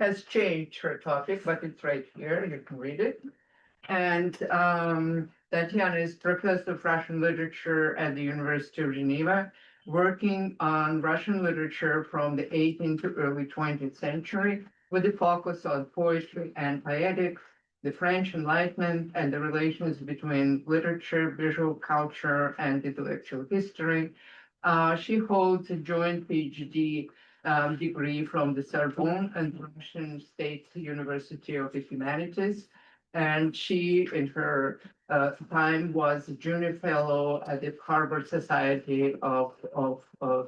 has changed her topic, but it's right here. You can read it. And Tatiana is professor of Russian literature at the University of Geneva, working on Russian literature from the 18th to early 20th century, with a focus on poetry and poetics, the French Enlightenment, and the relations between literature, visual culture, and intellectual history. She holds a joint PhD degree from the Sorbonne and Russian State University of the Humanities. And she, in her time, was a junior fellow at the Harvard Society of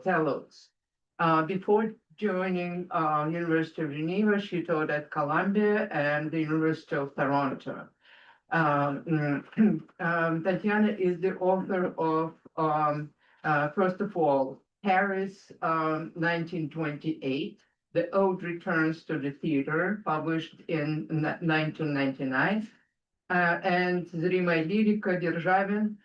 Fellows. Before joining University of Geneva, she taught at Columbia and the University of Toronto. Tatiana is the author of, first of all, Paris, 1928, The Ode Returns to the Theater, published in 1999, and Zrimaya Lyrika Державин,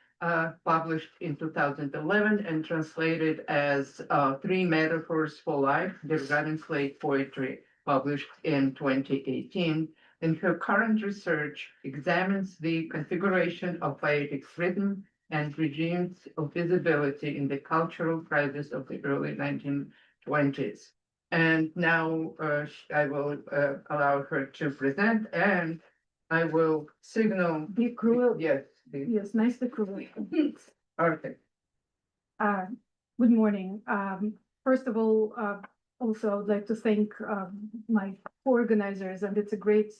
published in 2011 and translated as Three Metaphors for Life, Державин's late poetry, published in 2018. And her current research examines the configuration of poetic rhythm and regimes of visibility in the cultural crisis of the early 1920s. And now I will allow her to present, and I will signal. Be cruel. Yes. Yes, nice to cruel. Okay. Good morning. First of all, also I would like to thank my organizers, and it's a great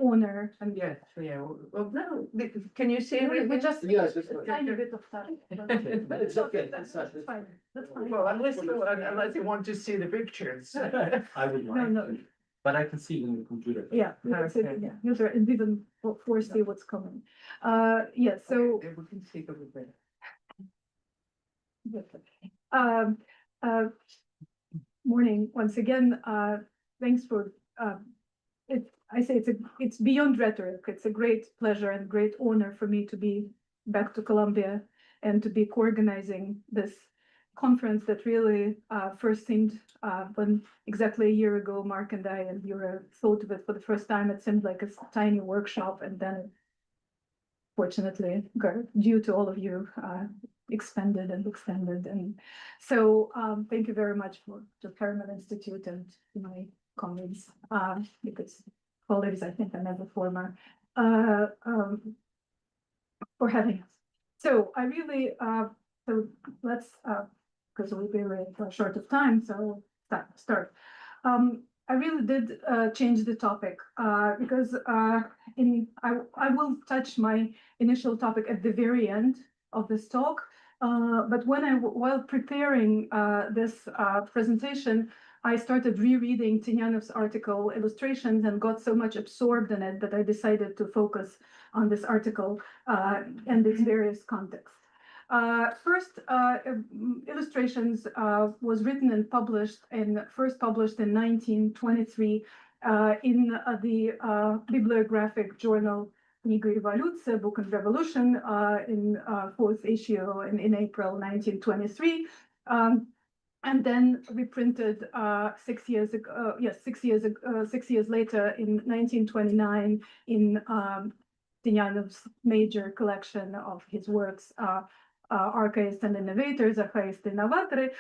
honor. And Yes. Yeah. Well, no. Can you say we just Yes, it's a fine. tiny bit of time. It's okay. That's fine. That's fine. Well, unless you want to see the pictures. I would No, like, no. but I can see it in the computer. Yeah, Okay. yeah, user and even foresee what's coming. Yeah, so Okay, we can see a little bit. Morning once again. Thanks for it. I say it's beyond rhetoric. It's a great pleasure and great honor for me to be back to Columbia and to be co-organizing this conference that really first seemed when exactly a year ago, Mark and I and Yuri thought of it for the first time. It seemed like a tiny workshop, and then fortunately, due to all of you, expanded and extended. And so thank you very much for the Harriman Institute and my colleagues, because colleagues, I think I never former, for having us. So I really, so let's, because we'll be really short of time, so start. I really did change the topic because I will touch my initial topic at the very end of this talk. But while preparing this presentation, I started rereading Tynyanov's article Illustrations and got so much absorbed in it that I decided to focus on this article and its various contexts. First, Illustrations was written and first published in 1923 in the bibliographic journal Kniga Evoluция, Book of Revolution, in fourth issue in April 1923. And then reprinted 6 years ago, 6 years later in 1929 in Tynyanov's major collection of his works, Archaists and Innovators, Archaists and Innovatori.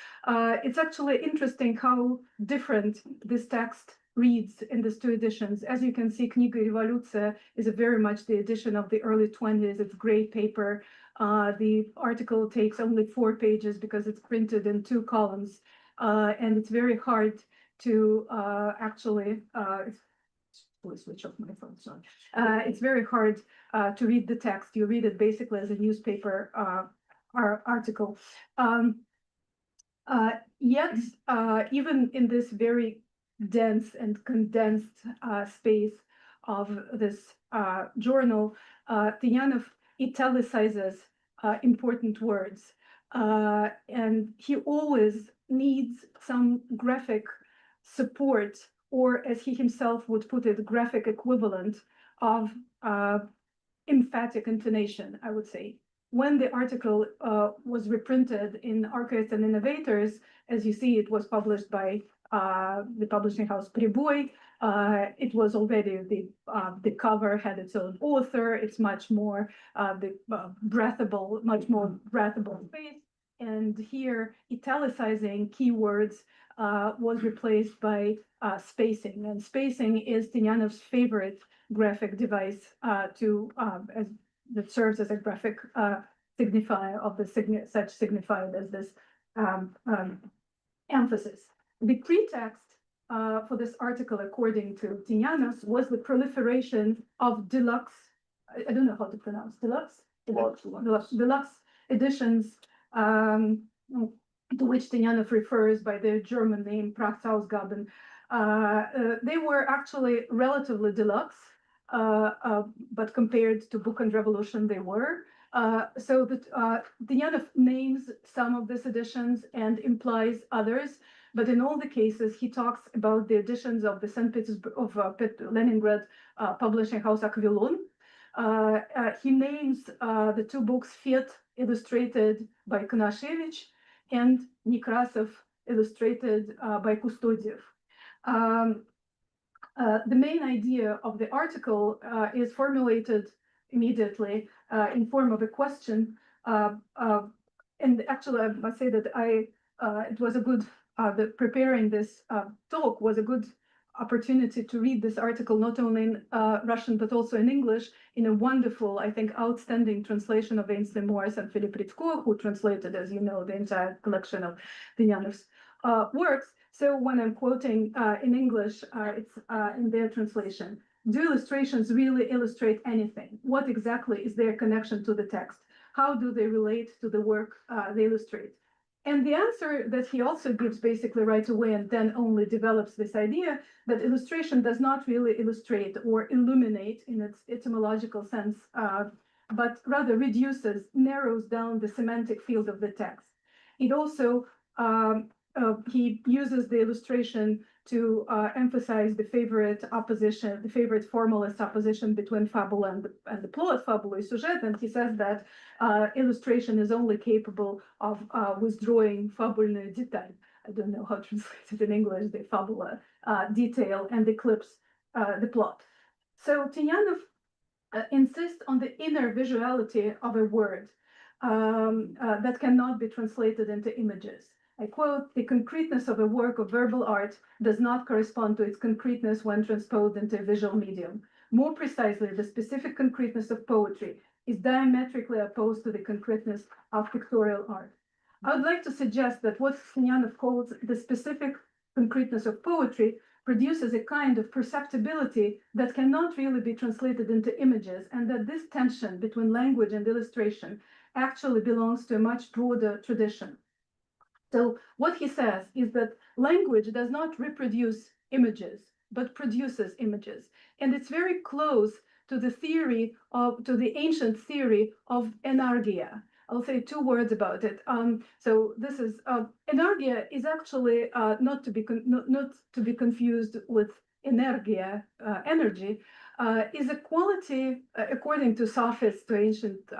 It's actually interesting how different this text reads in these two editions. As you can see, Kniga Evoluция is very much the edition of the early 20s. It's gray paper. The article takes only 4 pages because it's printed in 2 columns, and it's very hard to actually switch off my phone. Sorry. It's very hard to read the text. You read it basically as a newspaper article. Yet, even in this very dense and condensed space of this journal, Tynyanov italicizes important words, and he always needs some graphic support, or as he himself would put it, graphic equivalent of emphatic intonation, I would say. When the article was reprinted in Archaists and Innovators, as you see, it was published by the publishing house Priboi. It was already the cover had its own author. It's much more much more breathable space. And here, italicizing keywords was replaced by spacing. And spacing is Tatiana's favorite graphic device that serves as a graphic signifier of the such signified as this emphasis. The pretext for this article, according to Tatiana, was the proliferation of deluxe, I don't know how to pronounce, deluxe editions, to which Tatiana refers by their German name, Prachthausgaben. They were actually relatively deluxe, but compared to Book and Revolution, they were. So that Tatiana names some of these editions and implies others. But in all the cases, he talks about the editions of the St. Petersburg of Leningrad publishing house Aquilon. He names the two books Fiat, illustrated by Konashevich, and Nekrasov, illustrated by Kustodiev. The main idea of the article is formulated immediately in form of a question. And actually, I must say that it was a good, preparing this talk was a good opportunity to read this article, not only in Russian, but also in English, in a wonderful, I think, outstanding translation of Ainsley Morris and Philip Ritko, who translated, as you know, the entire collection of Tatiana's works. So when I'm quoting in English, it's in their translation. Do illustrations really illustrate anything? What exactly is their connection to the text? How do they relate to the work they illustrate? And the answer that he also gives basically right away, and then only develops this idea that illustration does not really illustrate or illuminate in its etymological sense, but rather reduces, narrows down the semantic field of the text. It also, he uses the illustration to emphasize the favorite opposition, the favorite formalist opposition between fabula and the plot, fabula and sujet, and he says that illustration is only capable of withdrawing fabulную деталь. I don't know how to translate it in English, the fabula detail, and eclipse the plot. So Tatiana insists on the inner visuality of a word that cannot be translated into images. I quote, "The concreteness of a work of verbal art does not correspond to its concreteness when transposed into a visual medium. More precisely, the specific concreteness of poetry is diametrically opposed to the concreteness of pictorial art." I would like to suggest that what Tatiana calls the specific concreteness of poetry produces a kind of perceptibility that cannot really be translated into images, and that this tension between language and illustration actually belongs to a much broader tradition. So what he says is that language does not reproduce images, but produces images. And it's very close to the ancient theory of enargia. I'll say two words about it. So this is, enargia is actually not to be confused with energia, energy, is a quality, according to sophists, to ancient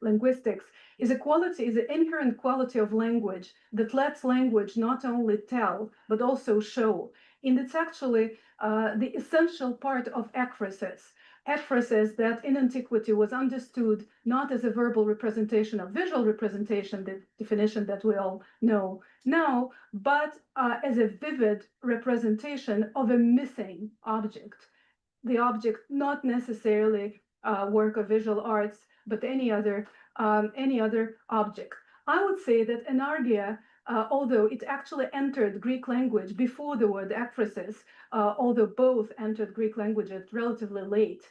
linguistics, is an inherent quality of language that lets language not only tell, but also show. And it's actually the essential part of ekphrasis. Ekphrasis that in antiquity was understood not as a verbal representation of visual representation, the definition that we all know now, but as a vivid representation of a missing object. The object not necessarily work of visual arts, but any other object. I would say that enargia, although it actually entered Greek language before the word ekphrasis, although both entered Greek language at relatively late,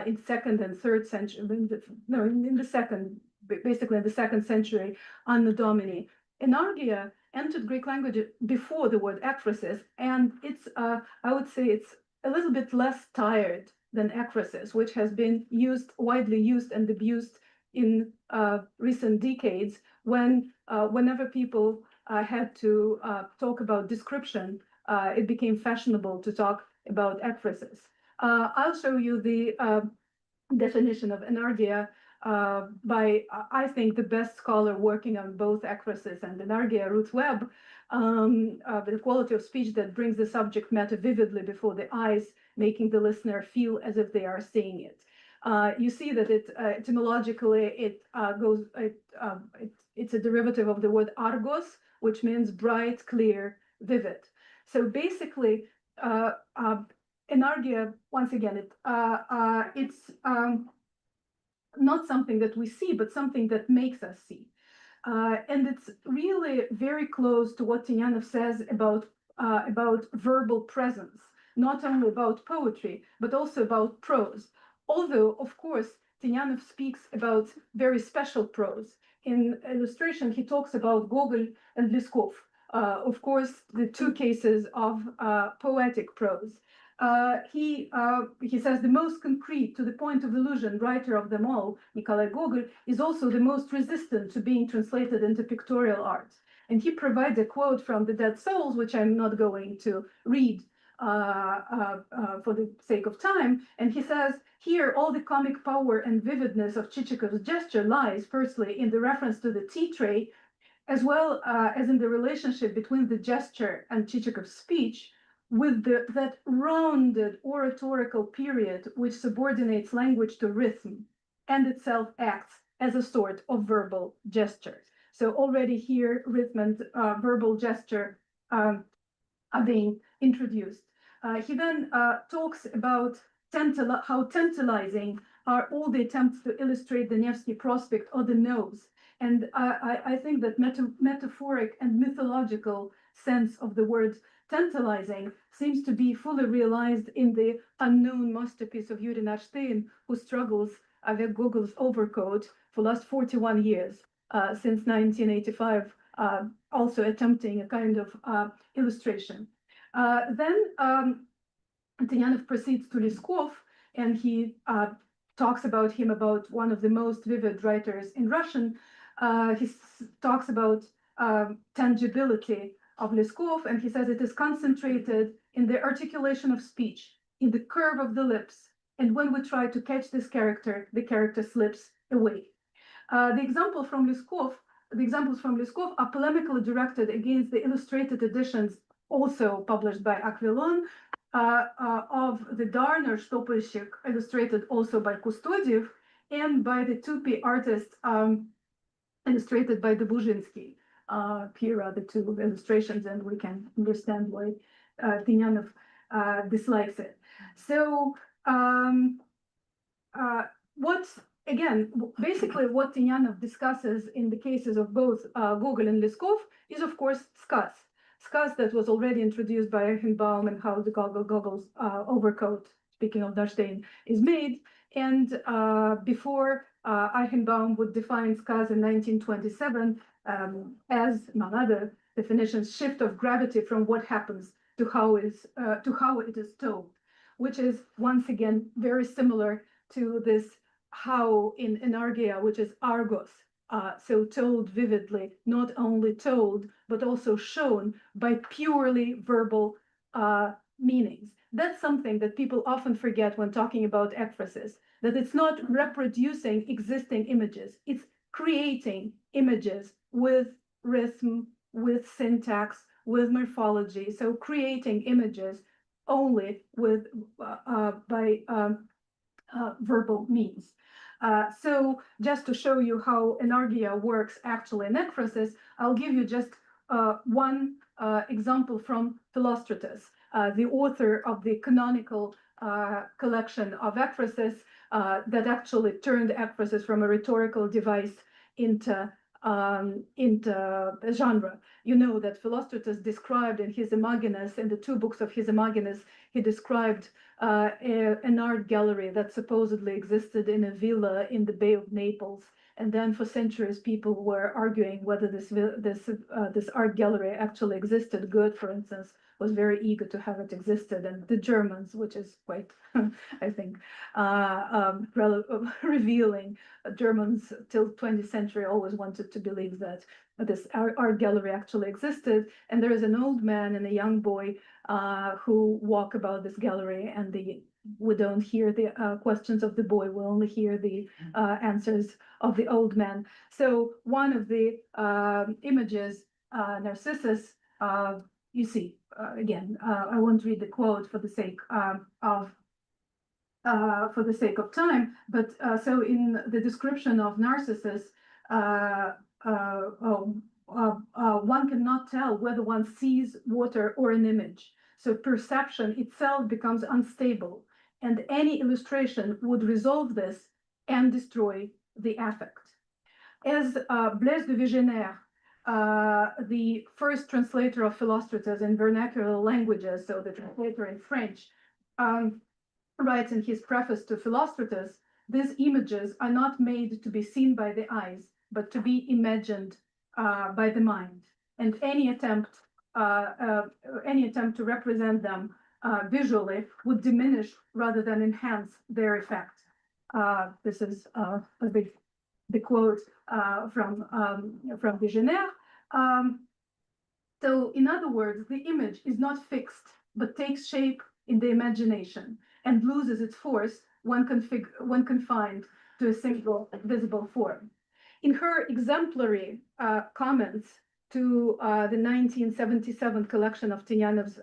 in second and third century, in the second, basically in the second century, Anno Domini. Enargia entered Greek language before the word ekphrasis, and it's, I would say it's a little bit less tired than ekphrasis, which has been widely used and abused in recent decades whenever people had to talk about description, it became fashionable to talk about ekphrasis. I'll show you the definition of enargia by, I think, the best scholar working on both ekphrasis and enargia, Ruth Webb, the quality of speech that brings the subject matter vividly before the eyes, making the listener feel as if they are seeing it. You see that it etymologically it's a derivative of the word argos, which means bright, clear, vivid. So basically, enargia, once again, it's not something that we see, but something that makes us see. And it's really very close to what Tynyanov says about verbal presence, not only about poetry, but also about prose. Although, of course, Tynyanov speaks about very special prose. In illustration, he talks about Gogol and Leskov, of course, the two cases of poetic prose. He says the most concrete, to the point of illusion, writer of them all, Nikolai Gogol, is also the most resistant to being translated into pictorial art. And he provides a quote from The Dead Souls, which I'm not going to read for the sake of time. And he says, here, all the comic power and vividness of Chichikov's gesture lies, firstly, in the reference to the tea tray, as well as in the relationship between the gesture and Chichikov's speech, with that rounded oratorical period which subordinates language to rhythm and itself acts as a sort of verbal gesture. So already here, rhythm and verbal gesture are being introduced. He then talks about how tantalizing are all the attempts to illustrate the Nevsky Prospect or the nose. And I think that metaphoric and mythological sense of the word tantalizing seems to be fully realized in the unknown masterpiece of Yuri, who struggles with Gogol's overcoat for the last 41 years, since 1985, also attempting a kind of illustration. Then Tynyanov proceeds to Leskov, and he talks about him about one of the most vivid writers in Russian. He talks about tangibility of Leskov, and he says it is concentrated in the articulation of speech, in the curve of the lips, and when we try to catch this character, the character slips away. The examples from Leskov are polemically directed against the illustrated editions, also published by Aquilon, of the Darner Stopelchik, illustrated also by Kustodiev, and by the Tupi artist, illustrated by Dobuzhinsky. Here are the two illustrations, and we can understand why Tynyanov dislikes it. So basically what Tynyanov discusses in the cases of both Gogol and Leskov is, of course, skaz. Skaz that was already introduced by Eichenbaum, and how the Gogol's overcoat, speaking of Darstein, is made. And before Eichenbaum would define skaz in 1927 as, among other definitions, shift of gravity from what happens to how it is told, which is once again very similar to this how in enargia, which is argos, so told vividly, not only told, but also shown by purely verbal meanings. That's something that people often forget when talking about ekphrasis, that it's not reproducing existing images, it's creating images with rhythm, with syntax, with morphology. So creating images only with by verbal means. So just to show you how enargia works actually in ekphrasis, I'll give you just one example from Philostratus, the author of the canonical collection of ekphrasis that actually turned ekphrasis from a rhetorical device into genre. You know that Philostratus described in his Imagenes, in the two books of his Imagenes, he described an art gallery that supposedly existed in a villa in the Bay of Naples. And then for centuries, people were arguing whether this art gallery actually existed. Goethe, for instance, was very eager to have it existed, and the Germans, which is quite, I think, revealing. Germans till 20th century always wanted to believe that this art gallery actually existed, and there is an old man and a young boy who walk about this gallery, and we don't hear the questions of the boy, we only hear the answers of the old man. So one of the images, Narcissus, you see, again, I won't read the quote for the sake of time, but so in the description of Narcissus, one cannot tell whether one sees water or an image. So perception itself becomes unstable, and any illustration would resolve this and destroy the affect. As Blaise de Vigenère, the first translator of Philostratus in vernacular languages, so the translator in French, writes in his preface to Philostratus, these images are not made to be seen by the eyes, but to be imagined by the mind. And any attempt to represent them visually would diminish rather than enhance their effect. This is the quote from Vigenère. So in other words, the image is not fixed, but takes shape in the imagination and loses its force when confined to a single visible form. In her exemplary comments to the 1977 collection of Tinianov's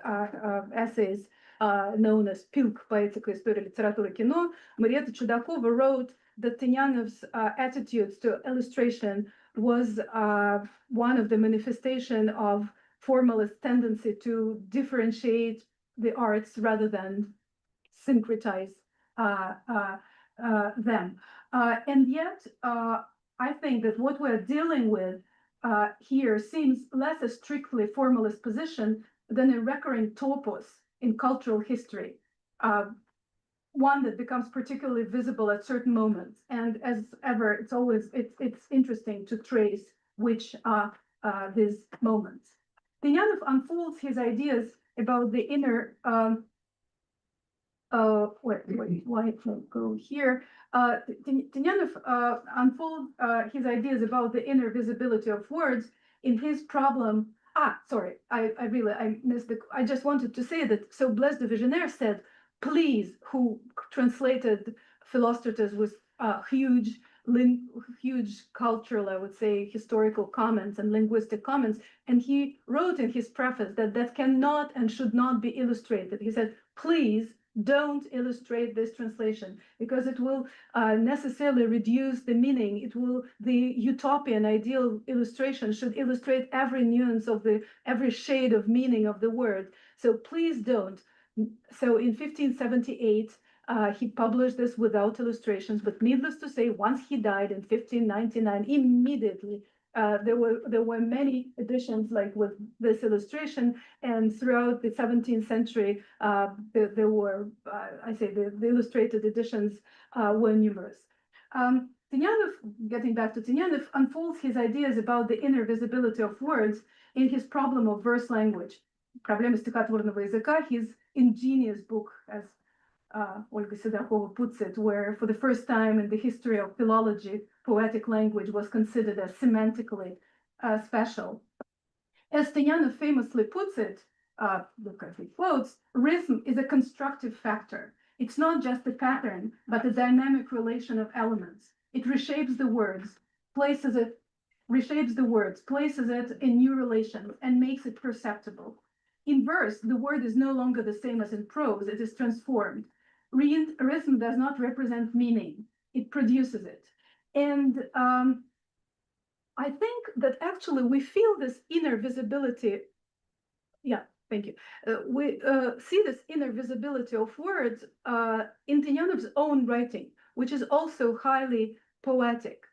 essays, known as Pilk, Поэтика, История, Литература, Кино, Marietta Chudakova wrote that Tinianov's attitudes to illustration was one of the manifestation of formalist tendency to differentiate the arts rather than syncretize them. And yet, I think that what we're dealing with here seems less a strictly formalist position than a recurring topos in cultural history, one that becomes particularly visible at certain moments. And as ever, it's interesting to trace which are these moments. Tinianov unfolds his ideas about the inner why go here? Tinianov unfolds his ideas about the inner visibility of words in his problem. Sorry, I missed I just wanted to say that. So Blaise de Vigenère said, please, who translated Philostratus with huge cultural, I would say, historical comments and linguistic comments. And he wrote in his preface that cannot and should not be illustrated. He said, please don't illustrate this translation because it will necessarily reduce the meaning. The utopian ideal illustration should illustrate every nuance of every shade of meaning of the word. So please don't. So in 1578, he published this without illustrations, but needless to say, once he died in 1599, immediately there were many editions like with this illustration, and throughout the 17th century, there were, the illustrated editions were numerous. Tinianov, getting back to Tinianov, unfolds his ideas about the inner visibility of words in his problem of verse language, Проблемы стихотворного языка, his ingenious book, as Olga Sedakova puts it, where for the first time in the history of philology, poetic language was considered as semantically special. As Tinianov famously puts it, look at the quotes, rhythm is a constructive factor. It's not just a pattern, but a dynamic relation of elements. It reshapes the words, places it in new relations, and makes it perceptible. In verse, the word is no longer the same as in prose, it is transformed. Rhythm does not represent meaning, it produces it. And I think that actually we feel this inner visibility. Yeah, thank you. We see this inner visibility of words in Tinianov's own writing, which is also highly poetic.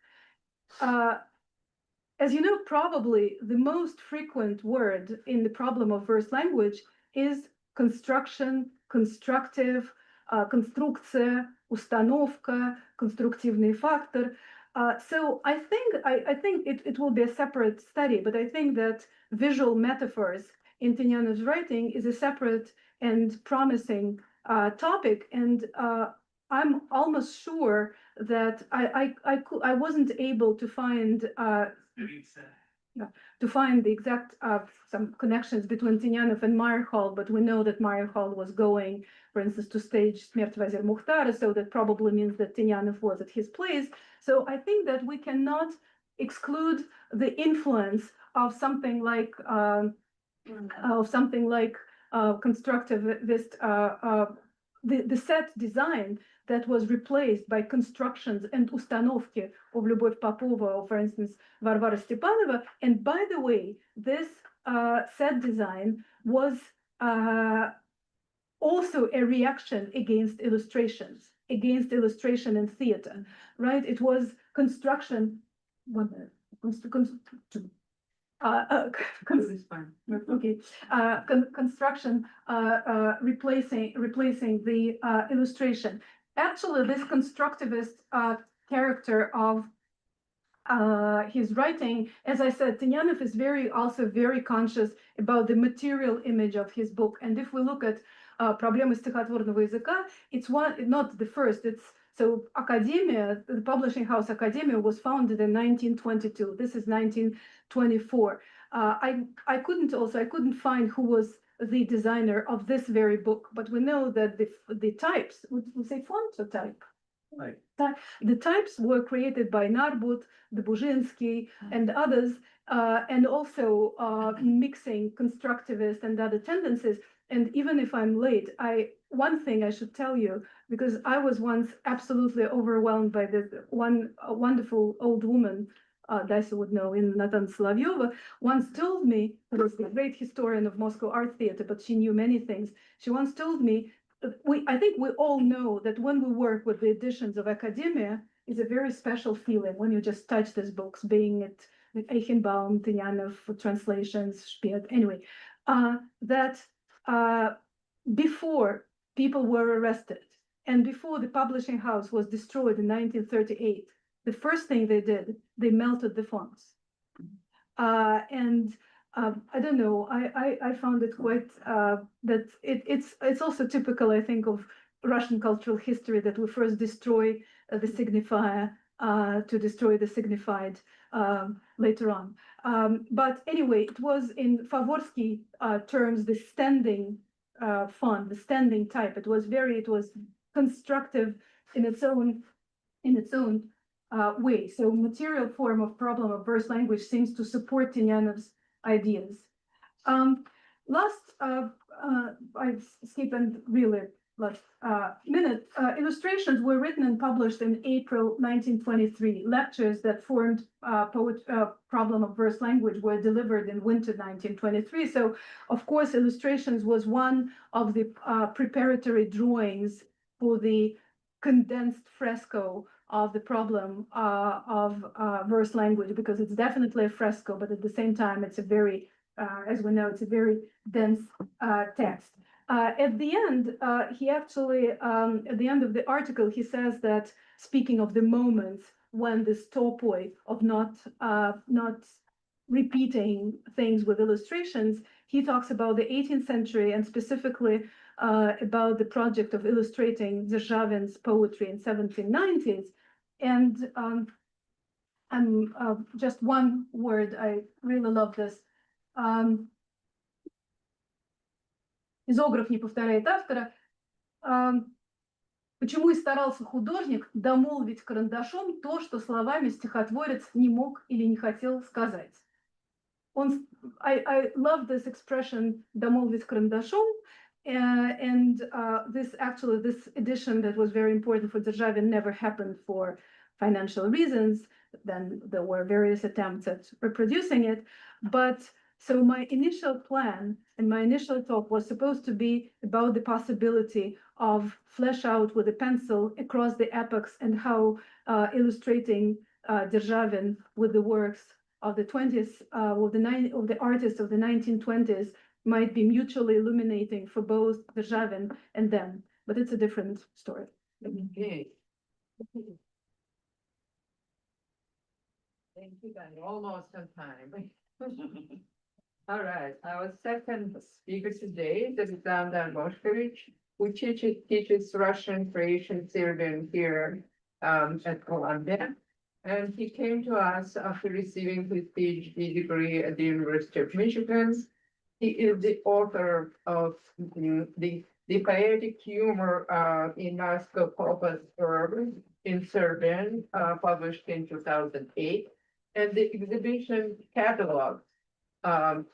As you know, probably the most frequent word in the problem of verse language is construction, constructive, конструкция, установка, конструктивный фактор. So I think it will be a separate study, but I think that visual metaphors in Tatiana's writing is a separate and promising topic, and I'm almost sure that I wasn't able to find the exact some connections between Tynyanov and Meyerhold, but we know that Meyerhold was going, for instance, to stage Smерть Вазир Muhtara, so that probably means that Tynyanov was at his place. So I think that we cannot exclude the influence of something like constructivist the set design that was replaced by constructions and установки of Любовь Попова, or for instance, Varvara Stepanova. And by the way, this set design was also a reaction against illustration and theater, right? It was construction. 1 minute. Construction replacing the illustration. Actually, this constructivist character of his writing, as I said, Tynyanov is also very conscious about the material image of his book. And if we look at Проблемы стихотворного языка, it's not the first. So Academia, the publishing house Academia, was founded in 1922. This is 1924. I couldn't find who was the designer of this very book, but we know that the types, we say font or type? Right. The types were created by Narbut, Dubuzhinsky, and others, and also mixing constructivist and other tendencies. And even if I'm late, one thing I should tell you, because I was once absolutely overwhelmed by this wonderful old woman, Daisa would know, in Natan Solovyova, once told me, who was a great historian of Moscow Art Theater, but she knew many things. She once told me, I think we all know that when we work with the editions of Academia, it's a very special feeling when you just touch these books, being it Eichenbaum, Tynyanov translations, Spiet, anyway, that before people were arrested and before the publishing house was destroyed in 1938, the first thing they did, they melted the fonts. And I don't know, I found it quite, that it's also typical, I think, of Russian cultural history that we first destroy the signifier to destroy the signified later on. But anyway, it was in Favorsky terms, the standing font, the standing type. It was constructive in its own way. So material form of problem of verse language seems to support Tynyanov's ideas. I skip and really last minute. Illustrations were written and published in April 1923. Lectures that formed problem of verse language were delivered in winter 1923. So, of course, illustrations was one of the preparatory drawings for the condensed fresco of the problem of verse language, because it's definitely a fresco, but at the same time, it's a very, as we know, it's a very dense text. At the end, he actually, at the end of the article, he says that, speaking of the moments when this topoi of not repeating things with illustrations, he talks about the 18th century and specifically about the project of illustrating Dzержавин's poetry in 1790s. And just one word, I really love this. Изограф не повторяет автора. Почему и старался художник домолвить карандашом то, что словами стихотворец не мог или не хотел сказать? I love this expression, домолвить карандашом, and this edition that was very important for Dzержавин never happened for financial reasons. Then there were various attempts at reproducing it, but so my initial plan and my initial talk was supposed to be about the possibility of flesh out with a pencil across the epochs and how illustrating Dzержавin with the works of the 20s, of the artists of the 1920s might be mutually illuminating for both Dzержавin and them. But it's a different story. Okay. Thank you, guys. Almost on time. All right, our second speaker today is Alexander Moshkevich, who teaches Russian creation theory here at Columbia. And he came to us after receiving his PhD degree at the University of Michigan. He is the author of the poetic humor in Moscow Popus Verb in Serbian, published in 2008, and the exhibition catalog.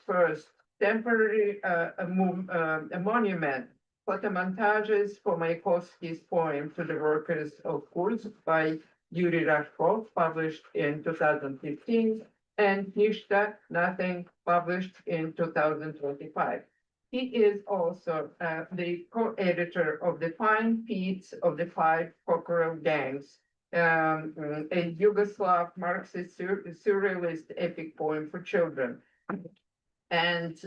First, temporary a monument, photomontages for Mayakovsky's poem To the Workers of Kursk by Yuri, published in 2015, and Nishta, Nothing, published in 2025. He is also the co-editor of the Fine Feats of the Five Kokorov Gangs, a Yugoslav Marxist surrealist epic poem for children. And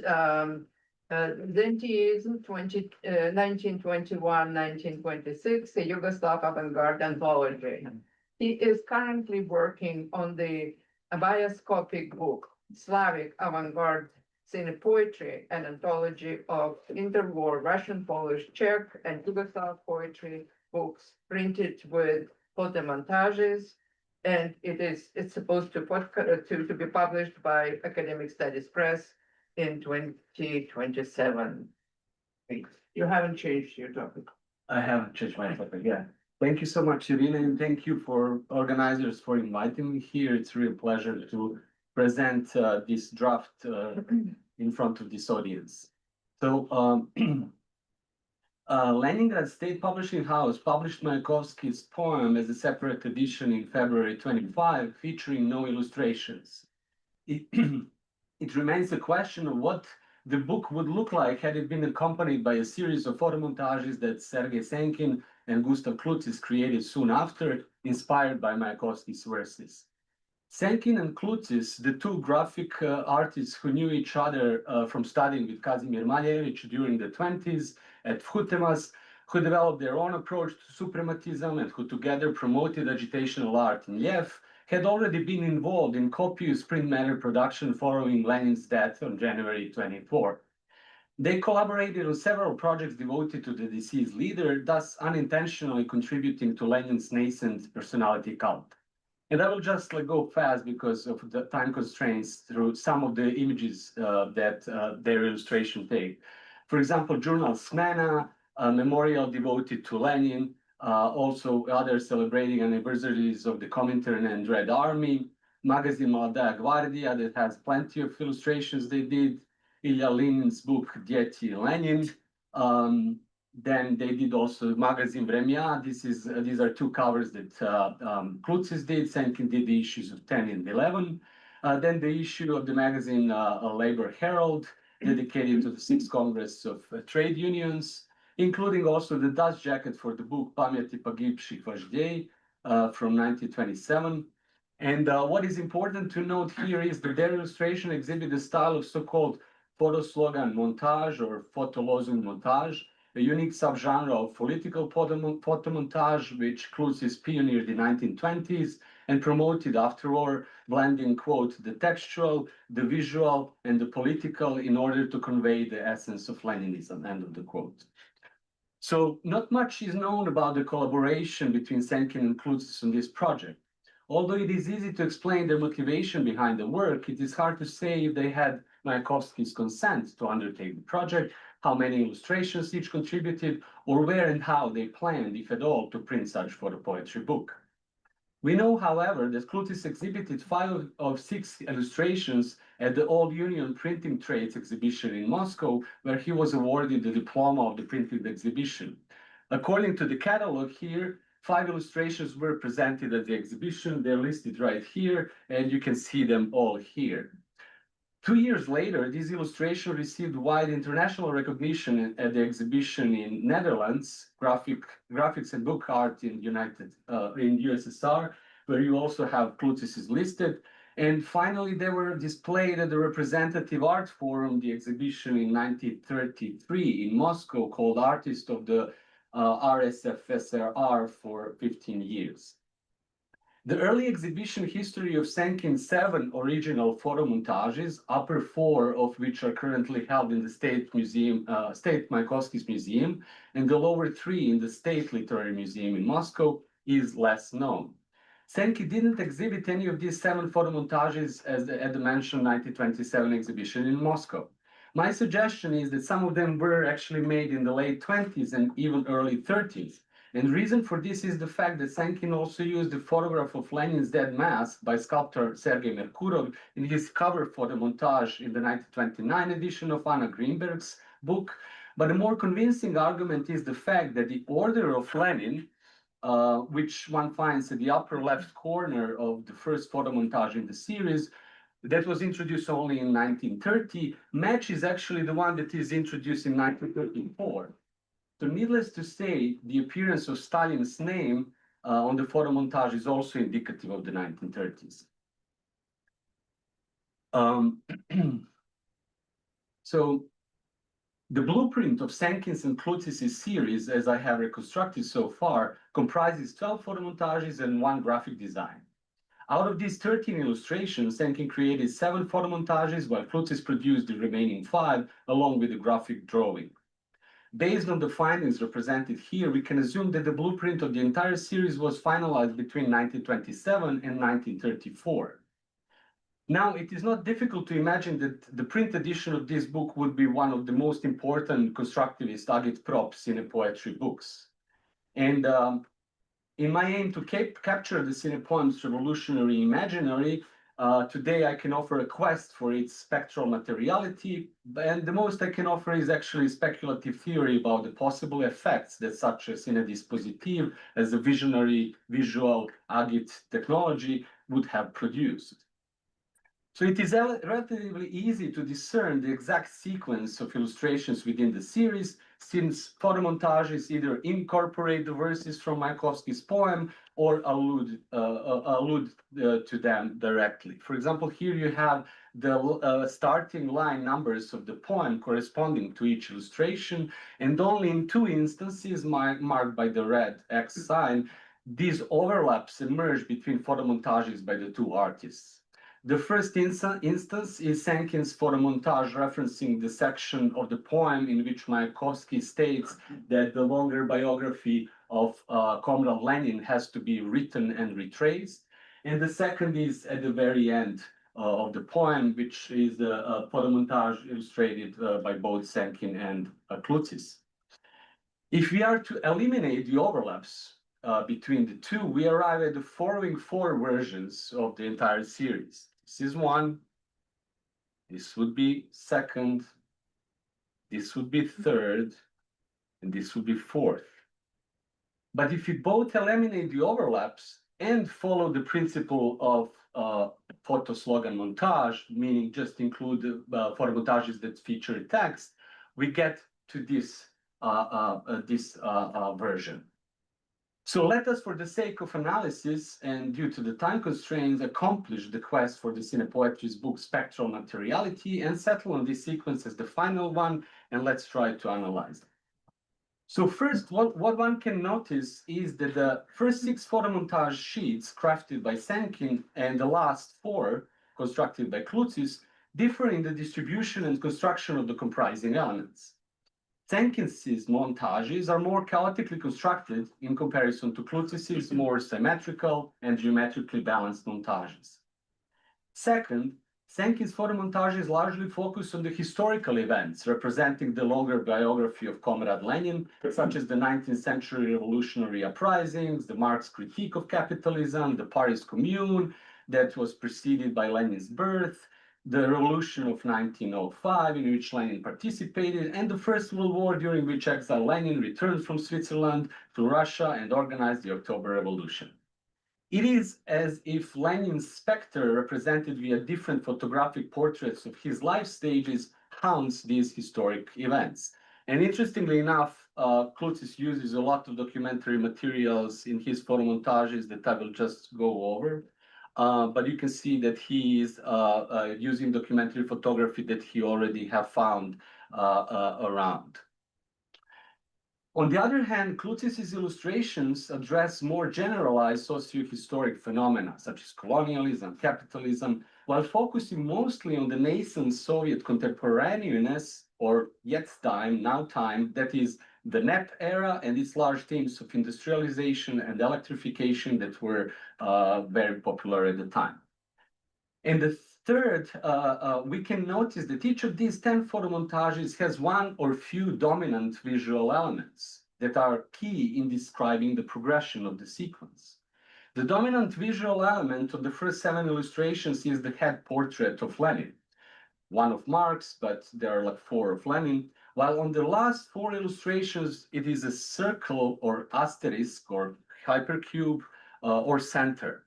Zentism 1921-1926, a Yugoslav avant-garde anthology. He is currently working on the bioscopic book, Slavic avant-garde scenic poetry, an anthology of interwar Russian, Polish, Czech, and Yugoslav poetry books printed with photomontages. And it's supposed to be published by Academic Studies Press in 2027. You haven't changed your topic. I haven't changed my topic, yeah. Thank you so much, Irina, and thank you for organizers for inviting me here. It's a real pleasure to present this draft in front of this audience. So, Leningrad State Publishing House published Mayakovsky's poem as a separate edition in February 25, featuring no illustrations. It remains a question of what the book would look like had it been accompanied by a series of photomontages that Sergei Senkin and Gustav Klutzis created soon after, inspired by Mayakovsky's verses. Senkin and Klutzis, the two graphic artists who knew each other from studying with Kazimir Malevich during the 20s at Vchutemas, who developed their own approach to suprematism and who together promoted agitational art in Liev, had already been involved in copious print matter production following Lenin's death on January 24. They collaborated on several projects devoted to the deceased leader, thus unintentionally contributing to Lenin's nascent personality cult. And I will just go fast because of the time constraints through some of the images that their illustration take. For example, journal Smena, a memorial devoted to Lenin, also others celebrating anniversaries of the Comintern and Red Army, magazine Молодая Гвардия that has plenty of illustrations they did, Ilya Lenin's book Deity Lenin. Then they did also magazine Vremya. These are two covers that Klutzis did. Senkin did the issues of 10 and 11. Then the issue of the magazine Labor Herald, dedicated to the 6th Congress of Trade Unions, including also the dust jacket for the book Pamyati Pogibshich Vождей from 1927. And what is important to note here is that their illustration exhibit the style of so-called photo slogan montage or photolozung montage, a unique subgenre of political photomontage, which Klutzis pioneered in the 1920s and promoted afterward, blending, quote, the textual, the visual, and the political in order to convey the essence of Leninism, end of the quote. So not much is known about the collaboration between Senkin and Klutzis on this project. Although it is easy to explain their motivation behind the work, it is hard to say if they had Mayakovsky's consent to undertake the project, how many illustrations each contributed, or where and how they planned, if at all, to print such photo poetry book. We know, however, that Klutzis exhibited 5 of 6 illustrations at the All Union Printing Trades exhibition in Moscow, where he was awarded the diploma of the printing exhibition. According to the catalog here, 5 illustrations were presented at the exhibition. They're listed right here, and you can see them all here. 2 years later, this illustration received wide international recognition at the exhibition in Netherlands, graphics and book art in USSR, where you also have Klutzis listed. And finally, they were displayed at the Representative Art Forum, the exhibition in 1933 in Moscow, called Artist of the RSFSR for 15 years. The early exhibition history of Senkin's 7 original photo montages, upper 4 of which are currently held in the State Mayakovsky's Museum, and the lower 3 in the State Literary Museum in Moscow, is less known. Senki didn't exhibit any of these 7 photo montages at the mentioned 1927 exhibition in Moscow. My suggestion is that some of them were actually made in the late 20s and even early 30s. And the reason for this is the fact that Senkin also used the photograph of Lenin's dead mask by sculptor Sergei Merkurov in his cover photo montage in the 1929 edition of Anna Greenberg's book. But a more convincing argument is the fact that the order of Lenin, which one finds at the upper left corner of the first photo montage in the series, that was introduced only in 1930, matches actually the one that is introduced in 1934. So needless to say, the appearance of Stalin's name on the photo montage is also indicative of the 1930s. So the blueprint of Senkin's and Klutzis' series, as I have reconstructed so far, comprises 12 photo montages and 1 graphic design. Out of these 13 illustrations, Senkin created 7 photo montages, while Klutzis produced the remaining 5, along with a graphic drawing. Based on the findings represented here, we can assume that the blueprint of the entire series was finalized between 1927 and 1934. Now, it is not difficult to imagine that the print edition of this book would be one of the most important constructivist agitprop cinepoetry books. And in my aim to capture the cinepoem's revolutionary imaginary, today I can offer a quest for its spectral materiality, and the most I can offer is actually speculative theory about the possible effects that such a cinedispositive as a visionary visual agit technology would have produced. So it is relatively easy to discern the exact sequence of illustrations within the series, since photo montages either incorporate the verses from Mayakovsky's poem or allude to them directly. For example, here you have the starting line numbers of the poem corresponding to each illustration, and only in 2 instances marked by the red X sign, these overlaps emerge between photo montages by the 2 artists. The first instance is Senkin's photo montage referencing the section of the poem in which Mayakovsky states that the longer biography of Comrade Lenin has to be written and retraced. And the second is at the very end of the poem, which is a photo montage illustrated by both Senkin and Klutzis. If we are to eliminate the overlaps between the 2, we arrive at the following 4 versions of the entire series. This is 1, this would be 2nd, this would be 3rd, and this would be 4th. But if we both eliminate the overlaps and follow the principle of photo slogan montage, meaning just include the photo montages that feature text, we get to this version. So let us, for the sake of analysis and due to the time constraints, accomplish the quest for the cinepoetry's book Spectral Materiality and settle on this sequence as the final one, and let's try to analyze it. So first, what one can notice is that the first 6 photo montage sheets crafted by Senkin and the last 4 constructed by Klutzis differ in the distribution and construction of the comprising elements. Senkin's montages are more chaotically constructed in comparison to Klutzis' more symmetrical and geometrically balanced montages. Second, Senkin's photo montages largely focus on the historical events representing the longer biography of Comrade Lenin, such as the 19th century revolutionary uprisings, the Marx critique of capitalism, the Paris Commune that was preceded by Lenin's birth, the revolution of 1905 in which Lenin participated, and the First World War during which exiled Lenin returned from Switzerland to Russia and organized the October Revolution. It is as if Lenin's specter, represented via different photographic portraits of his life stages, haunts these historic events. And interestingly enough, Klutzis uses a lot of documentary materials in his photo montages that I will just go over. But you can see that he is using documentary photography that he already have found around. On the other hand, Klutis's illustrations address more generalized socio-historic phenomena, such as colonialism, capitalism, while focusing mostly on the nascent Soviet contemporaneous, or Jetzt-time, now-time, that is the NEP era and its large themes of industrialization and electrification that were very popular at the time. And the third, we can notice that each of these 10 photomontages has one or few dominant visual elements that are key in describing the progression of the sequence. The dominant visual element of the first 7 illustrations is the head portrait of Lenin, one of Marx, but there are like 4 of Lenin, while on the last 4 illustrations, it is a circle or asterisk or hypercube or center.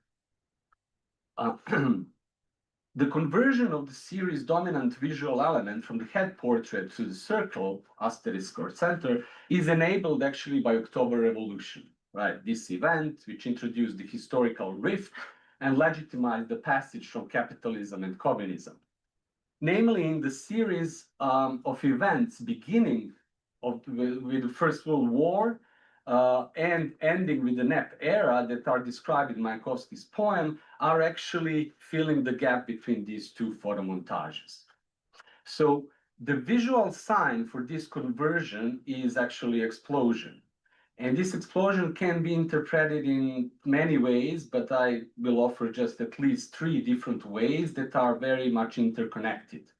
The conversion of the series' dominant visual element from the head portrait to the circle, asterisk or center, is enabled actually by October Revolution, right? This event, which introduced the historical rift and legitimized the passage from capitalism and communism. Namely, in the series of events beginning with the First World War and ending with the NEP era that are described in Mayakovsky's poem are actually filling the gap between these 2 photomontages. So the visual sign for this conversion is actually explosion. And this explosion can be interpreted in many ways, but I will offer just at least 3 different ways that are very much interconnected.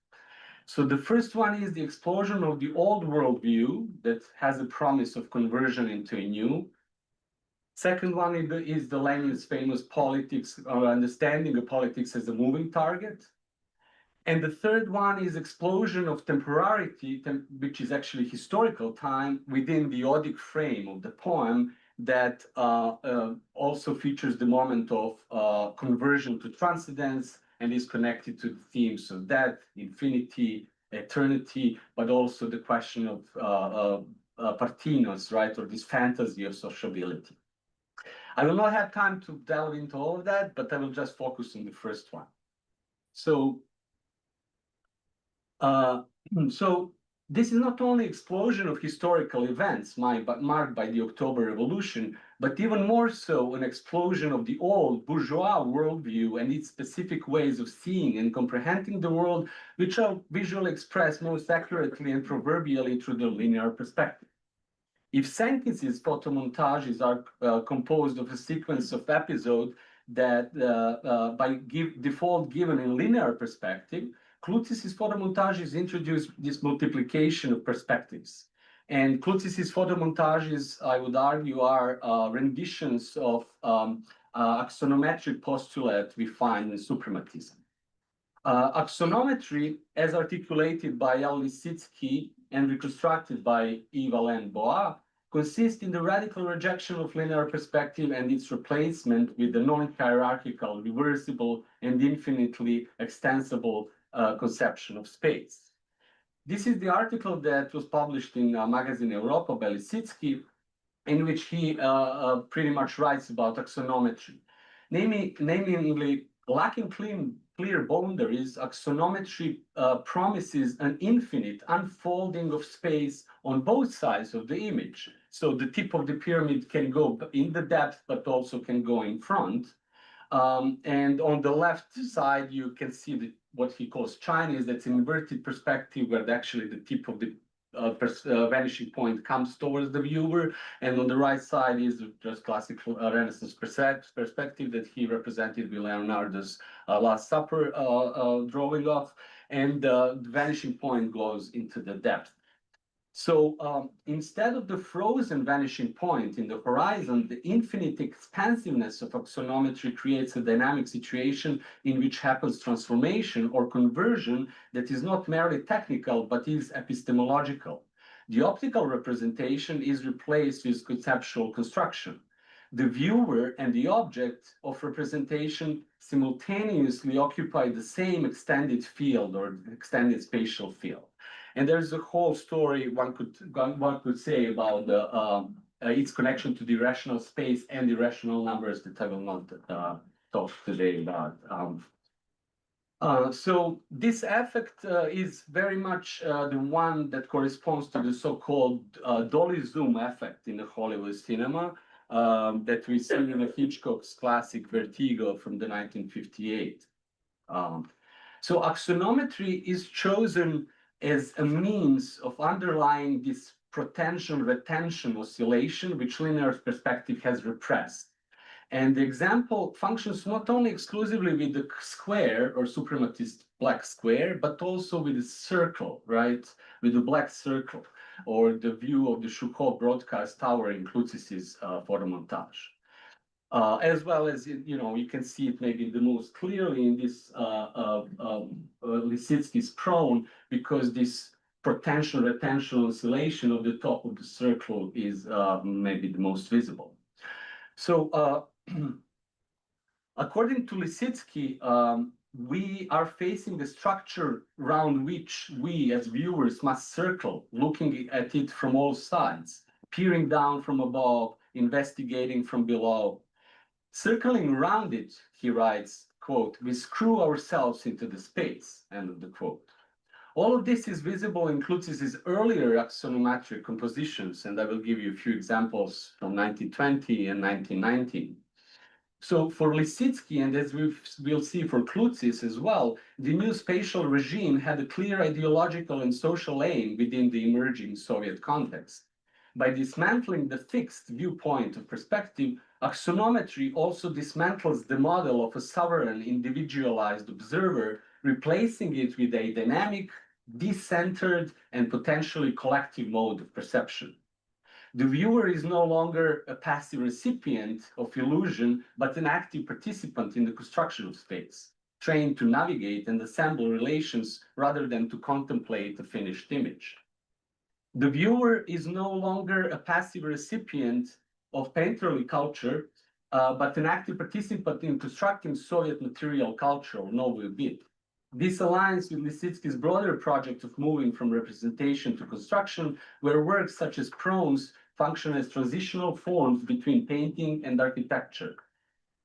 So the first one is the explosion of the old worldview that has a promise of conversion into a new. Second one is the Lenin's famous politics, or understanding of politics as a moving target. And the third one is explosion of temporality, which is actually historical time within the odic frame of the poem that also features the moment of conversion to transcendence and is connected to the themes of death, infinity, eternity, but also the question of partinos, right, or this fantasy of sociability. I will not have time to delve into all of that, but I will just focus on the first one. So this is not only explosion of historical events marked by the October Revolution, but even more so an explosion of the old bourgeois worldview and its specific ways of seeing and comprehending the world, which are visually expressed most accurately and proverbially through the linear perspective. If Senki's photomontages are composed of a sequence of episodes that by default given in linear perspective, Klutis's photomontages introduce this multiplication of perspectives. And Klutis's photomontages, I would argue, are renditions of axonometric postulate we find in suprematism. Axonometry, as articulated by L. Lisitsky and reconstructed by Yves Bois, consists in the radical rejection of linear perspective and its replacement with the non-hierarchical, reversible, and infinitely extensible conception of space. This is the article that was published in magazine Europa by Lisitsky, in which he pretty much writes about axonometry. Namely, lacking clear boundaries, axonometry promises an infinite unfolding of space on both sides of the image. So the tip of the pyramid can go in the depth, but also can go in front. And on the left side, you can see what he calls Chinese, that's an inverted perspective where actually the tip of the vanishing point comes towards the viewer. And on the right side is just classical Renaissance perspective that he represented with Leonardo's Last Supper drawing of. And the vanishing point goes into the depth. So instead of the frozen vanishing point in the horizon, the infinite expansiveness of axonometry creates a dynamic situation in which happens transformation or conversion that is not merely technical, but is epistemological. The optical representation is replaced with conceptual construction. The viewer and the object of representation simultaneously occupy the same extended field or extended spatial field. And there's a whole story one could say about its connection to the irrational space and the irrational numbers that I will not talk today about. So this effect is very much the one that corresponds to the so-called dolly zoom effect in the Hollywood cinema that we see in Hitchcock's classic Vertigo from the 1958. So axonometry is chosen as a means of underlying this protension-retention oscillation, which linear perspective has repressed. And the example functions not only exclusively with the square or suprematist black square, but also with the circle, right? With the black circle, or the view of the Shukov broadcast tower in Klutzis's photomontage. As well as, you can see it maybe the most clearly in this Lisitsky's prone, because this protension-retention oscillation of the top of the circle is maybe the most visible. So according to Lisitsky, we are facing the structure around which we as viewers must circle, looking at it from all sides, peering down from above, investigating from below. Circling around it, he writes, quote, we screw ourselves into the space, end of the quote. All of this is visible in Klutzis's earlier axonometric compositions, and I will give you a few examples from 1920 and 1919. So for Lisitsky, and as we'll see for Klutzis as well, the new spatial regime had a clear ideological and social aim within the emerging Soviet context. By dismantling the fixed viewpoint of perspective, axonometry also dismantles the model of a sovereign individualized observer, replacing it with a dynamic, decentered, and potentially collective mode of perception. The viewer is no longer a passive recipient of illusion, but an active participant in the construction of space, trained to navigate and assemble relations rather than to contemplate a finished image. The viewer is no longer a passive recipient of painterly culture, but an active participant in constructing Soviet material culture, or novel bit. This aligns with Lisitsky's broader project of moving from representation to construction, where works such as prones function as transitional forms between painting and architecture.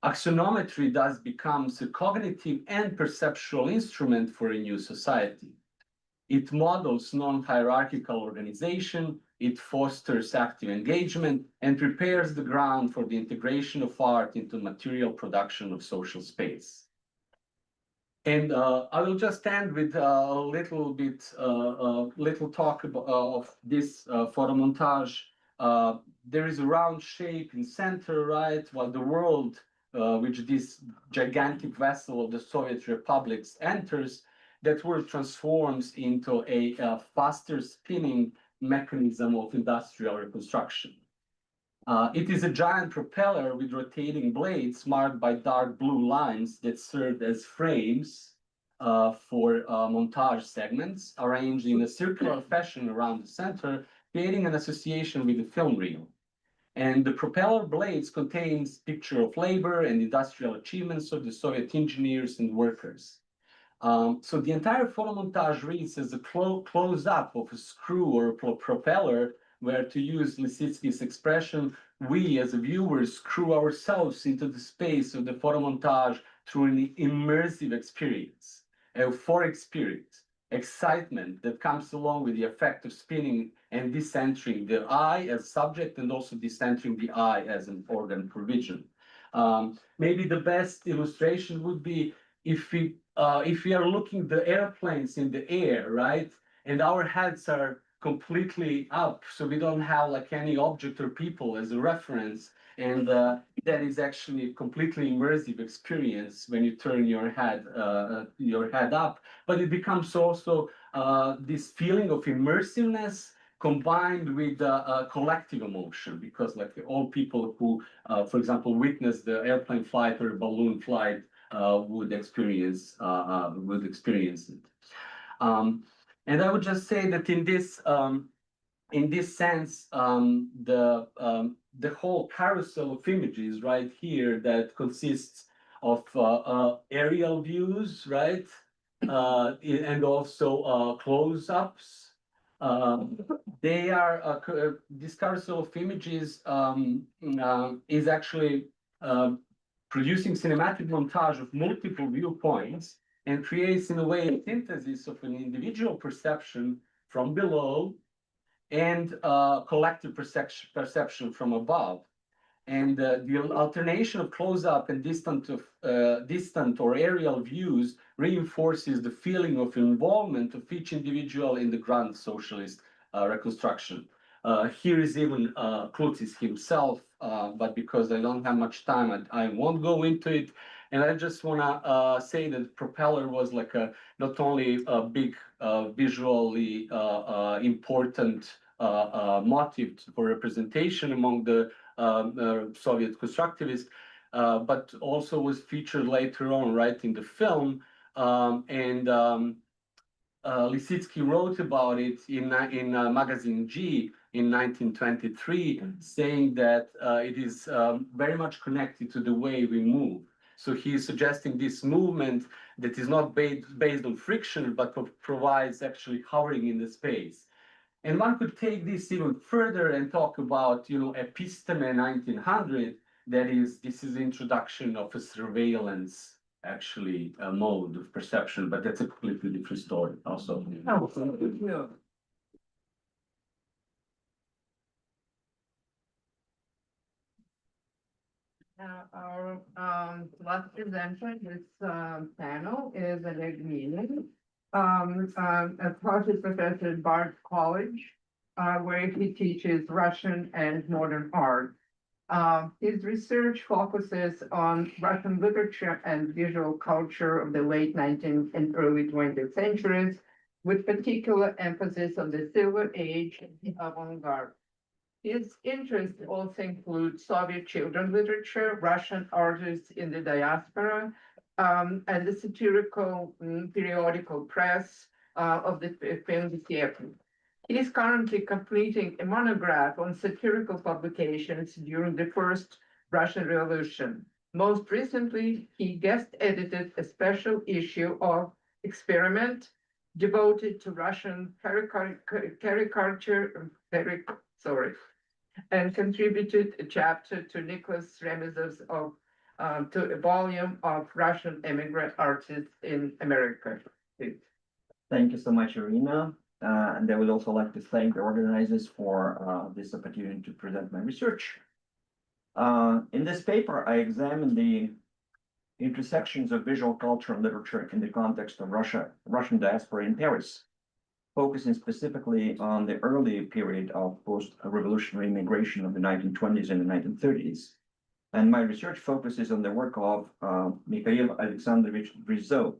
Axonometry thus becomes a cognitive and perceptual instrument for a new society. It models non-hierarchical organization, it fosters active engagement, and prepares the ground for the integration of art into material production of social space. And I will just end with a little talk of this photo montage. There is a round shape in center, right? While the world, which this gigantic vessel of the Soviet republics enters, that world transforms into a faster spinning mechanism of industrial reconstruction. It is a giant propeller with rotating blades marked by dark blue lines that served as frames for montage segments arranged in a circular fashion around the center, creating an association with the film reel. And the propeller blades contains picture of labor and industrial achievements of the Soviet engineers and workers. So the entire photo montage reads as a close-up of a screw or a propeller, where, to use Lisitsky's expression, we as viewers screw ourselves into the space of the photo montage through an immersive experience, euphoric spirit, excitement that comes along with the effect of spinning and decentering the eye as subject and also decentering the eye as an organ for vision. Maybe the best illustration would be if we are looking the airplanes in the air, right? And our heads are completely up, so we don't have like any object or people as a reference. And that is actually a completely immersive experience when you turn your head up. But it becomes also this feeling of immersiveness combined with collective emotion, because like all people who, for example, witness the airplane flight or balloon flight would experience it. And I would just say that in this sense, the whole carousel of images right here that consists of aerial views, right, and also close-ups. They are this carousel of images is actually producing cinematic montage of multiple viewpoints and creates in a way a synthesis of an individual perception from below and collective perception from above. And the alternation of close-up and distant or aerial views reinforces the feeling of involvement of each individual in the grand socialist reconstruction. Here is even Klutis himself, but because I don't have much time, I won't go into it. And I just want to say that Propeller was like not only a big visually important motive for representation among the Soviet constructivists, but also was featured later on, right, in the film. Lisitsky wrote about it in magazine G in 1923, saying that it is very much connected to the way we move. So he is suggesting this movement that is not based on friction, but provides actually hovering in the space. And one could take this even further and talk about, episteme 1900, this is the introduction of a surveillance, actually, a mode of perception, but that's a completely different story also. Oh, thank you. Our last presenter this panel is Oleg Minin, associate professor at Bard College, where he teaches Russian and modern art. His research focuses on Russian literature and visual culture of the late 19th and early 20th centuries, with particular emphasis on the Silver Age and the avant-garde. His interests also include Soviet children's literature, Russian artists in the diaspora, and the satirical periodical press of the film theater. He is currently completing a monograph on satirical publications during the first Russian Revolution. Most recently, he guest edited a special issue of Experiment devoted to Russian caricature, and contributed a chapter to Nicholas Remezov's to a volume of Russian immigrant artists in America. Thank you so much, Irina. And I would also like to thank the organizers for this opportunity to present my research. In this paper, I examine the intersections of visual culture and literature in the context of Russian diaspora in Paris, focusing specifically on the early period of post-revolutionary immigration of the 1920s and the 1930s. And my research focuses on the work of Mikhail Alexandrovich Brizot,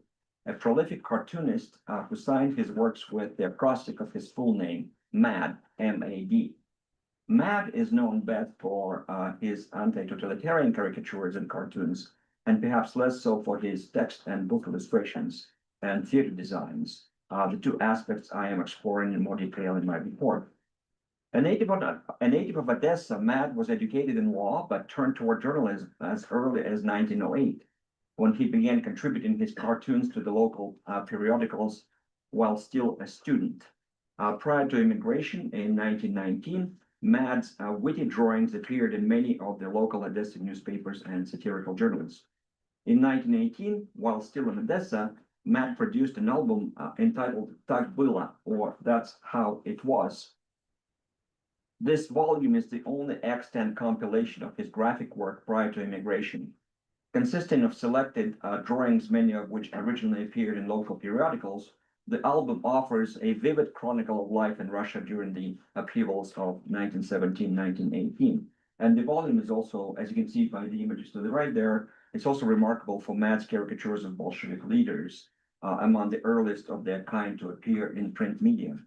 a prolific cartoonist who signed his works with the acrostic of his full name, MAD, M-A-D. MAD is known best for his anti-totalitarian caricatures and cartoons, and perhaps less so for his text and book illustrations and theater designs, the two aspects I am exploring in more detail in my report. A native of Odessa, Mad was educated in law, but turned toward journalism as early as 1908, when he began contributing his cartoons to the local periodicals while still a student. Prior to immigration in 1919, Mad's witty drawings appeared in many of the local Odessa newspapers and satirical journals. In 1918, while still in Odessa, Mad produced an album entitled Tak Было, or That's How It Was. This volume is the only extant compilation of his graphic work prior to immigration, consisting of selected drawings, many of which originally appeared in local periodicals. The album offers a vivid chronicle of life in Russia during the upheavals of 1917-1918. And the volume is also, as you can see by the images to the right there, it's also remarkable for Mad's caricatures of Bolshevik leaders, among the earliest of their kind to appear in print media.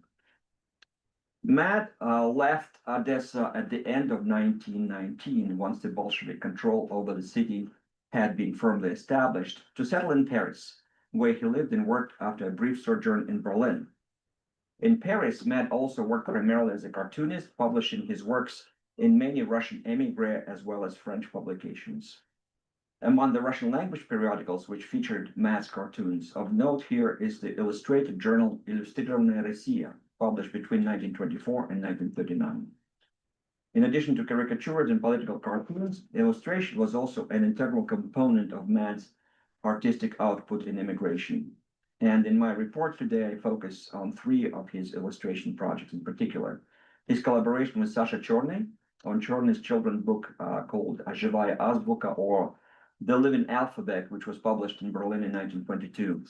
Mad left Odessa at the end of 1919, once the Bolshevik control over the city had been firmly established, to settle in Paris, where he lived and worked after a brief sojourn in Berlin. In Paris, Mad also worked primarily as a cartoonist, publishing his works in many Russian émigré as well as French publications. Among the Russian language periodicals which featured Mad's cartoons, of note here is the illustrated journal Illustrированная Россия, published between 1924 and 1939. In addition to caricatures and political cartoons, illustration was also an integral component of Mad's artistic output in immigration. And in my report today, I focus on 3 of his illustration projects in particular. His collaboration with Sasha Chorny on Chorny's children's book called Zhivaya Azbuka, or The Living Alphabet, which was published in Berlin in 1922.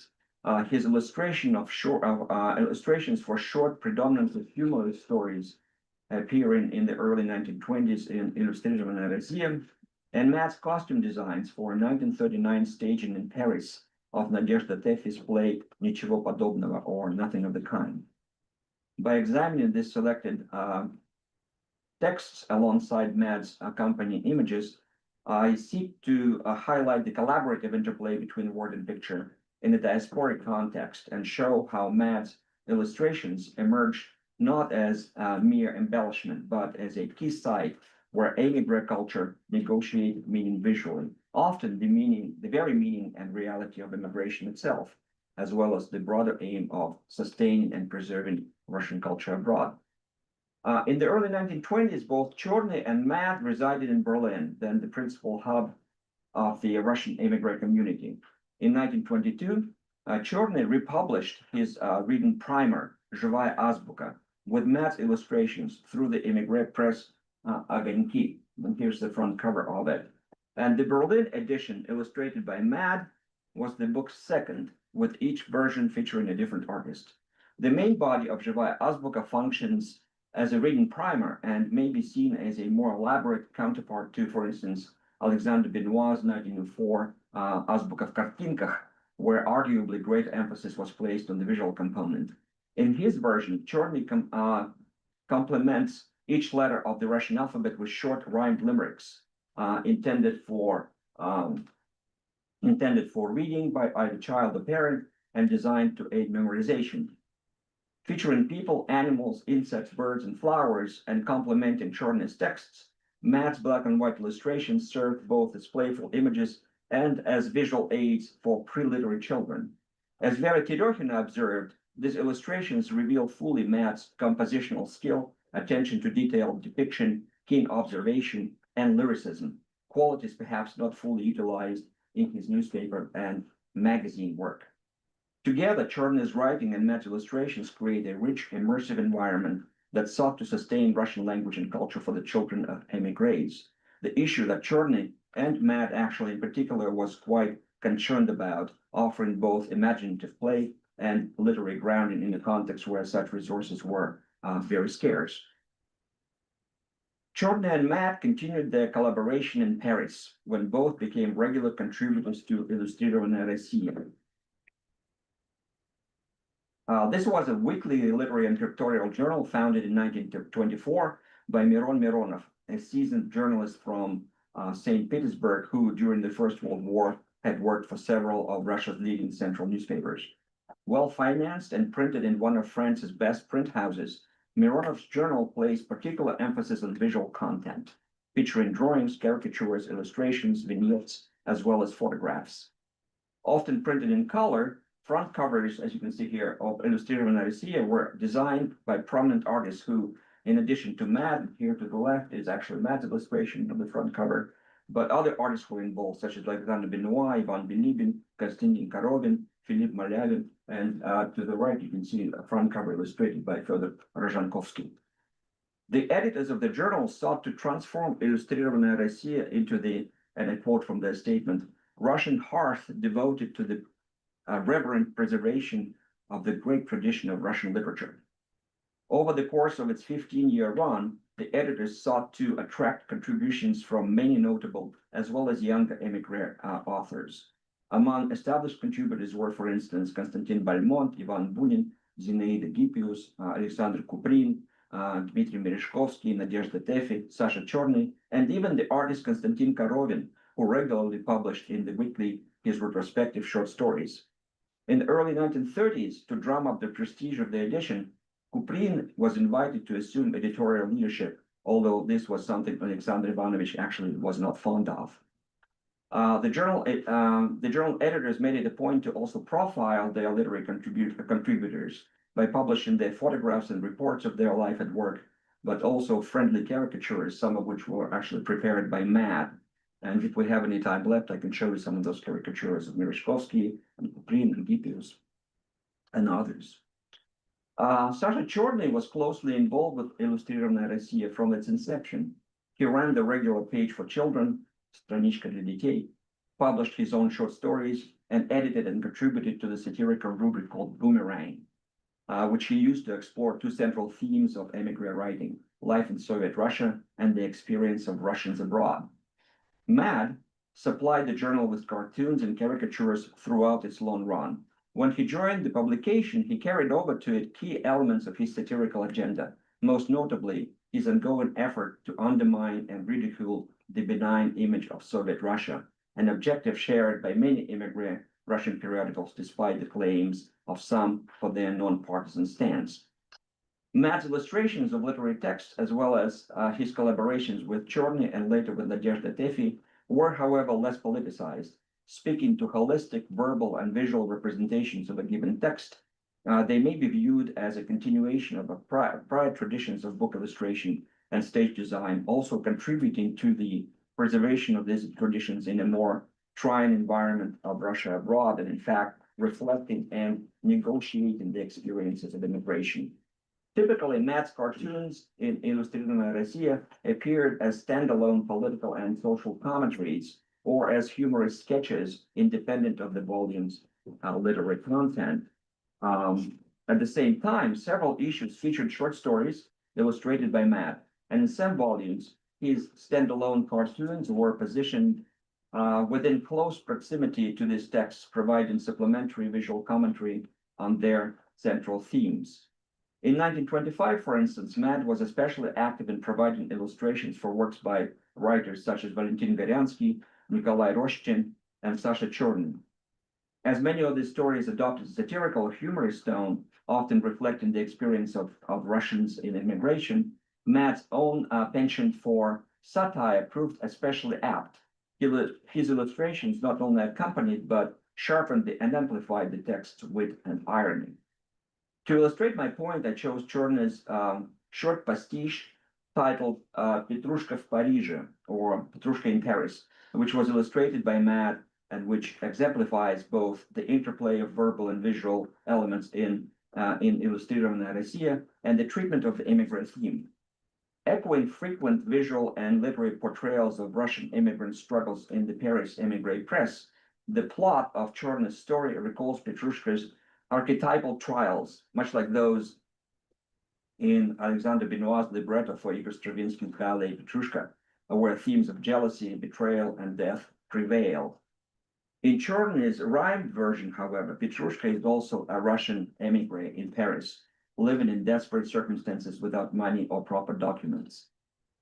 His illustrations for short, predominantly humorous stories appearing in the early 1920s in Illustrierte Museum, and Matt's costume designs for 1939 staging in Paris of Nadezhda Teffi's play Nichevo Podobnovo, or Nothing of the Kind. By examining this selected texts alongside Matt's accompanying images, I seek to highlight the collaborative interplay between word and picture in a diasporic context and show how Matt's illustrations emerge not as mere embellishment, but as a key site where émigré culture negotiated meaning visually, often the very meaning and reality of immigration itself, as well as the broader aim of sustaining and preserving Russian culture abroad. In the early 1920s, both Chorny and Matt resided in Berlin, then the principal hub of the Russian immigrant community. In 1922, Chorny republished his reading primer, Zhivaya Azbuka, with Matt's illustrations through the immigrant press Огоньки. And here's the front cover of it. And the Berlin edition, illustrated by Matt, was the book's second, with each version featuring a different artist. The main body of Zhivaya Azbuka functions as a reading primer and may be seen as a more elaborate counterpart to, for instance, Alexander Benoit's 1904 Azbuka в картинках, where arguably great emphasis was placed on the visual component. In his version, Chorny complements each letter of the Russian alphabet with short rhymed limericks intended for reading by either child or parent and designed to aid memorization. Featuring people, animals, insects, birds, and flowers, and complementing Chorny's texts, Matt's black and white illustrations served both as playful images and as visual aids for pre-literate children. As Vera Tirokhina observed, these illustrations reveal fully Matt's compositional skill, attention to detailed depiction, keen observation, and lyricism, qualities perhaps not fully utilized in his newspaper and magazine work. Together, Chorny's writing and Matt's illustrations create a rich, immersive environment that sought to sustain Russian language and culture for the children of emigres. The issue that Chorny and Matt actually in particular was quite concerned about, offering both imaginative play and literary grounding in a context where such resources were very scarce. Chorny and Matt continued their collaboration in Paris, when both became regular contributors to Illustrierte Россия. This was a weekly literary and pictorial journal founded in 1924 by Miron Mironov, a seasoned journalist from St. Petersburg, who during the First World War had worked for several of Russia's leading central newspapers. Well financed and printed in one of France's best print houses, Mironov's journal placed particular emphasis on visual content, featuring drawings, caricatures, illustrations, vignettes, as well as photographs. Often printed in color, front covers, as you can see here, of Illustrierte Россия were designed by prominent artists who, in addition to Matt, here to the left is actually Matt's illustration of the front cover, but other artists were involved, such as Alexander Benoit, Ivan Bilibin, Konstantin Korovin, Philippe Malyavin, and to the right, you can see a front cover illustrated by Fyodor Rozhankovsky. The editors of the journal sought to transform Illustrierte Россия into the, and I quote from their statement, Russian hearth devoted to the reverent preservation of the great tradition of Russian literature. Over the course of its 15-year run, the editors sought to attract contributions from many notable as well as younger émigré authors. Among established contributors were, for instance, Konstantin Balmont, Ivan Bunin, Zinaida Gippius, Alexander Kuprin, Dmitry Merezhkovsky, Nadezhda Teffi, Sasha Chorny, and even the artist Konstantin Korovin, who regularly published in the weekly his retrospective short stories. In the early 1930s, to drum up the prestige of the edition, Kuprin was invited to assume editorial leadership, although this was something Alexander Ivanovich actually was not fond of. The journal editors made it a point to also profile their literary contributors by publishing their photographs and reports of their life at work, but also friendly caricatures, some of which were actually prepared by Matt, And if we have any time left, I can show you some of those caricatures of Merezhkovsky and Kuprin and Gipius and others. Sasha Chorny was closely involved with Illustrировная Россия from its inception. He ran the regular page for children, Страничка для детей, published his own short stories, and edited and contributed to the satirical rubric called Boomerang, which he used to explore two central themes of emigre writing, life in Soviet Russia and the experience of Russians abroad. Mad supplied the journal with cartoons and caricatures throughout its long run. When he joined the publication, he carried over to it key elements of his satirical agenda, most notably his ongoing effort to undermine and ridicule the benign image of Soviet Russia, an objective shared by many immigrant Russian periodicals despite the claims of some for their non-partisan stance. Mad's illustrations of literary texts, as well as his collaborations with Chorny and later with Nadezhda Tefi, were, however, less politicized. Speaking to holistic verbal and visual representations of a given text, they may be viewed as a continuation of prior traditions of book illustration and stage design, also contributing to the preservation of these traditions in a more trying environment of Russia abroad, and in fact, reflecting and negotiating the experiences of immigration. Typically, Mad's cartoons in Illustrировная Россия appeared as standalone political and social commentaries or as humorous sketches independent of the volume's literary content. At the same time, several issues featured short stories illustrated by Mad, and in some volumes, his standalone cartoons were positioned within close proximity to these texts, providing supplementary visual commentary on their central themes. In 1925, for instance, Mad was especially active in providing illustrations for works by writers such as Valentin Goryansky, Nikolai Roshchin, and Sasha Chorny. As many of these stories adopted satirical or humorous tone, often reflecting the experience of Russians in immigration, Mad's own penchant for satire proved especially apt. His illustrations not only accompanied but sharpened and amplified the text with an irony. To illustrate my point, I chose Chorny's short pastiche titled Petrushka в Париже, or Petrushka in Paris, which was illustrated by Mad and which exemplifies both the interplay of verbal and visual elements in Illustrировная Россия and the treatment of the immigrant theme. Echoing frequent visual and literary portrayals of Russian immigrant struggles in the Paris emigre press, the plot of Chorny's story recalls Petrushka's archetypal trials, much like those in Alexander Benoit's libretto for Igor Stravinsky's ballet Petrushka, where themes of jealousy, betrayal, and death prevail. In Chorny's rhymed version, however, Petrushka is also a Russian emigre in Paris, living in desperate circumstances without money or proper documents.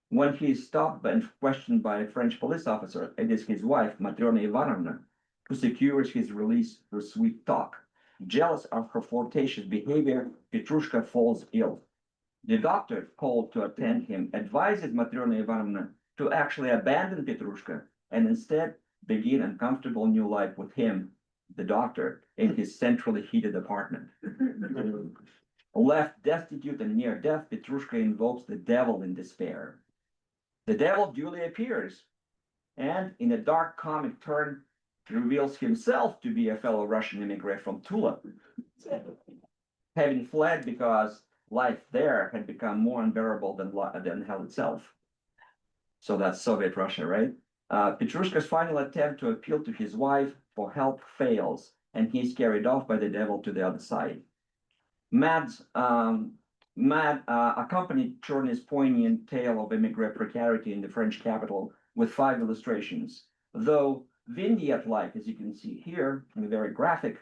When he is stopped and questioned by a French police officer, it is his wife, Matrona Ivanovna, who secures his release through sweet talk. Jealous of her flirtatious behavior, Petrushka falls ill. The doctor, called to attend him, advises Matrona Ivanovna to actually abandon Petrushka and instead begin a comfortable new life with him, the doctor, in his centrally heated apartment. Left destitute and near death, Petrushka invokes the devil in despair. The devil duly appears, and in a dark comic turn, reveals himself to be a fellow Russian immigrant from Tula, having fled because life there had become more unbearable than hell itself. So that's Soviet Russia, right? Petrushka's final attempt to appeal to his wife for help fails, and he's carried off by the devil to the other side. Mad accompanied Chorny's poignant tale of immigrant precarity in the French capital with 5 illustrations. Though vignette-like, as you can see here, and very graphic,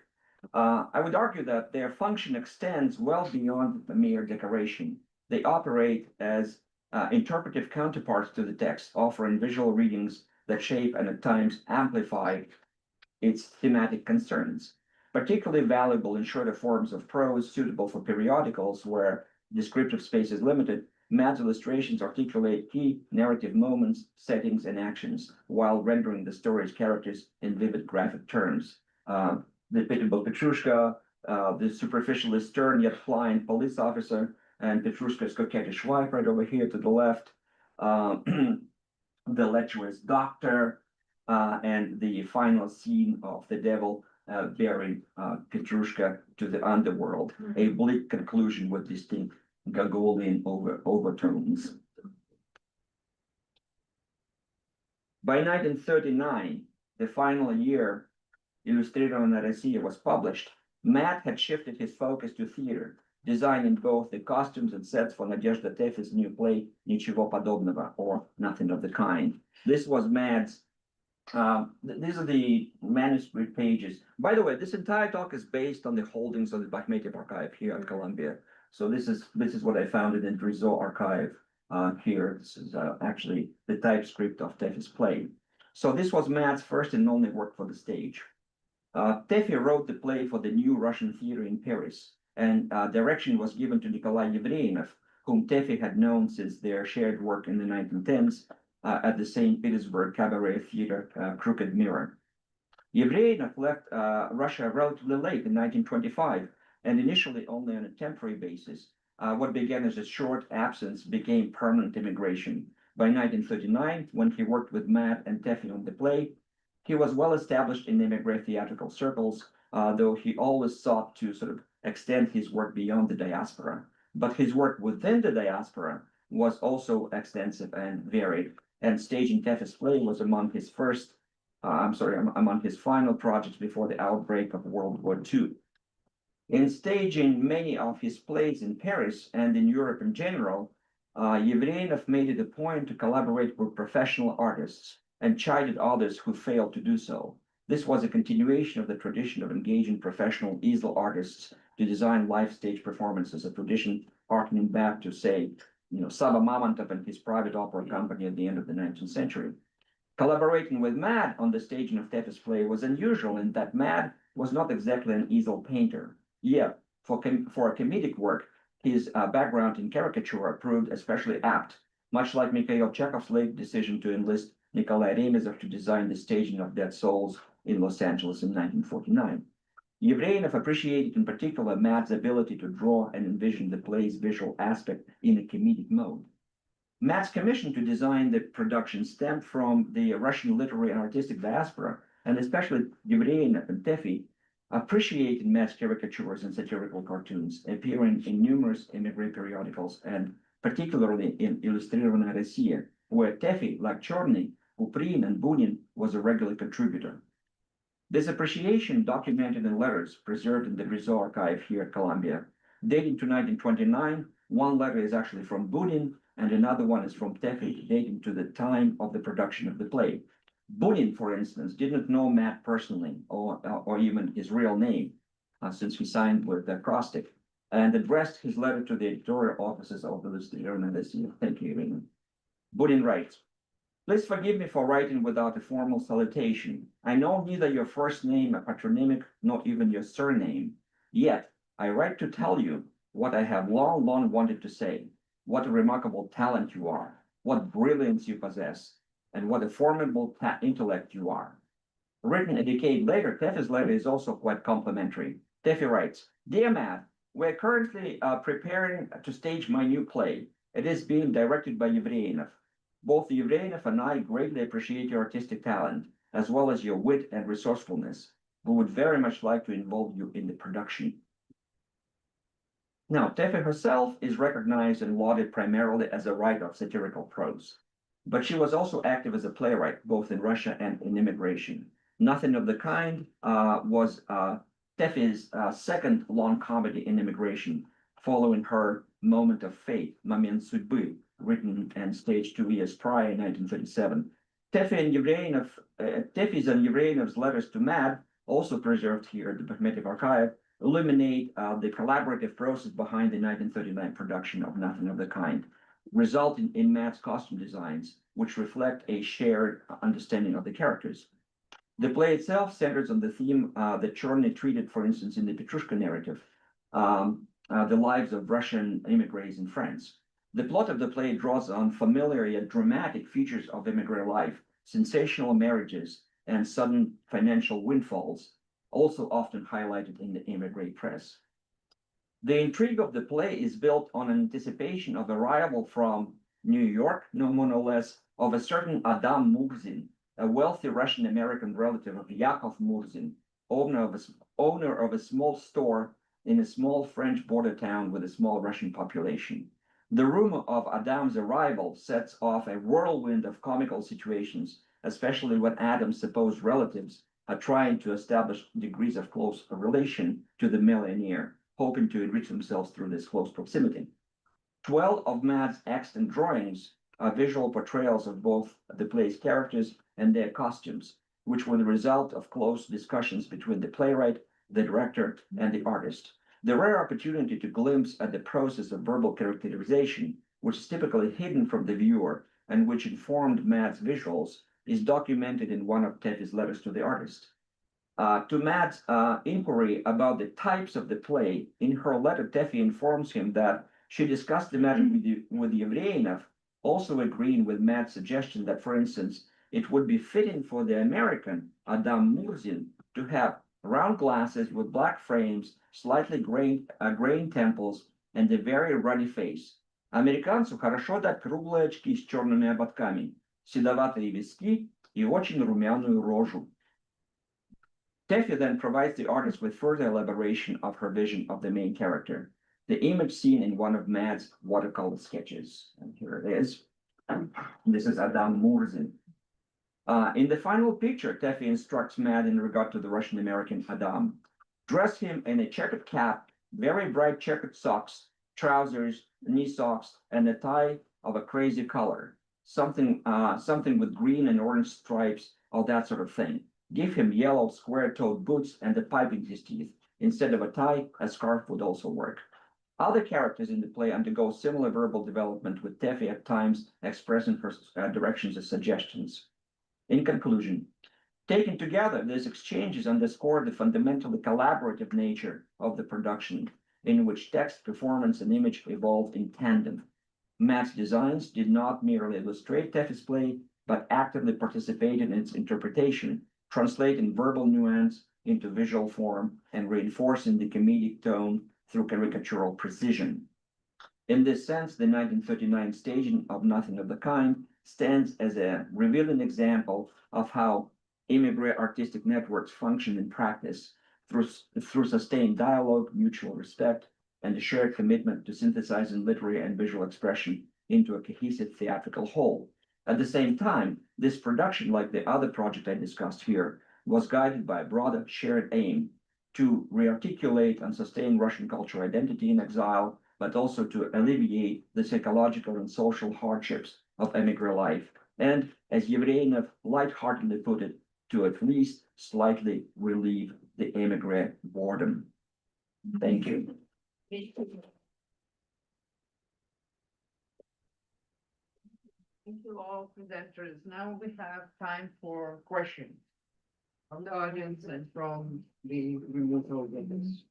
I would argue that their function extends well beyond the mere decoration. They operate as interpretive counterparts to the text, offering visual readings that shape and at times amplify its thematic concerns. Particularly valuable in shorter forms of prose suitable for periodicals where descriptive space is limited, Mad's illustrations articulate key narrative moments, settings, and actions while rendering the story's characters in vivid graphic terms. The pitiable Petrushka, the superficially stern yet pliant police officer, and Petrushka's coquettish wife right over here to the left, the lecherous doctor, and the final scene of the devil bearing Petrushka to the underworld, a bleak conclusion with distinct Gogolian overtones. By 1939, the final year Illustrator Россия was published, Matt had shifted his focus to theater, designing both the costumes and sets for Nadezhda Tefe's new play, Ничего подобного, or Nothing of the Kind. This was Matt's, these are the manuscript pages. By the way, this entire talk is based on the holdings of the Bakhmetiev archive here at Columbia. So this is what I found in the Drizo archive here. This is actually the typescript of Tefe's play. So this was Matt's first and only work for the stage. Tefe wrote the play for the new Russian theater in Paris, and direction was given to Nikolai Yevreynov, whom Tefe had known since their shared work in the 1910s at the St. Petersburg Cabaret Theater, Crooked Mirror. Yevreynov left Russia relatively late in 1925, and initially only on a temporary basis. What began as a short absence became permanent immigration. By 1939, when he worked with Matt and Tefe on the play, he was well established in immigrant theatrical circles, though he always sought to sort of extend his work beyond the diaspora. But his work within the diaspora was also extensive and varied, and staging Tefe's play was among his among his final projects before the outbreak of World War II. In staging many of his plays in Paris and in Europe in general, Yevreynov made it a point to collaborate with professional artists and chided others who failed to do so. This was a continuation of the tradition of engaging professional easel artists to design live stage performances, a tradition harkening back to, say, Saba Mamantov and his private opera company at the end of the 19th century. Collaborating with Mad on the staging of Tefe's play was unusual in that Mad was not exactly an easel painter. Yet, for a comedic work, his background in caricature proved especially apt, much like Mikhail Chekhov's late decision to enlist Nikolai Remezov to design the staging of Dead Souls in Los Angeles in 1949. Yevreynov appreciated in particular Mad's ability to draw and envision the play's visual aspect in a comedic mode. Mad's commission to design the production stemmed from the Russian literary and artistic diaspora, and especially Yevreynov and Tefe appreciated Mad's caricatures and satirical cartoons, appearing in numerous immigrant periodicals, and particularly in Illustrирована Россия, where Tefe, like Chorny, Uprin, and Bunin, was a regular contributor. This appreciation documented in letters preserved in the Drizo archive here at Columbia. Dating to 1929, one letter is actually from Bunin, and another one is from Tefe, dating to the time of the production of the play. Bunin, for instance, didn't know Matt personally, or even his real name, since he signed with the acrostic, and addressed his letter to the editorial offices of the Illustrator Россия. Thank you, Irina. Bunin writes, "Please forgive me for writing without a formal salutation. I know neither your first name, a patronymic, nor even your surname. Yet, I write to tell you what I have long wanted to say. What a remarkable talent you are, what brilliance you possess, and what a formidable intellect you are." Written a decade later, Tefe's letter is also quite complimentary. Tefe writes, "Dear Matt, we're currently preparing to stage my new play. It is being directed by Yevreynov. Both Yevreynov and I greatly appreciate your artistic talent, as well as your wit and resourcefulness. We would very much like to involve you in the production." Now, Tefe herself is recognized and lauded primarily as a writer of satirical prose, but she was also active as a playwright, both in Russia and in immigration. Nothing of the Kind was Tefe's second long comedy in immigration, following her Moment of Fate, Момент судьбы, written and staged 2 years prior in 1937. Tefe's and Yevreyinov's letters to Mad, also preserved here at the Bakhmetiev archive, illuminate the collaborative process behind the 1939 production of Nothing of the Kind, resulting in Mad's costume designs, which reflect a shared understanding of the characters. The play itself centers on the theme that Chorny treated, for instance, in the Petrushka narrative, the lives of Russian immigrants in France. The plot of the play draws on familiar yet dramatic features of immigrant life, sensational marriages, and sudden financial windfalls, also often highlighted in the immigrant press. The intrigue of the play is built on an anticipation of arrival from New York, no more no less, of a certain Adam Mughzin, a wealthy Russian-American relative of Yakov Murzin, owner of a small store in a small French border town with a small Russian population. The rumor of Adam's arrival sets off a whirlwind of comical situations, especially when Adam's supposed relatives are trying to establish degrees of close relation to the millionaire, hoping to enrich themselves through this close proximity. 12 of Matt's extant drawings are visual portrayals of both the play's characters and their costumes, which were the result of close discussions between the playwright, the director, and the artist. The rare opportunity to glimpse at the process of verbal characterization, which is typically hidden from the viewer and which informed Matt's visuals, is documented in one of Teffy's letters to the artist. To Matt's inquiry about the types of the play, in her letter, Teffy informs him that she discussed the matter with Yevreynov, also agreeing with Matt's suggestion that, for instance, it would be fitting for the American Adam Murzin to have round glasses with black frames, slightly grained temples, and a very ruddy face. Американцу хорошо дать круглые очки с черными ободками, седоватые виски и очень румяную рожу. Teffy then provides the artist with further elaboration of her vision of the main character, the image seen in one of Matt's watercolor sketches. And here it is. This is Adam Murzin. In the final picture, Teffy instructs Matt in regard to the Russian-American Adam. Dress him in a checkered cap, very bright checkered socks, trousers, knee socks, and a tie of a crazy color. Something with green and orange stripes, all that sort of thing. Give him yellow square-toed boots and a pipe in his teeth. Instead of a tie, a scarf would also work. Other characters in the play undergo similar verbal development, with Teffy at times expressing her directions as suggestions. In conclusion, taken together, these exchanges underscore the fundamentally collaborative nature of the production, in which text, performance, and image evolved in tandem. Matt's designs did not merely illustrate Teffy's play, but actively participated in its interpretation, translating verbal nuance into visual form and reinforcing the comedic tone through caricatural precision. In this sense, the 1939 staging of Nothing of the Kind stands as a revealing example of how immigrant artistic networks function in practice through sustained dialogue, mutual respect, and a shared commitment to synthesizing literary and visual expression into a cohesive theatrical whole. At the same time, this production, like the other project I discussed here, was guided by a broader shared aim to rearticulate and sustain Russian cultural identity in exile, but also to alleviate the psychological and social hardships of emigre life, and, as Yevreynov lightheartedly put it, to at least slightly relieve the emigre boredom. Thank you. Thank you all presenters. Now we have time for questions from the audience and from the remote audience.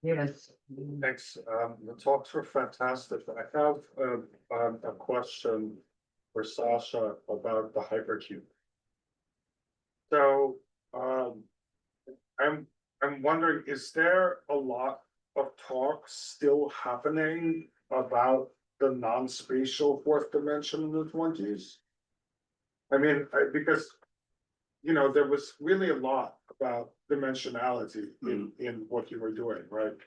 Yes. Thanks. The talks were fantastic. I have a question for Sasha about the hypercube. So I'm wondering, is there a lot of talks still happening about the non-spatial fourth dimension in the 20s? I mean, because there was really a lot about dimensionality in what you were doing, right?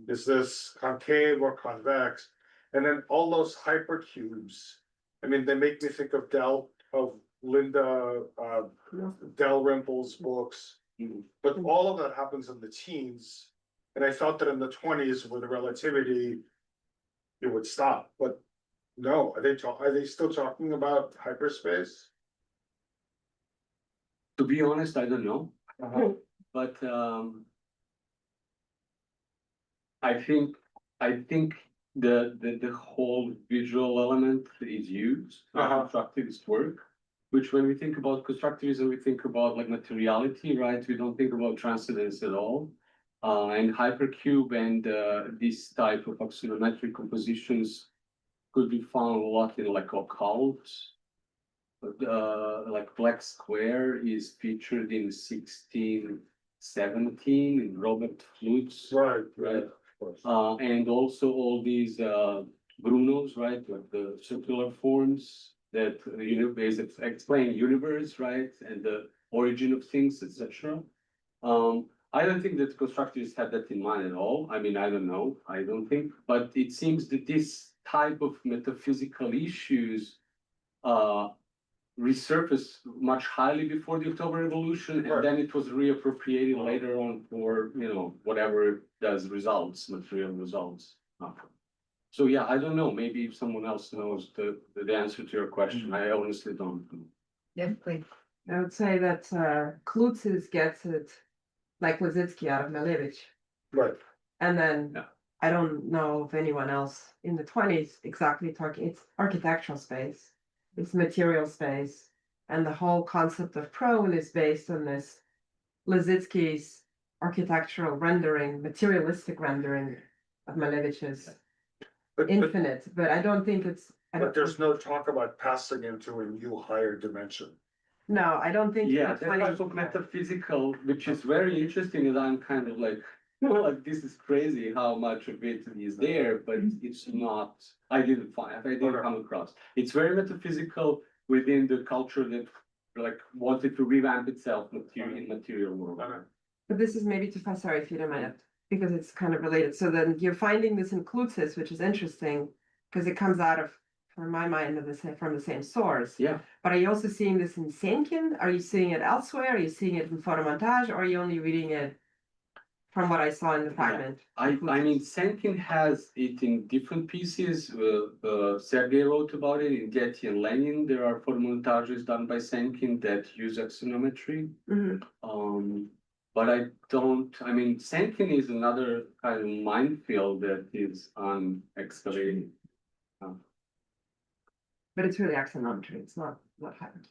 Is this concave or convex? And then all those hypercubes, I mean, they make me think of Linda Dalrymple's books, but all of that happens in the teens. And I thought that in the 20s with relativity, it would stop, but no, are they still talking about hyperspace? To be honest, I don't know. But I think the whole visual element is used in constructivist work, which when we think about constructivism, we think about like materiality, right? We don't think about transcendence at all. And hypercube and this type of axionometric compositions could be found a lot in like occult. Like Black Square is featured in 1617 in Robert Flut's, Right. and also all these Bruno's, right, like the circular forms that basically explain universe, right, and the origin of things, etc. I don't think that constructivists have that in mind at all. I mean, I don't know, I don't think, but it seems that this type of metaphysical issues resurfaced much highly before the October Revolution, and Right. then it was reappropriated later on for, whatever it does results, material results. So yeah, I don't know, maybe if someone else knows the answer to your question, I honestly don't. Yes, please. I would say that Klutzes gets it like Lipovetsky out of Malevich. Right, And then Yeah. I don't know of anyone else in the 20s exactly talking. It's architectural space, it's material space, and the whole concept of prone is based on this Lipovetsky's architectural rendering, materialistic rendering of Malevich's but, infinite. But I don't think it's. there's no talk about passing into a new higher dimension. No, I don't think. Yeah, the that type of metaphysical, which is very interesting, and I'm kind of like, like this is crazy how much of it is there, but it's not. I didn't come across. It's very metaphysical within the culture that like wanted to revamp itself in material world. But this is maybe too fast, sorry if you don't mind, because it's kind of related. So then you're finding this in Klutzes, which is interesting, because it comes out of, from my mind, from the same source. Yeah. But are you also seeing this in Senkin? Are you seeing it elsewhere? Are you seeing it in photomontage? Or are you only reading it from what I saw in the fragment? I mean, Senkin has it in different pieces. Serguei wrote about it in Getty and Lenin. There are photomontages done by Senkin that use axonometry. Mhm. But I mean, Senkin is another kind of minefield that is excavated. But it's really axonometry. It's not happened.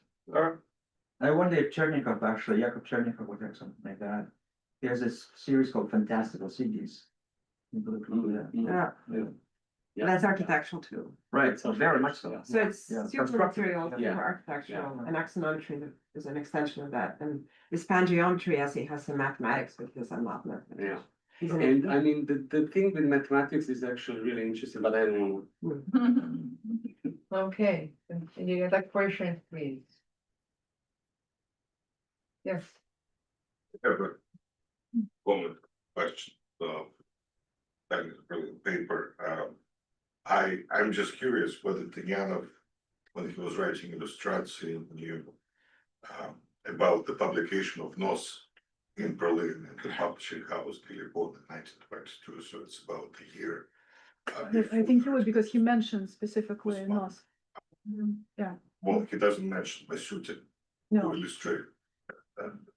I wonder if Chernikov actually, Yakov Chernikov would have something like that. He has this series called Fantastical Cities. Yeah. Yeah. That's architectural too. Right, so very much so. So it's Yeah. super material Yeah. for architectural, Yeah. and axonometry is an extension of that. And this pangeometry essay has some mathematics because I'm not mathematician. Yeah. He's an And I mean, the thing with mathematics is actually really interesting, but I don't know. Okay, any other questions, please? Yes. Have a comment, question, that is brilliant paper. I'm just curious whether Tatiana, when he was writing Illustration, knew about the publication of Nos in Berlin in the publishing house, Lipovetsky in 1922, so it's about a year. I think he would, because he mentioned specifically Was Nos. Yeah, Well, he doesn't mention Masutin, who no, illustrated,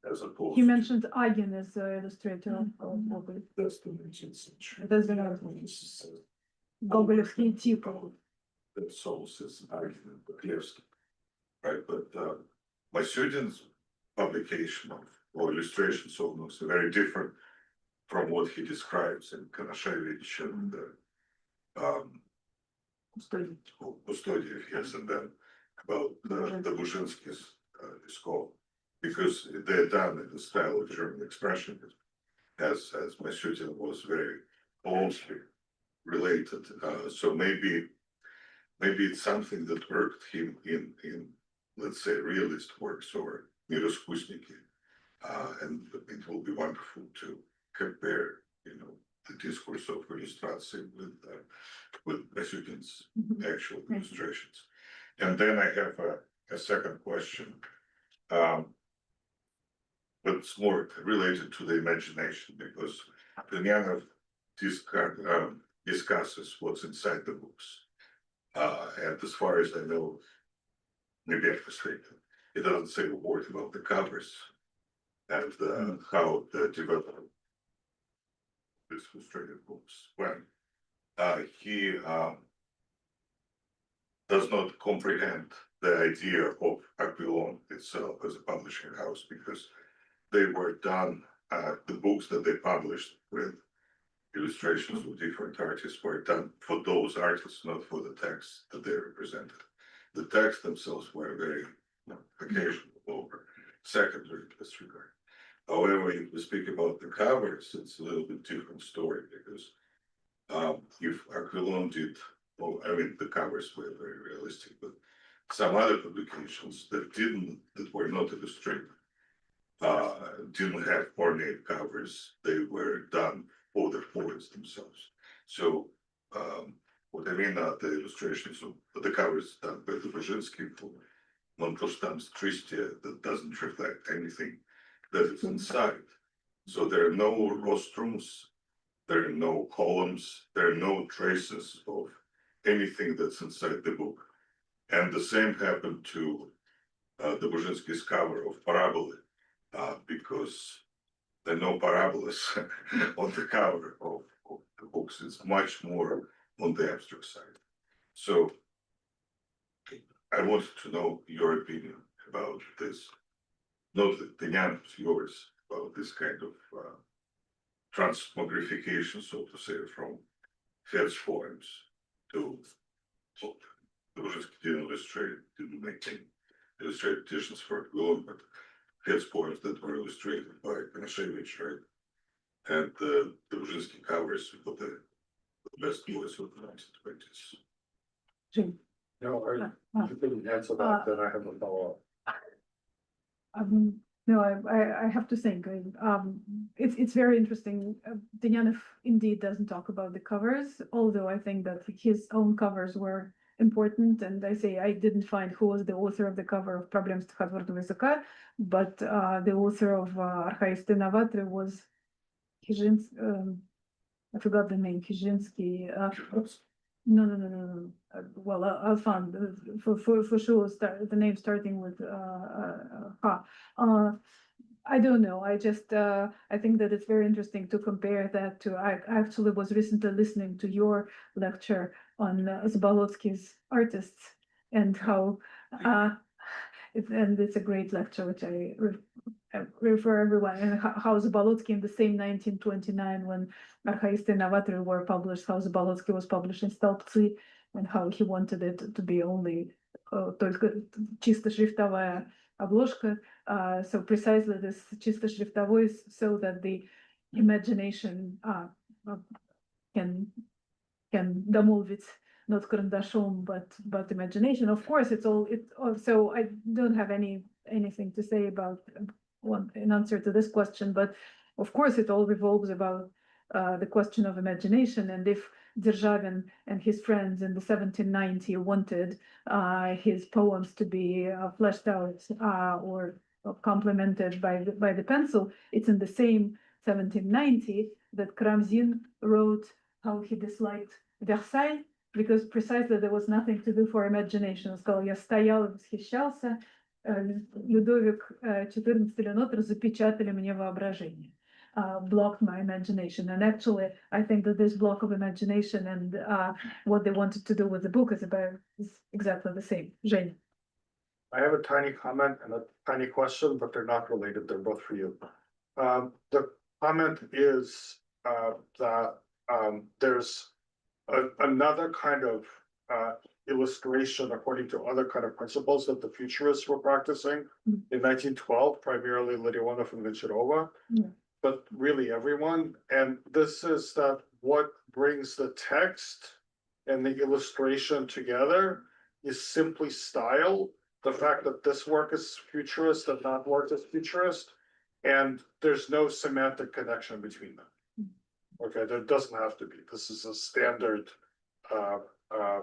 as opposed. he mentioned Eigen as the illustrator of Gogol. That's the 19th century. That's the Gogolevsky Tipo. That solves his argument, but yes. Right, but my student's publication or illustrations of Nos are very different from what he describes in Kanashevich and Kustodiev, yes, and then about the Bushinsky's school, because they're done in the style of German expressionism, as my student was very closely related. So maybe it's something that worked him in let's say realist works or Miroskusniki. And it will be wonderful to compare, the discourse of illustration with Masutin's actual illustrations. And then I have a second question. But it's more related to the imagination, because Tatiana discusses what's inside the books. And as far as I know, maybe I'm mistaken, it doesn't say a word about the covers and how the development this illustrated books when he does not comprehend the idea of Aquilon itself as a publishing house, because they were done, the books that they published with illustrations of different artists were done for those artists, not for the texts that they represented. The texts themselves were very occasional over secondary in this regard. However, if we speak about the covers, it's a little bit different story, because if Aquilon did oh, I mean, the covers were very realistic, but some other publications that were not illustrated, didn't have ornate covers. They were done for the poets themselves. So, what I mean are the illustrations of the covers done by the Leving for non-custom Tristia that doesn't reflect anything that is inside. So there are no rostrums, there are no columns, there are no traces of anything that's inside the book. And the same happened to the Bozinski's cover of Parabola, because there are no parabolas on the cover of the books. It's much more on the abstract side. So I wanted to know your opinion about this. Not Tatiana's, yours, about this kind of transmogrification, so to say, from Fed's forms to the Bozinski didn't make any illustrated editions for it alone, but Fed's poems that were illustrated by Panashevich, right? And the Bozinski covers for the best boys of the 1920s. Jim. No, I didn't answer that, then I have a follow-up. No, I have to think, it's very interesting. Demyanov indeed doesn't talk about the covers, although I think that his own covers were important. And I say I didn't find who was the author of the cover of Проблем стихотворного языка, but the author of Архаисты Новаторы was I forgot the name, Kizhinsky. No. Well, I'll find for sure the name starting with I don't know. I just I think that it's very interesting to compare that to. I actually was recently listening to your lecture on Zabolotsky's artists and how and it's a great lecture which I refer everyone, and how Zabolotsky in the same 1929 when Архаисты Новаторы were published, how Zabolotsky was published in Stolpцы, and how he wanted it to be only только чисто шрифтовая обложка. So precisely this чисто шрифтовой is so that the imagination can домолвить not карандашом but imagination. Of course, it's all so I don't have anything to say about an answer to this question, but of course it all revolves about the question of imagination. And if Derzhavin and his friends in the 1790 wanted his poems to be fleshed out or complemented by the pencil, it's in the same 1790 that Karamzin wrote how he disliked Versailles, because precisely there was nothing to do for imagination. Он сказал, я стоял и восхищался, Людовик XIV Ленотр запечатали мне воображение. Blocked my imagination. And actually, I think that this block of imagination and what they wanted to do with the book is exactly the same. Женя. I have a tiny comment and a tiny question, but they're not related. They're both for you. The comment is that there's another kind of illustration according to other kind of principles that the futurists were practicing in 1912, primarily Leonov and Vicharova. Yeah. But really everyone, and this is that what brings the text and the illustration together is simply style. The fact that this work is futurist and that work is futurist, and there's no semantic connection between them. Okay, there doesn't have to be. This is a standard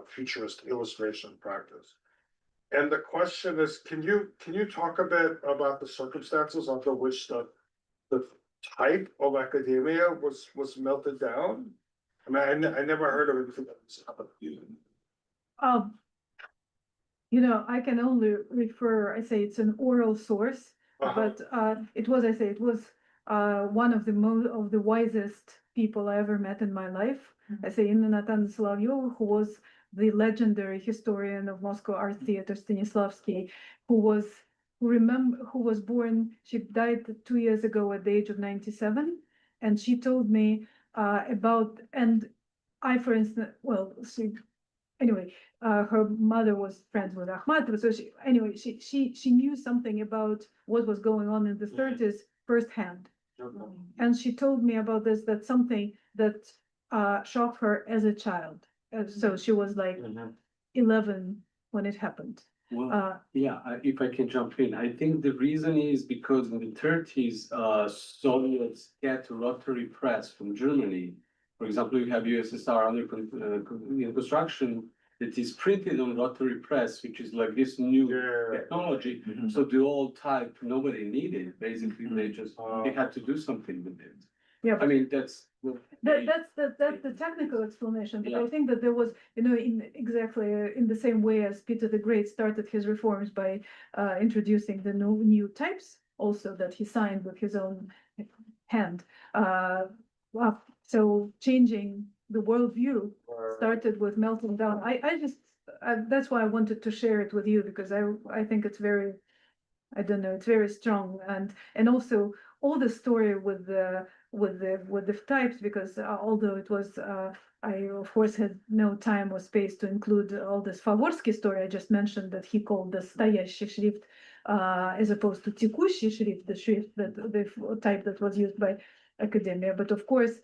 futurist illustration practice. And the question is, can you talk a bit about the circumstances under which the type of academia was melted down? I mean, I never heard of anything that was happening. You know, I can only refer, I say it's an oral source, but it was one of the wisest people I ever met in my life. I say Inna Natan Solovьeva, who was the legendary historian of Moscow Art Theater, Stanislavski, who was born, she died 2 years ago at the age of 97. And she told me about, and I, for instance, well, her mother was friends with Akhmatova. So she knew something about what was going on in the 30s firsthand. And she told me about this, that something that shocked her as a child. So she was like 11 when it happened. Well, yeah, if I can jump in, I think the reason is because in the thirties, Soviets get rotary press from Germany. For example, you have USSR in construction that is printed on rotary press, which is like this new Yeah. technology. Mhm. So the old type, nobody needed, basically, they just, they had to do something with it. Yeah, I mean, that's. that's the technical explanation, but I Yeah. think that there was, in exactly in the same way as Peter the Great started his reforms by introducing the new types, also that he signed with his own hand. So changing the worldview started with melting down. I just that's why I wanted to share it with you, because I think it's very, I don't know, it's very strong, and also all the story with the types, because although it was I of course had no time or space to include all this Favorsky story I just mentioned, that he called the стоящий шрифт as opposed to текущий шрифт, the шрифт that the type that was used by academia. But of course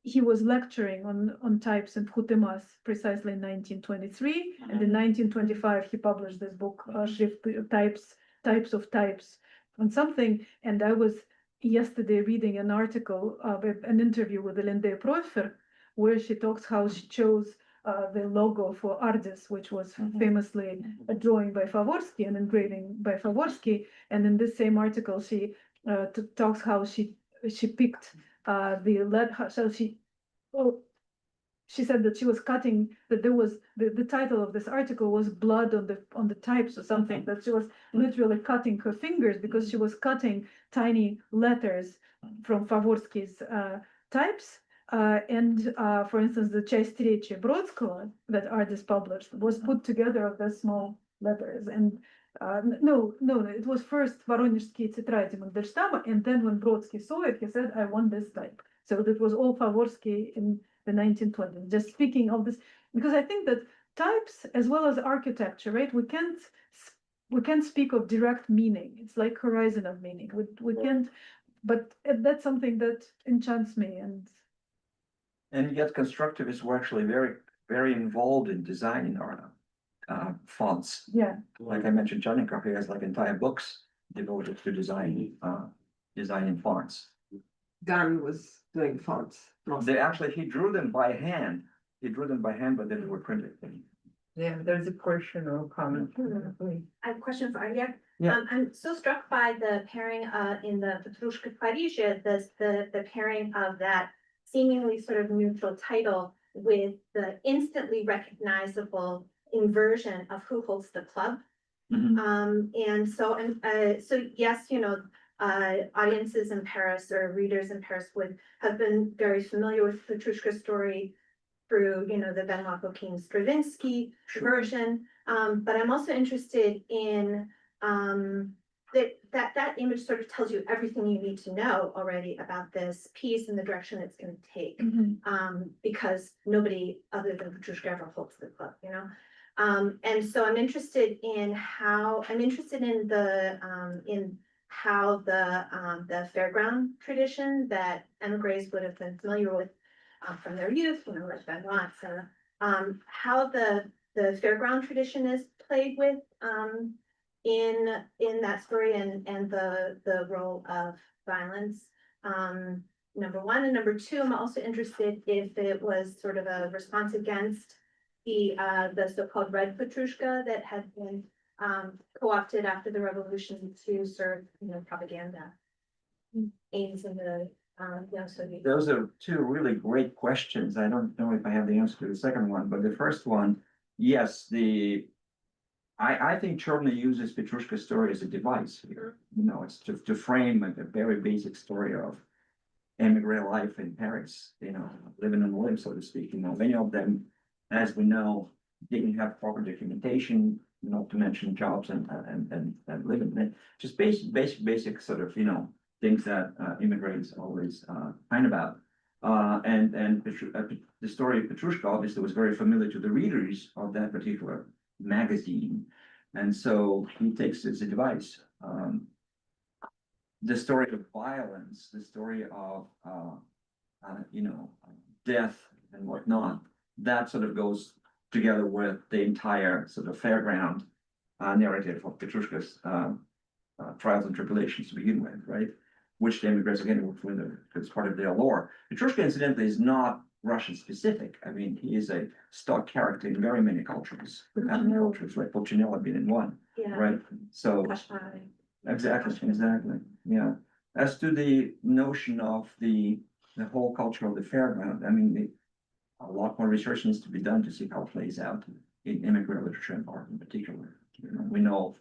he was lecturing on types and Hutemas precisely in 1923, and in 1925 he published this book, Schrift types of types, on something. And I was yesterday reading an article, an interview with Linde Profer, where she talks how she chose the logo for Ardis, which was famously a drawing by Favorsky, an engraving by Favorsky. And in this same article, she talks how she picked the letter. So she said that she was cutting, that there was the title of this article was blood on the types or something, that she was literally cutting her fingers because she was cutting tiny letters from Favorsky's types. And for instance, the часть речи Brodskого that Ardis published was put together of the small letters. And no, it was first Воронежские тетради Мандельштама, and then when Brodsky saw it, he said, I want this type. So that was all Favorsky in the 1920s. Just speaking of this, because I think that types as well as architecture, right? We can't speak of direct meaning. It's like horizon of meaning. We can't, but that's something that enchants me. And yet constructivists were actually very, very involved in designing our fonts. Yeah. Like I mentioned, Cherenkov, he has like entire books devoted to designing fonts. Gunn was doing fonts. He drew them by hand. But then they were printed. Yeah, there's a question or comment. I have a question for Arya. Yeah. I'm so struck by the pairing in the Petrushka Parisha, the pairing of that seemingly sort of neutral title with the instantly recognizable inversion of who holds the club. And so yes, audiences in Paris or readers in Paris would have been very familiar with Petrushka's story through, the Benoit Coquin Stravinsky version. But I'm also interested in that image sort of tells you everything you need to know already about this piece and the direction it's going to take. Because nobody other than Petrushka ever holds the club, and so I'm interested in how the fairground tradition that emigres would have been familiar with from their youth, like Benoit, etc. How the fairground tradition is played with in that story and the role of violence. Number one, and number two, I'm also interested if it was sort of a response against the so-called Red Petrushka that had been co-opted after the revolution to serve, propaganda aims in the Soviet. Those are two really great questions. I don't know if I have the answer to the second one, but the first one, yes, I think Cherny uses Petrushka's story as a device here. It's to frame a very basic story of emigre life in Paris, living on the limb, so to speak. Many of them, as we know, didn't have proper documentation, not to mention jobs and living. Just basic sort of, things that immigrants always find about. And the story of Petrushka obviously was very familiar to the readers of that particular magazine. And so he takes it as a device. The story of violence, the story of, death and whatnot. That sort of goes together with the entire sort of fairground narrative of Petrushka's trials and tribulations to begin with, right? Which the immigrants again work with as part of their lore. Petrushka, incidentally, is not Russian specific. I mean, he is a stock character in very many cultures. Ethnic cultures, right? Pochinella being in one, Yeah. right? So Kashmir. exactly, yeah. As to the notion of the whole culture of the fairground, I mean, a lot more research needs to be done to see how it plays out in immigrant literature and art in particular. You know, we know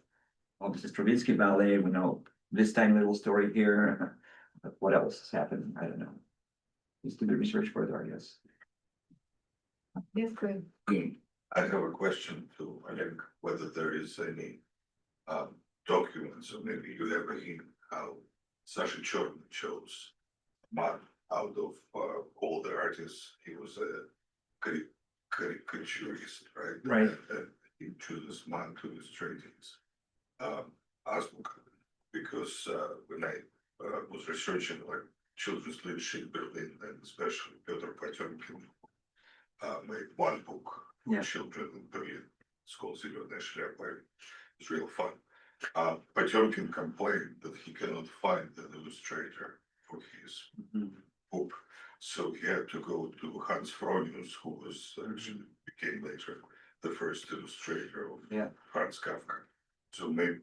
obviously Stravinsky ballet, we know this tiny little story here. But what else has happened? I don't know. Needs to be researched further, I guess. Yes, good. I have a question to, I think, whether there is any documents, or maybe you have a hint how Sasha Chorny chose man out of all the artists. He was a caricaturist, right? Right. And he chooses man to illustrate his azbuka, because when I was researching like children's literature in Berlin, and especially Piotr Potemkin made one book for Yeah. children in Berlin. It's called Zilyoная Шляпа. It's real fun. Potemkin complained that he cannot find an illustrator for his book. So he had to go to Hans Fronius, who was actually became later the first illustrator of Yeah. Franz Kafka. So maybe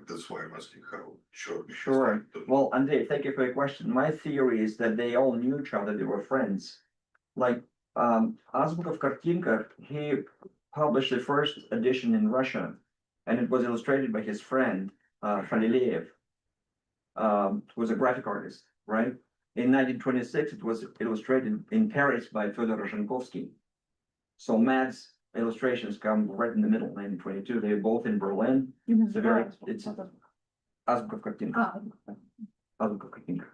that's why I'm asking how short. Sure. Well, Andrei, thank you for your question. My theory is that they all knew each other, they were friends. Like Azbuk of Kartinka, he published the first edition in Russia, and it was illustrated by his friend Khalileev, who was a graphic artist, right? In 1926, it was illustrated in Paris by Fyodor Rozhenkovsky. So Mad's illustrations come right in the middle, 1922. They're both in Berlin. It's a very, it's Azbuk of Kartinka. Azbuk of Kartinka.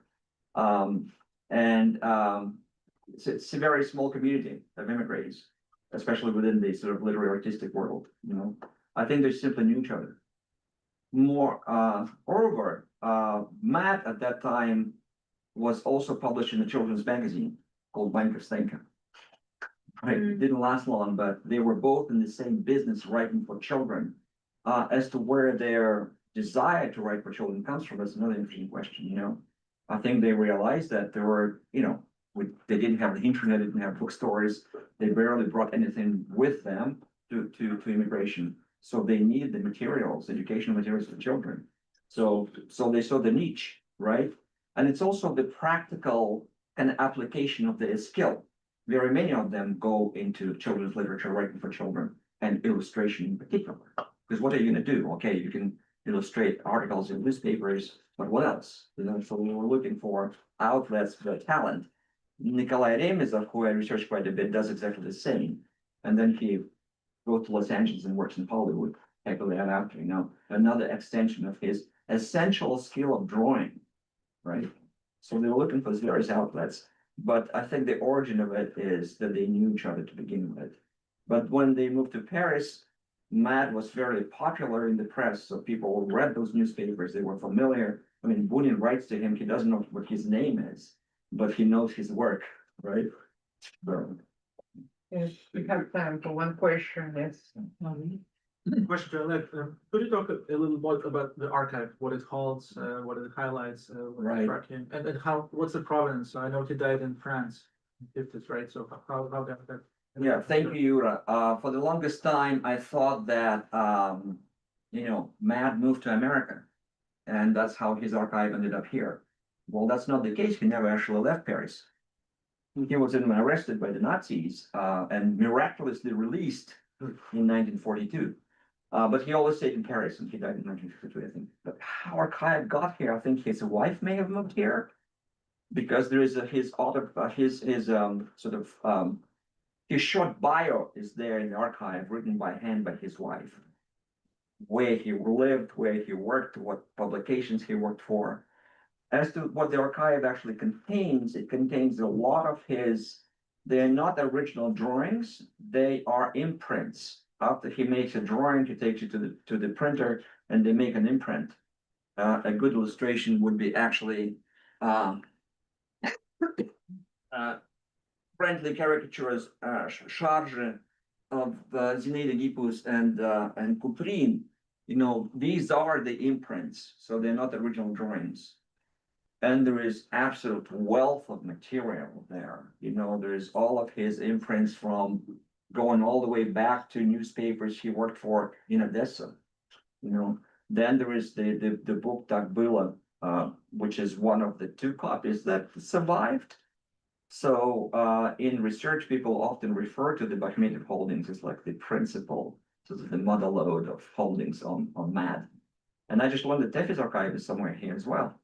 It's a very small community of immigrants, especially within the sort of literary artistic world, you know. I think they simply knew each other. Moreover, Matt at that time was also published in a children's magazine called Bankerstenka. Right, it didn't last long, but they were both in the same business, writing for children. As to where their desire to write for children comes from, that's another interesting question, you know. I think they realized that there were, you know, they didn't have the internet, they didn't have bookstores, they barely brought anything with them to immigration. So they needed the materials, educational materials for children. So they saw the niche, right? And it's also the practical kind of application of the skill. Very many of them go into children's literature, writing for children, and illustration in particular. Because what are you going to do? Okay, you can illustrate articles in newspapers, but what else? You know, so we were looking for outlets for talent. Nikolai Remezov, who I researched quite a bit, does exactly the same. And then he goes to Los Angeles and works in Hollywood, happily ever after, you know, another extension of his essential skill of drawing, right? So they were looking for these various outlets. But I think the origin of it is that they knew each other to begin with. But when they moved to Paris, Mad was very popular in the press. So people read those newspapers, they were familiar. I mean, Bunin writes to him, he doesn't know what his name is, but he knows his work, right? So, Yes, we have time for one question, yes. Question to Oleg. Could you talk a little bit about the archive, what it holds, what it highlights, what Right. it's tracking, and how, what's the provenance? I know he died in France, in 50s, right? So how that? yeah, thank you, Yuri. For the longest time, I thought that, you know, Mad moved to America. And that's how his archive ended up here. Well, that's not the case. He never actually left Paris. He was even arrested by the Nazis and miraculously released in 1942. But he always stayed in Paris, and he died in 1952, I think. But how archive got here? I think his wife may have moved here, because there is his short bio is there in the archive, written by hand by his wife, where he lived, where he worked, what publications he worked for. As to what the archive actually contains, it contains a lot of his. They're not original drawings; they are imprints. After he makes a drawing, he takes it to the printer, and they make an imprint. A good illustration would be actually friendly caricatures, Charge of Zinaida Gipus and Kuprin, you know, these are the imprints, so they're not original drawings. And there is absolute wealth of material there. You know, there's all of his imprints from going all the way back to newspapers he worked for in Odessa. You know, then there is the book Takbila, which is one of the two copies that survived. So in research, people often refer to the Bakhmetev holdings as like the principal, sort of the mother lode of holdings on MAD. And I just learned that Tefes archive is somewhere here as well.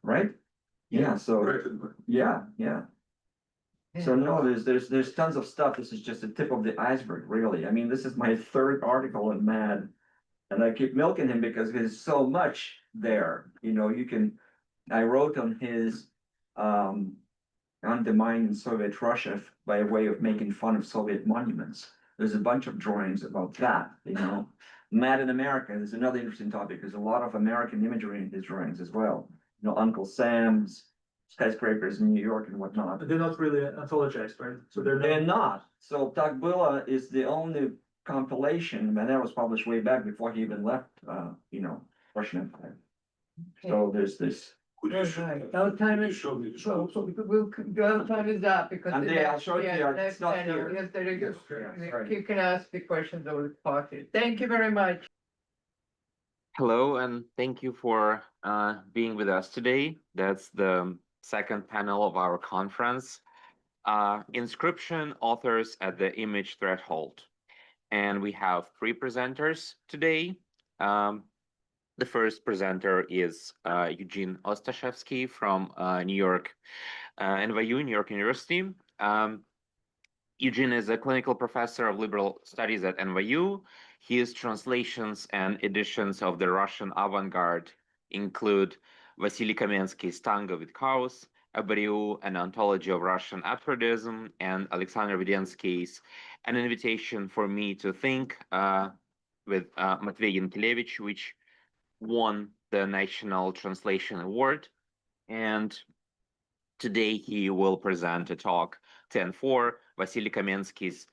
Right? Yeah, so, yeah. So no, there's tons of stuff. This is just the tip of the iceberg, really. I mean, this is my third article in MAD, and I keep milking him because there's so much there. You know, I wrote on his undermining Soviet Russia by way of making fun of Soviet monuments. There's a bunch of drawings about that, you know. Mad in America is another interesting topic. There's a lot of American imagery in his drawings as well. You know, Uncle Sam's, skyscrapers in New York and whatnot. They're not really anthologized, right? So They're not. So Takbila is the only compilation, and that was published way back before he even left, you know, Russian Empire. So there's this. Our time is, so our time is up because. And the I'll show it to you, next it's not panel, here. yes, there you go. Sorry. You can ask the questions over the party. Thank you very much. Hello, and thank you for being with us today. That's the second panel of our conference, Inscription, Authors at the Image Threshold. And we have three presenters today. The first presenter is Eugene Ostashevsky from New York, NYU, New York University. Eugene is a clinical professor of liberal studies at NYU. His translations and editions of the Russian avant-garde include Vasily Kamensky's Tango with Chaos, a Briou, an Ontology of Russian Absurdism, and Alexander Vedensky's An Invitation for Me to Think with Matvey Yankelevich, which won the National Translation Award. And today he will present a talk 10-4, Vasily Kamensky's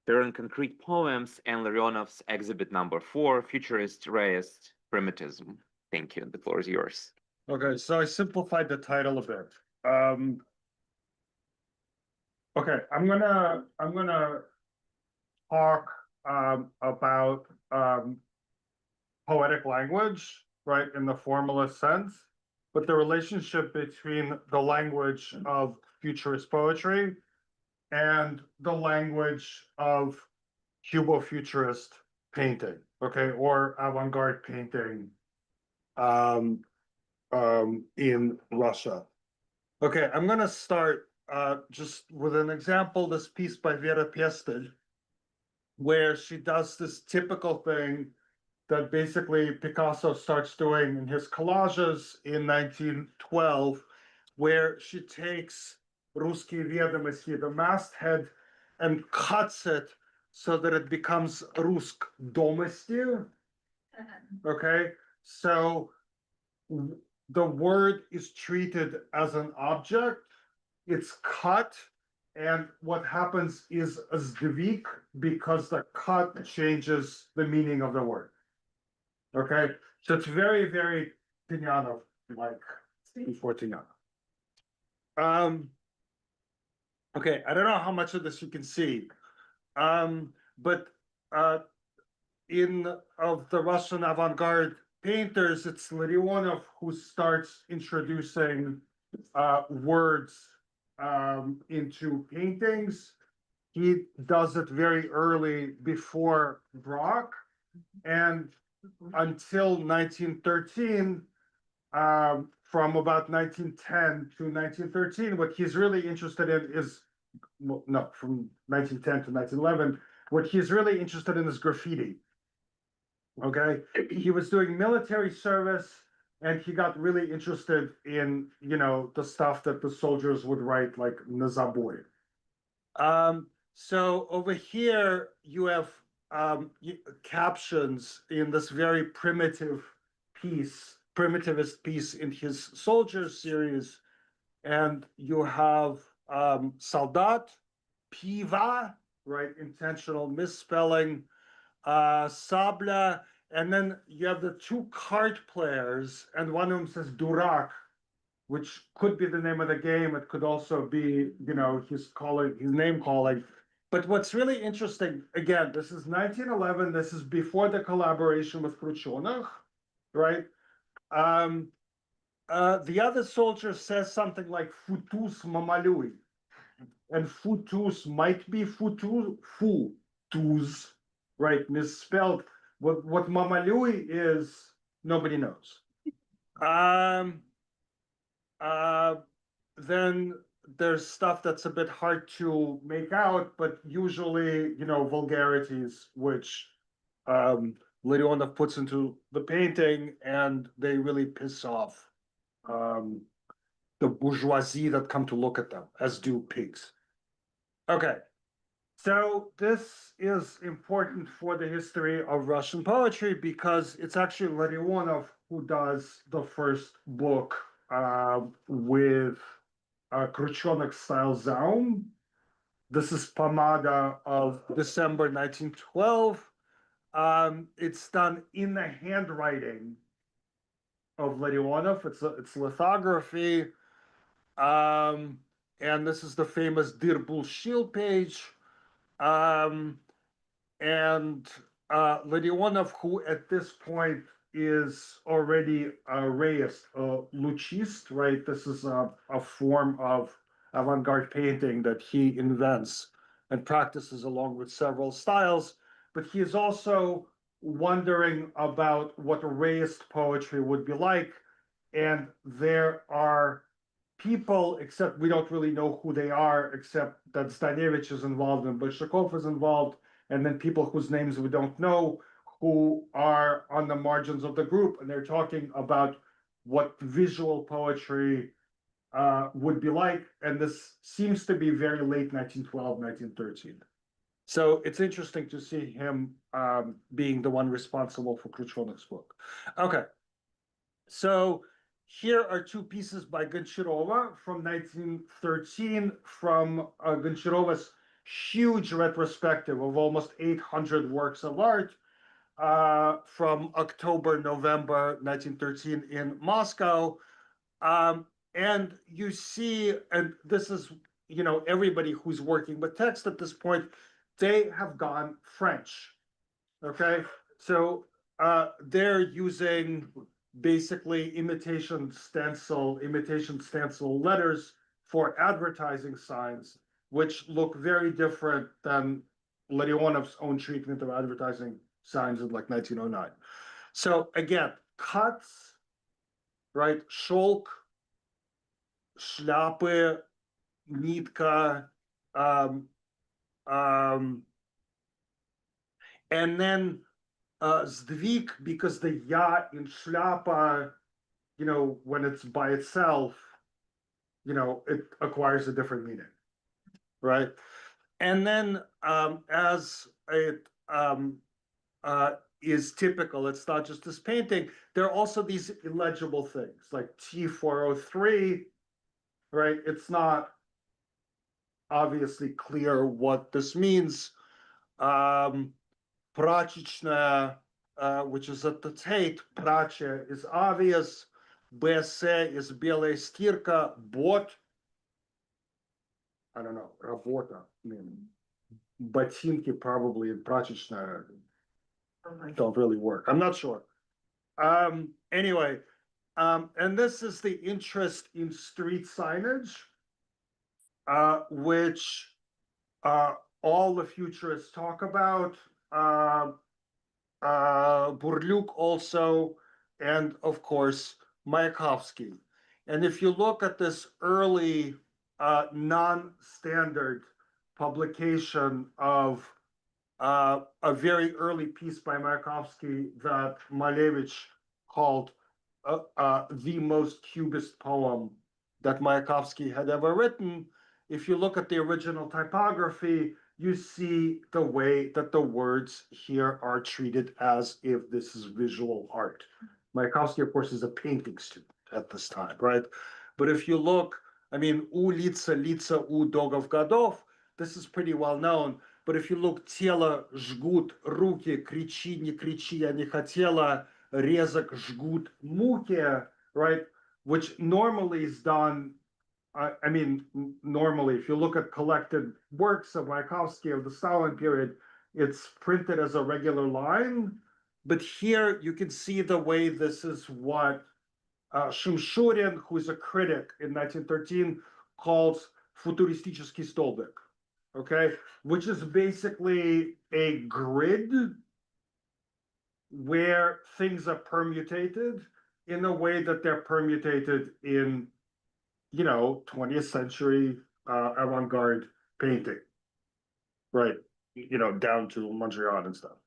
Turn Concrete Poems and Larionov's exhibit number 4, Futurist Realist Primitism. Thank you. The floor is yours. Okay, so I simplified the title a bit. Okay, I'm gonna talk about poetic language, right, in the formalist sense, but the relationship between the language of futurist poetry and the language of Cubo-futurist painting, okay, or avant-garde painting in Russia. Okay, I'm gonna start just with an example, this piece by Vera Pestel, where she does this typical thing that basically Picasso starts doing in his collages in 1912, where she takes Ruskiye Vedomosti, the masthead, and cuts it so that it becomes Rusk Domosti. Okay, so the word is treated as an object, it's cut, and what happens is a zdvig because the cut changes the meaning of the word. Okay, so it's very, very Tatiana like before Tatiana. Okay, I don't know how much of this you can see, but of the Russian avant-garde painters, it's Larionov who starts introducing words into paintings. He does it very early before Braque, and until 1913, from about 1910 to 1913, what he's really interested in is, well, no, from 1910 to 1911, what he's really interested in is graffiti. Okay, he was doing military service, and he got really interested in, you know, the stuff that the soldiers would write, like Nazaboy. So over here you have captions in this very primitivist piece in his Soldiers series, and you have Soldat, Piva, right, intentional misspelling, Sabla, and then you have the two card players, and one of them says Durak, which could be the name of the game. It could also be, his name calling. But what's really interesting, again, this is 1911. This is before the collaboration with Khrushchev, right? The other soldier says something like "Futus mamalui," and "futus" might be futus, right? Misspelled. What mamalui is, nobody knows. Then there's stuff that's a bit hard to make out, but usually, vulgarities, which Larionov puts into the painting, and they really piss off the bourgeoisie that come to look at them, as do pigs. Okay, so this is important for the history of Russian poetry because it's actually Larionov who does the first book with Khrushchev style Zaum. This is Pomada of December 1912. It's done in the handwriting of Larionov. It's lithography. And this is the famous Dir Bulshil page. And Larionov, who at this point is already a rayist, a luchist, right? This is a form of avant-garde painting that he invents and practices along with several styles. But he is also wondering about what a rayist poetry would be like. And there are people, except we don't really know who they are, except that Stanevich is involved and Bolshakov is involved, and then people whose names we don't know, who are on the margins of the group, and they're talking about what visual poetry would be like, and this seems to be very late 1912, 1913. So it's interesting to see him being the one responsible for Khrushchev's book. Okay, so here are two pieces by Goncharova from 1913, from Goncharova's huge retrospective of almost 800 works of art from October, November 1913 in Moscow. And you see, and this is, everybody who's working with text at this point, they have gone French, okay? So they're using basically imitation stencil letters for advertising signs, which look very different than Larionov's own treatment of advertising signs in like 1909. So again, cuts, right? Шелк, шляпы, нитка, and then Zdvig, because the ya in shляпа, when it's by itself, it acquires a different meaning, right? And then as it is typical, it's not just this painting, there are also these illegible things like T403, right? It's not obviously clear what this means. Prachechная, which is at the Tate, prache is obvious, BSE is белая стирка, bot, I don't know, работа, ботинки probably in prachechная don't really work. I'm not sure. Anyway, and this is the interest in street signage, which all the futurists talk about. Burliuk also, and of course, Mayakovsky. And if you look at this early non-standard publication of a very early piece by Mayakovsky that Malevich called the most cubist poem that Mayakovsky had ever written, if you look at the original typography, you see the way that the words here are treated as if this is visual art. Mayakovsky, of course, is a painting student at this time, right? But if you look I mean, у лица, лица у догов годов, this is pretty well known. But if you look, тело жгут руки, кричи, не кричи, я не хотела, резок жгут муки, right? Which normally is done, I mean, normally, if you look at collected works of Mayakovsky of the Stalin period, it's printed as a regular line. But here you can see the way this is what Shimshurin, who is a critic in 1913, calls futuristический столбик. Okay, which is basically a grid where things are permutated in a way that they're permutated in, 20th century avant-garde painting, right? Down to Mondrian and stuff.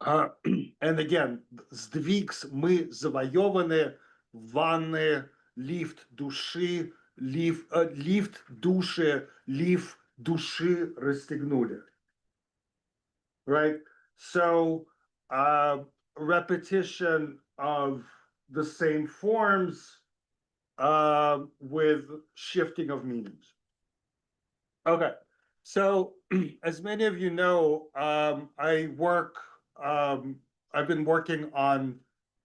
And again, сдвиг, мы завоеваны, ванны, лифт души, лифт души, лифт души расстегнули. Right? So, repetition of the same forms with shifting of meanings. Okay, so as many of you know, I've been working on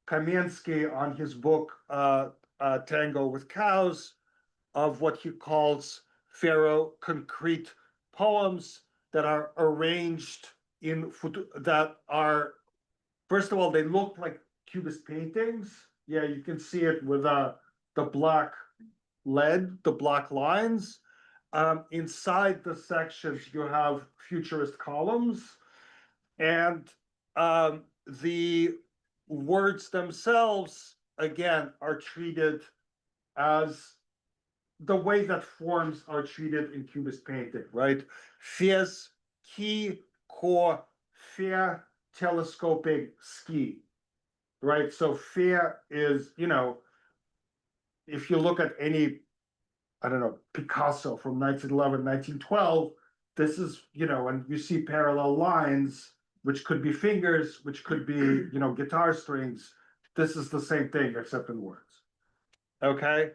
Kamensky on his book, Tango with Cows, of what he calls ferro-concrete poems that are arranged that are, first of all, they look like Cubist paintings. Yeah, you can see it with the black lead, the black lines. Inside the sections, you have futurist columns, and the words themselves, again, are treated as the way that forms are treated in Cubist painting, right? Fez, ki, ko, fe, telescoping, ski, right? So fe is, if you look at any, I don't know, Picasso from 1911, 1912, this is, and you see parallel lines, which could be fingers, which could be, guitar strings. This is the same thing, except in words. Okay?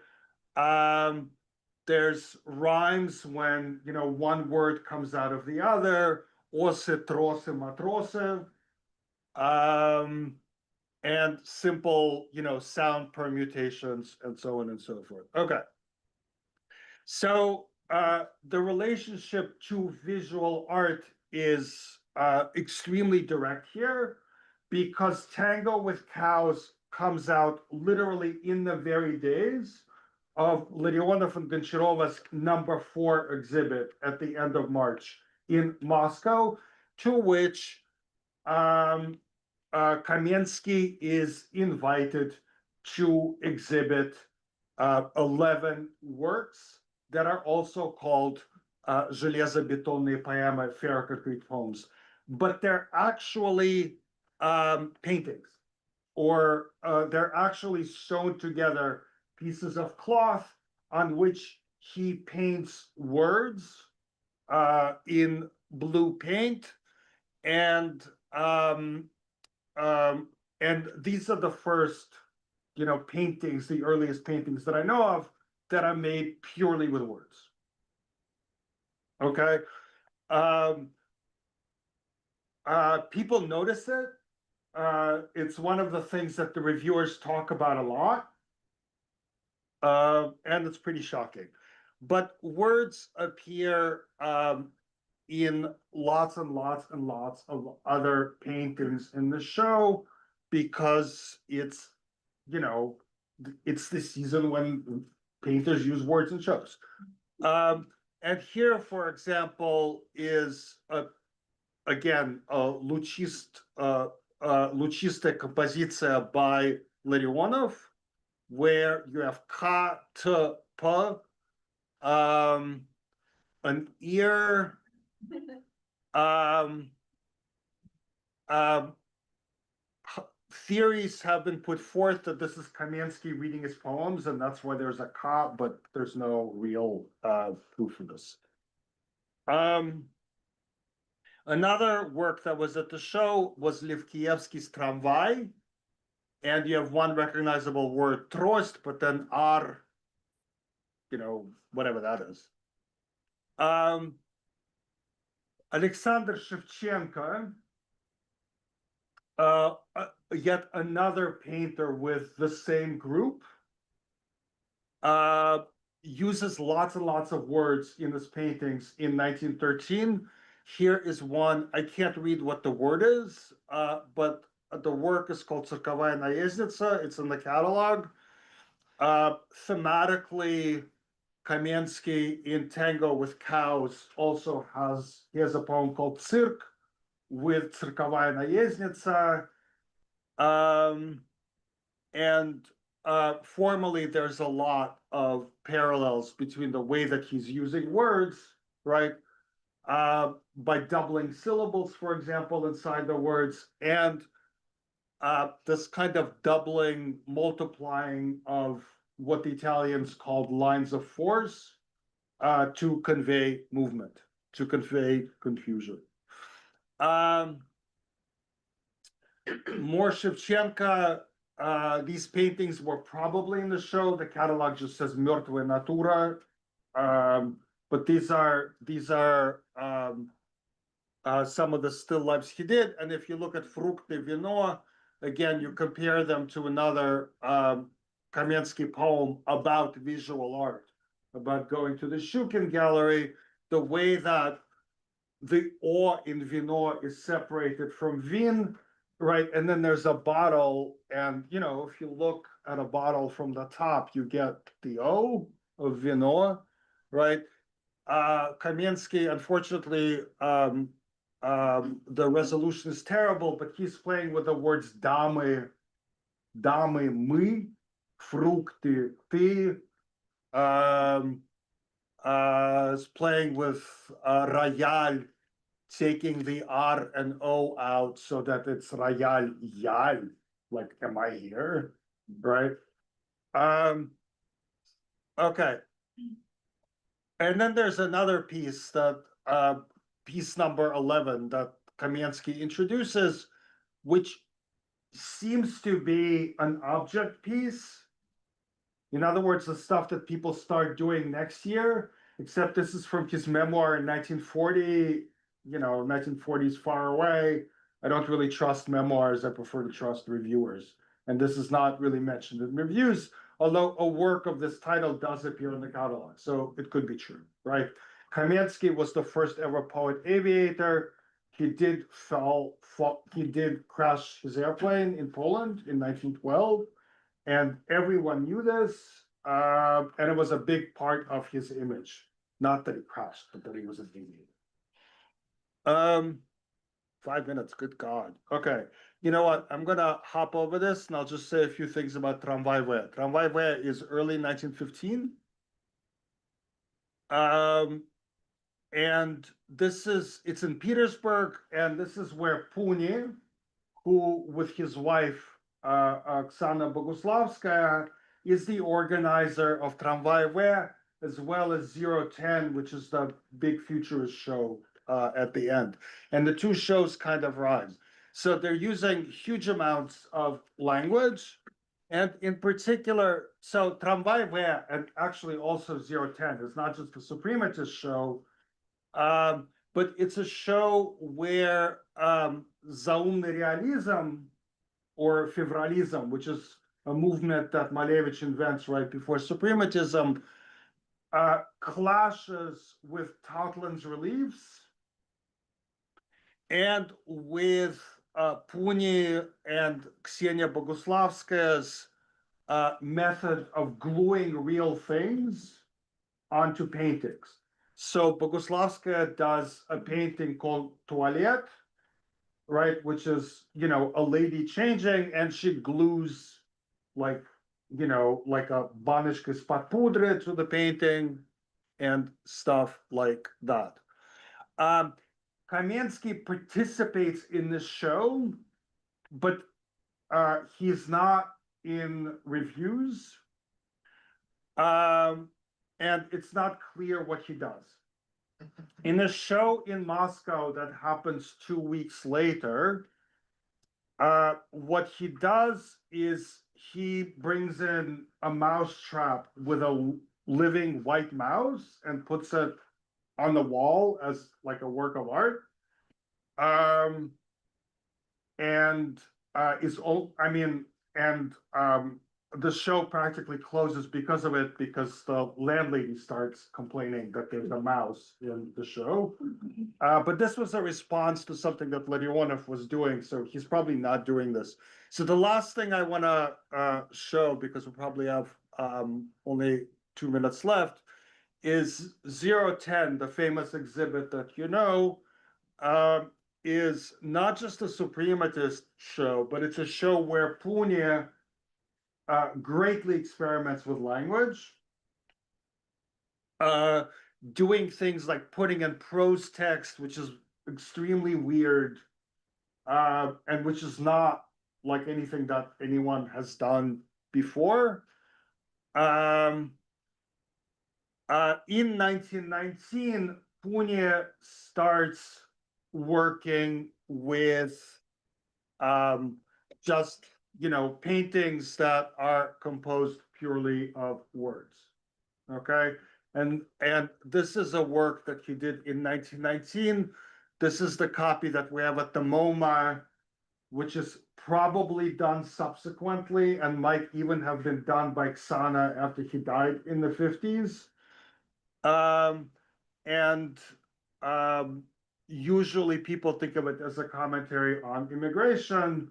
There's rhymes when, one word comes out of the other, ose, trose, matrose, and simple, sound permutations, and so on and so forth. Okay. So the relationship to visual art is extremely direct here, because Tango with Cows comes out literally in the very days of Larionov and Goncharova's #4 exhibit at the end of March in Moscow, to which Kamensky is invited to exhibit 11 works that are also called железобетонные поэмы, ferroconcrete poems, but they're actually paintings, or they're actually sewn together pieces of cloth on which he paints words in blue paint, and these are the first, paintings, the earliest paintings that I know of that are made purely with words. Okay, people notice it. It's one of the things that the reviewers talk about a lot. And it's pretty shocking. But words appear in lots and lots and lots of other paintings in the show, because it's, it's the season when painters use words in shows. And here, for example, is again a лучистая композиция by Larionov, where you have ka, t, p, an ear, theories have been put forth that this is Kamensky reading his poems, and that's why there's a ka, but there's no real proof for this. Another work that was at the show was Levkievsky's Tramvai, and you have one recognizable word, trost, but then R, you know, whatever that is. Alexander Shevchenko, yet another painter with the same group, uses lots and lots of words in his paintings in 1913. Here is one, I can't read what the word is, but the work is called Цирковая наездница. It's in the catalog. Thematically, Kamensky in Tango with Cows also he has a poem called Цирк with Цирковая наездница. And formally, there's a lot of parallels between the way that he's using words, right? By doubling syllables, for example, inside the words, and this kind of doubling, multiplying of what the Italians called lines of force to convey movement, to convey confusion. More Shevchenko, these paintings were probably in the show. The catalog just says Мертвая натура. But these are some of the still lifes he did. And if you look at Фрукты, вино, again, you compare them to another Kamensky poem about visual art, about going to the Shukin gallery, the way that the O in vino is separated from vin, right? And then there's a bottle, and you know, if you look at a bottle from the top, you get the O of vino, right? Kamensky, unfortunately, the resolution is terrible, but he's playing with the words дамы, мы, фрукты, ты, is playing with royal, taking the R and O out so that it's royal, yal, like, am I here, right? Okay. And then there's another piece that, piece number 11 that Kamensky introduces, which seems to be an object piece. In other words, the stuff that people start doing next year, except this is from his memoir in 1940, you know, 1940 is far away. I don't really trust memoirs. I prefer to trust reviewers. And this is not really mentioned in reviews, although a work of this title does appear in the catalog. So it could be true, right? Kamensky was the first ever poet aviator. He did crash his airplane in Poland in 1912. And everyone knew this, and it was a big part of his image. Not that he crashed, but that he was an aviator. 5 minutes, good God. Okay, you know what? I'm gonna hop over this, and I'll just say a few things about Tramvai-V. Tramvai-V is early 1915. And it's in Petersburg, and this is where Puni, who with his wife, Oksana Boguslavskaya, is the organizer of Tramvai-V, as well as 010, which is the big futurist show at the end. And the two shows kind of rhyme. So they're using huge amounts of language. And in particular, so Tramvai-V and actually also 010 is not just a suprematist show, but it's a show where zaumный realism, or fevralism, which is a movement that Malevich invents right before suprematism, clashes with Tautlin's reliefs and with Puni and Ksenia Boguslavskaya's method of gluing real things onto paintings. So Boguslavskaya does a painting called Toilette, right, which is, you know, a lady changing, and she glues like, you know, like a banishka из-под пудры to the painting and stuff like that. Kamensky participates in this show, but he's not in reviews, and it's not clear what he does. In a show in Moscow that happens 2 weeks later, what he does is he brings in a mouse trap with a living white mouse and puts it on the wall as like a work of art. And is all, I mean, and the show practically closes because of it, because the landlady starts complaining that there's a mouse in the show. But this was a response to something that Larionov was doing, so he's probably not doing this. So the last thing I want to show, because we probably have only 2 minutes left, is 010, the famous exhibit that you know, is not just a suprematist show, but it's a show where Punya greatly experiments with language, doing things like putting in prose text, which is extremely weird, and which is not like anything that anyone has done before. In 1919, Punya starts working with just, you know, paintings that are composed purely of words. Okay, and this is a work that he did in 1919. This is the copy that we have at the MoMA, which is probably done subsequently and might even have been done by Xana after he died in the 50s. Usually people think of it as a commentary on immigration,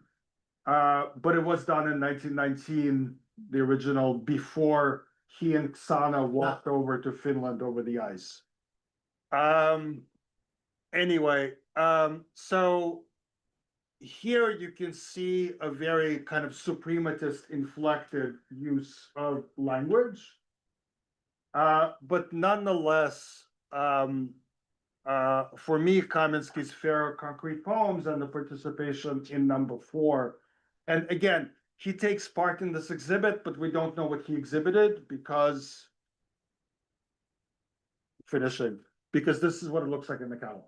but it was done in 1919, the original, before he and Xana walked over to Finland over the ice. Anyway, so here you can see a very kind of suprematist inflected use of language. But nonetheless, for me, Kaminsky's Ferro-Concrete Poems and the participation in number 4. And again, he takes part in this exhibit, but we don't know what he exhibited because this is what it looks like in the catalog.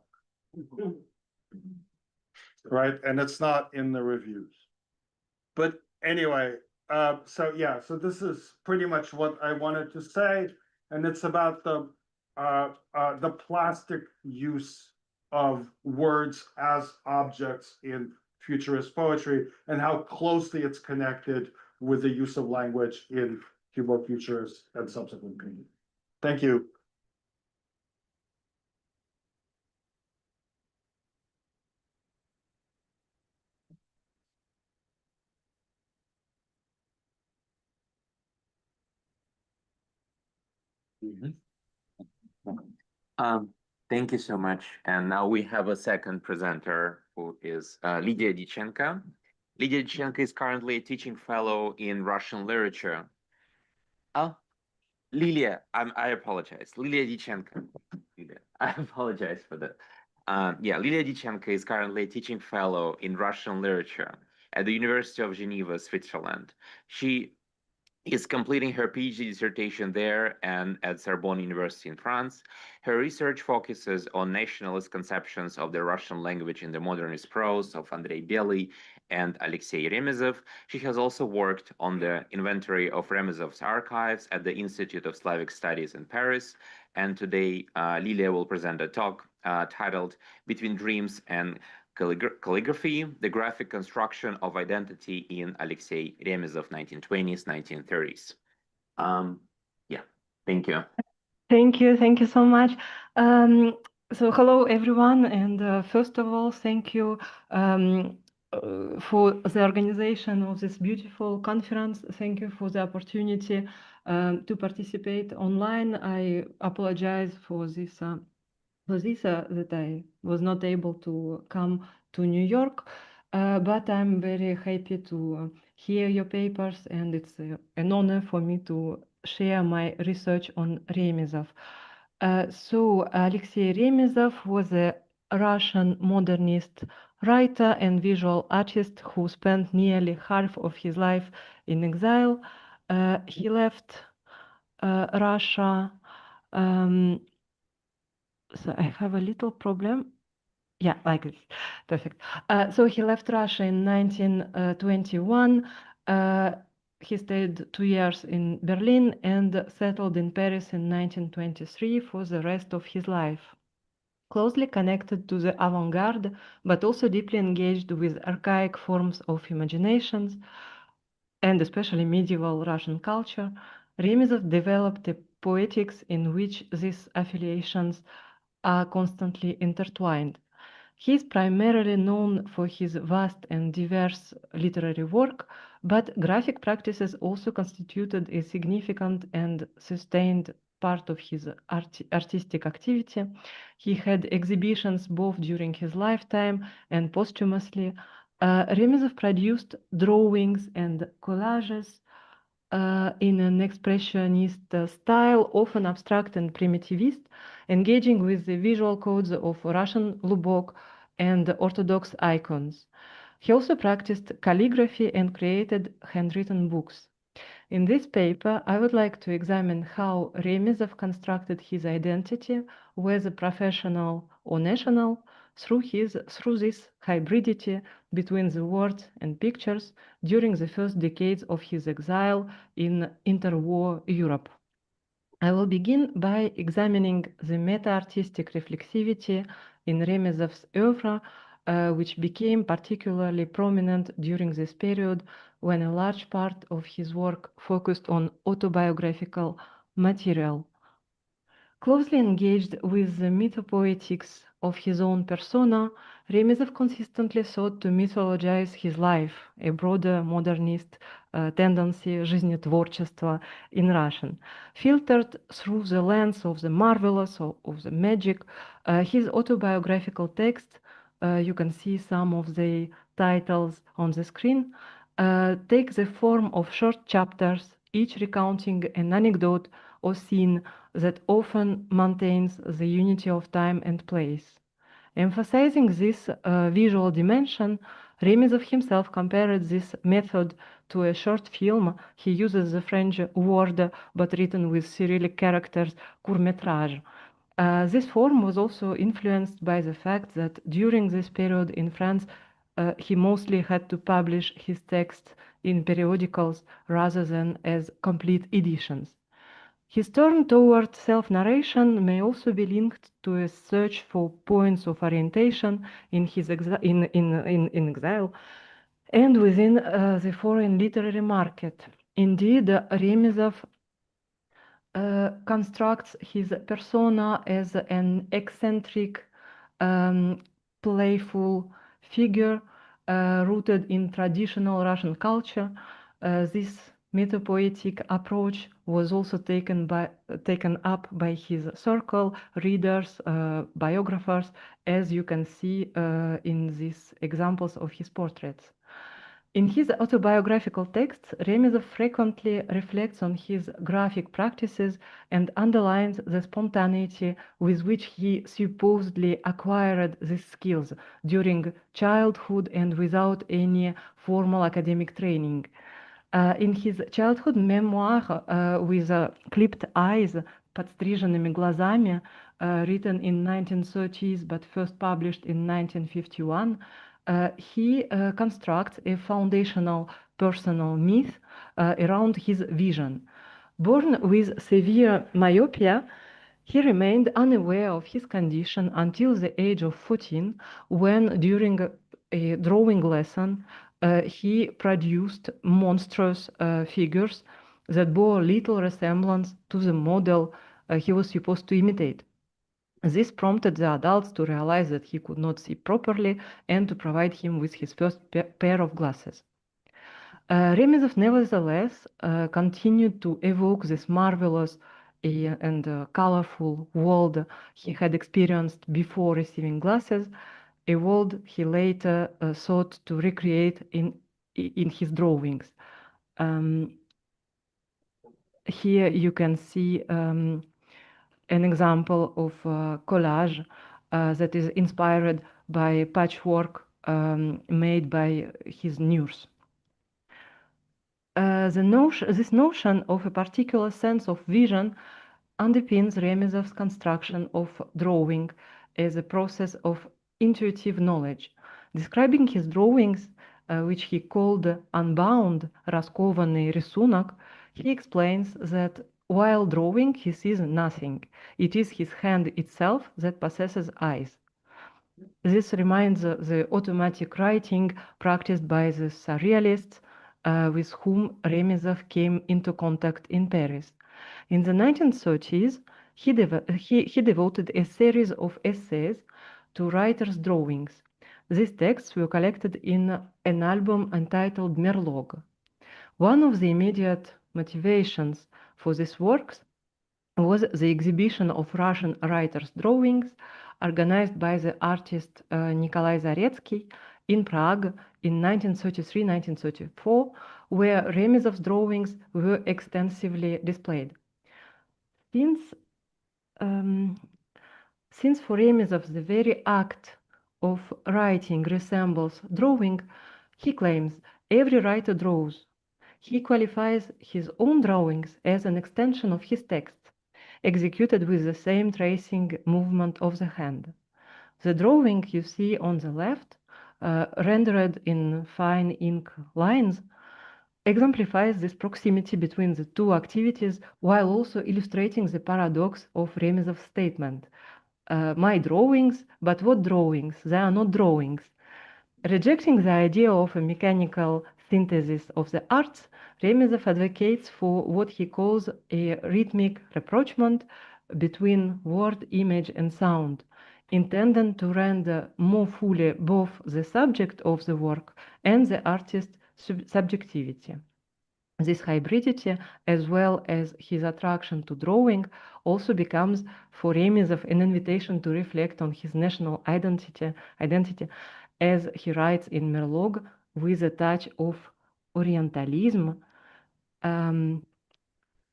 Right, and it's not in the reviews. But anyway, so yeah, so this is pretty much what I wanted to say, and it's about the plastic use of words as objects in futurist poetry and how closely it's connected with the use of language in Cubo Futurist and subsequent painting. Thank you. Thank you so much. And now we have a second presenter who is Lydia Dichenko. Lydia Dichenko is currently a teaching fellow in Russian literature. Oh, Lilia, I apologize. Lilia Dichenko. I apologize for that. Yeah, Lilia Dichenko is currently a teaching fellow in Russian literature at the University of Geneva, Switzerland. She is completing her PhD dissertation there and at Sorbonne University in France. Her research focuses on nationalist conceptions of the Russian language in the modernist prose of Andrei Bely and Alexei Remezov. She has also worked on the inventory of Remezov's archives at the Institute of Slavic Studies in Paris. And today, Lilia will present a talk titled Between Dreams and Calligraphy, the graphic construction of identity in Alexei Remezov 1920s, 1930s. Yeah, thank you. Thank you so much. So hello everyone, and first of all, thank you for the organization of this beautiful conference. Thank you for the opportunity to participate online. I apologize for this. That I was not able to come to New York, but I'm very happy to hear your papers, and it's an honor for me to share my research on Remezov. So Alexei Remezov was a Russian modernist writer and visual artist who spent nearly half of his life in exile. He left Russia. So I have a little problem. Yeah, like this. Perfect. So he left Russia in 1921. He stayed 2 years in Berlin and settled in Paris in 1923 for the rest of his life. Closely connected to the avant-garde, but also deeply engaged with archaic forms of imaginations, and especially medieval Russian culture, Remezov developed a poetics in which these affiliations are constantly intertwined. He is primarily known for his vast and diverse literary work, but graphic practices also constituted a significant and sustained part of his artistic activity. He had exhibitions both during his lifetime and posthumously. Remezov produced drawings and collages in an expressionist style, often abstract and primitivist, engaging with the visual codes of Russian Lubok and Orthodox icons. He also practiced calligraphy and created handwritten books. In this paper, I would like to examine how Remezov constructed his identity, whether professional or national, through this hybridity between the words and pictures during the first decades of his exile in interwar Europe. I will begin by examining the meta-artistic reflexivity in Remezov's oeuvre, which became particularly prominent during this period when a large part of his work focused on autobiographical material. Closely engaged with the mythopoetics of his own persona, Remezov consistently sought to mythologize his life, a broader modernist tendency, жизнетворчество in Russian. Filtered through the lens of the marvelous, of the magic, his autobiographical texts, you can see some of the titles on the screen, take the form of short chapters, each recounting an anecdote or scene that often maintains the unity of time and place. Emphasizing this visual dimension, Remezov himself compared this method to a short film. He uses the French word, but written with Cyrillic characters, court-métrage. This form was also influenced by the fact that during this period in France, he mostly had to publish his texts in periodicals rather than as complete editions. His turn toward self-narration may also be linked to a search for points of orientation in his in exile and within the foreign literary market. Indeed, Remezov constructs his persona as an eccentric, playful figure rooted in traditional Russian culture. This mythopoetic approach was also taken up by his circle, readers, biographers, as you can see in these examples of his portraits. In his autobiographical texts, Remezov frequently reflects on his graphic practices and underlines the spontaneity with which he supposedly acquired these skills during childhood and without any formal academic training. In his childhood memoir with clipped eyes, подстриженными глазами, written in 1930s but first published in 1951, he constructs a foundational personal myth around his vision. Born with severe myopia, he remained unaware of his condition until the age of 14, when during a drawing lesson, he produced monstrous figures that bore little resemblance to the model he was supposed to imitate. This prompted the adults to realize that he could not see properly and to provide him with his first pair of glasses. Remezov nevertheless continued to evoke this marvelous and colorful world he had experienced before receiving glasses, a world he later sought to recreate in his drawings. Here you can see an example of collage that is inspired by patchwork made by his nurse. This notion of a particular sense of vision underpins Remezov's construction of drawing as a process of intuitive knowledge. Describing his drawings, which he called unbound раскованный рисунок, he explains that while drawing he sees nothing. It is his hand itself that possesses eyes. This reminds the automatic writing practiced by the surrealists with whom Remezov came into contact in Paris. In the 1930s, he devoted a series of essays to writers' drawings. These texts were collected in an album entitled Merlog. One of the immediate motivations for these works was the exhibition of Russian writers' drawings organized by the artist Nikolai Zaretsky in Prague in 1933-1934, where Remezov's drawings were extensively displayed. Since for Remezov the very act of writing resembles drawing, he claims every writer draws. He qualifies his own drawings as an extension of his texts, executed with the same tracing movement of the hand. The drawing you see on the left, rendered in fine ink lines, exemplifies this proximity between the two activities while also illustrating the paradox of Remezov's statement. My drawings, but what drawings? They are not drawings. Rejecting the idea of a mechanical synthesis of the arts, Remezov advocates for what he calls a rhythmic rapprochement between word, image, and sound, intended to render more fully both the subject of the work and the artist's subjectivity. This hybridity, as well as his attraction to drawing, also becomes for Remezov an invitation to reflect on his national identity, as he writes in Merlog, with a touch of Orientalism. I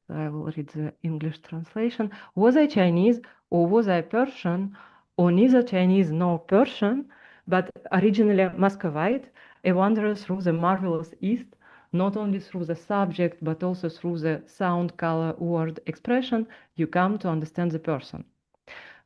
will read the English translation. Was I Chinese or was I Persian, or neither Chinese nor Persian, but originally Muscovite, a wanderer through the marvelous East, not only through the subject, but also through the sound, color, word, expression, you come to understand the person.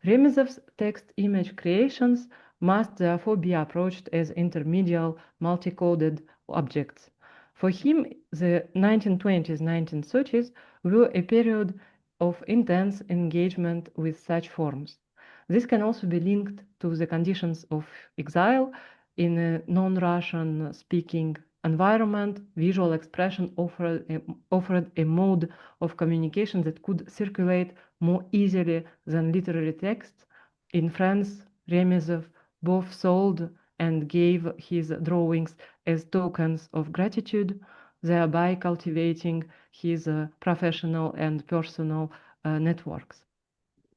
Remezov's text-image creations must therefore be approached as intermediate, multi-coded objects. For him, the 1920s, 1930s were a period of intense engagement with such forms. This can also be linked to the conditions of exile in a non-Russian speaking environment. Visual expression offered a mode of communication that could circulate more easily than literary texts. In France, Remezov both sold and gave his drawings as tokens of gratitude, thereby cultivating his professional and personal networks.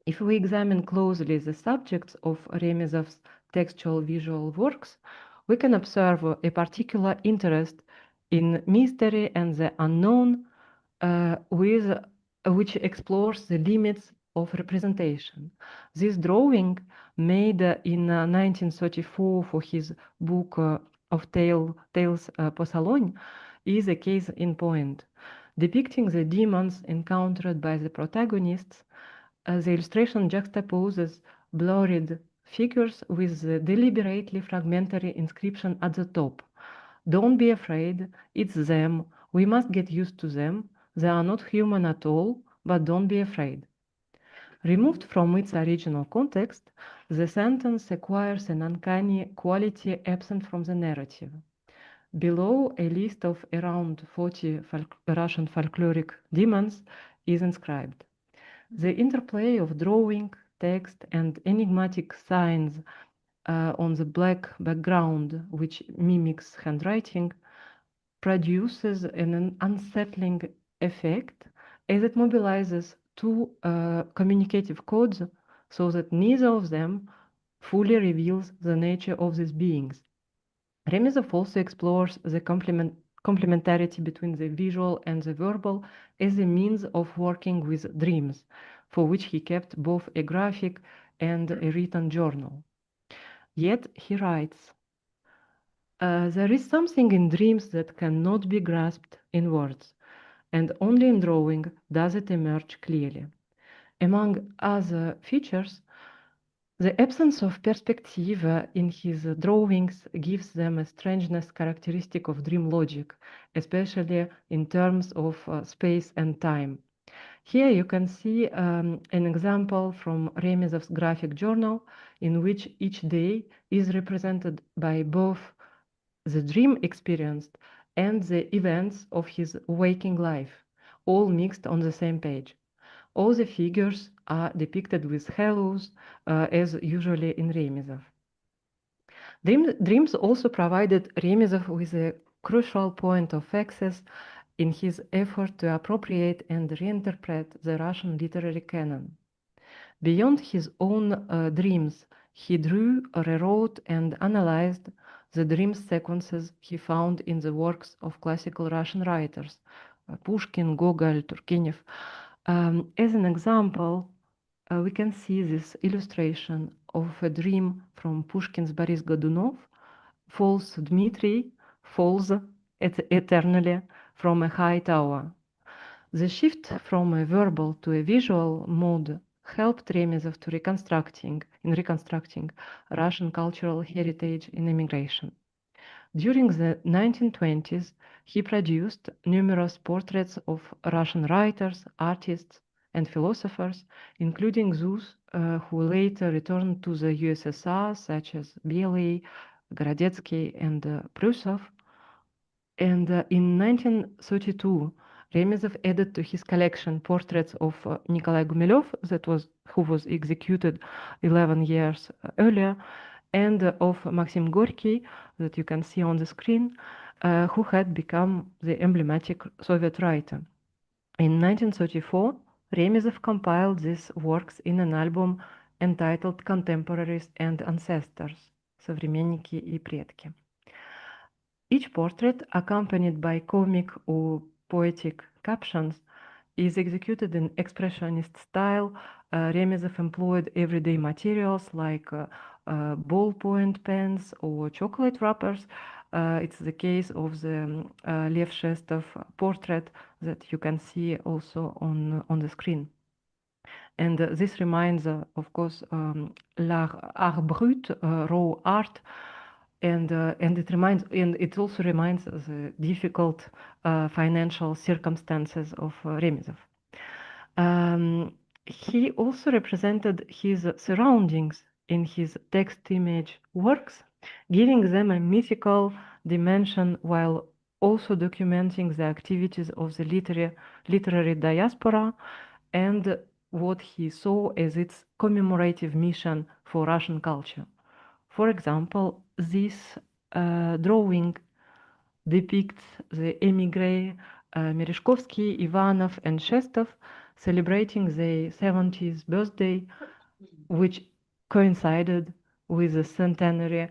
If we examine closely the subjects of Remezov's textual visual works, we can observe a particular interest in mystery and the unknown, which explores the limits of representation. This drawing, made in 1934 for his book of Tales по Salon, is a case in point. Depicting the demons encountered by the protagonists, the illustration juxtaposes blurred figures with the deliberately fragmentary inscription at the top. Don't be afraid, it's them, we must get used to them, they are not human at all, but don't be afraid. Removed from its original context, the sentence acquires an uncanny quality absent from the narrative. Below, a list of around 40 Russian folkloric demons is inscribed. The interplay of drawing, text, and enigmatic signs on the black background, which mimics handwriting, produces an unsettling effect as it mobilizes two communicative codes so that neither of them fully reveals the nature of these beings. Remezov also explores the complementarity between the visual and the verbal as a means of working with dreams, for which he kept both a graphic and a written journal. Yet he writes, there is something in dreams that cannot be grasped in words, and only in drawing does it emerge clearly. Among other features, The absence of perspective in his drawings gives them a strangeness characteristic of dream logic, especially in terms of space and time. Here you can see an example from Remezov's graphic journal, in which each day is represented by both the dream experienced and the events of his waking life, all mixed on the same page. All the figures are depicted with halos, as usually in Remezov. Dreams also provided Remezov with a crucial point of access in his effort to appropriate and reinterpret the Russian literary canon. Beyond his own dreams, he drew, rewrote, and analyzed the dream sequences he found in the works of classical Russian writers, Pushkin, Gogol, Turgenev. As an example, we can see this illustration of a dream from Pushkin's Boris Godunov. Falls Dmitri, falls eternally from a high tower. The shift from a verbal to a visual mode helped Remezov to reconstructing Russian cultural heritage in emigration. During the 1920s, he produced numerous portraits of Russian writers, artists, and philosophers, including those who later returned to the USSR, such as Belый, Gorodetsky, and Prusov. And in 1932, Remezov added to his collection portraits of Nikolai Gumilev, who was executed 11 years earlier, and of Maxim Gorky, that you can see on the screen, who had become the emblematic Soviet writer. In 1934, Remezov compiled these works in an album entitled Contemporaries and Ancestors, Современники и предки. Each portrait, accompanied by comic or poetic captions, is executed in expressionist style. Remezov employed everyday materials like ballpoint pens or chocolate wrappers. It's the case of the Lev Shestov portrait that you can see also on the screen. And this reminds, of course, l'art brut, raw art, and it also reminds the difficult financial circumstances of Remezov. He also represented his surroundings in his text image works, giving them a mythical dimension while also documenting the activities of the literary diaspora and what he saw as its commemorative mission for Russian culture. For example, this drawing depicts the émigrés Merezhkovsky, Ivanov, and Shestov celebrating their 70th birthday, which coincided with the centenary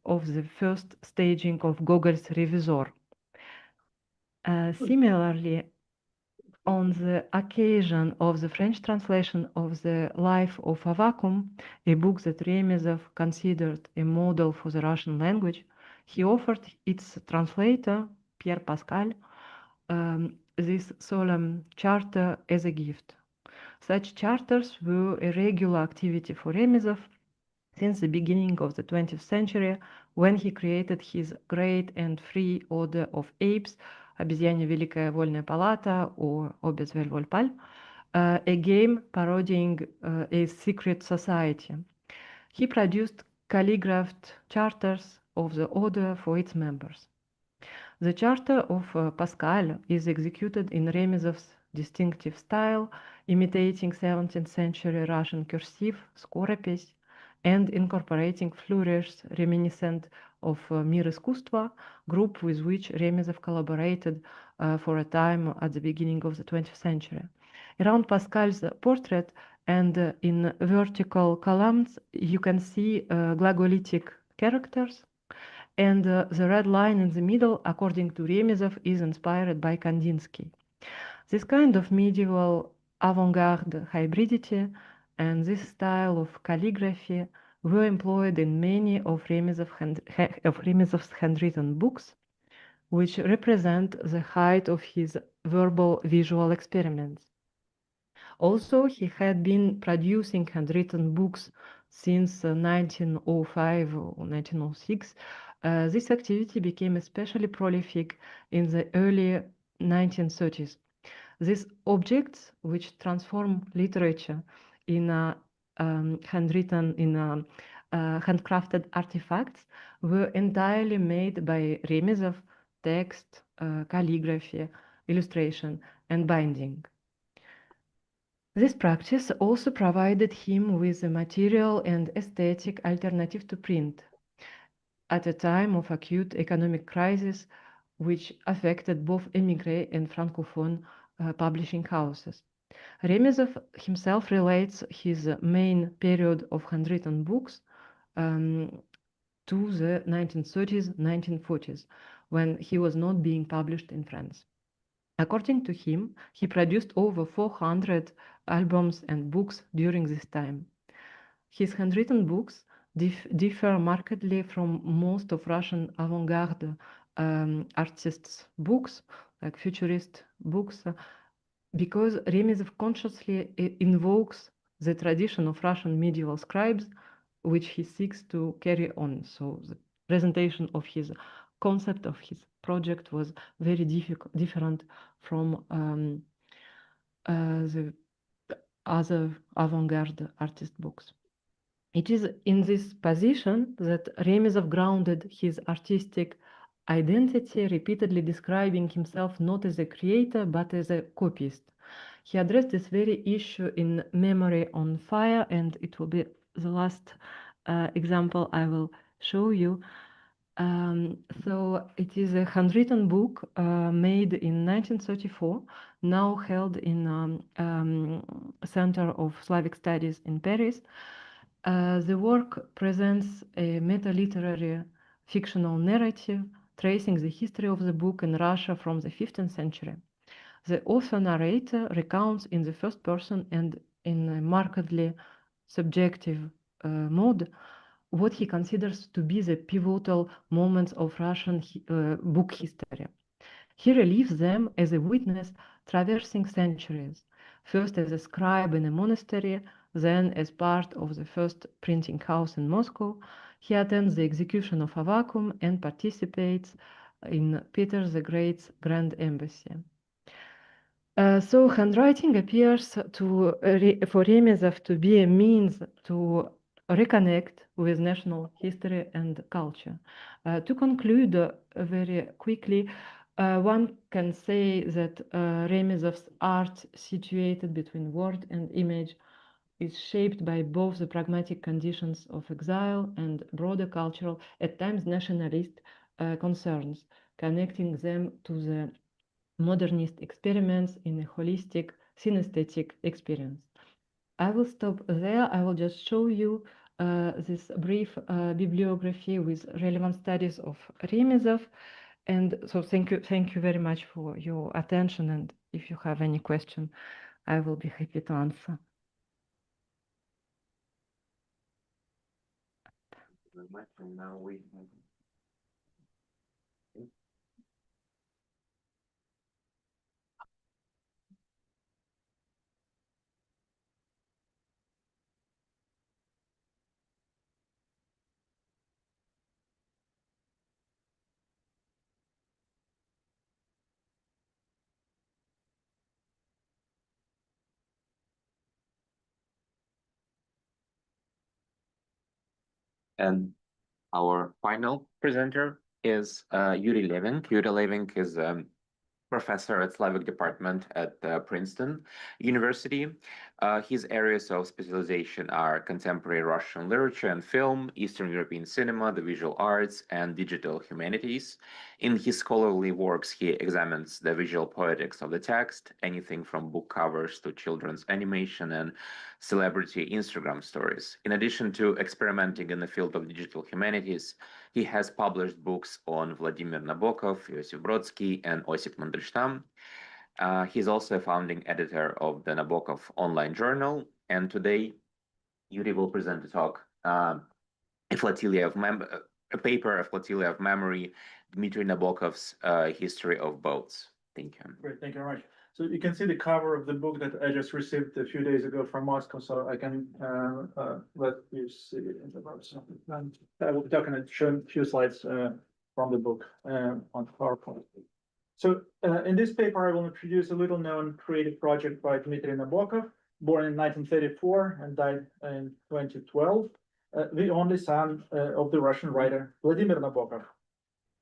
of the first staging of Gogol's Revizor. Similarly, on the occasion of the French translation of the Life of a Vacuum, a book that Remezov considered a model for the Russian language, he offered its translator, Pierre Pascal, this solemn charter as a gift. Such charters were a regular activity for Remezov since the beginning of the 20th century, when he created his Great and Free Order of Apes, Обезьяне Великая Вольная Палата, or Обезвельвольпаль, a game parodying a secret society. He produced calligraphed charters of the order for its members. The charter of Pascal is executed in Remezov's distinctive style, imitating 17th century Russian cursive, скоропись, and incorporating flourishes reminiscent of Мир искусства, group with which Remezov collaborated for a time at the beginning of the 20th century. Around Pascal's portrait and in vertical columns, you can see glagolitic characters, and the red line in the middle, according to Remezov, is inspired by Kandinsky. This kind of medieval avant-garde hybridity and this style of calligraphy were employed in many of Remezov's handwritten books, which represent the height of his verbal visual experiments. Also, he had been producing handwritten books since 1905 or 1906. This activity became especially prolific in the early 1930s. These objects, which transform literature in handcrafted artifacts, were entirely made by Remezov: text, calligraphy, illustration, and binding. This practice also provided him with a material and aesthetic alternative to print at a time of acute economic crisis, which affected both émigré and francophone publishing houses. Remezov himself relates his main period of handwritten books to the 1930s, 1940s, when he was not being published in France. According to him, he produced over 400 albums and books during this time. His handwritten books differ markedly from most of Russian avant-garde artists' books, like futurist books, because Remezov consciously invokes the tradition of Russian medieval scribes, which he seeks to carry on. So the presentation of his concept of his project was very different from the other avant-garde artist books. It is in this position that Remezov grounded his artistic identity, repeatedly describing himself not as a creator but as a copyist. He addressed this very issue in Memory on Fire, and it will be the last example I will show you. So it is a handwritten book made in 1934, now held in Center of Slavic Studies in Paris. The work presents a meta-literary fictional narrative tracing the history of the book in Russia from the 15th century. The author narrator recounts in the first person and in a markedly subjective mode what he considers to be the pivotal moments of Russian book history. He relieves them as a witness traversing centuries, first as a scribe in a monastery, then as part of the first printing house in Moscow. He attends the execution of Avakum and participates in Peter the Great's grand embassy. So handwriting appears for Remezov to be a means to reconnect with national history and culture. To conclude very quickly, one can say that Remezov's art, situated between word and image, is shaped by both the pragmatic conditions of exile and broader cultural, at times nationalist, concerns, connecting them to the modernist experiments in a holistic synesthetic experience. I will stop there. I will just show you this brief bibliography with relevant studies of Remezov. And so thank you very much for your attention. And if you have any question, I will be happy to answer. Very much. And now we and our final presenter is Yuri Leving. Yuri Leving is professor at Slavic department at Princeton University. His areas of specialization are contemporary Russian literature and film, Eastern European cinema, the visual arts, and digital humanities. In his scholarly works, he examines the visual poetics of the text, anything from book covers to children's animation and celebrity Instagram stories. In addition to experimenting in the field of digital humanities, he has published books on Vladimir Nabokov, Iosif Brodsky, and Osip Mandelstam. He's also a founding editor of the Nabokov online journal. And today, Yuri will present a talk, a paper, A Flotilla of Memory, Dmitry Nabokov's History of Boats. Thank you. Great, thank you very much. So you can see the cover of the book that I just received a few days ago from Moscow, so I can let you see it in the browser. And I will be talking and showing a few slides from the book on PowerPoint. So in this paper, I will introduce a little known creative project by Dmitry Nabokov, born in 1934 and died in 2012, the only son of the Russian writer Vladimir Nabokov.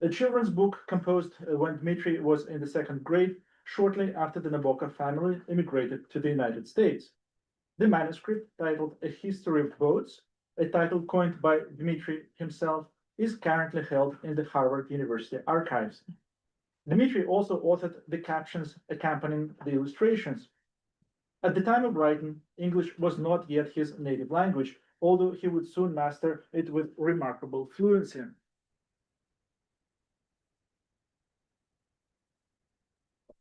A children's book composed when Dmitry was in the second grade, shortly after the Nabokov family immigrated to the United States. The manuscript, titled A History of Boats, a title coined by Dmitry himself, is currently held in the Harvard University archives. Dmitry also authored the captions accompanying the illustrations. At the time of writing, English was not yet his native language, although he would soon master it with remarkable fluency.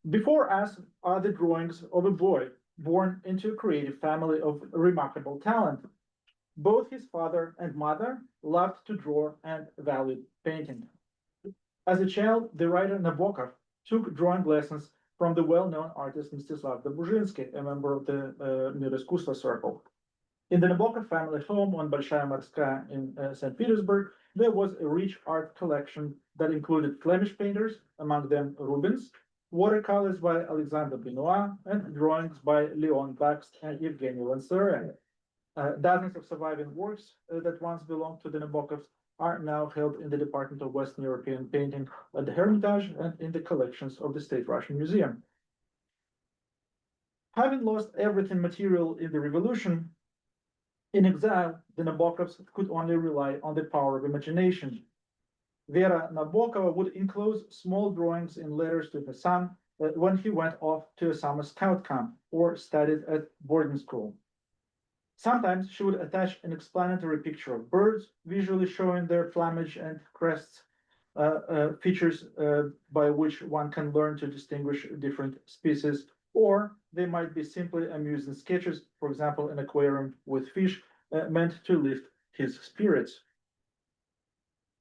Before us are the drawings of a boy born into a creative family of remarkable talent. Both his father and mother loved to draw and valued painting. As a child, the writer Nabokov took drawing lessons from the well-known artist Mstislav Dobuzhinsky, a member of the New Искусство Circle. In the Nabokov family home on Большая Morskaya in St. Petersburg, there was a rich art collection that included Flemish painters, among them Rubens, watercolors by Alexander Benoit, and drawings by Leon Bakst and Evgeny Lanceray. Dozens of surviving works that once belonged to the Nabokovs are now held in the Department of Western European Painting at the Hermitage and in the collections of the State Russian Museum. Having lost everything material in the revolution, in exile, the Nabokovs could only rely on the power of imagination. Vera Nabokova would enclose small drawings in letters to her son when he went off to a summer scout camp or studied at boarding school. Sometimes she would attach an explanatory picture of birds, visually showing their plumage and crests, features by which one can learn to distinguish different species, or they might be simply amusing sketches, for example, an aquarium with fish meant to lift his spirits.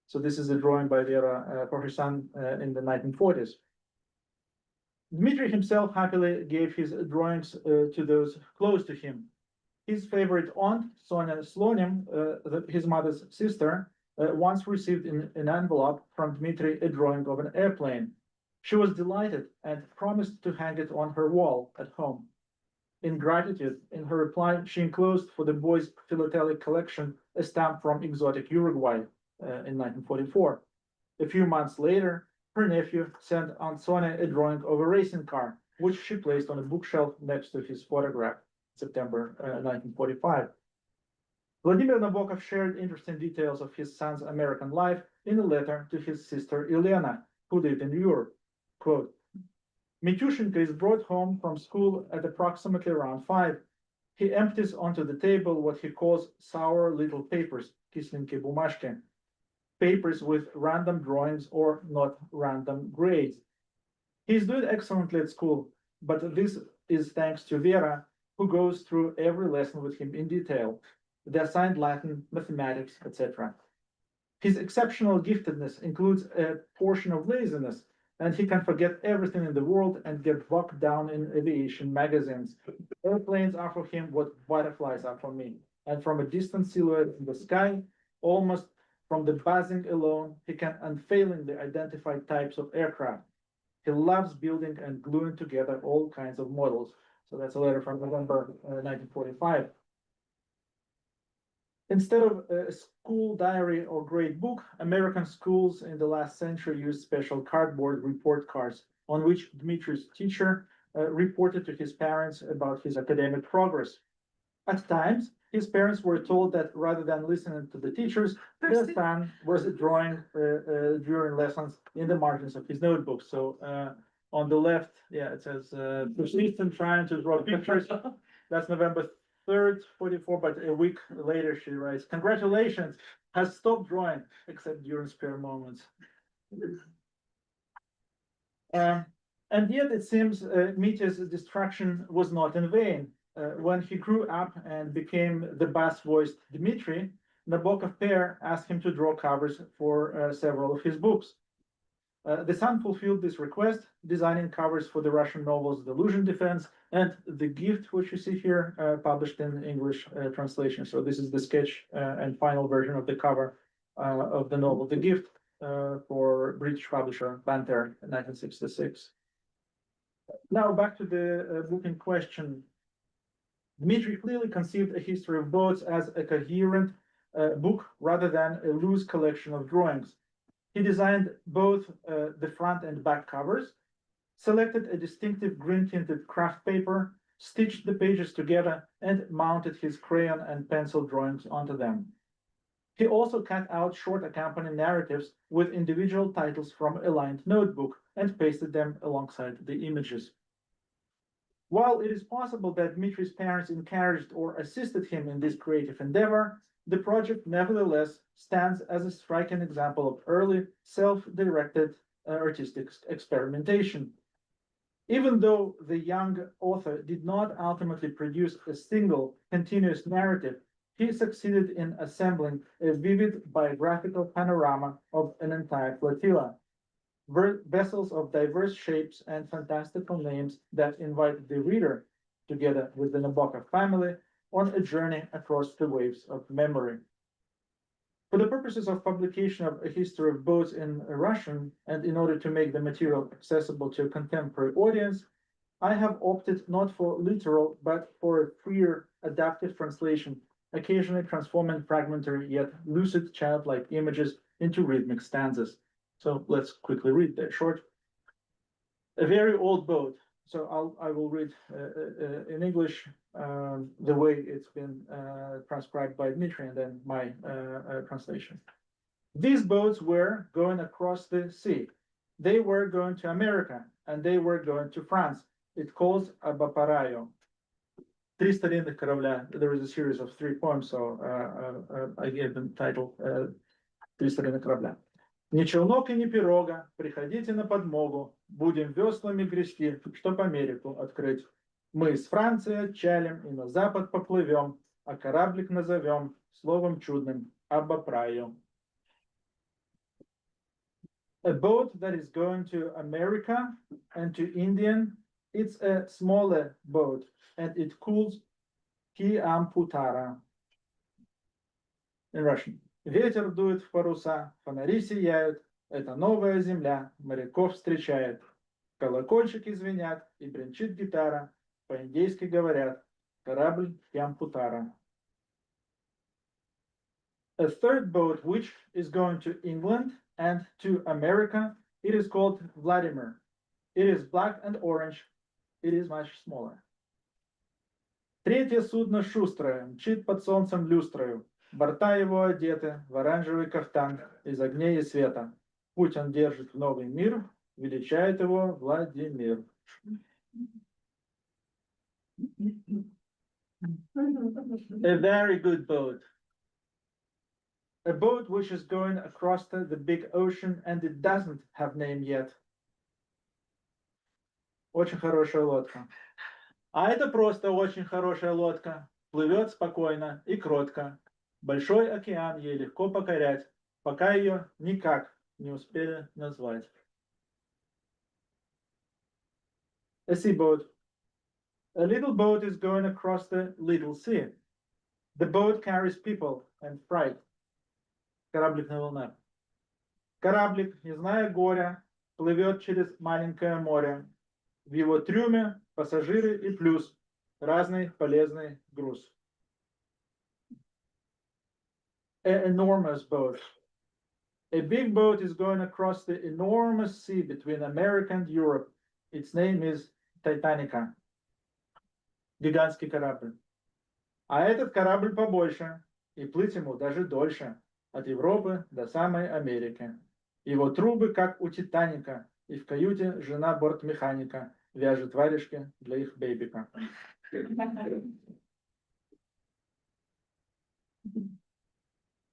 So this is a drawing by Vera for her son in the 1940s. Dmitry himself happily gave his drawings to those close to him. His favorite aunt, Sonia Slonim, his mother's sister, once received in an envelope from Dmitry a drawing of an airplane. She was delighted and promised to hang it on her wall at home. In gratitude, in her reply, she enclosed for the boy's philatelic collection a stamp from exotic Uruguay in 1944. A few months later, her nephew sent Aunt Sonia a drawing of a racing car, which she placed on a bookshelf next to his photograph. September 1945. Vladimir Nabokov shared interesting details of his son's American life in a letter to his sister Elena, who lived in Europe. Quote, Mityushenko is brought home from school at approximately around 5. He empties onto the table what he calls sour little papers, kislenki bumashki, papers with random drawings or not random grades. He's doing excellently at school, but this is thanks to Vera, who goes through every lesson with him in detail, the assigned Latin, mathematics, etc. His exceptional giftedness includes a portion of laziness, and he can forget everything in the world and get bogged down in aviation magazines. Airplanes are for him what butterflies are for me, and from a distant silhouette in the sky, almost from the buzzing alone, he can unfailingly identify types of aircraft. He loves building and gluing together all kinds of models. So that's a letter from November 1945. Instead of a school diary or grade book, American schools in the last century used special cardboard report cards on which Dmitry's teacher reported to his parents about his academic progress. At times, his parents were told that rather than listening to the teachers, their son was drawing during lessons in the margins of his notebook. So on the left, yeah, it says persistent trying to draw pictures. That's November 3rd, 44, but a week later she writes, congratulations, has stopped drawing, except during spare moments. And yet it seems Mitya's distraction was not in vain. When he grew up and became the bass-voiced Dmitry, Nabokov pair asked him to draw covers for several of his books. The Sun fulfilled this request, designing covers for the Russian novels Delusion Defense and The Gift, which you see here, published in English translation. So this is the sketch and final version of the cover of the novel The Gift for British publisher Panther in 1966. Now back to the book in question. Dmitry clearly conceived A History of Boats as a coherent book rather than a loose collection of drawings. He designed both the front and back covers, selected a distinctive green-tinted craft paper, stitched the pages together, and mounted his crayon and pencil drawings onto them. He also cut out short accompanying narratives with individual titles from a lined notebook and pasted them alongside the images. While it is possible that Dmitry's parents encouraged or assisted him in this creative endeavor, the project nevertheless stands as a striking example of early self-directed artistic experimentation. Even though the young author did not ultimately produce a single continuous narrative, he succeeded in assembling a vivid biographical panorama of an entire flotilla. Vessels of diverse shapes and fantastical names that invite the reader, together with the Nabokov family, on a journey across the waves of memory. For the purposes of publication of A History of Boats in Russian, and in order to make the material accessible to a contemporary audience, I have opted not for literal, but for a freer adaptive translation, occasionally transforming fragmentary yet lucid childlike images into rhythmic stanzas. So let's quickly read the short. A very old boat. So I will read in English the way it's been transcribed by Dmitry and then my translation. These boats were going across the sea. They were going to America and they were going to France. It calls Abaparayo. Три старинных корабля. There is a series of 3 poems, so I gave them title Три старинных корабля. Ни челнок и ни пирога, приходите на подмогу, будем веслами грести, чтоб Америку открыть. Мы из Франции отчалим и на запад поплывем, а кораблик назовем словом чудным Абапраю. A boat that is going to America and to Indian, it's a smaller boat and it calls Kiamputara in Russian. Ветер дует в паруса, фонари сияют, это новая земля, моряков встречает. Колокольчики звенят и бренчит гитара, по-индейски говорят, корабль Ямпутара. A third boat which is going to England and to America, it is called Vladimir. It is black and orange, it is much smaller. Третье судно шустрое, мчит под солнцем люстрою. Борта его одеты в оранжевый кафтан из огней и света. Путь он держит в новый мир, величает его Владимир. A very good boat. A boat which is going across the big ocean and it doesn't have name yet. Очень хорошая лодка. А это просто очень хорошая лодка. Плывет спокойно и кротко. Большой океан ей легко покорять, пока ее никак не успели назвать. A seaboat. A little boat is going across the little sea. The boat carries people and freight. Кораблик на волнах. Кораблик, не зная горя, плывет через маленькое море. В его трюме пассажиры и плюс разный полезный груз. An enormous boat. A big boat is going across the enormous sea between America and Europe. Its name is Titanica. Гигантский корабль. А этот корабль побольше, и плыть ему даже дольше, от Европы до самой Америки. Его трубы, как у Титаника, и в каюте жена бортмеханика вяжет варежки для их бейбика.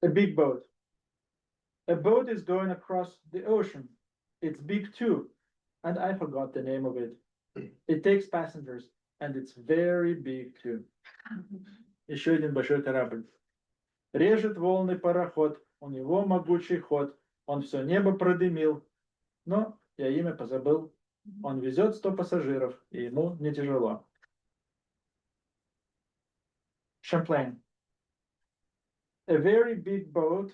A big boat. A boat is going across the ocean. It's big too, and I forgot the name of it. It takes passengers, and it's very big too. Еще один большой корабль. Режет волны пароход, у него могучий ход, он все небо продымил. но я имя позабыл. Он везет 100 пассажиров, и ему не тяжело. Champlain. A very big boat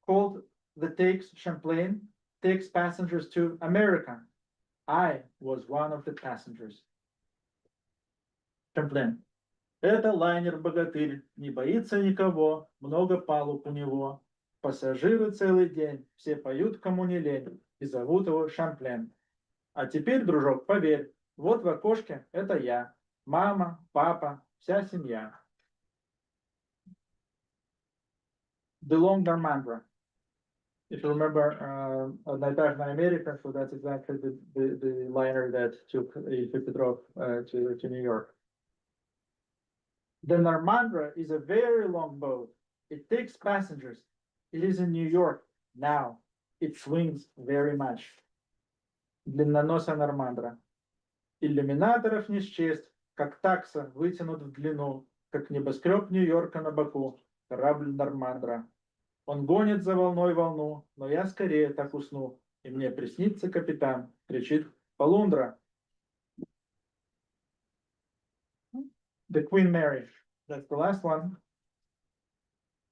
called the Champlain takes passengers to America. I was one of the passengers. Champlain. Это лайнер-богатырь, не боится никого, много палуб у него. Пассажиры целый день, все поют, кому не лень, и зовут его Шамплен. А теперь, дружок, поверь, вот в окошке это я, мама, папа, вся семья. The Long Normandra. If you remember, Natasha America, so that's exactly the liner that took Petrov to New York. The Normandra is a very long boat. It takes passengers. It is in New York now. It swings very much. Длинноносая Нормандра. Иллюминаторов не счесть, как такса вытянут в длину, как небоскреб Нью-Йорка на боку, корабль Нормандра. Он гонит за волной волну, но я скорее так усну, и мне приснится капитан, кричит Полундра. The Queen Mary, that's the last one.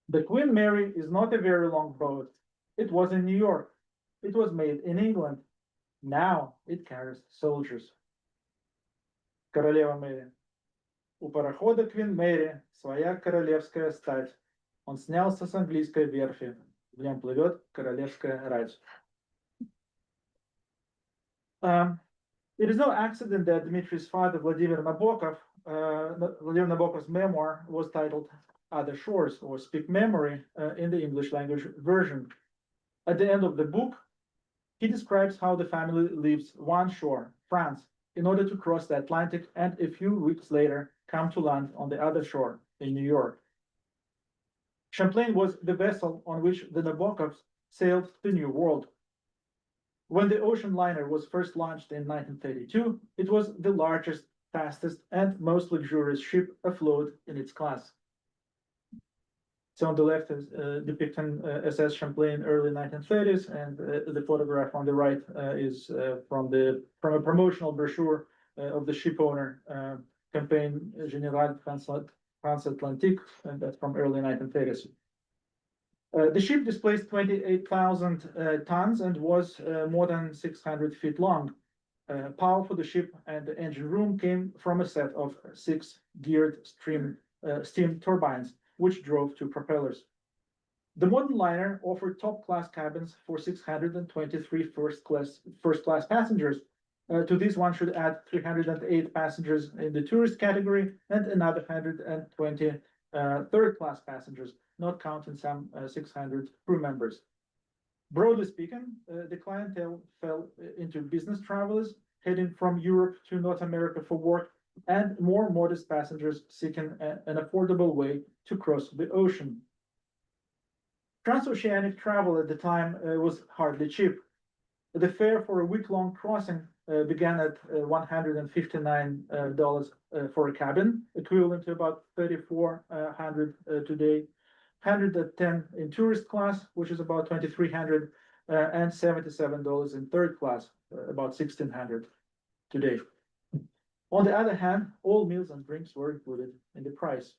The Queen Mary is not a very long boat. It was in New York. It was made in England. Now it carries soldiers. Королева Мэри. У парохода Queen Mary своя королевская стать. Он снялся с английской верфи. В нем плывет королевская рать. It is no accident that Dmitri's father, Vladimir Nabokov's memoir was titled Other Shores, or Speak Memory in the English language version. At the end of the book, he describes how the family leaves one shore, France, in order to cross the Atlantic and a few weeks later come to land on the other shore in New York. Champlain was the vessel on which the Nabokovs sailed the New World. When the ocean liner was first launched in 1932, it was the largest, fastest, and most luxurious ship afloat in its class. So on the left is depicting SS Champlain early 1930s, and the photograph on the right is from a promotional brochure of the ship owner campaign General Transatlantique, and that's from early 1930s. The ship displaced 28,000 tons and was more than 600 feet long. Power for the ship and the engine room came from a set of 6 geared steam turbines, which drove 2 propellers. The modern liner offered top-class cabins for 623 first-class passengers. To this, one should add 308 passengers in the tourist category and another 120 third-class passengers, not counting some 600 crew members. Broadly speaking, the clientele fell into business travelers heading from Europe to North America for work, and more modest passengers seeking an affordable way to cross the ocean. Transoceanic travel at the time was hardly cheap. The fare for a week-long crossing began at $159 for a cabin, equivalent to about $3,400 today, $110 in tourist class, which is about $2,300, and $77 in third class, about $1,600 today. On the other hand, all meals and drinks were included in the price.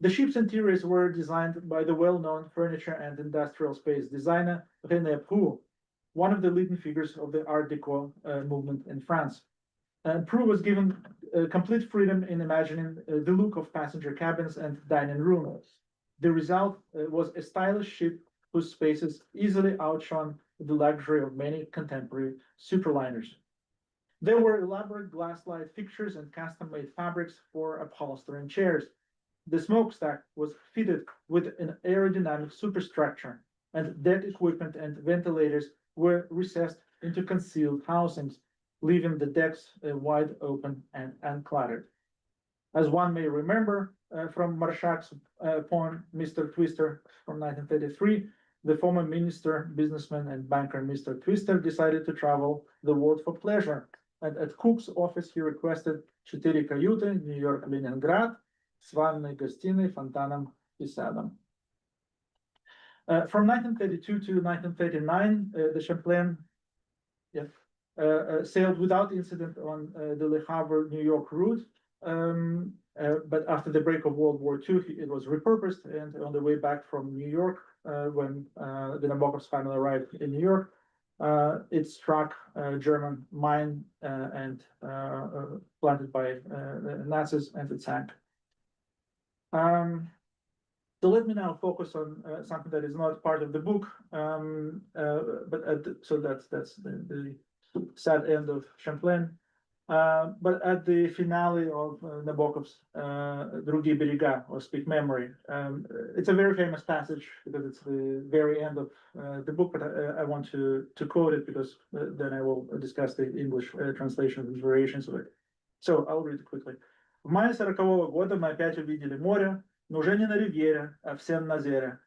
The ship's interiors were designed by the well-known furniture and industrial space designer René Prou, one of the leading figures of the Art Deco movement in France. Prou was given complete freedom in imagining the look of passenger cabins and dining rooms. The result was a stylish ship whose spaces easily outshone the luxury of many contemporary superliners. There were elaborate glass-light fixtures and custom-made fabrics for upholstering chairs. The smokestack was fitted with an aerodynamic superstructure, and deck equipment and ventilators were recessed into concealed housings, leaving the decks wide open and uncluttered. As one may remember from Marshak's poem, Mr. Twister from 1933, the former minister, businessman, and banker Mr. Twister decided to travel the world for pleasure. And at Cook's office, he requested 4 каюты, New York, Leningrad, с ванной, гостиной, фонтаном и садом. From 1932 to 1939, the Champlain sailed without incident on the Le Havre, New York route. But after the break of World War II, it was repurposed, and on the way back from New York, when the Nabokovs finally arrived in New York, it struck a German mine and planted by Nazis, and it sank. So let me now focus on something that is not part of the book, so that's the sad end of Champlain. But at the finale of Nabokov's Другие берега, or Speak Memory, it's a very famous passage because it's the very end of the book, but I want to quote it because then I will discuss the English translation and variations of it. So I'll read it quickly. В мае 40-го года мы опять увидели море, но уже не на ривьере, а в Сен-Назере.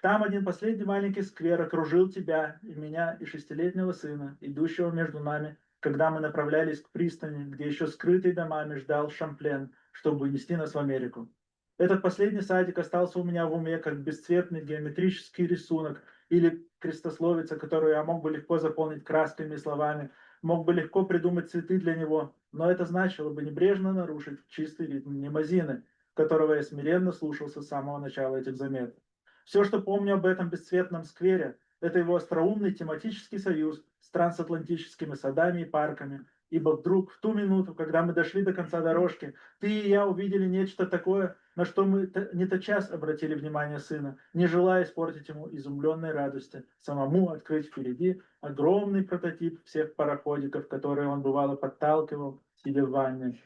Там один последний маленький сквер окружил тебя и меня, и 6-летнего сына, идущего между нами, когда мы направлялись к пристани, где еще скрытый домами ждал Шамплен, чтобы унести нас в Америку. Этот последний садик остался у меня в уме как бесцветный геометрический рисунок или крестословица, которую я мог бы легко заполнить красками и словами, мог бы легко придумать цветы для него, но это значило бы небрежно нарушить чистый ритм немазины, которого я смиренно слушался с самого начала этих заметок. Все, что помню об этом бесцветном сквере, это его остроумный тематический союз с трансатлантическими садами и парками, ибо вдруг в ту минуту, когда мы дошли до конца дорожки, ты и я увидели нечто такое, на что мы не тотчас обратили внимание сына, не желая испортить ему изумленной радости, самому открыть впереди огромный прототип всех пароходиков, которые он бывало подталкивал, сидя в ванне.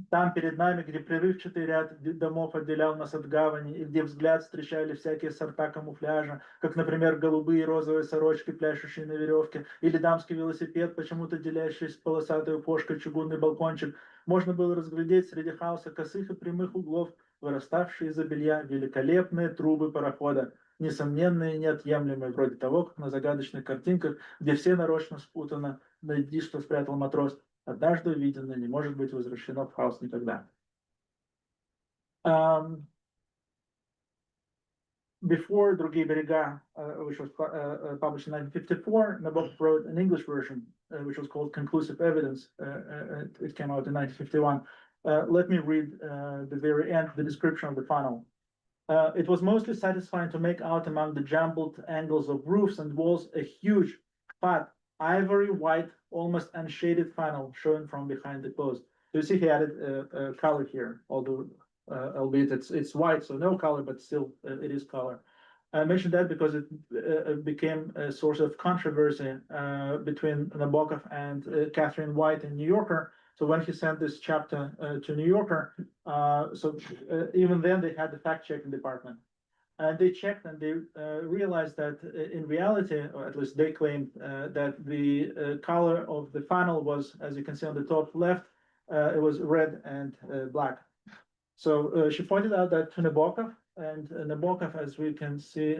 Там перед нами, где прерывчатый ряд домов отделял нас от гавани, и где взгляд встречали всякие сорта камуфляжа, как, например, голубые и розовые сорочки, пляшущие на веревке, или дамский велосипед, почему-то делящий с полосатой упошкой чугунный балкончик, можно было разглядеть среди хаоса косых и прямых углов, выраставшие из-за белья, великолепные трубы парохода, несомненные и неотъемлемые, вроде того, как на загадочных картинках, где все нарочно спутано, найди, что спрятал матрос. Однажды увиденное не может быть возвращено в хаос никогда. Before Другие берега, which was published in 1954, Nabokov wrote an English version, which was called Conclusive Evidence. It came out in 1951. Let me read the very end, the description of the funnel. It was mostly satisfying to make out among the jumbled angles of roofs and walls a huge, fat, ivory white, almost unshaded funnel showing from behind the post. So you see he added a color here, although albeit it's white, so no color, but still it is color. I mentioned that because it became a source of controversy between Nabokov and Catherine White in New Yorker. So when he sent this chapter to New Yorker, even then they had the fact-checking department. And they checked and they realized that in reality, or at least they claimed that the color of the funnel was, as you can see on the top left, it was red and black. So she pointed out that to Nabokov, and Nabokov, as we can see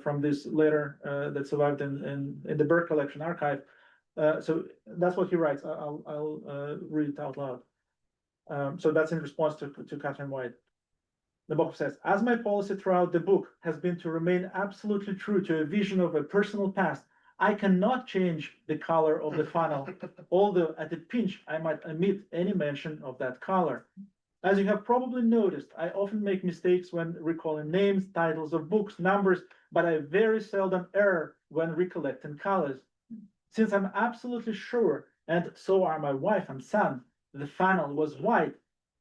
from this letter that survived in the Berg Collection archive, so that's what he writes. I'll read it out loud. So that's in response to Catherine White. Nabokov says, as my policy throughout the book has been to remain absolutely true to a vision of a personal past, I cannot change the color of the funnel, although at a pinch I might omit any mention of that color. As you have probably noticed, I often make mistakes when recalling names, titles of books, numbers, but I very seldom err when recollecting colors. Since I'm absolutely sure, and so are my wife and son, the funnel was white,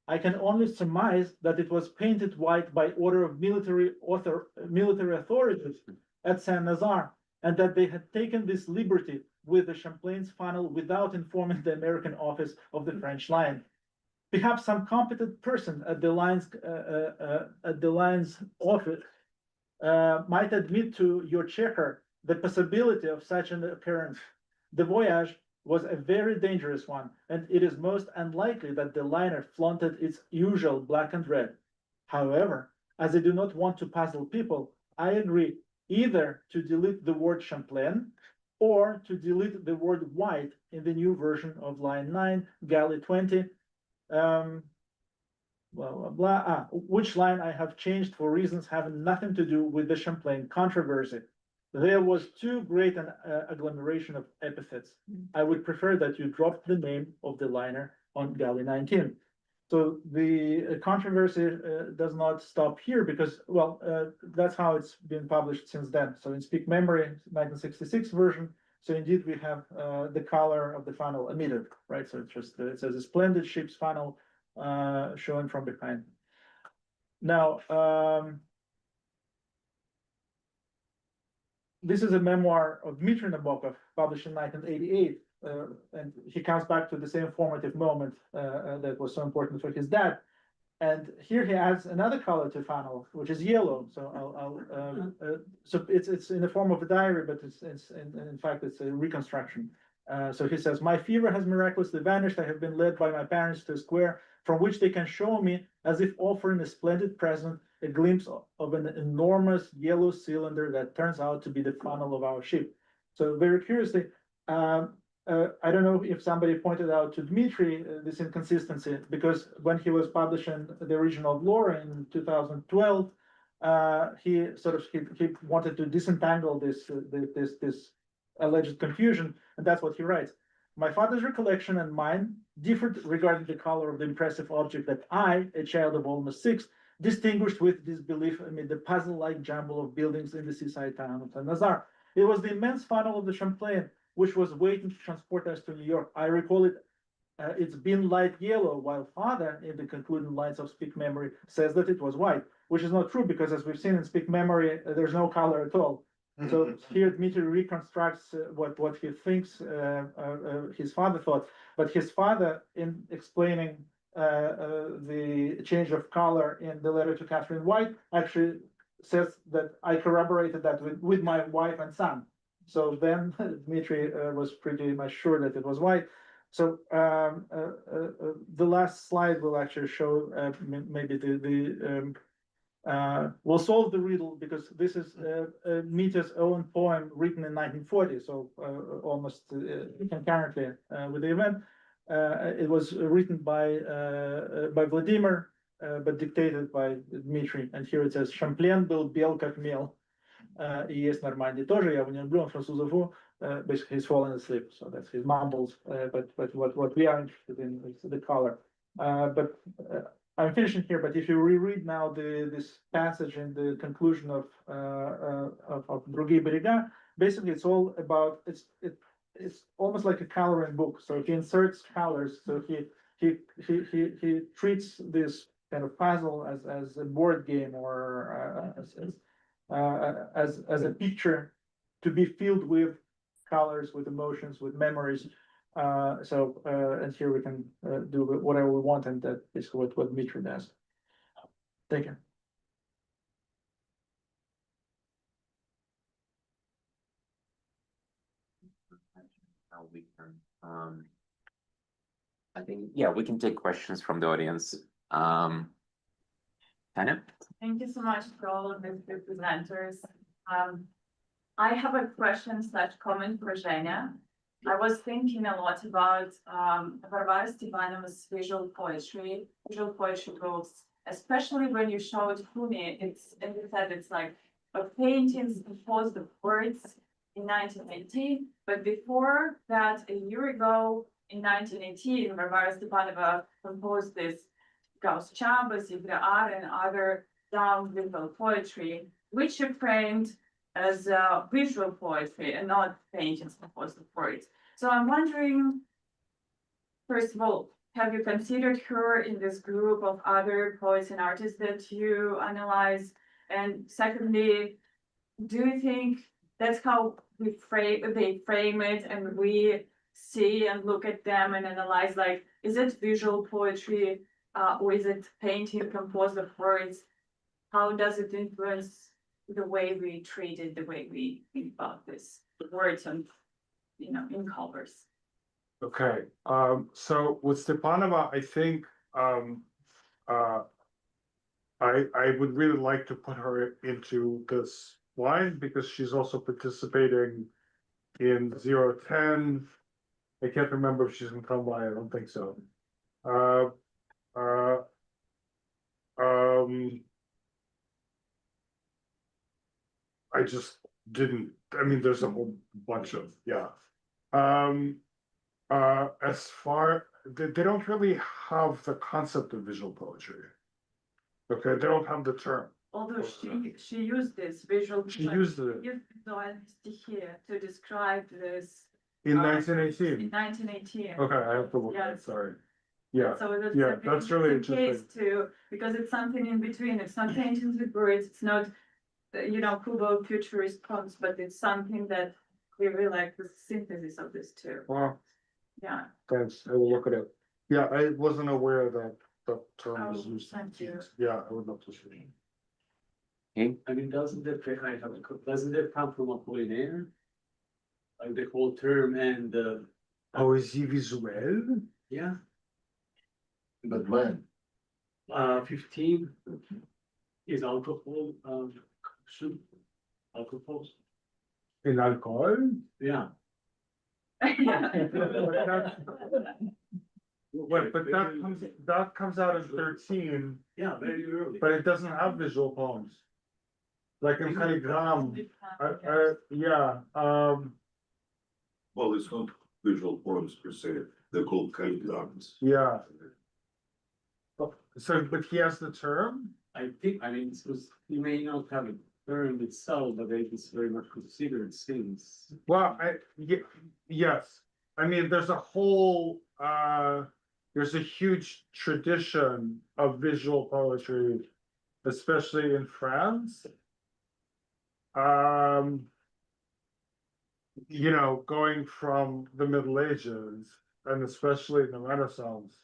I can only surmise that it was painted white by order of military authorities at Saint-Nazaire, and that they had taken this liberty with the Champlain's funnel without informing the American office of the French line. Perhaps some competent person at the line's office might admit to your checker the possibility of such an occurrence. The voyage was a very dangerous one, and it is most unlikely that the liner flaunted its usual black and red. However, as I do not want to puzzle people, I agree either to delete the word Champlain or to delete the word white in the new version of line 9, galley 20. blah, blah, blah, which line I have changed for reasons having nothing to do with the Champlain controversy. There was too great an agglomeration of epithets. I would prefer that you drop the name of the liner on galley 19. So the controversy does not stop here because, well, that's how it's been published since then. So in Speak Memory, 1966 version, so indeed we have the color of the funnel omitted, right? So it's just, it says a splendid ship's funnel showing from behind. Now, this is a memoir of Dmitry Nabokov, published in 1988. And he comes back to the same formative moment that was so important for his dad. And here he adds another color to funnel, which is yellow. So so it's in the form of a diary, but it's in fact it's a reconstruction. So he says, my fever has miraculously vanished. I have been led by my parents to a square from which they can show me, as if offering a splendid present, a glimpse of an enormous yellow cylinder that turns out to be the funnel of our ship. So very curiously, I don't know if somebody pointed out to Dmitry this inconsistency, because when he was publishing the original lore in 2012, he wanted to disentangle this alleged confusion, and that's what he writes. My father's recollection and mine differed regarding the color of the impressive object that I, a child of almost 6, distinguished with disbelief amid the puzzle-like jumble of buildings in the seaside town of Saint-Lazare. It was the immense funnel of the Champlain, which was waiting to transport us to New York. I recall it, it's been light yellow, while father, in the concluding lines of Speak Memory, says that it was white, which is not true, because as we've seen in Speak Memory, there's no color at all. So here Dmitry reconstructs what he thinks his father thought, but his father, in explaining the change of color in the letter to Catherine White, actually says that I corroborated that with my wife and son. So then Dmitry was pretty much sure that it was white. So the last slide will actually show maybe we'll solve the riddle, because this is Mita's own poem written in 1940, so almost concurrently with the event. It was written by Vladimir, but dictated by Dmitry. And here it says, Champlain был бел как мел. И есть нормальный тоже, я в нем люблю, французову. Basically, he's fallen asleep, so that's his mumbles. But what we are interested in is the color. But I'm finishing here. But if you reread now this passage in the conclusion of Другие берега, basically it's all about it's almost like a coloring book. So he inserts colors. So he treats this kind of puzzle as a board game, or as a picture to be filled with colors, with emotions, with memories. And here we can do whatever we want, and that is what Dmitry does. Thank you. How we can, I think, yeah, we can take questions from the audience. Tanya? Thank you so much for all of the presenters. I have a question / comment for Zhenya. I was thinking a lot about Varvara Stepanova's visual poetry books, especially when you showed Kumi. As you said, it's like a paintings composed of words in 1918, but before that, a year ago, in 1918, Varvara Stepanova composed this Gauss Chambers, Igra and other down-visual poetry, which are framed as visual poetry and not paintings composed of words. So I'm wondering, first of all, have you considered her in this group of other poets and artists that you analyze? And secondly, do you think that's how they frame it, and we see and look at them and analyze, like, is it visual poetry or is it painting composed of words? How does it influence the way we treat it, the way we think about this words and, in colors? Okay, so with Stepanova, I think I would really like to put her into this line, because she's also participating in 010. I can't remember if she's in Conway, I don't think so. I just didn't, I mean, there's a whole bunch of, yeah. As far, they don't really have the concept of visual poetry. Okay, they don't have the term. Although she used this visual. She used it Here to describe this in in 1918. 1918. Okay, I have to look at it, Yes. sorry. Yeah, So that's yeah, a that's big really case interesting. too, because it's something in between. It's not paintings with words. It's not, Kubo futurist prompts, but it's something that we really like the synthesis of this too. Well, Yeah. thanks, I will look at it. Yeah, I wasn't aware that the term was Oh, used. thank you. Yeah, I would love to see. I mean, doesn't it come from Apollinaire? Like the whole term and Poésie visuelle? yeah, But when? 15 is alcohol, should alcohol, In alcohol? yeah. Well, but that comes out in 13, Yeah, very early. but it doesn't have visual poems. Like in Calligram, yeah, Well, it's not visual forms per se, they're called calligrams. yeah. So, but he has the term? I think, I mean, you may not have a term itself, but it is very much considered since. Well, yes, I mean, there's a whole, there's a huge tradition of visual poetry, especially in France. Going from the Middle Ages and especially in the Renaissance.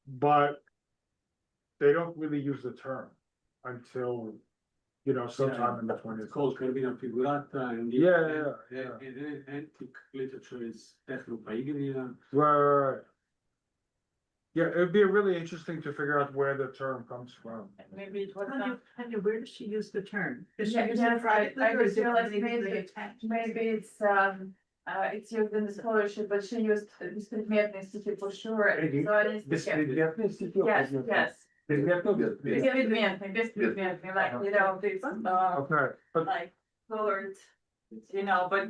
But they don't really use the term until, sometime in the 20th. It's called Carmina Figurata and. Yeah. And antique literature is Technopaedia. Right. Yeah, it'd be really interesting to figure out where the term comes from. Maybe it was Tanya, not. where does she use the term? Does she Yeah, use it yes, I privately or just is it realized maybe maybe, attached? maybe it's used in the scholarship, but she used this предметный стихи for sure. So I need to get. Yes, yes. Беспредметный, беспредметный, like, this, Okay, but like colored, but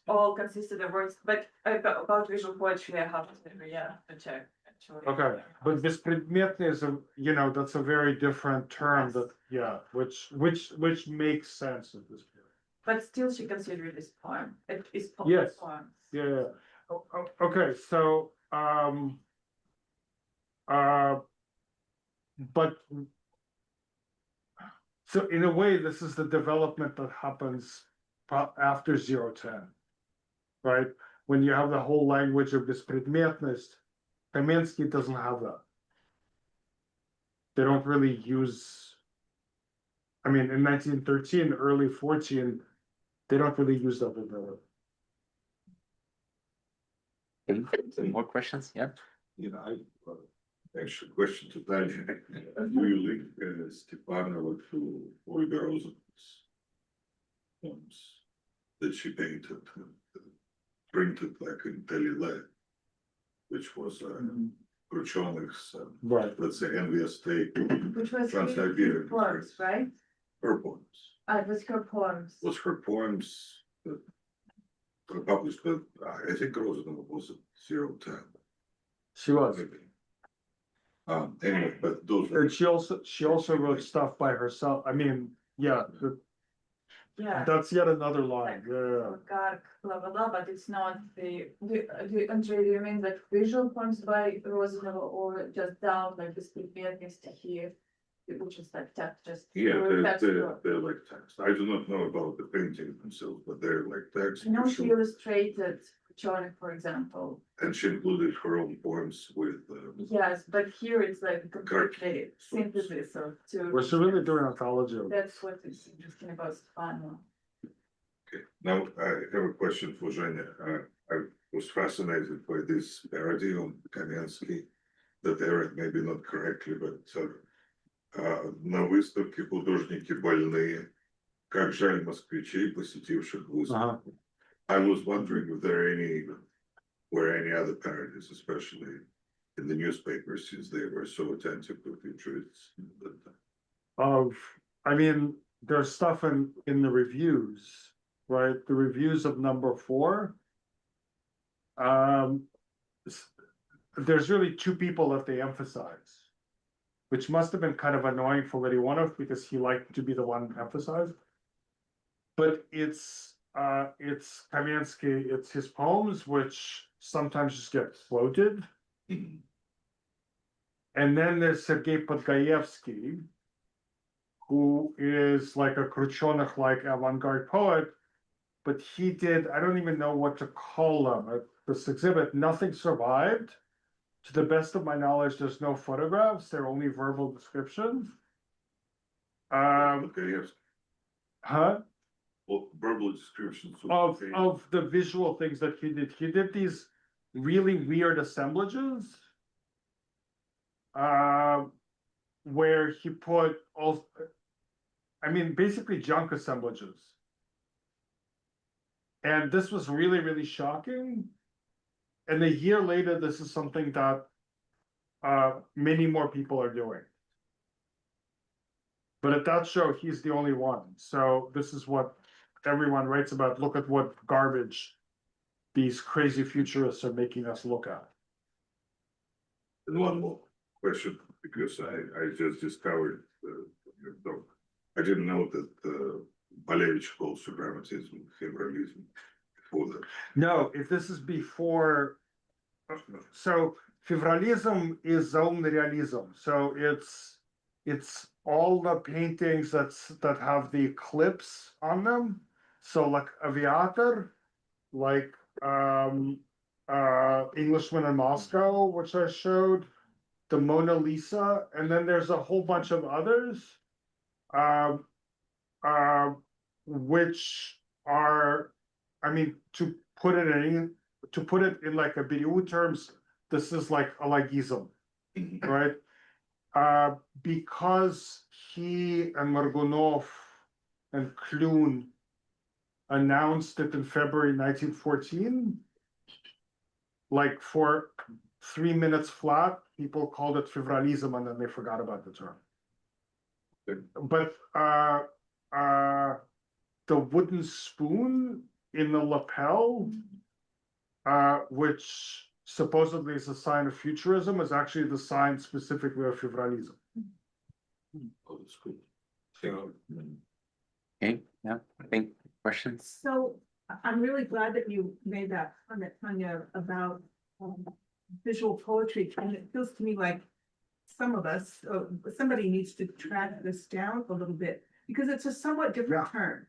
all consisted of words, but about visual poetry, I have to check. Actually. okay, but bespredmetny is that's a very different term that, which makes sense at this point. But still, she considered this poem. It is Yes. poem. Yeah. Okay, so, but. So in a way, this is the development that happens after 010. Right? When you have the whole language of bespredmetnost, Kamensky doesn't have that. They don't really use, I mean, in 1913, early 14, they don't really use that word. Some more questions? Yeah. Actually, question to Tanya. Do you link Stepanova to Olga Rosen's poems that she painted, printed like in Telile, which was Khrushchev's, Right. let's say, envious take. Which was Trans-Siberian poems, right? Her poems. It was her poems. Was her poems that were published, but I think Rosenov was 010. She was. Maybe. Anyway, but those were. And she also wrote stuff by herself. I mean, yeah, Yeah. that's yet another line. Yeah. Gark, blah, blah, blah, but it's not Andrei, do you mean like visual poems by Rosanova or just down like this предметные стихи, which is like text, just. Yeah, text they're like text. I do not know about the paintings themselves, but they're like text. I know for she sure. illustrated Chonic, for example. And she included her own poems with. Yes, but here it's like completely synthesis of two. Was she really doing anthology? That's what is interesting about Stefano. Okay, now I have a question for Zhenya. I was fascinated by this parody on Kamensky that I read, maybe not correctly, but на выставке художники больные, как жаль москвичей, посетивших выставку. I was wondering if there were any other parodies, especially in the newspapers since they were so attentive to futurists. I mean, there's stuff in the reviews, right? The reviews of number 4. There's really 2 people that they emphasize, which must have been kind of annoying for Leonov because he liked to be the one emphasized. But it's Kamensky, it's his poems, which sometimes just get floated. And then there's Sergei Podgaevsky, who is like a Khrushchev-like avant-garde poet, but he did, I don't even know what to call them. At this exhibit, nothing survived. To the best of my knowledge, there's no photographs, they're only verbal descriptions. Okay, Huh? well, verbal descriptions Of the visual things that he did. He did these really weird assemblages. Where he put all, I mean, basically junk assemblages. And this was really, really shocking. And a year later, this is something that many more people are doing. But at that show, he's the only one. So this is what everyone writes about. Look at what garbage these crazy futurists are making us look at. And one more question, because I just discovered your talk. I didn't know that Malevich calls supremacism federalism before that. No, if this is before, so federalism is zone realism. So it's all the paintings that have the eclipse on them. So like Aviator, like Englishman in Moscow, which I showed, the Mona Lisa, and then there's a whole bunch of others, which are, I mean, to put it in like a Biriou terms, this is like a Lagism, right? Because he and Margunov and Klun announced it in February 1914, like for 3 minutes flat, people called it federalism and then they forgot about the term. But the wooden spoon in the lapel, which supposedly is a sign of futurism, is actually the sign specifically of federalism. Oh, that's good. Okay, yeah, I think questions? So I'm really glad that you made that comment, Tanya, about visual poetry. And it feels to me like some of us, somebody needs to track this down a little bit because it's a somewhat different term.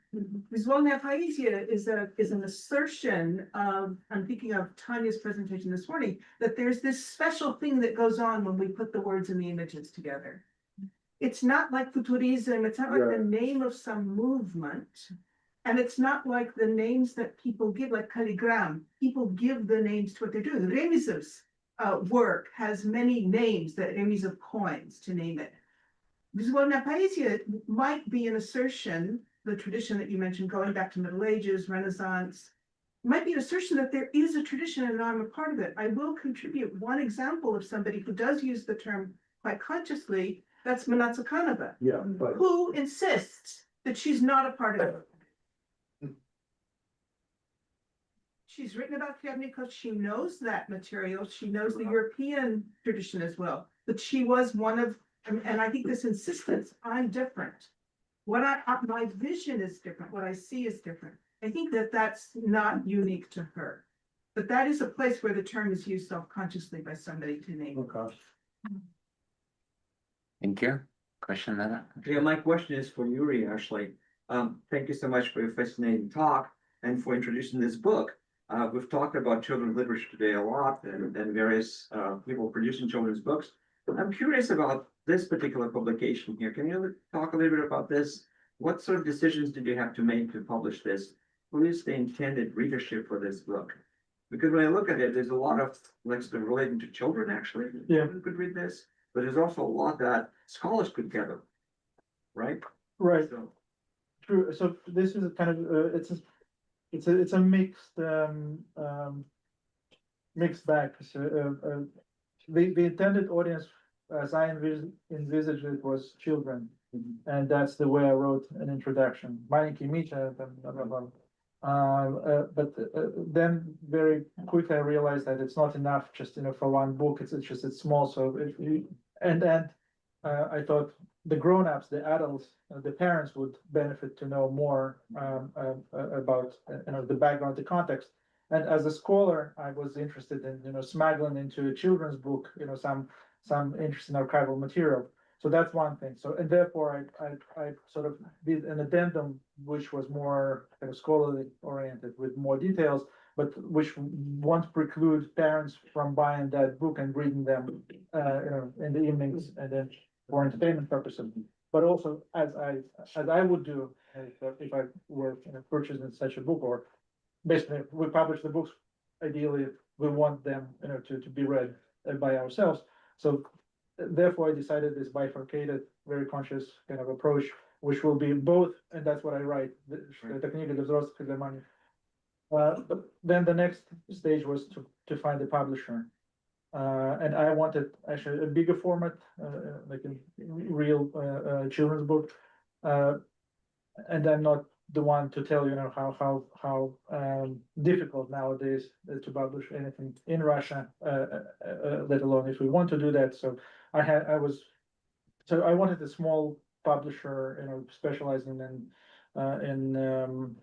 Vizualная poesia is an assertion of, I'm thinking of Tanya's presentation this morning, that there's this special thing that goes on when we put the words and the images together. It's not like futurism, it's not like the name of some movement. And it's not like the names that people give, like calligram. People give the names to what they're doing. Remizov's work has many names, that Remizov coins, to name it. Vizualная poesia might be an assertion, the tradition that you mentioned, going back to Middle Ages, Renaissance, might be an assertion that there is a tradition and I'm a part of it. I will contribute one example of somebody who does use the term quite consciously. That's Manatsakanova, who insists that she's not a part of it. She's written about Khyabnikov. She knows that material. She knows the European tradition as well. But she was one of, and I think this insistence, I'm different. My vision is different. What I see is different. I think that that's not unique to her. But that is a place where the term is used self-consciously by somebody to name. Okay. Thank you. Question, Nada? Yeah, my question is for Yuri, actually. Thank you so much for your fascinating talk and for introducing this book. We've talked about children's literature today a lot and various people producing children's books. I'm curious about this particular publication here. Can you talk a little bit about this? What sort of decisions did you have to make to publish this? Who is the intended readership for this book? Because when I look at it, there's a lot of links that are relating to children, actually. Yeah. Who could read this? But there's also a lot that scholars could gather, right? Right. So, True. So this is a kind of it's a mixed mixed bag. So, the intended audience, as I envisaged it, was children. And that's the way I wrote an introduction. Маленький Митя, blah, blah, blah. But then very quickly I realized that it's not enough just, for one book. It's small. So and then I thought the grown-ups, the adults, the parents would benefit to know more about the background, the context. And as a scholar, I was interested in smuggling into a children's book some interesting archival material. So that's one thing. So and therefore I sort of did an addendum which was more kind of scholarly oriented with more details, but which won't preclude parents from buying that book and reading them in the evenings and then for entertainment purposes. But also as I would do if I were purchasing such a book, or basically we publish the books, ideally we want them to be read by ourselves. So therefore I decided this bifurcated, very conscious kind of approach, which will be both, and that's what I write, the книга для взрослых и для маленьких. But then the next stage was to find a publisher. And I wanted actually a bigger format, like a real children's book. And I'm not the one to tell how difficult nowadays to publish anything in Russia, let alone if we want to do that. So I wanted a small publisher, specializing in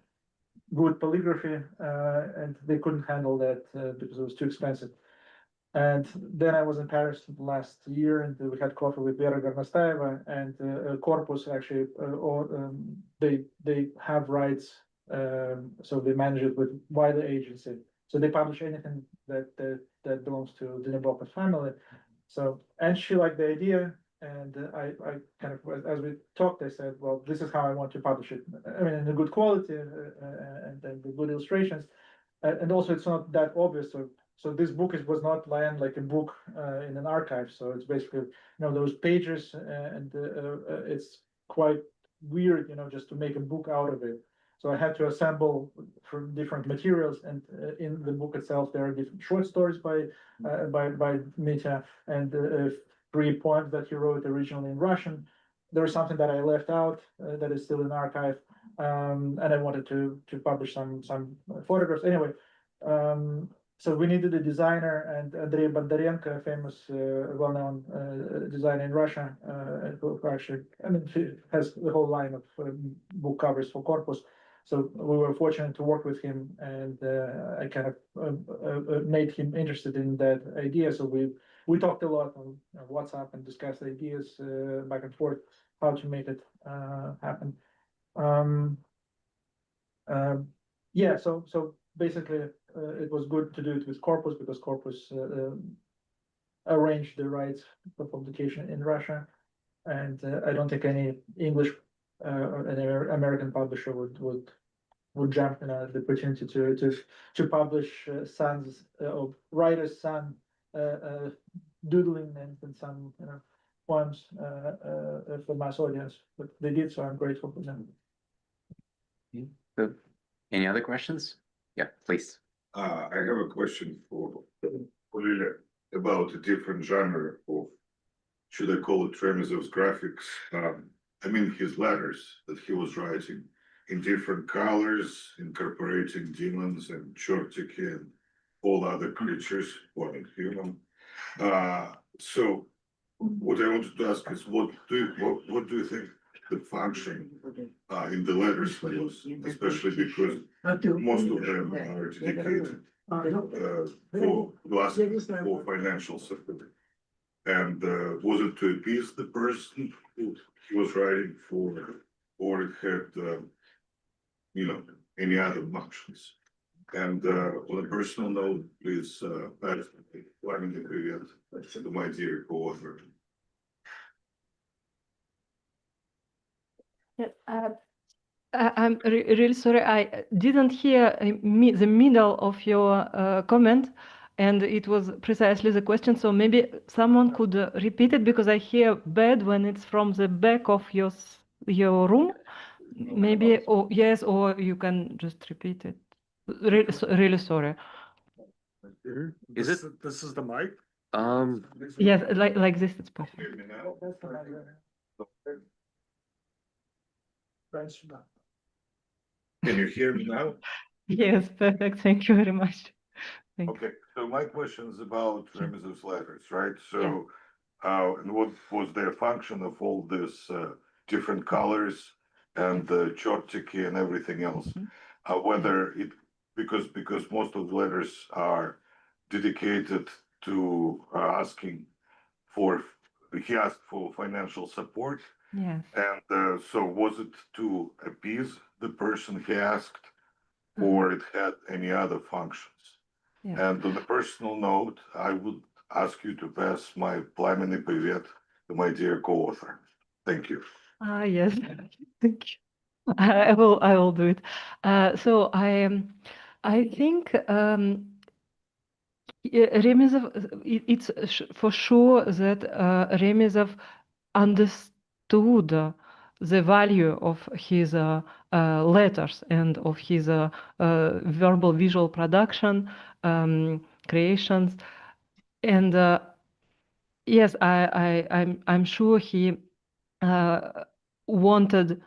good polygraphy, and they couldn't handle that because it was too expensive. And then I was in Paris last year, and we had coffee with Vera Gornostaeva, and Corpus actually, they have rights, so they manage it with wider agency. So they publish anything that belongs to the Nabokov family. So, and she liked the idea, and I kind of, as we talked, I said, well, this is how I want to publish it. I mean, in a good quality, and then with good illustrations, and also it's not that obvious. So this book was not lying like a book in an archive. So it's basically, those pages, and it's quite weird, just to make a book out of it. So I had to assemble from different materials, and in the book itself, there are different short stories by Mitya, and 3 poems that he wrote originally in Russian. There was something that I left out that is still in archive, and I wanted to publish some photographs. Anyway, so we needed a designer, and Andrei Bondarenko, a famous, well-known designer in Russia, who actually, he has the whole line of book covers for Corpus. So we were fortunate to work with him, and I kind of made him interested in that idea. So we talked a lot on WhatsApp and discussed ideas back and forth how to make it happen. Yeah, so basically it was good to do it with Corpus, because Corpus arranged the rights for publication in Russia, and I don't think any English any American publisher would jump the opportunity to publish sons or writer's son doodling and some poems for mass audience, but they did, so I'm grateful for them. Good. Any other questions? Yeah, please. I have a question for Lilia about a different genre of, should I call it Remezov's graphics? His letters that he was writing in different colors, incorporating demons and chortiki and all other creatures, or human. So what I wanted to ask is, what do you think the function in the letters was, especially because most of them are dedicated for financial support. And was it to appease the person who he was writing for, or it had any other functions? And on a personal note, please Vladimir Привет to my dear co-author. I'm really sorry, I didn't hear the middle of your comment, and it was precisely the question. So maybe someone could repeat it, because I hear bad when it's from the back of your room. Maybe, or yes, or you can just repeat it. Really sorry. This is the mic? Yes, like this, it's perfect. Hear me now? Can you hear me now? Yes, perfect. Thank you very much. Thank you. Okay, so my question is about Remezov's letters, right? Yeah. So, and what was their function of all this, different colors and the chortiki and everything else? Mhm. Whether it, because most of the letters are dedicated to asking for, he asked for financial support. Yes. And so was it to appease the person he asked, Uh-huh. or it had any other functions? Yeah. And on a personal note, I would ask you to pass my Plameny Privet to my dear co-author. Thank you. Yes. Thank you. I will do it. So I think Remezov, it's for sure that Remezov understood the value of his letters and of his verbal visual production creations, and yes, I'm sure he wanted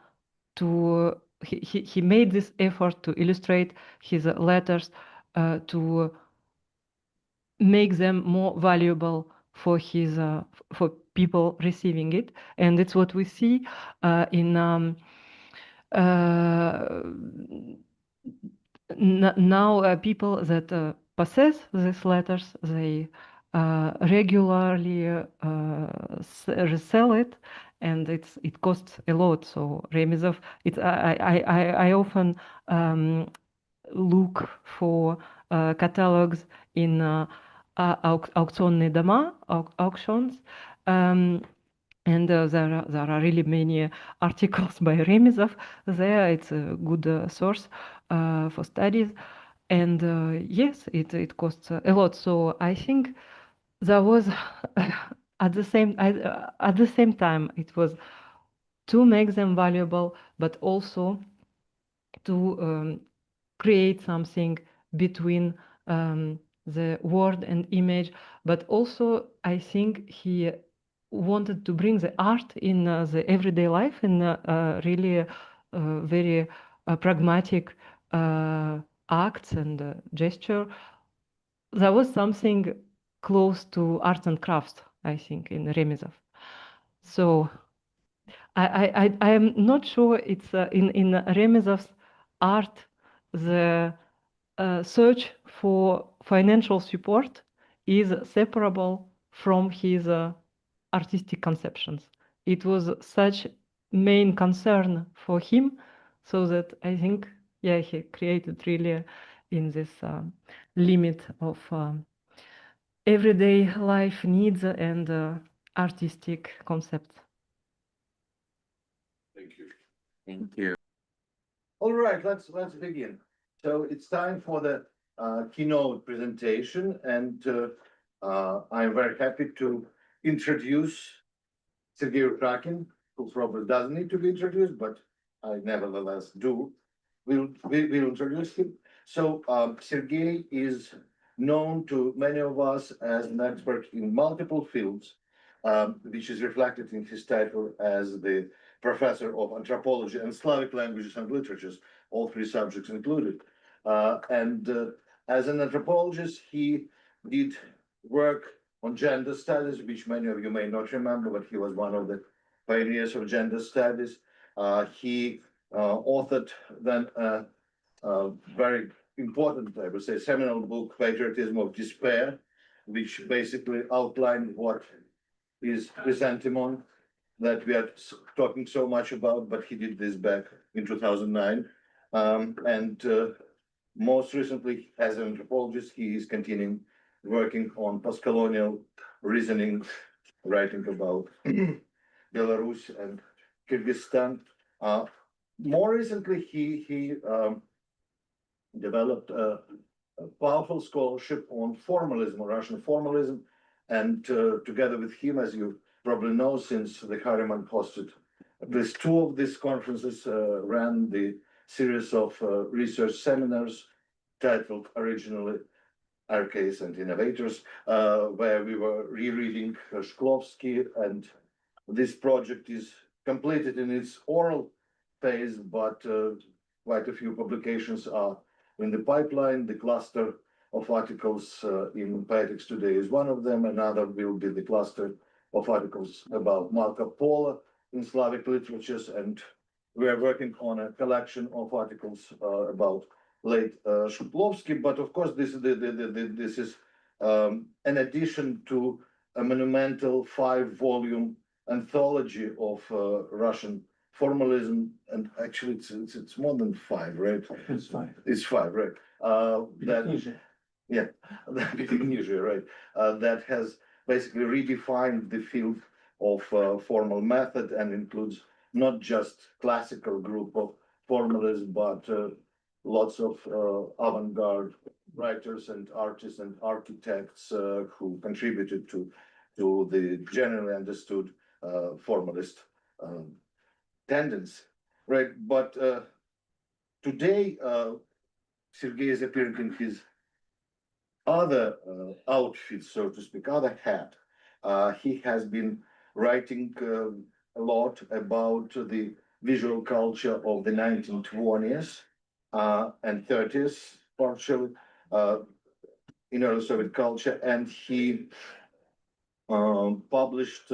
to. He made this effort to illustrate his letters to make them more valuable for his for people receiving it, and it's what we see in now people that possess these letters, they regularly resell it, and it costs a lot. So Remezov, it's I often look for catalogs in аукционные дома, auctions, and there are really many articles by Remezov there. It's a good source for studies, and yes, it costs a lot. So I think there was at the same time it was to make them valuable, but also to create something between the word and image, but also I think he wanted to bring the art in the everyday life in really very pragmatic acts and gesture. There was something close to arts and crafts, I think, in Remezov. So I am not sure it's in Remezov's art the search for financial support is separable from his artistic conceptions. It was such main concern for him, so that I think, yeah, he created really in this limit of everyday life needs and artistic concepts. Thank you. Thank you. All right, let's begin. So it's time for the keynote presentation, and I'm very happy to introduce Sergei Oushakine, who probably doesn't need to be introduced, but I nevertheless do. We'll introduce him. So Sergei is known to many of us as an expert in multiple fields, which is reflected in his title as the professor of anthropology and Slavic languages and literatures, all three subjects included. And as an anthropologist, he did work on gender studies, which many of you may not remember, but he was one of the pioneers of gender studies. He authored then a very important, I would say, seminal book, Patriotism of Despair, which basically outlined what is chrysanthemum that we are talking so much about, but he did this back in 2009. And most recently, as an anthropologist, he is continuing working on post-colonial reasoning, writing about Belarus and Kyrgyzstan. More recently, he developed a powerful scholarship on formalism, or Russian formalism, and together with him, as you probably know, since the Harriman hosted at least two of these conferences, ran the series of research seminars titled originally Archives and Innovators, where we were rereading Shklovsky, and this project is completed in its oral phase, but quite a few publications are in the pipeline. The cluster of articles in Poetics Today is one of them. Another will be the cluster of articles about Marco Polo in Slavic literatures, and we are working on a collection of articles about late Shklovsky. But of course, this is an addition to a monumental 5-volume anthology of Russian formalism, and actually it's more than 5, right? It's fine. It's 5, right? Yeah, right. That has basically redefined the field of formal method and includes not just classical group of formalists, but lots of avant-garde writers and artists and architects who contributed to the generally understood formalist tendency, right? But today, Serguei is appearing in his other outfit, so to speak, other hat. He has been writing a lot about the visual culture of the 1920s and 30s, partially in early Soviet culture, and he published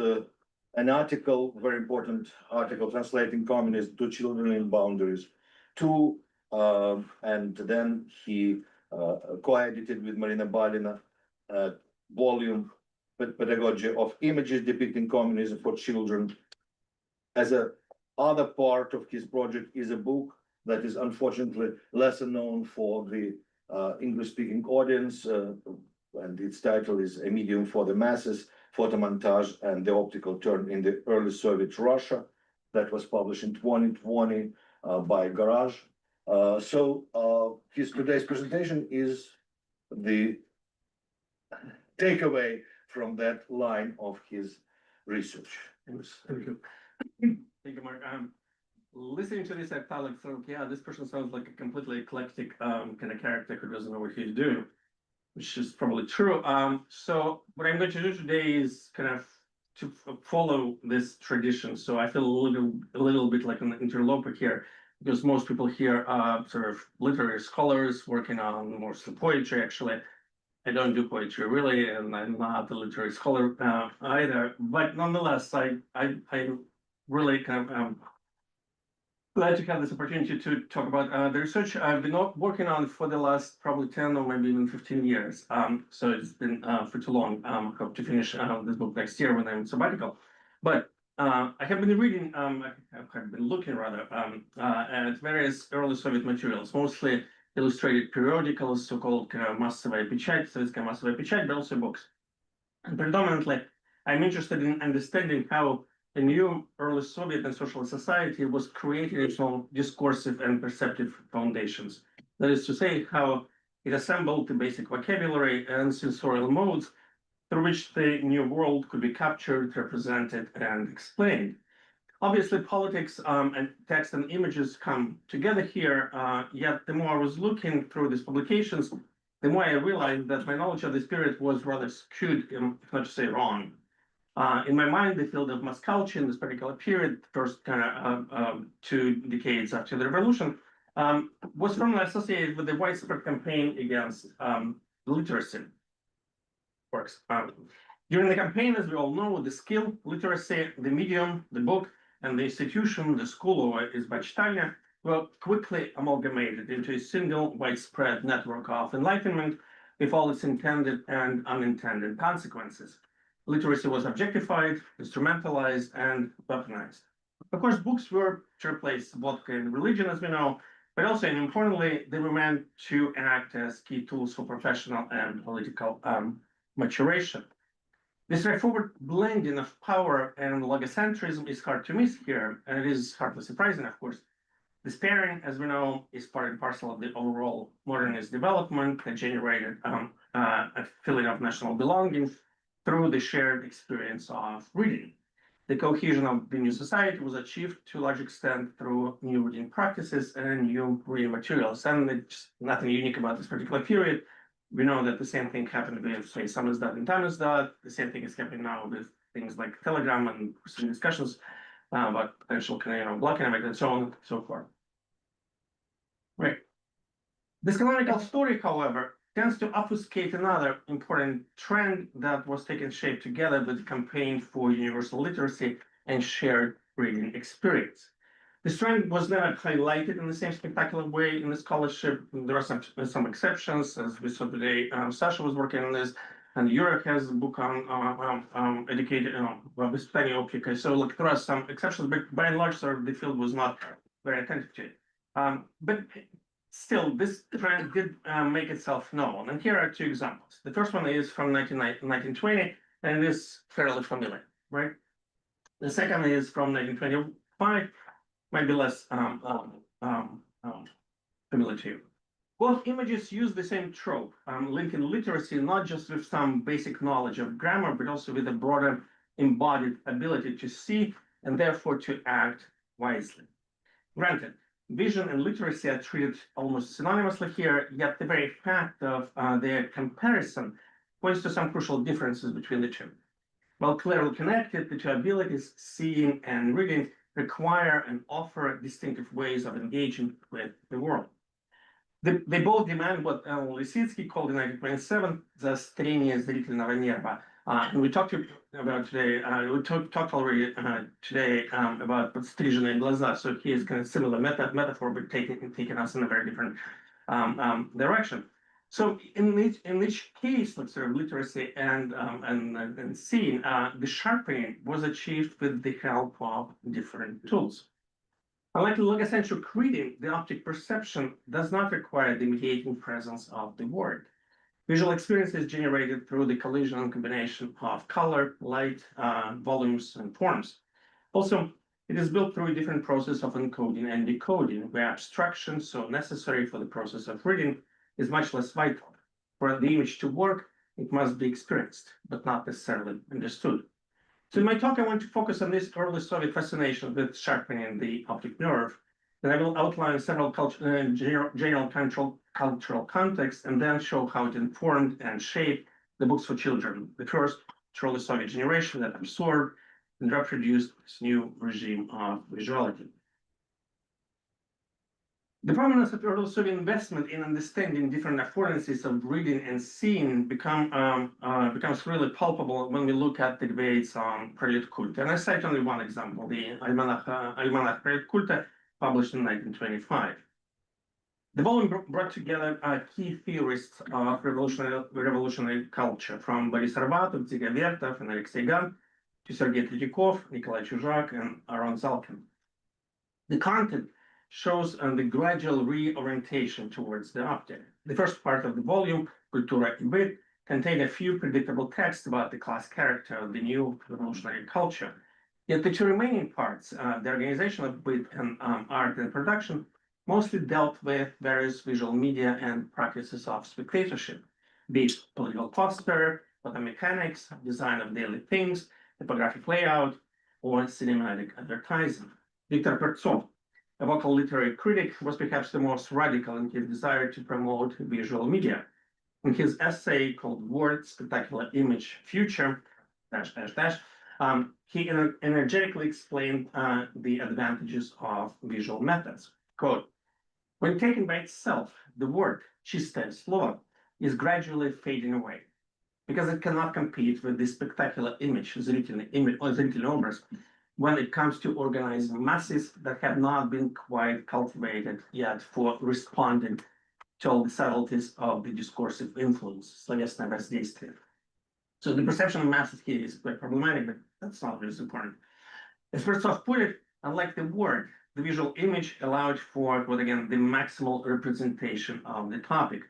an article, very important article, translating communism to children in boundaries, and then he co-edited with Marina Balina a volume, Pedagogy of Images Depicting Communism for Children. As a other part of his project is a book that is unfortunately lesser known for the English-speaking audience, and its title is A Medium for the Masses, Photomontage and the Optical Turn in the Early Soviet Russia. That was published in 2020 by Garage. So his today's presentation is the takeaway from that line of his research. Thank you. Thank you, Mark. Listening to this, I felt like, so, yeah, this person sounds like a completely eclectic kind of character who doesn't know what he's doing, which is probably true. So what I'm going to do today is kind of to follow this tradition. So I feel a little bit like an interloper here, because most people here are sort of literary scholars working on mostly poetry. Actually, I don't do poetry really, and I'm not a literary scholar either. But nonetheless, I really kind of glad to have this opportunity to talk about the research I've been working on for the last probably 10 or maybe even 15 years. So it's been for too long. Hope to finish this book next year when I'm sabbatical. But I have been reading, I have been looking rather at various early Soviet materials, mostly illustrated periodicals, so-called массовая печать, советская массовая печать, but also books. And predominantly, I'm interested in understanding how a new early Soviet and socialist society was creating its own discursive and perceptive foundations. That is to say, how it assembled the basic vocabulary and sensorial modes through which the new world could be captured, represented, and explained. Obviously, politics and text and images come together here, yet the more I was looking through these publications, the more I realized that my knowledge of this period was rather skewed, if not to say wrong. In my mind, the field of mass culture in this particular period, first kind of 2 decades after the revolution, was firmly associated with the widespread campaign against literacy works. During the campaign, as we all know, the skill, literacy, the medium, the book, and the institution, the school, or Избачтальня, were quickly amalgamated into a single widespread network of enlightenment with all its intended and unintended consequences. Literacy was objectified, instrumentalized, and weaponized. Of course, books were to replace vodka and religion, as we know, but also, and importantly, they were meant to act as key tools for professional and political maturation. This straightforward blending of power and logocentrism is hard to miss here, and it is hardly surprising, of course. This pairing, as we know, is part and parcel of the overall modernist development that generated a feeling of national belonging through the shared experience of reading. The cohesion of the new society was achieved to a large extent through new reading practices and new reading materials. And it's nothing unique about this particular period. We know that the same thing happened with, say, Samizdat and Tamizdat. The same thing is happening now with things like Telegram and some discussions about potential blocking and so on and so forth. Right. This canonical story, however, tends to obfuscate another important trend that was taking shape together with the campaign for universal literacy and shared reading experience. This trend was never highlighted in the same spectacular way in the scholarship. There are some exceptions, as we saw today. Sasha was working on this, and Yuri has a book on educated, studying optica. So look, there are some exceptions, but by and large, sort of the field was not very attentive to it. But still, this trend did make itself known. And here are two examples. The first one is from 1920, and it is fairly familiar, right? The second is from 1925, might be less familiar to you. Both images use the same trope, linking literacy not just with some basic knowledge of grammar, but also with a broader embodied ability to see and therefore to act wisely. Granted, vision and literacy are treated almost synonymously here, yet the very fact of their comparison points to some crucial differences between the two. While clearly connected, the two abilities, seeing and reading, require and offer distinctive ways of engaging with the world. They both demand what Lipovetsky called in 1927 the "строение зрительного нерва." And we talked about today, we talked already today about подстриженные глаза. So here's kind of similar metaphor, but taking us in a very different direction. So in each case, like sort of literacy and seeing, the sharpening was achieved with the help of different tools. Unlike logocentric reading, the optic perception does not require the mediating presence of the word. Visual experience is generated through the collision and combination of color, light, volumes, and forms. Also, it is built through a different process of encoding and decoding, where abstraction, so necessary for the process of reading, is much less vital. For the image to work, it must be experienced, but not necessarily understood. So in my talk, I want to focus on this early Soviet fascination with sharpening the optic nerve. Then I will outline several general cultural contexts and then show how it informed and shaped the books for children, the first early Soviet generation that absorbed and reproduced this new regime of visuality. The prominence of early Soviet investment in understanding different affordances of reading and seeing becomes really palpable when we look at the debates on Prelude Culte. And I cite only one example, the Almanach Prelude Culte, published in 1925. The volume brought together key theorists of revolutionary culture, from Boris Arbatov, Dziga Vertov, and Alexei Gan, to Sergei Tretьяков, Nikolai Chuzak, and Aaron Zalkin. The content shows the gradual reorientation towards the optic. The first part of the volume, Kultura и быт, contained a few predictable texts about the class character of the new revolutionary culture. Yet the two remaining parts, the organization of bit and art and production, mostly dealt with various visual media and practices of spectatorship, be it political phosphor, photomechanics, design of daily things, typographic layout, or cinematic advertising. Viktor Pertsov, a vocal literary critic, was perhaps the most radical in his desire to promote visual media. In his essay called Word, Spectacular Image, Future, he energetically explained the advantages of visual methods. Quote, when taken by itself, the word, чистое слово, is gradually fading away because it cannot compete with the spectacular image, зрительный образ, when it comes to organizing masses that have not been quite cultivated yet for responding to all the subtleties of the discursive influence, словесное воздействие. So the perception of masses here is quite problematic, but that's not really important. As Pertsov put it, unlike the word, the visual image allowed for, what again, the maximal representation of the topic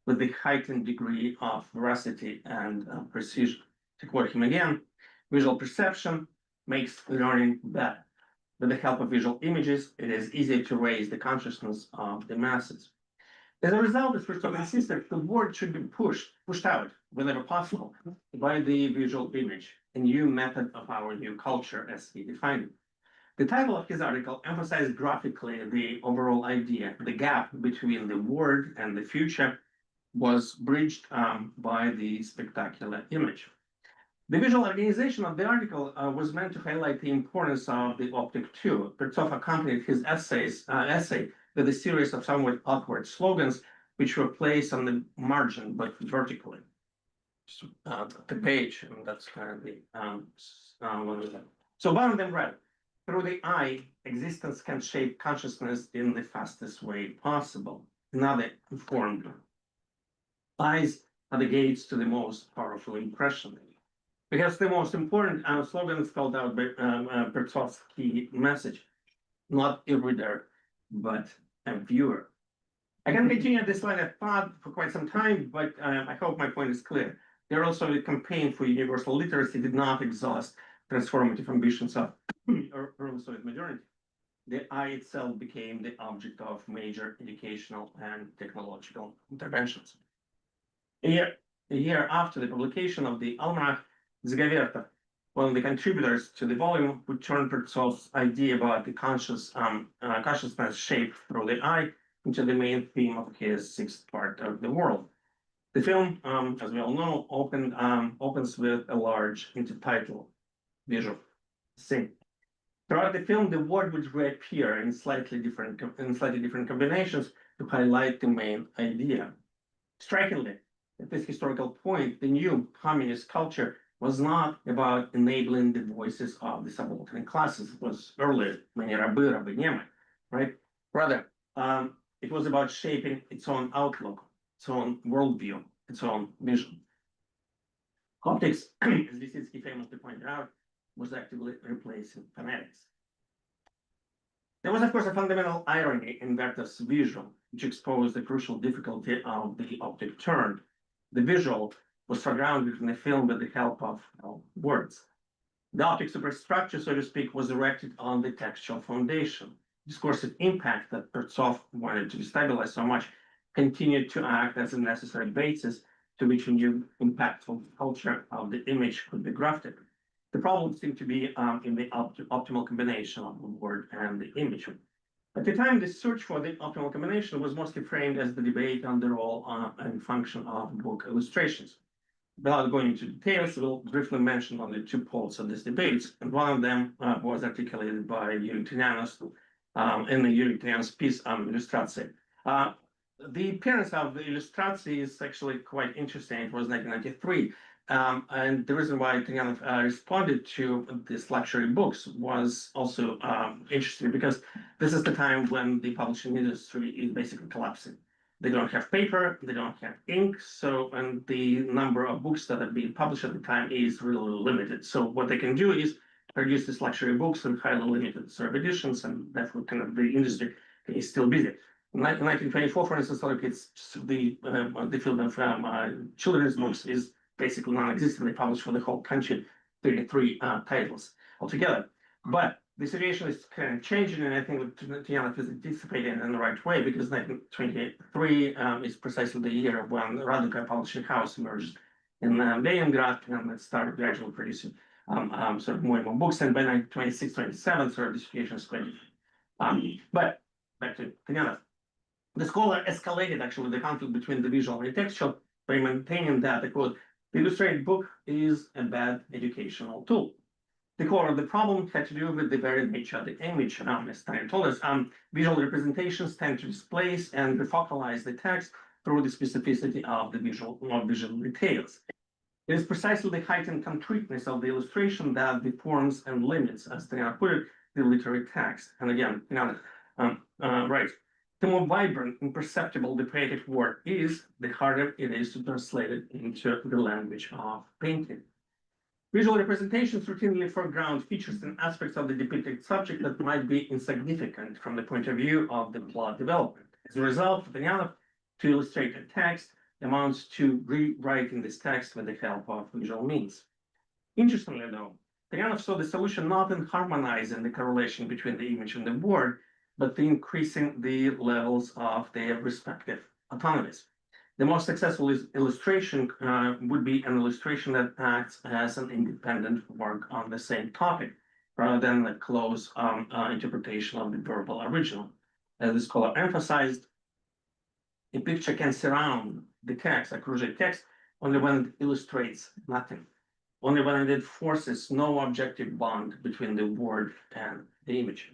with the heightened degree of veracity and precision. To quote him again, visual perception makes learning better. With the help of visual images, it is easier to raise the consciousness of the masses. As a result, as Pertsov insisted, the word should be pushed out whenever possible by the visual image, a new method of our new culture as he defined it. The title of his article emphasized graphically the overall idea, the gap between the word and the future, was bridged by the spectacular image. The visual organization of the article was meant to highlight the importance of the optic too. Pertsov accompanied his essay with a series of somewhat awkward slogans, which were placed on the margin but vertically. The page, and that's kind of the one of them. So one of them read, "Through the eye, existence can shape consciousness in the fastest way possible." Another informed, "Eyes are the gates to the most powerful impression." Because the most important slogan spelled out by Pertsov's key message, not a reader, but a viewer. I can continue this line of thought for quite some time, but I hope my point is clear. There also a campaign for universal literacy did not exhaust transformative ambitions of early Soviet modernity. The eye itself became the object of major educational and technological interventions. A year after the publication of the Almanac, Zagaverta, one of the contributors to the volume, would turn Pertsov's idea about the consciousness shaped through the eye into the main theme of his sixth part of the world. The film, as we all know, opens with a large intertitle visual scene. Throughout the film, the word would reappear in slightly different combinations to highlight the main idea. Strikingly, at this historical point, the new communist culture was not about enabling the voices of the subaltern classes. It was earlier, right? Rather, it was about shaping its own outlook, its own worldview, its own vision. Optics, as Lipovetsky famously pointed out, was actively replacing phonetics. There was, of course, a fundamental irony in Verta's visual, which exposed the crucial difficulty of the optic turn. The visual was foregrounded in the film with the help of words. The optic superstructure, so to speak, was erected on the textual foundation. Discursive impact that Pertsov wanted to destabilize so much continued to act as a necessary basis to which a new impactful culture of the image could be grafted. The problem seemed to be in the optimal combination of the word and the image. At the time, the search for the optimal combination was mostly framed as the debate on the role and function of book illustrations. Without going into details, we'll briefly mention only two poles of this debate, and one of them was articulated by Yuri in the Yuri piece on Illustration. The appearance of the Illustration is actually quite interesting. It was 1993. And the reason why Tatiana responded to these luxury books was also interesting because this is the time when the publishing industry is basically collapsing. They don't have paper, they don't have ink, and the number of books that are being published at the time is really limited. So what they can do is produce these luxury books in highly limited sort of editions, and therefore kind of the industry is still busy. In 1924, for instance, the field of children's books is basically non-existent. They published for the whole country 33 titles altogether. But the situation is kind of changing, and I think Tatiana is anticipating in the right way, because 1923 is precisely the year when Radika Publishing House emerged in Leningrad, and it started gradually producing sort of more and more books. And by 1926, 27, sort of the situation is quite different. But back to Tatiana. The scholar escalated actually the conflict between the visual and the textual by maintaining that, the quote, "The illustrated book is a bad educational tool." The core of the problem had to do with the very nature of the image. As Tatiana told us, visual representations tend to displace and refocalize the text through the specificity of the visual details. It is precisely the heightened concreteness of the illustration that deforms and limits, as Tatiana put it, the literary text. And again, right. The more vibrant and perceptible the poetic word is, the harder it is to translate it into the language of painting. Visual representations routinely foreground features and aspects of the depicted subject that might be insignificant from the point of view of the plot development. As a result, Tatiana, to illustrate a text, amounts to rewriting this text with the help of visual means. Interestingly, though, Tatiana saw the solution not in harmonizing the correlation between the image and the word, but in increasing the levels of their respective autonomies. The most successful illustration would be an illustration that acts as an independent work on the same topic, rather than a close interpretation of the verbal original. As the scholar emphasized, a picture can surround the text, окружить text, only when it illustrates nothing. Only when it forces no objective bond between the word and the image.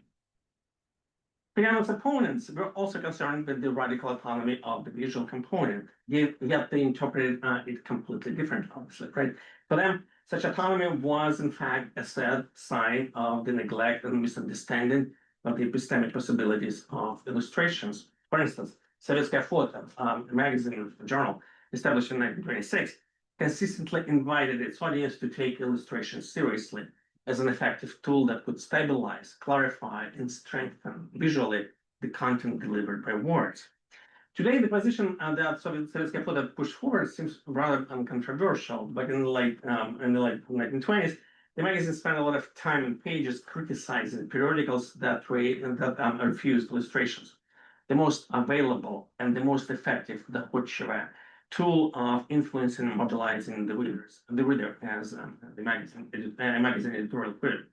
Peano's opponents were also concerned with the radical autonomy of the visual component, yet they interpreted it completely differently, obviously, right? For them, such autonomy was, in fact, a sad sign of the neglect and misunderstanding of the epistemic possibilities of illustrations. For instance, Sovetskaya Photo, a magazine, a journal, established in 1926, consistently invited its audience to take illustrations seriously as an effective tool that could stabilize, clarify, and strengthen visually the content delivered by words. Today, the position that Soviet Photo pushed forward seems rather uncontroversial, but in the late 1920s, the magazine spent a lot of time and pages criticizing periodicals that refused illustrations. The most available and the most effective, the doходчивое tool of influencing and mobilizing the reader as the magazine editorial critic.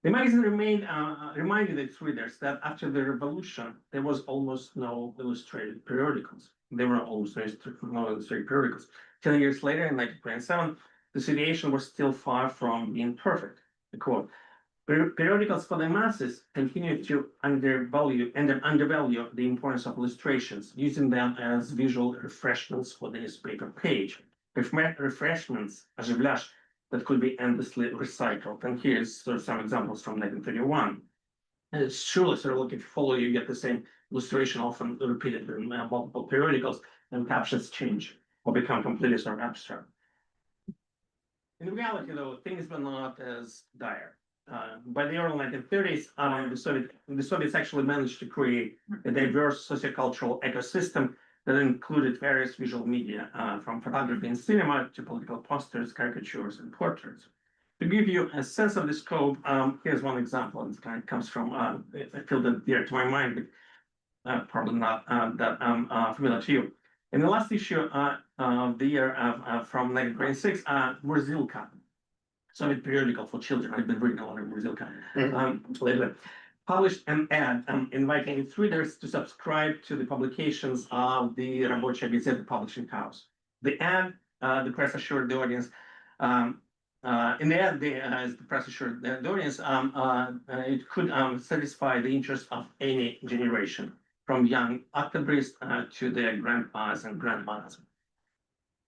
The magazine reminded its readers that after the revolution, there was almost no illustrated periodicals. There were almost no illustrated periodicals. 10 years later, in 1927, the situation was still far from being perfect. The quote, periodicals for the masses continue to undervalue the importance of illustrations, using them as visual refreshments for the newspaper page. Refreshments, оживляш, that could be endlessly recycled. And here's some examples from 1931. Surely, if you follow, you get the same illustration often repeated in multiple periodicals, and captions change or become completely abstract. In reality, though, things were not as dire. By the early 1930s, the Soviets actually managed to create a diverse sociocultural ecosystem that included various visual media, from photography and cinema to political posters, caricatures, and portraits. To give you a sense of the scope, here's one example. It kind of comes from a field that's dear to my mind, but probably not that familiar to you. In the last issue of the year from 1926, Murzilka, Soviet periodical for children, I've been reading a lot of Murzilka lately, published an ad inviting its readers to subscribe to the publications of the Рабочая Газета publishing house. The ad, the press assured the audience, in the ad, as the press assured the audience, it could satisfy the interest of any generation, from young Octobrists to their grandpas and grandmas.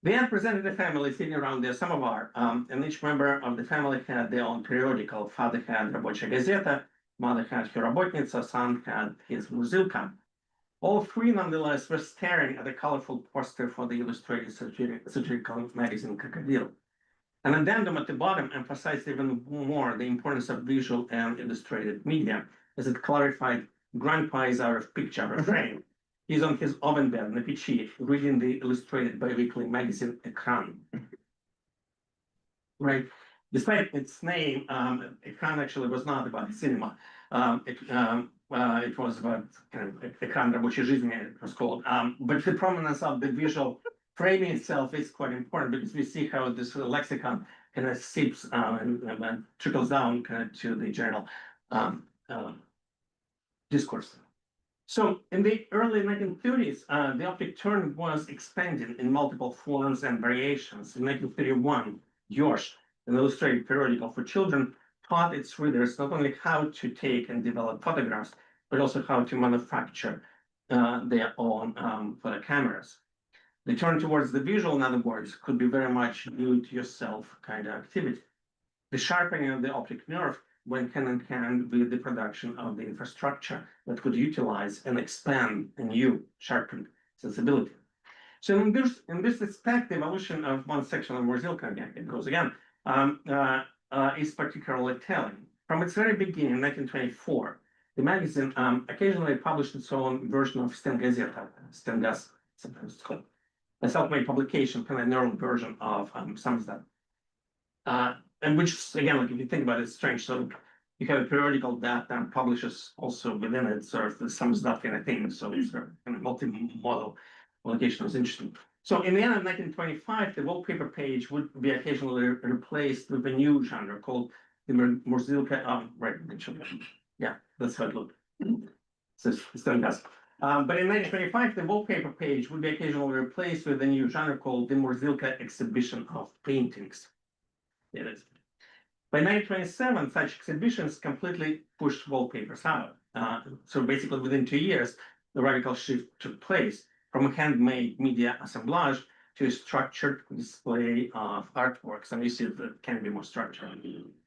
The ad presented a family sitting around their samovar, and each member of the family had their own periodical. Father had Рабочая Газета, mother had her Работница, son had his Murzilka. All three, nonetheless, were staring at a colorful poster for the illustrated satirical magazine Crocodile. An addendum at the bottom emphasized even more the importance of visual and illustrated media, as it clarified Grandpa is out of picture or frame. He's on his oven bed in the печи, reading the illustrated bi-weekly magazine Ekran. Right? Despite its name, Ekran actually was not about cinema. It was about Ekran рабочей жизни, it was called. But the prominence of the visual framing itself is quite important, because we see how this lexicon kind of seeps and trickles down kind of to the general discourse. So in the early 1930s, the optic term was expanded in multiple forms and variations. In 1931, Yosh, an illustrated periodical for children, taught its readers not only how to take and develop photographs, but also how to manufacture their own photo cameras. The turn towards the visual, in other words, could be very much do-it-yourself kind of activity. The sharpening of the optic nerve went hand in hand with the production of the infrastructure that could utilize and expand a new sharpened sensibility. So in this respect, the evolution of one section of Murzilka, again, it goes again, is particularly telling. From its very beginning, in 1924, the magazine occasionally published its own version of Stengazeta, Stengas, sometimes it's called, a self-made publication, kind of an early version of Samizdat. And which, again, like if you think about it, it's strange. So you have a periodical that publishes also within it sort of the Samizdat kind of thing. So it's sort of kind of multi-model publication is interesting. So in the end of 1925, the wallpaper page would be occasionally replaced with a new genre called the Murzilka. Right, yeah, that's how it looked. So it's done. But in 1925, the wallpaper page would be occasionally replaced with a new genre called the Murzilka Exhibition of Paintings. It is. By 1927, such exhibitions completely pushed wallpapers out. So basically, within 2 years, the radical shift took place from a handmade media assemblage to a structured display of artworks. And you see that can be more structured.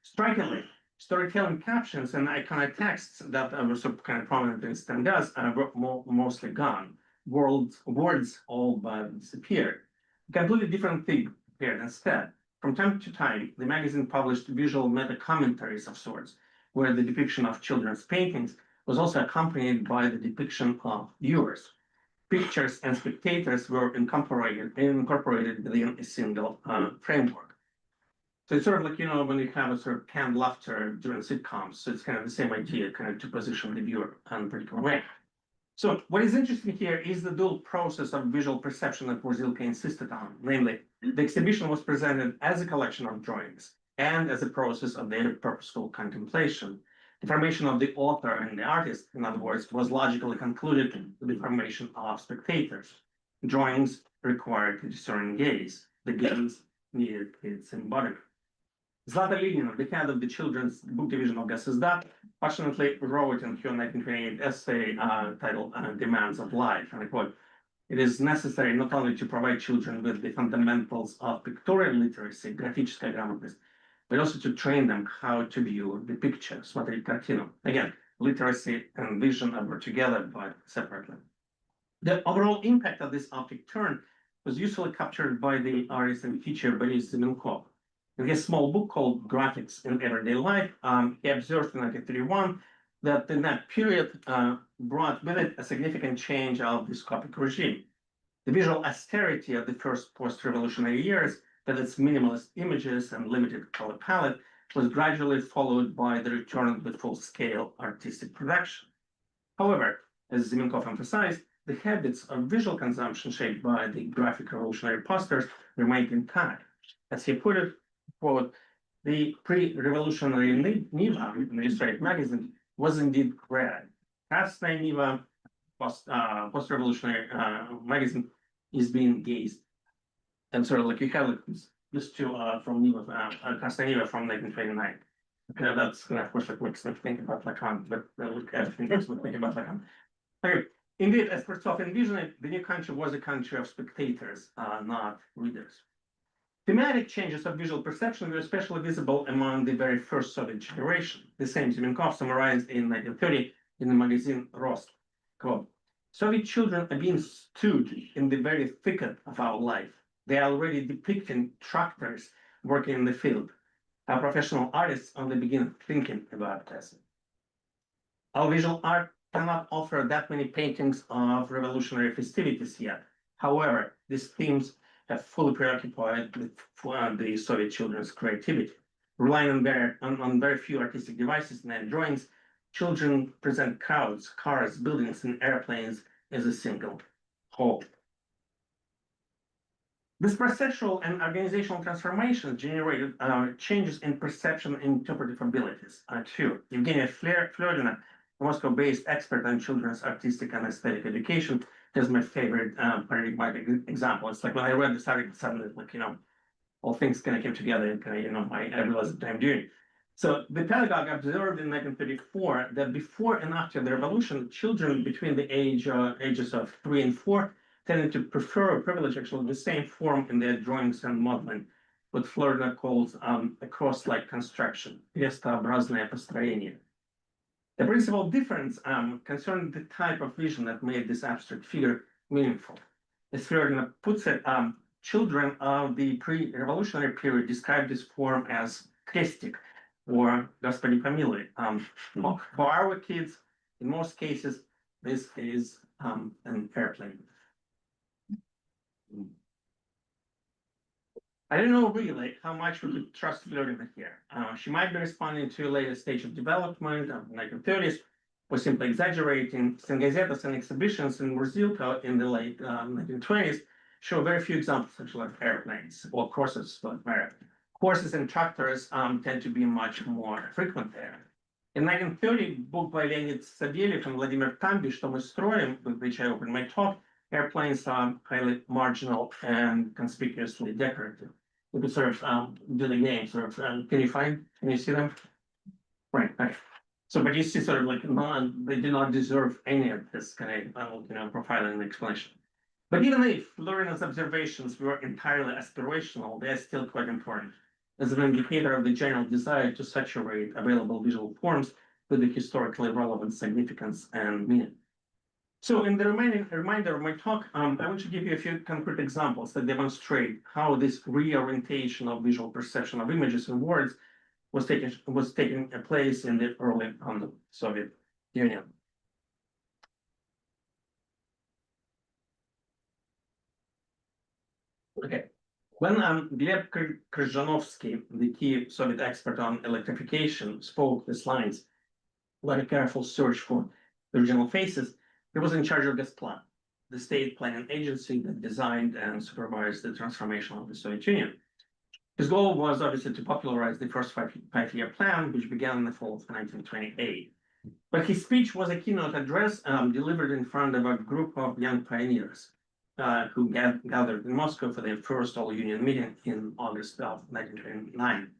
Strikingly, storytelling captions and iconic texts that were so kind of prominent in standards were mostly gone. Words all but disappeared. A completely different thing appeared instead. From time to time, the magazine published visual meta-commentaries of sorts, where the depiction of children's paintings was also accompanied by the depiction of viewers. Pictures and spectators were incorporated within a single framework. So it's sort of like, you know, when you have a sort of canned laughter during sitcoms, so it's kind of the same idea, kind of to position the viewer in a particular way. So what is interesting here is the dual process of visual perception that Murzilka insisted on. Namely, the exhibition was presented as a collection of drawings and as a process of their purposeful contemplation. The formation of the author and the artist, in other words, was logically concluded with the formation of spectators. Drawings required a discerning gaze. The gaze needed its embodiment. Zlata Linina, the head of the children's book division of Gazeta, passionately wrote in her 1928 essay titled Demands of Life, and I quote, "It is necessary not only to provide children with the fundamentals of pictorial literacy, графическая грамотность, but also to train them how to view the picture, смотреть картину." Again, literacy and vision are brought together but separately. The overall impact of this optic turn was usefully captured by the artist and teacher Boris Zimenkov. In his small book called Graphics in Everyday Life, he observed in 1931 that in that period brought with it a significant change of the scopic regime. The visual austerity of the first post-revolutionary years, with its minimalist images and limited color palette, was gradually followed by the return with full-scale artistic production. However, as Zimenkov emphasized, the habits of visual consumption shaped by the graphic revolutionary posters remained intact. As he put it, quote, "The pre-revolutionary Niva, an illustrated magazine, was indeed read. Krasnaya Niva, post-revolutionary magazine, is being gazed." And sort of like you have this two from Niva, Krasnaya Niva from 1929. Okay, that's of course what makes me think about Lacan, but everything else would think about Lacan. Okay. Indeed, as Pertsov envisioned it, the new country was a country of spectators, not readers. Thematic changes of visual perception were especially visible among the very first Soviet generation. The same Zimenkov summarized in 1930 in the magazine Rost. Quote, "Soviet children are being stood in the very thicket of our life. They are already depicting tractors working in the field. Our professional artists only begin thinking about this. Our visual art cannot offer that many paintings of revolutionary festivities yet. However, these themes have fully preoccupied the Soviet children's creativity. Relying on very few artistic devices and their drawings, children present crowds, cars, buildings, and airplanes as a single whole." This perceptual and organizational transformation generated changes in perception and interpretive abilities too. Evgenia Flerdina, a Moscow-based expert on children's artistic and aesthetic education, is my favorite paradigmatic example. It's like when I read this article, suddenly, like, you know, all things kind of came together and kind of, you know, I realized what I'm doing. So the pedagogue observed in 1934 that before and after the revolution, children between the ages of 3 and 4 tended to prefer or privilege actually the same form in their drawings and modeling, what Florida calls a cross-like construction, крестообразное построение. The principal difference concerned the type of vision that made this abstract figure meaningful. As Florida puts it, children of the pre-revolutionary period described this form as крестик or Господи помилуй. For our kids, in most cases, this is an airplane. I don't know really how much we could trust Florida here. She might be responding to a later stage of development of the 1930s, or simply exaggerating. Syngazetas and exhibitions in Murzilka in the late 1920s show very few examples actually of airplanes or courses. Horses and tractors tend to be much more frequent there. In 1930, book by Leonid Savelyev and Vladimir Tambi, Что мы строим, with which I opened my talk, airplanes are highly marginal and conspicuously decorative. We could sort of do the game, sort of, can you see them? Right. So, but you see sort of like, they do not deserve any of this kind of, profiling and explanation. But even if Lorina's observations were entirely aspirational, they are still quite important as an indicator of the general desire to saturate available visual forms with the historically relevant significance and meaning. So in the remainder of my talk, I want to give you a few concrete examples that demonstrate how this reorientation of visual perception of images and words was taking place in the early Soviet Union. Okay. When Gleb Kryzhanovsky, the key Soviet expert on electrification, spoke these lines, "Let a careful search for the original faces," he was in charge of Gazprom, the state planning agency that designed and supervised the transformation of the Soviet Union. His goal was obviously to popularize the first five-year plan, which began in the fall of 1928. But his speech was a keynote address delivered in front of a group of young pioneers who gathered in Moscow for their first all-union meeting in August of 1929.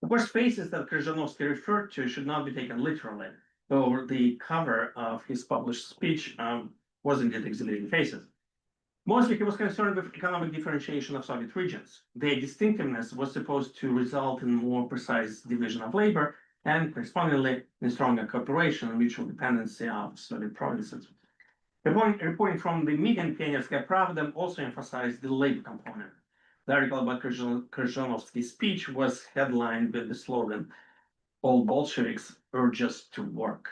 The first faces that Kryzhanovsky referred to should not be taken literally, though the cover of his published speech was indeed exhibiting faces. Mostly he was concerned with economic differentiation of Soviet regions. Their distinctiveness was supposed to result in more precise division of labor and correspondingly in stronger cooperation and mutual dependency of Soviet provinces. Reporting from the meeting, Pionierskaya Pravda also emphasized the labor component. The article about Kryzhanovsky's speech was headlined with the slogan, "All Bolsheviks urge us to work."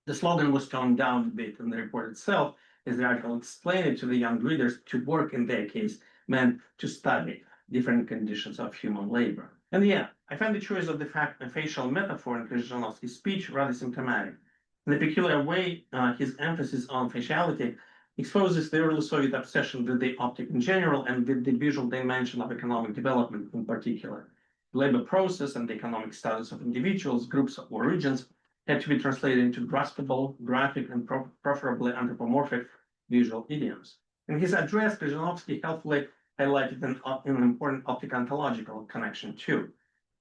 The slogan was toned down a bit in the report itself, as the article explained it to the young readers. To work in their case meant to study different conditions of human labor. And yeah, I find the choice of the facial metaphor in Kryzhanovsky's speech rather symptomatic. In a peculiar way, his emphasis on faciality exposes the early Soviet obsession with the optic in general and with the visual dimension of economic development in particular. The labor process and the economic status of individuals, groups, or regions had to be translated into graspable, graphic, and preferably anthropomorphic visual idioms. In his address, Kryzhanovsky helpfully highlighted an important optic-ontological connection too.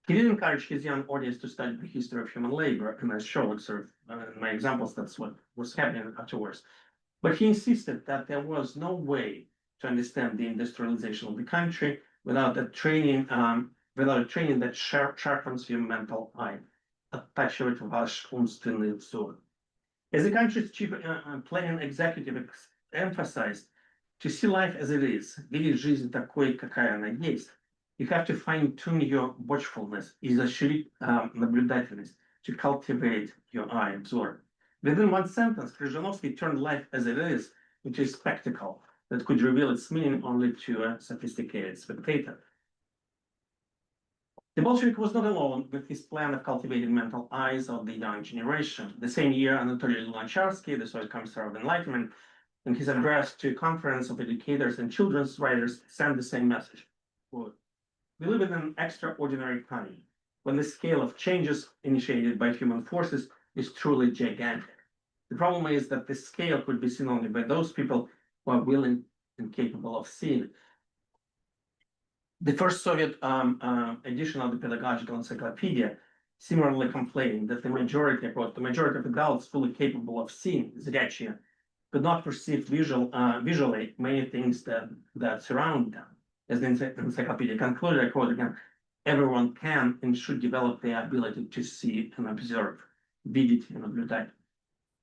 He did encourage his young audience to study the history of human labor, and as shown in my examples, that's what was happening afterwards. But he insisted that there was no way to understand the industrialization of the country without a training that sharpens your mental eye. Оттачивать ваш умственный взор. As the country's chief planning executive emphasized, to see life as it is, видеть жизнь такой, какая она есть, you have to fine-tune your watchfulness, изощрить наблюдательность, to cultivate your eye, взор. Within one sentence, Kryzhanovsky turned life as it is into a spectacle that could reveal its meaning only to a sophisticated spectator. The Bolshevik was not alone with his plan of cultivating mental eyes of the young generation. The same year, Anatoly Lunacharsky, the Soviet Commissar of Enlightenment, in his address to a conference of educators and children's writers, sent the same message. Quote, "We live in an extraordinary time, when the scale of changes initiated by human forces is truly gigantic. The problem is that the scale could be seen only by those people who are willing and capable of seeing it." The first Soviet edition of the Pedagogical Encyclopedia similarly complained that the majority of adults fully capable of seeing, зрячие, could not perceive visually many things that surround them. As the encyclopedia concluded, I quote again, "Everyone can and should develop the ability to see and observe, видеть и наблюдать."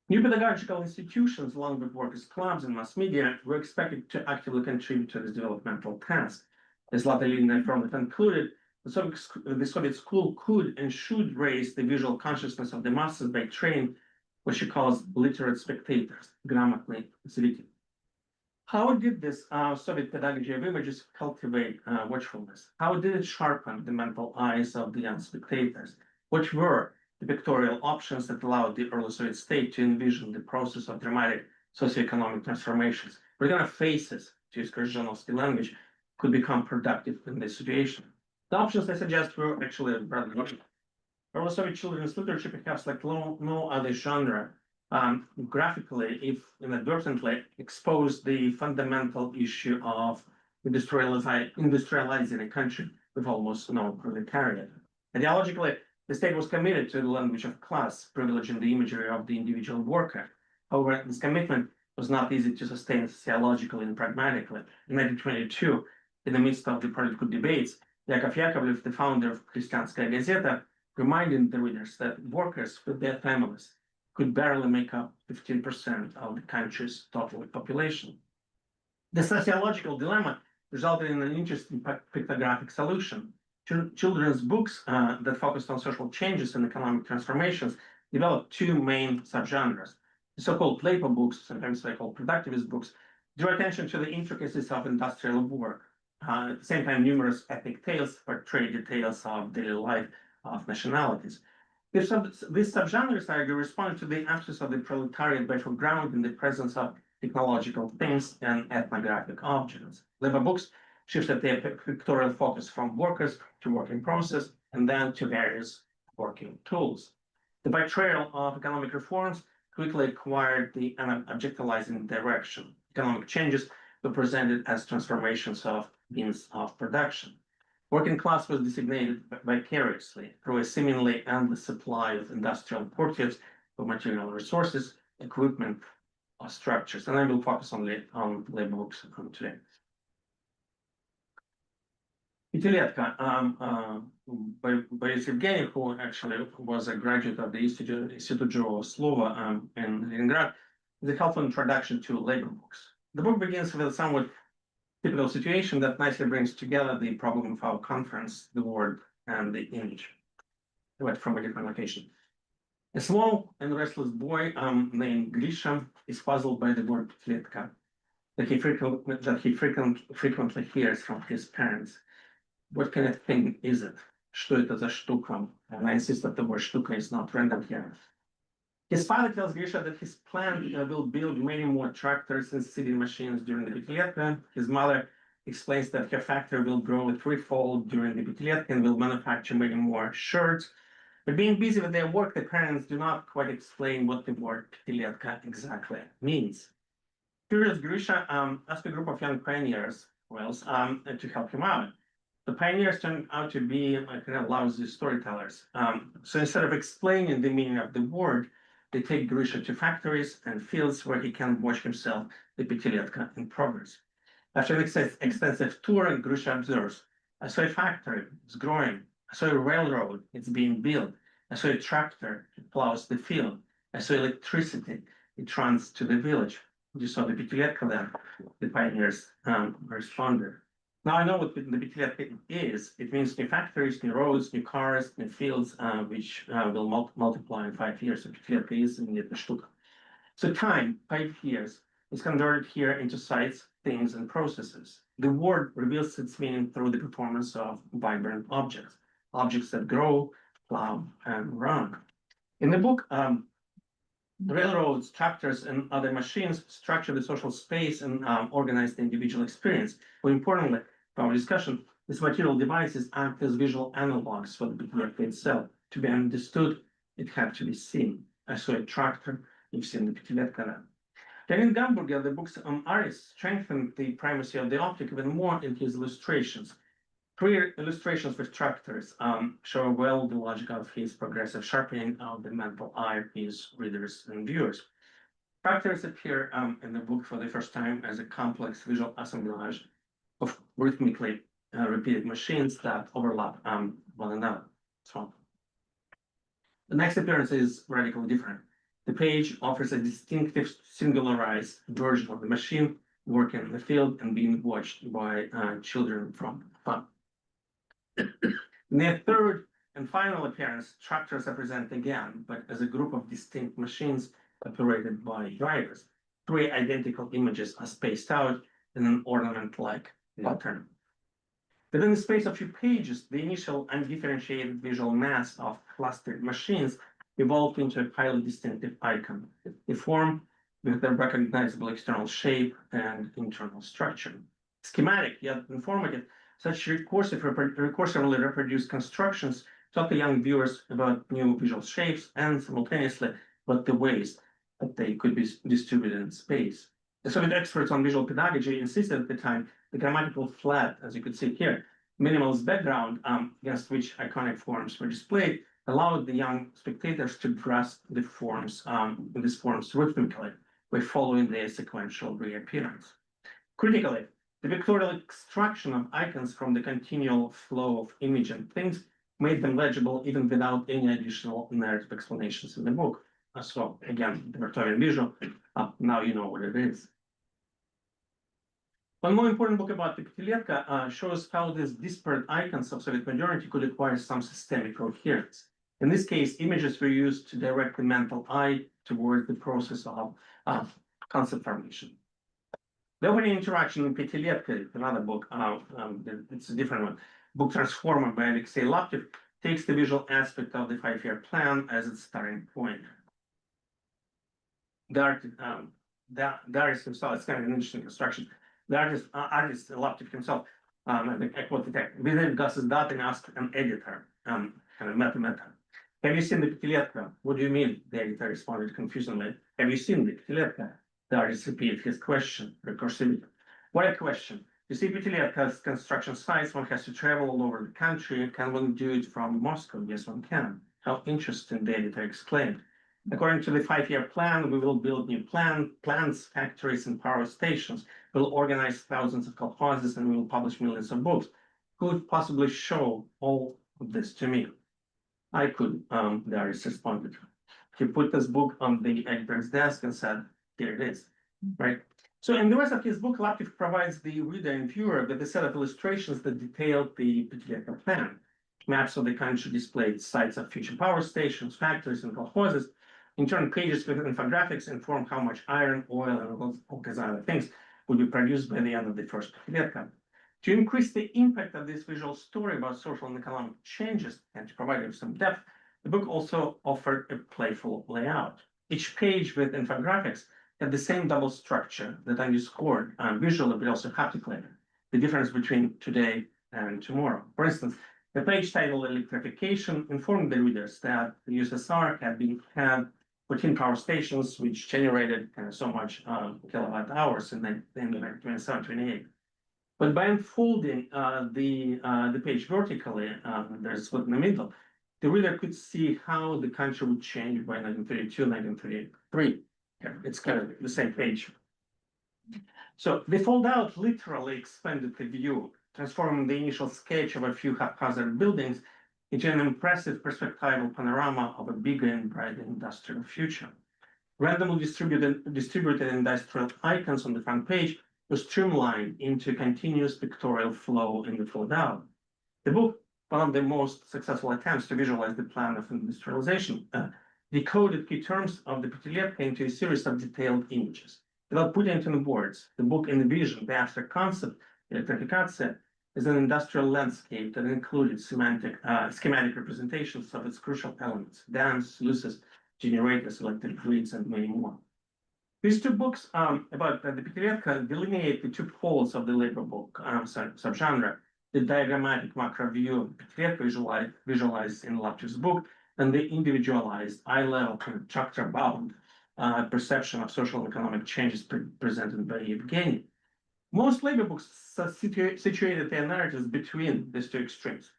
New pedagogical institutions, along with workers' clubs and mass media, were expected to actively contribute to this developmental task. As Latalina firmly concluded, the Soviet school could and should raise the visual consciousness of the masses by training what she calls literate spectators, grammatные зрители. How did this Soviet pedagogy of images cultivate watchfulness? How did it sharpen the mental eyes of the young spectators? What were the pictorial options that allowed the early Soviet state to envision the process of dramatic socioeconomic transformations? What kind of faces, to use Kryzhanovsky language, could become productive in this situation? The options I suggest were actually rather limited. Early Soviet children's literature perhaps like no other genre graphically, if inadvertently, exposed the fundamental issue of industrializing a country with almost no proletariat. Ideologically, the state was committed to the language of class, privileging the imagery of the individual worker. However, this commitment was not easy to sustain sociologically and pragmatically. In 1922, in the midst of the political debates, Yakov Yakovlev, the founder of Krestianskaya Gazeta, reminded the readers that workers with their families could barely make up 15% of the country's total population. The sociological dilemma resulted in an interesting pictographic solution. Children's books that focused on social changes and economic transformations developed two main subgenres. The so-called labor books, sometimes they call productivist books, drew attention to the intricacies of industrial work. At the same time, numerous epic tales portrayed details of daily life of nationalities. These subgenres, I argue, respond to the absence of the proletariat background in the presence of technological things and ethnographic objects. Labor books shifted their pictorial focus from workers to working process and then to various working tools. The portrayal of economic reforms quickly acquired the objectalizing direction. Economic changes were presented as transformations of means of production. Working class was designated vicariously through a seemingly endless supply of industrial portents of material resources, equipment, or structures. And I will focus on labor books today. Pятилетка by Serguei, who actually was a graduate of the Institute Живого Слова in Leningrad, is a helpful introduction to labor books. The book begins with a somewhat typical situation that nicely brings together the problem of our conference, the word and the image, but from a different location. A small and restless boy named Grisha is puzzled by the word "pятилетка" that he frequently hears from his parents. What kind of thing is it? Что это за штука? And I insist that the word "штука" is not random here. His father tells Grisha that his plant will build many more tractors and seeding machines during the Pятилетка. His mother explains that her factory will grow threefold during the Pятилетка and will manufacture many more shirts. But being busy with their work, the parents do not quite explain what the word Pятилетка exactly means. Curious, Grisha asked a group of young pioneers, to help him out. The pioneers turned out to be kind of lousy storytellers. So instead of explaining the meaning of the word, they take Grisha to factories and fields where he can watch himself the Pятилетка in progress. After an extensive tour, Grisha observes, I saw a factory, it's growing. I saw a railroad, it's being built. I saw a tractor, it plows the field. I saw electricity, it runs to the village. You saw the Pятилетка then, the pioneers responded. Now I know what the Pятилетка is. It means new factories, new roads, new cars, new fields, which will multiply in 5 years. So Pятилетка is indeed the штука. So time, 5 years, is converted here into sites, things, and processes. The word reveals its meaning through the performance of vibrant objects, objects that grow, plow, and run. In the book, railroads, tractors, and other machines structure the social space and organize the individual experience. More importantly, for our discussion, these material devices act as visual analogs for the Pятилетка itself. To be understood, it had to be seen. I saw a tractor, you've seen the Pятилетка. Kevin Gamburger, the book's artist, strengthened the primacy of the optic even more in his illustrations. 3 illustrations with tractors show well the logic of his progressive sharpening of the mental eye of his readers and viewers. Tractors appear in the book for the first time as a complex visual assemblage of rhythmically repeated machines that overlap one another. So the next appearance is radically different. The page offers a distinctive singularized version of the machine working in the field and being watched by children from fun. In their third and final appearance, tractors are present again, but as a group of distinct machines operated by drivers. 3 identical images are spaced out in an ornament-like pattern. Within the space of few pages, the initial undifferentiated visual mass of clustered machines evolved into a highly distinctive icon, a form with a recognizable external shape and internal structure. Schematic yet informative, such recursively reproduced constructions talk to young viewers about new visual shapes and simultaneously about the ways that they could be distributed in space. The Soviet experts on visual pedagogy insisted at the time the grammatical flat, as you could see here, minimalist background against which iconic forms were displayed, allowed the young spectators to grasp the forms, these forms rhythmically by following their sequential reappearance. Critically, the vectorial extraction of icons from the continual flow of image and things made them legible even without any additional narrative explanations in the book. So again, the Victorian visual, now you know what it is. One more important book about the Petilievka shows how these disparate icons of Soviet modernity could acquire some systemic coherence. In this case, images were used to direct the mental eye towards the process of concept formation. The opening interaction in Petilievka, another book, it's a different one, book Transformer by Alexei Laptev, takes the visual aspect of the 5-year plan as its starting point. The artist himself, it's kind of an interesting construction. The artist Laptev himself, I quote the text, within Gus's data and asked an editor, kind of meta. Have you seen the Petilievka? What do you mean? The editor responded confusedly. Have you seen the Petilievka? The artist repeated his question, recursively. What a question. You see Petilievka's construction sites, one has to travel all over the country. Can one do it from Moscow? Yes, one can. How interesting, the editor exclaimed. According to the 5-year plan, we will build new plants, factories, and power stations. We'll organize thousands of kolkhozes and we will publish millions of books. Who would possibly show all of this to me? I could, the artist responded. He put this book on the editor's desk and said, here it is, right? So in the rest of his book, Laptev provides the reader and viewer with a set of illustrations that detail the Petilievka plan. Maps of the country displayed sites of future power stations, factories, and kolkhozes. In turn, pages with infographics inform how much iron, oil, and all kinds of other things would be produced by the end of the first Petilievka. To increase the impact of this visual story about social and economic changes and to provide it some depth, the book also offered a playful layout. Each page with infographics had the same double structure that underscored visually but also haptically the difference between today and tomorrow. For instance, the page titled Electrification informed the readers that the USSR had 14 power stations which generated so much kilowatt hours in the 1927-28. But by unfolding the page vertically, there's a split in the middle, the reader could see how the country would change by 1932, 1933. It's kind of the same page. So the fold out literally expanded the view, transforming the initial sketch of a few haphazard buildings into an impressive perspectival panorama of a bigger and brighter industrial future. Randomly distributed industrial icons on the front page were streamlined into a continuous pictorial flow in the fold out. The book, one of the most successful attempts to visualize the plan of industrialization, decoded key terms of the Petilievka into a series of detailed images. Without putting it into words, the book envisioned the abstract concept, electrification, as an industrial landscape that included schematic representations of its crucial elements, dams, sluices, generators, electric grids, and many more. These two books about the Petilievka delineate the two poles of the labor book subgenre, the diagrammatic macro view of Petilievka visualized in Laptev's book, and the individualized eye-level kind of chapter-bound perception of social and economic changes presented by Evgeny. Most labor books situated their narratives between these two extremes.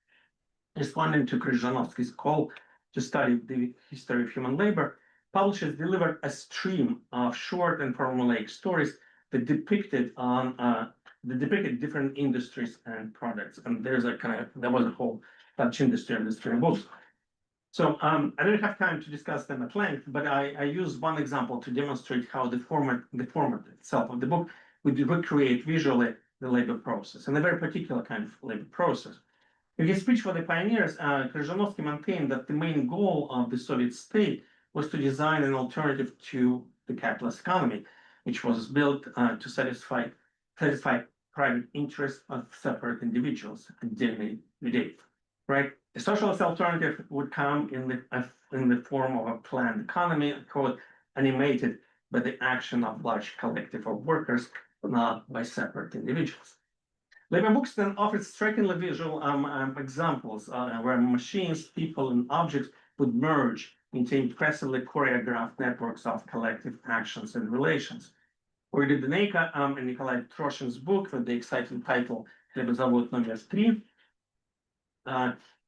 Responding to Krzyżanowski's call to study the history of human labor, publishers delivered a stream of short and formulaic stories that depicted different industries and products. And there was a whole Dutch industry of these three books. So I don't have time to discuss them at length, but I use one example to demonstrate how the format itself of the book would recreate visually the labor process, and a very particular kind of labor process. In his speech for the pioneers, Krzyżanowski maintained that the main goal of the Soviet state was to design an alternative to the capitalist economy, which was built to satisfy private interests of separate individuals and daily date. Right? A socialist alternative would come in the form of a planned economy, quote, animated by the action of large collective of workers, not by separate individuals. Leving books then offers strikingly visual examples where machines, people, and objects would merge into impressively choreographed networks of collective actions and relations. Uri Deneka and Nikolai Troshin's book with the exciting title "Хлебозавод номер 3"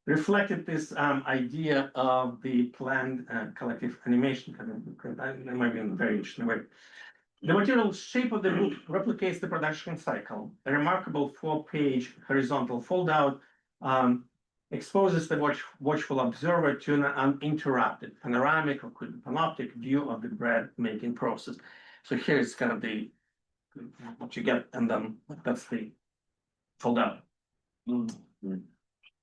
reflected this idea of the planned collective animation. That might be in a very interesting way. The material shape of the book replicates the production cycle. A remarkable 4-page horizontal foldout exposes the watchful observer to an uninterrupted panoramic or panoptic view of the bread making process. So here's kind of the what you get, and then that's the foldout.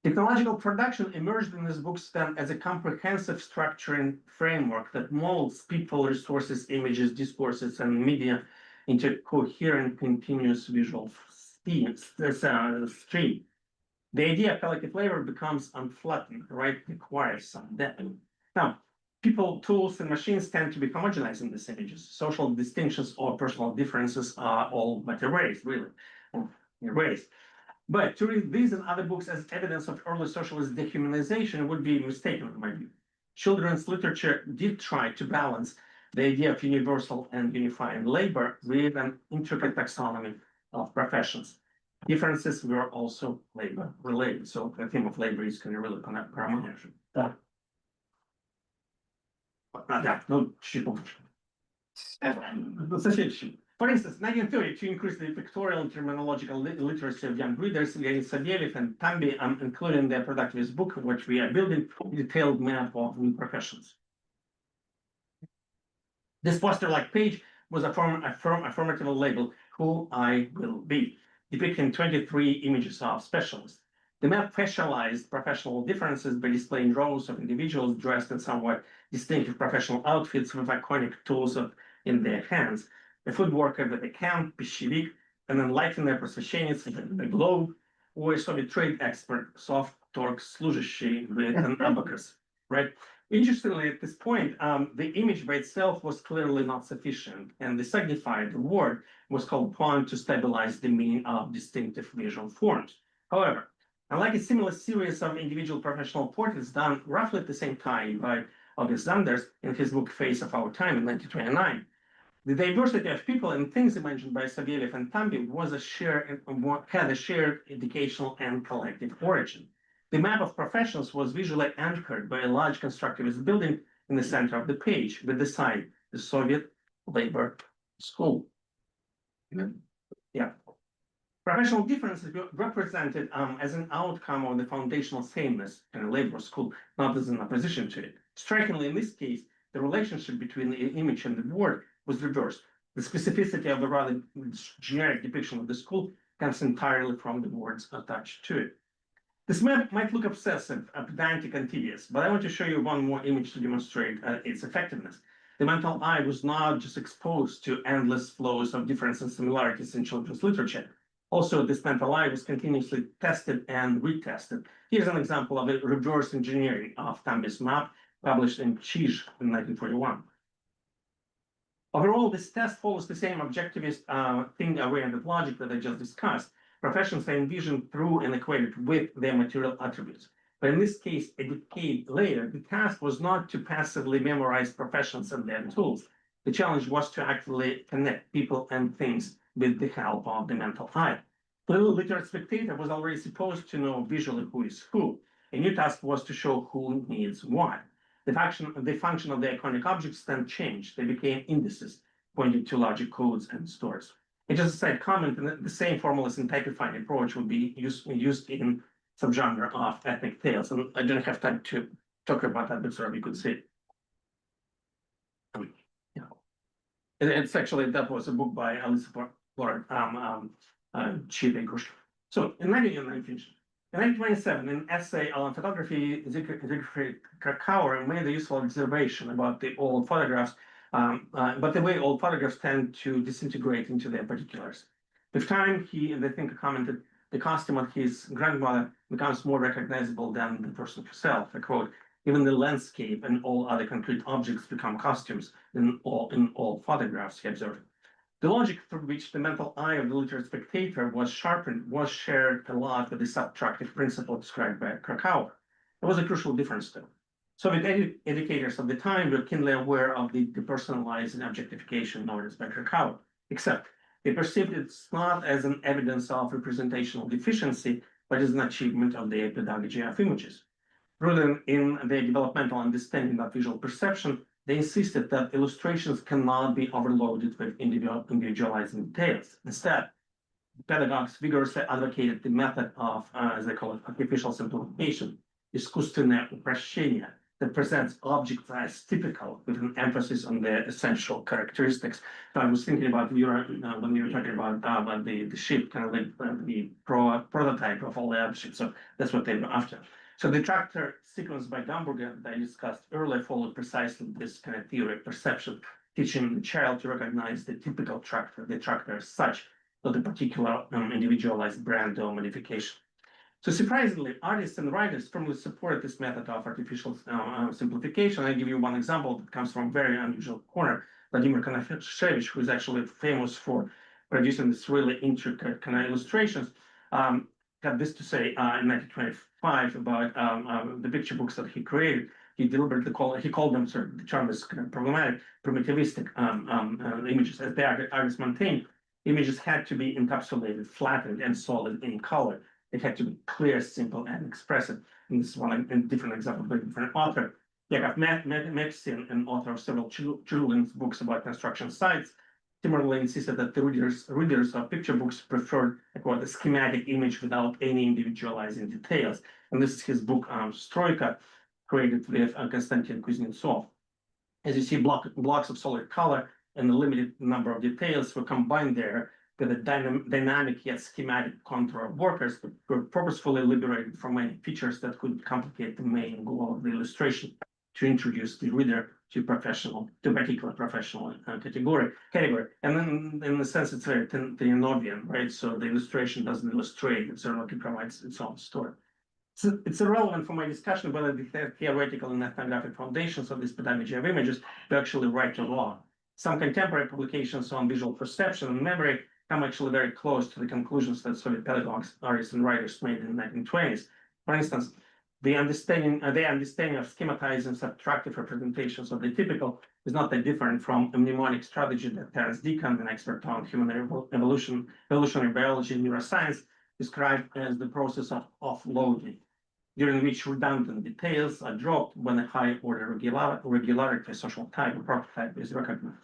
Technological production emerged in this book then as a comprehensive structuring framework that molds people, resources, images, discourses, and media into a coherent, continuous visual stream. The idea of collective labor becomes unflattened, right? Requires some depth. Now, people, tools, and machines tend to be homogenized in these images. Social distinctions or personal differences are all but erased, really. Erased. But to read these and other books as evidence of early socialist dehumanization would be mistaken, in my view. Children's literature did try to balance the idea of universal and unifying labor with an intricate taxonomy of professions. Differences were also labor related, so the theme of labor is kind of really paramount. For instance, 1930, to increase the pictorial and terminological literacy of young readers, Saviev and Tambi, including their productivist book, which we are building, a detailed map of new professions. This poster-like page was a affirmative label, "Who I Will Be," depicting 23 images of specialists. The map specialized professional differences by displaying rows of individuals dressed in somewhat distinctive professional outfits with iconic tools in their hands. A food worker with a camp, pishivik, an enlightened просвещенец with a globe, or a Soviet trade expert, soft torque служащий with an abacus, right? Interestingly, at this point, the image by itself was clearly not sufficient, and the signified word was called upon to stabilize the meaning of distinctive visual forms. However, unlike a similar series of individual professional portraits done roughly at the same time by August Sanders in his book Face of Our Time in 1929, the diversity of people and things imagined by Saviev and Tambi had a shared educational and collective origin. The map of professions was visually anchored by a large constructivist building in the center of the page, with the sign, the Soviet Labor School. Yeah. Professional differences were represented as an outcome of the foundational sameness in a labor school, not as an opposition to it. Strikingly, in this case, the relationship between the image and the word was reversed. The specificity of the rather generic depiction of the school comes entirely from the words attached to it. This map might look obsessive, pedantic, and tedious, but I want to show you one more image to demonstrate its effectiveness. The mental eye was not just exposed to endless flows of difference and similarities in children's literature. Also, this mental eye was continuously tested and retested. Here's an example of a reverse engineering of Tambi's map, published in Chij in 1941. Overall, this test follows the same objectivist thing-oriented logic that I just discussed. Professions are envisioned through and equated with their material attributes. But in this case, a decade later, the task was not to passively memorize professions and their tools. The challenge was to actually connect people and things with the help of the mental eye. The literate spectator was already supposed to know visually who is who. A new task was to show who needs what. The function of the iconic objects then changed. They became indices, pointing to logic codes and stores. And just a side comment, the same formalist and typifying approach would be used in subgenre of ethnic tales. And I don't have time to talk about that, but sort of you could see it. It's actually, that was a book by Alisa Florent, So in 1927, in an essay on photography, Krakauer made a useful observation about the old photographs, but the way old photographs tend to disintegrate into their particulars. With time, the thinker commented, the costume of his grandmother becomes more recognizable than the person herself. I quote, even the landscape and all other concrete objects become costumes in all photographs, he observed. The logic through which the mental eye of the literate spectator was sharpened was shared a lot with the subtractive principle described by Krakauer. There was a crucial difference though. Soviet educators of the time were keenly aware of the depersonalizing objectification noticed by Krakauer, except they perceived it not as an evidence of representational deficiency, but as an achievement of the pedagogy of images. Rooted in their developmental understanding of visual perception, they insisted that illustrations cannot be overloaded with individualizing details. Instead, pedagogues vigorously advocated the method of, as they call it, artificial simplification, искусственное упрощение, that presents objects as typical with an emphasis on their essential characteristics. So I was thinking about Yuri when you were talking about the ship, kind of like the prototype of all the other ships. So that's what they were after. So the tractor sequence by Gamburger that I discussed earlier followed precisely this kind of theory of perception, teaching the child to recognize the typical tractor, the tractor as such, not a particular individualized brand or modification. So surprisingly, artists and writers firmly support this method of artificial simplification. I give you one example that comes from a very unusual corner. Vladimir Konashevich, who is actually famous for producing this really intricate kind of illustrations, had this to say in 1925 about the picture books that he created. He deliberately called them, sort of, the term is kind of problematic, primitivistic images. As the artist maintained, images had to be encapsulated, flattened, and solid in color. It had to be clear, simple, and expressive. And this is one different example by a different author. Yakov Meksian, an author of several children's books about construction sites, similarly insisted that the readers of picture books preferred a schematic image without any individualizing details. And this is his book, Stroika, created with Konstantin Kuznetsov. As you see, blocks of solid color and a limited number of details were combined there with a dynamic yet schematic contour of workers that were purposefully liberated from any features that could complicate the main goal of the illustration, to introduce the reader to a particular professional category. And then in a sense, it's very Tayanovian, right? So the illustration doesn't illustrate, it certainly provides its own story. So it's irrelevant for my discussion whether the theoretical and ethnographic foundations of this pedagogy of images are actually right or wrong. Some contemporary publications on visual perception and memory come actually very close to the conclusions that Soviet pedagogues, artists, and writers made in the 1920s. For instance, their understanding of schematized and subtractive representations of the typical is not that different from a mnemonic strategy that Terence Deacon, an expert on human evolutionary biology and neuroscience, described as the process of offloading, during which redundant details are dropped when a high-order regularity, social type, or prototype is recognized.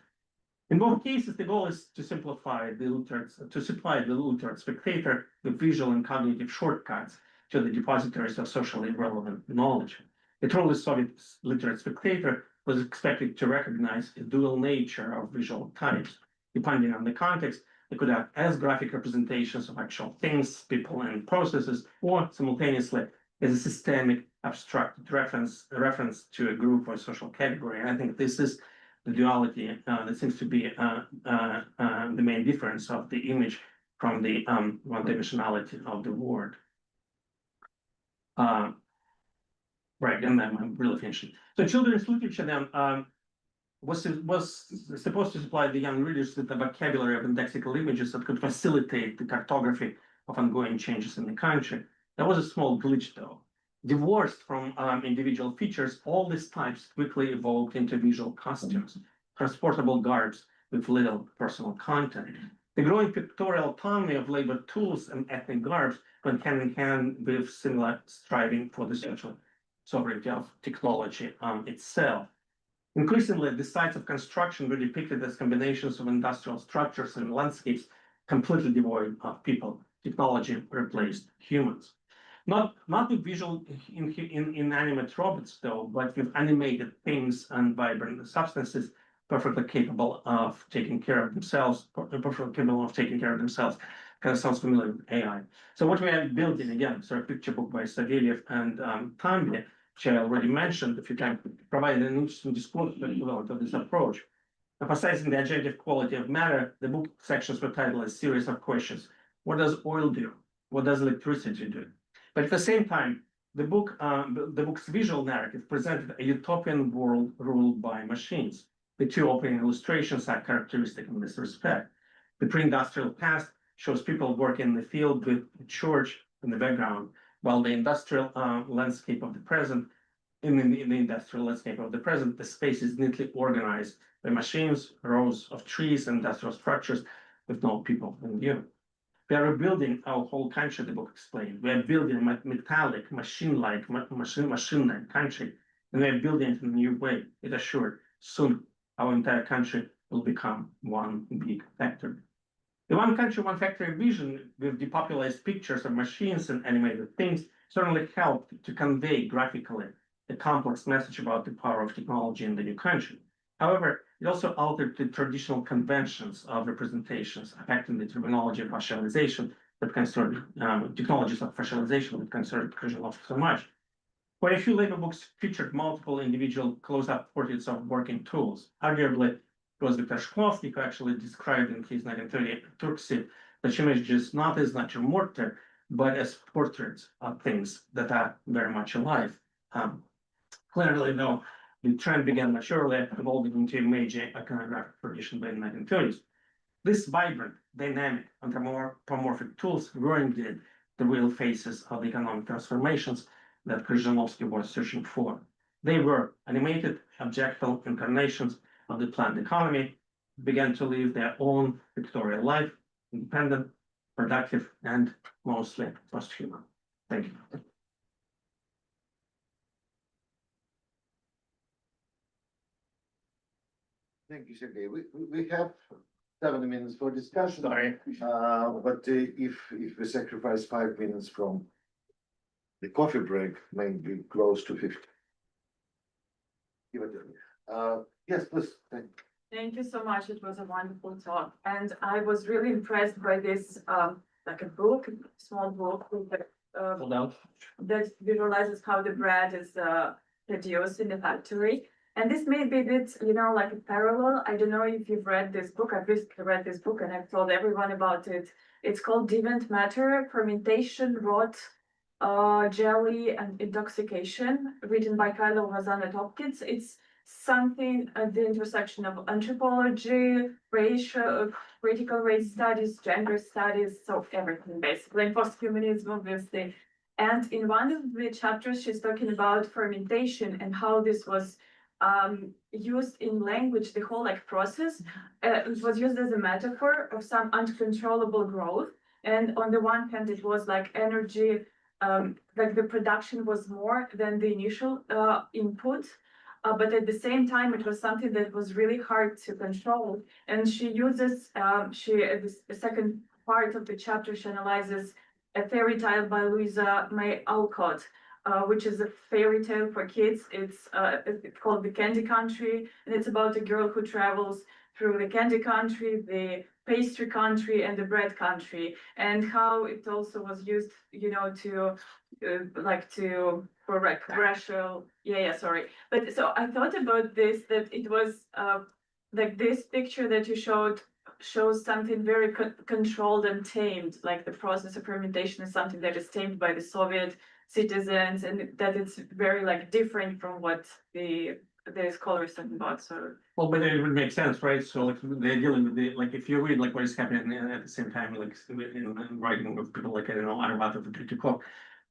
In both cases, the goal is to supply the literate spectator with visual and cognitive shortcuts to the depositories of socially relevant knowledge. The truly Soviet literate spectator was expected to recognize the dual nature of visual types. Depending on the context, they could have as graphic representations of actual things, people, and processes, or simultaneously as a systemic, abstract reference to a group or social category. And I think this is the duality that seems to be the main difference of the image from the one-dimensionality of the word. Right, and I'm really finishing. So children's literature then was supposed to supply the young readers with a vocabulary of indexical images that could facilitate the cartography of ongoing changes in the country. That was a small glitch, though. Divorced from individual features, all these types quickly evolved into visual costumes, transportable garbs with little personal content. The growing pictorial autonomy of labor tools and ethnic garbs went hand in hand with similar striving for the social sovereignty of technology itself. Increasingly, the sites of construction were depicted as combinations of industrial structures and landscapes completely devoid of people. Technology replaced humans. Not with visual inanimate robots, though, but with animated things and vibrant substances perfectly capable of taking care of themselves, Kind of sounds familiar with AI. So what we have built in, again, sort of picture book by Savelyev and Tambi, which I already mentioned a few times, provided an interesting disclosure of this approach. Emphasizing the adjective quality of matter, the book sections were titled a series of questions. What does oil do? What does electricity do? But at the same time, the book's visual narrative presented a utopian world ruled by machines. The two opening illustrations are characteristic in this respect. The pre-industrial past shows people working in the field with a church in the background, while the industrial landscape of the present, in the industrial landscape of the present, the space is neatly organized by machines, rows of trees, and industrial structures with no people in view. We are rebuilding our whole country, the book explained. We are building a metallic, machine-like country, and we are building it in a new way. It assured soon our entire country will become one big factory. The one country, one factory vision with depopulated pictures of machines and animated things certainly helped to convey graphically a complex message about the power of technology in the new country. However, it also altered the traditional conventions of representations, affecting the terminology of racialization that concerned technologies of racialization that concerned Krzyżanowski so much. Quite a few labor books featured multiple individual close-up portraits of working tools. Arguably, it was Viktor Shklovsky who actually described in his 1930 Turkcy the images not as naturemort, but as portraits of things that are very much alive. Clearly, though, the trend began much earlier, evolving into a major iconographic tradition by the 1930s. This vibrant, dynamic, anthropomorphic tools were indeed the real faces of the economic transformations that Krzyżanowski was searching for. They were animated, objectal incarnations of the planned economy, began to live their own pictorial life, independent, productive, and mostly post-human. Thank you. Thank you, Sergei. We have 7 minutes for discussion. Sorry. But if we sacrifice 5 minutes from the coffee break, maybe close to 50. Give it to me. Yes, please. Thank you so much. It was a wonderful talk. And I was really impressed by this, like a book, small book with that visualizes how the bread is produced in the factory. And this may be a bit, like a parallel. I don't know if you've read this book. I've recently read this book and I've told everyone about it. It's called Deviant Matter, Fermentation, Rot, Jelly, and Intoxication, written by Kylo Hazan and Hopkins. It's something at the intersection of anthropology, racial, critical race studies, gender studies, so everything basically, and posthumanism, obviously. And in one of the chapters, she's talking about fermentation and how this was used in language, the whole process. It was used as a metaphor of some uncontrollable growth. And on the one hand, it was like energy, like the production was more than the initial input. But at the same time, it was something that was really hard to control. And she uses, the second part of the chapter, she analyzes a fairy tale by Louisa May Alcott, which is a fairy tale for kids. It's called The Candy Country, and it's about a girl who travels through the candy country, the pastry country, and the bread country, and how it also was used, for racial. Sorry. But so I thought about this, that it was like this picture that you showed shows something very controlled and tamed, like the process of fermentation is something that is tamed by the Soviet citizens, and that it's very different from what the scholars talking about. So well, but it would make sense, right? So they're dealing with the if you read what is happening at the same time, in writing with people like Arbatov and Tretьяков,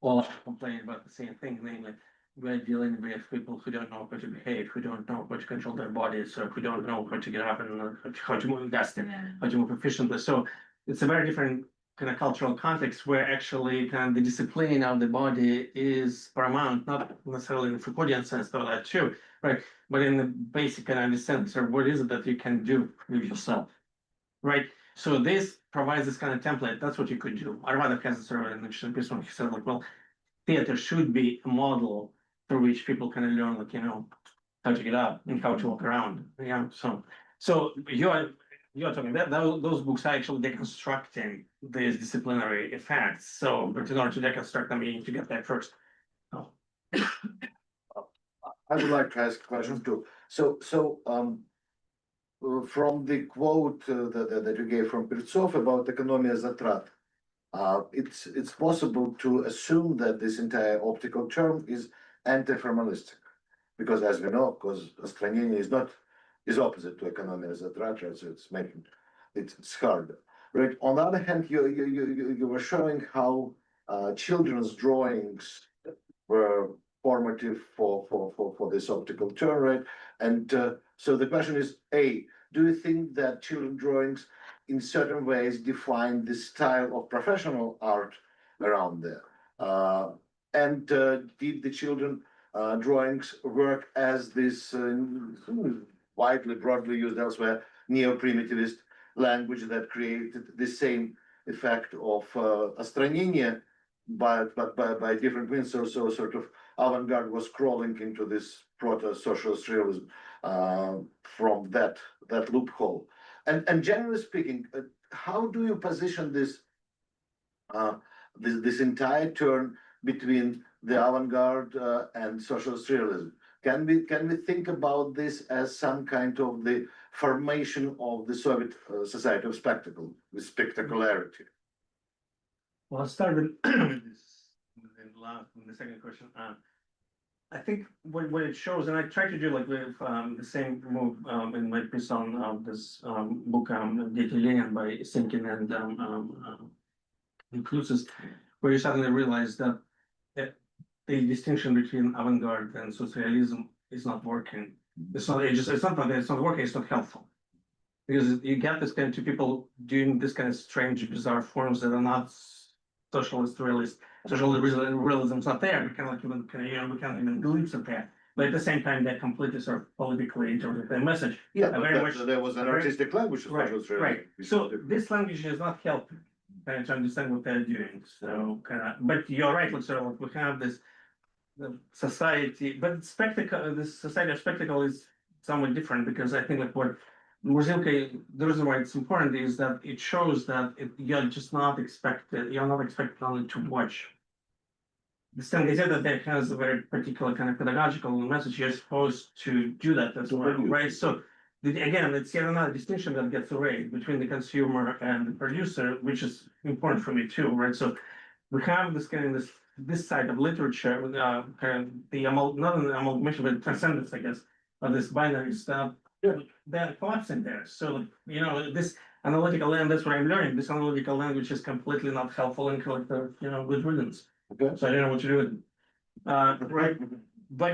all complaining about the same thing, namely we're dealing with people who don't know how to behave, who don't know how to control their bodies, or who don't know how to get up and how to move faster, how to move efficiently. So it's a very different kind of cultural context where actually kind of the discipline of the body is paramount, not necessarily in the Foucauldian sense, though that too, right? But in the basic kind of the sense of what is it that you can do with yourself, right? So this provides this kind of template. That's what you could do. Arbatov has a sort of an interesting piece when he said, well, theater should be a model through which people can learn, how to get up and how to walk around. Yeah. So you're talking about those books are actually deconstructing these disciplinary effects. So, but in order to deconstruct them, you need to get that first. Oh. I would like to ask a question too. So, from the quote that you gave from Pirtsov about economia zatrat, it's possible to assume that this entire optical term is anti-formalistic, because as we know, because Astranini is opposite to economia zatrat, so it's making it's harder, right? On the other hand, you were showing how children's drawings were formative for this optical turn, right? And so the question is, A, do you think that children drawings in certain ways define the style of professional art around there? And did the children drawings work as this widely, broadly used elsewhere, neo-primitivist language that created the same effect of остранение, but by different means, so sort of avant-garde was crawling into this proto-socialist realism from that loophole. And generally speaking, how do you position this this entire turn between the avant-garde and socialist realism? Can we think about this as some kind of the formation of the Soviet society of spectacle, with spectacularity? Well, I'll start with this in the second question. I think what it shows, and I try to do like with the same move in my piece on this book, Deity Lenin by Sinkin and Inclusive, where you suddenly realize that the distinction between avant-garde and socialism is not working. It's not that it's not working, it's not helpful. Because you get this kind of people doing this kind of strange, bizarre forms that are not socialist realist. Social realism is not there. We cannot even we can't even glimpse of that. But at the same time, they completely sort of politically interpret the message. Yeah, but there was an artistic language of socialist realism. Right. So this language is not helping to understand what they're doing. So but you're right. Sort of like we have this society, but spectacle. This society of spectacle is somewhat different because I think like what Murzilka, the reason why it's important is that it shows that you're not expected only to watch. The thing is that it has a very particular kind of pedagogical message. You're supposed to do that as well, right? So again, it's yet another distinction that gets erased between the consumer and the producer, which is important for me too, right? So we have this kind of this side of literature with kind of the not an amalgamation, but transcendence, I guess, of this binary stuff. They're collapsing there. So this analytical language, that's what I'm learning. This analytical language is completely not helpful and good riddance. Okay. So I don't know what to do with it. Right. But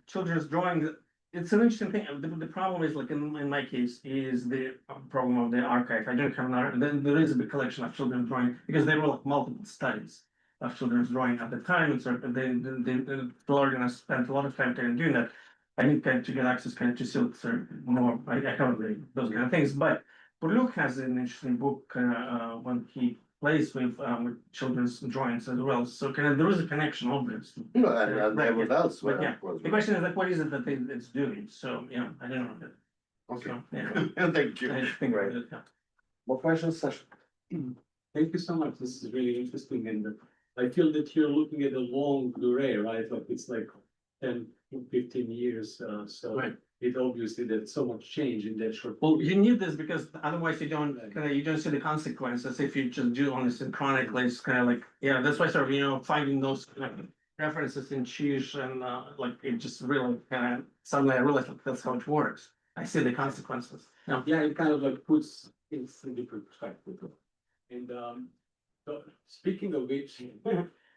children's drawing, it's an interesting thing. The problem is, like in my case, is the problem of the archive. I don't have an archive. Then there is a big collection of children's drawing because there were like multiple studies of children's drawing at the time, and sort of the organizers spent a lot of time doing that. I need to get access to see more. I can't read those kind of things. But Luke has an interesting book when he plays with children's drawings as well. So there is a connection, obviously. And everyone else. But yeah, the question is like, what is it that it's doing? So I don't know. Okay. So, yeah. Thank you. I think Right. More questions, Sasha? Thank you so much. This is really interesting, and I feel that you're looking at a long durée, right? Like it's like 10, 15 years. So Right. It obviously there's so much change in that short. Well, you need this because otherwise you don't see the consequences if you just do only synchronically. It's kind of like that's why sort of finding those references in Chish and like it just really kind of suddenly I realized like, that's how it works. I see the consequences. Yeah, it kind of like puts things in different perspective. And so speaking of which,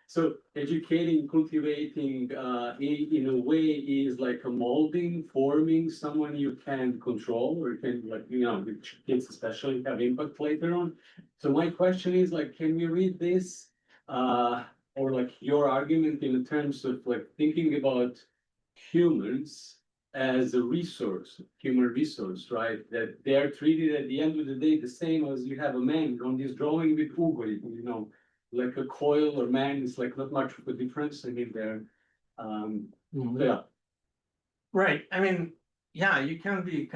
so educating, cultivating in a way is like a molding, forming someone you can control or can like kids especially have impact later on. So my question is like, can we read this or like your argument in terms of like thinking about humans as a resource, human resource, right? That they are treated at the end of the day the same as you have a man on this drawing with Ugly, like a coil or man is like not much of a difference. I mean, they're yeah. Right. I mean, yeah, you can be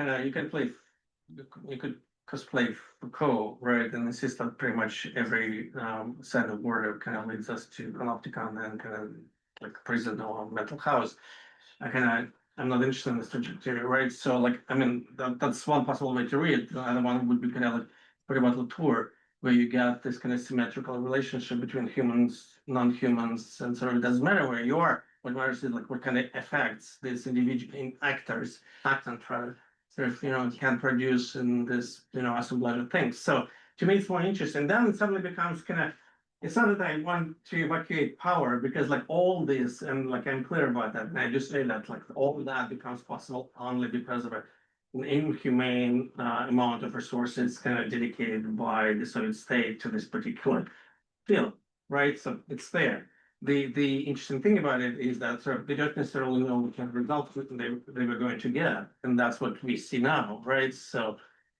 you could cosplay Foucault, right? And insist that pretty much every set of word kind of leads us to Panopticon and kind of like prison or mental house. I'm not interested in this trajectory, right? So like, I mean, that's one possible way to read. The other one would be kind of like pretty about Latour, where you get this kind of symmetrical relationship between humans, non-humans, and sort of it doesn't matter where you are. What matters is like what kind of effects these individual actors, actants rather, sort of, can produce in this, assemblage of things. So to me, it's more interesting. Then it suddenly becomes kind of, it's not that I want to evacuate power, because like all this, and like I'm clear about that, and I just say that like all that becomes possible only because of an inhumane amount of resources kind of dedicated by the Soviet state to this particular field, right? So it's there. The interesting thing about it is that sort of they don't necessarily know what kind of results they were going to get, and that's what we see now, right? So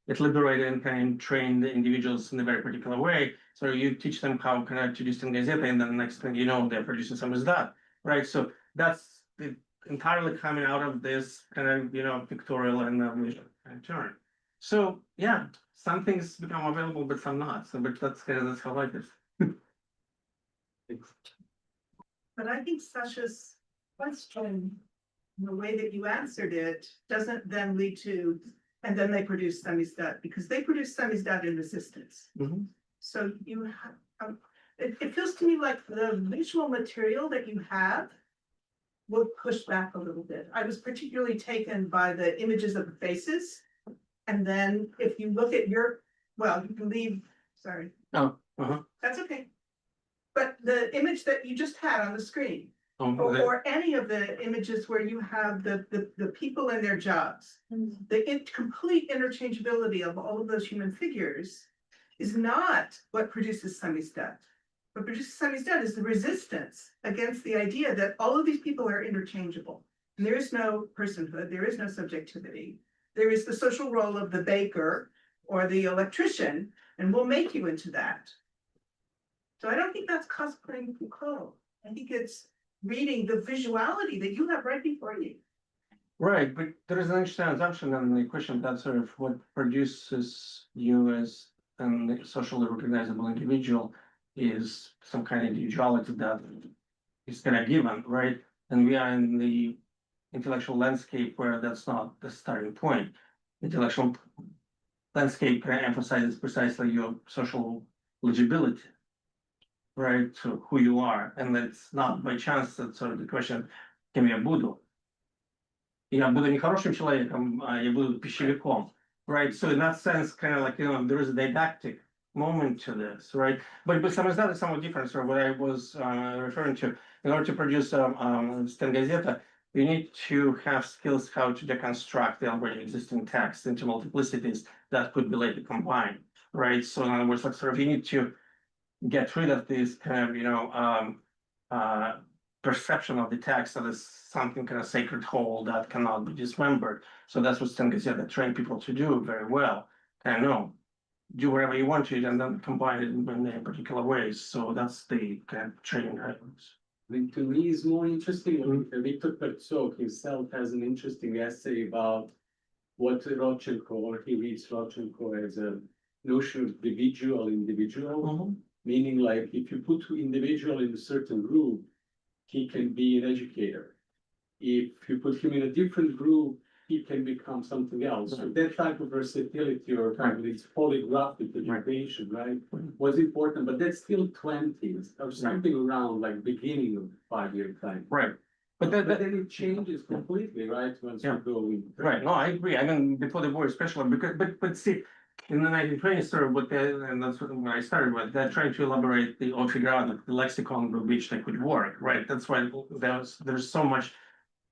it liberated and kind of trained the individuals in a very particular way. So you teach them how kind of to do Stengazeta, and then the next thing you know, they're producing some of that, right? So that's entirely coming out of this kind of pictorial and visual kind of turn. So yeah, some things become available, but some not. So but that's how I like it. But I think Sasha's question, the way that you answered it, doesn't then lead to, and then they produce samizdat, because they produce samizdat in resistance. Mhm. So you have, it feels to me like the visual material that you have will push back a little bit. I was particularly taken by the images of the faces. And then if you look at you can leave, sorry. Oh, That's okay. But the image that you just had on the screen, or any of the images where you have the people in their jobs, the complete interchangeability of all of those human figures is not what produces samizdat. What produces samizdat is the resistance against the idea that all of these people are interchangeable. And there is no personhood, there is no subjectivity. There is the social role of the baker or the electrician, and we'll make you into that. So I don't think that's cosplaying Foucault. I think it's reading the visuality that you have right before you. right, but there is an interesting assumption in the question that sort of what produces you as a socially recognizable individual is some kind of individuality that is kind of given, right? And we are in the intellectual landscape where that's not the starting point. Intellectual landscape kind of emphasizes precisely your social legibility, right, to who you are, and it's not by chance that sort of the question, кем я буду? Я буду не хорошим человеком, я буду пищевиком, right? So in that sense, kind of like, there is a didactic moment to this, right? But samizdat is somewhat different. So what I was referring to, in order to produce Stengazeta, you need to have skills how to deconstruct the already existing text into multiplicities that could be later combined, right? So in other words, like sort of you need to get rid of this kind of perception of the text as something kind of sacred whole that cannot be dismembered. So that's what Stengazeta trained people to do very well. Kind of do whatever you want to and then combine it in particular ways. So that's the kind of training items. I think to me is more interesting. Victor Pertsok himself has an interesting essay about what Rodchenko, or he reads Rodchenko as a notion of individual, meaning like if you put individual in a certain group, he can be an educator. If you put him in a different group, he can become something else. So that type of versatility or kind of this polygraphic education, right, was important, but that's still 20s or something around like beginning of 5-year time. Right. But then it changes completely, right? Once you go in. Right. No, I agree. I mean, before the war, especially because, but see, in the 1920s, sort of what and that's what I started with, they're trying to elaborate or figure out the lexicon with which they could work, right? That's why there's so much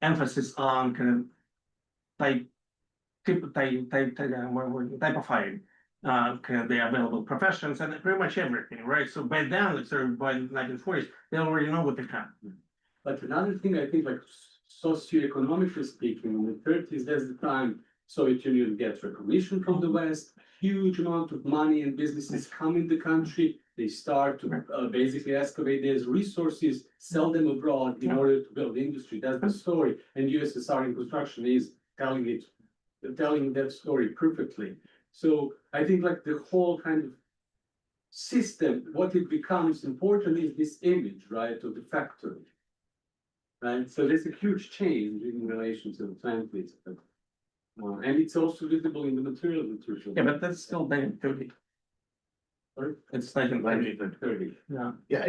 emphasis on kind of typifying kind of the available professions and pretty much everything, right? So by then, like sort of by the 1940s, they already know what they can. But another thing I think, like socioeconomically speaking, in the 30s, that's the time Soviet Union gets recognition from the West, huge amount of money and businesses come in the country. They start to basically excavate these resources, sell them abroad in order to build industry. That's the story. And USSR in construction is telling that story perfectly. So I think like the whole kind of system, what it becomes important is this image, right, of the factory. Right, so there's a huge change in relation to the 20s. And it's also visible in the material literature. Yeah, but that's still 1930. It's 1930. Yeah,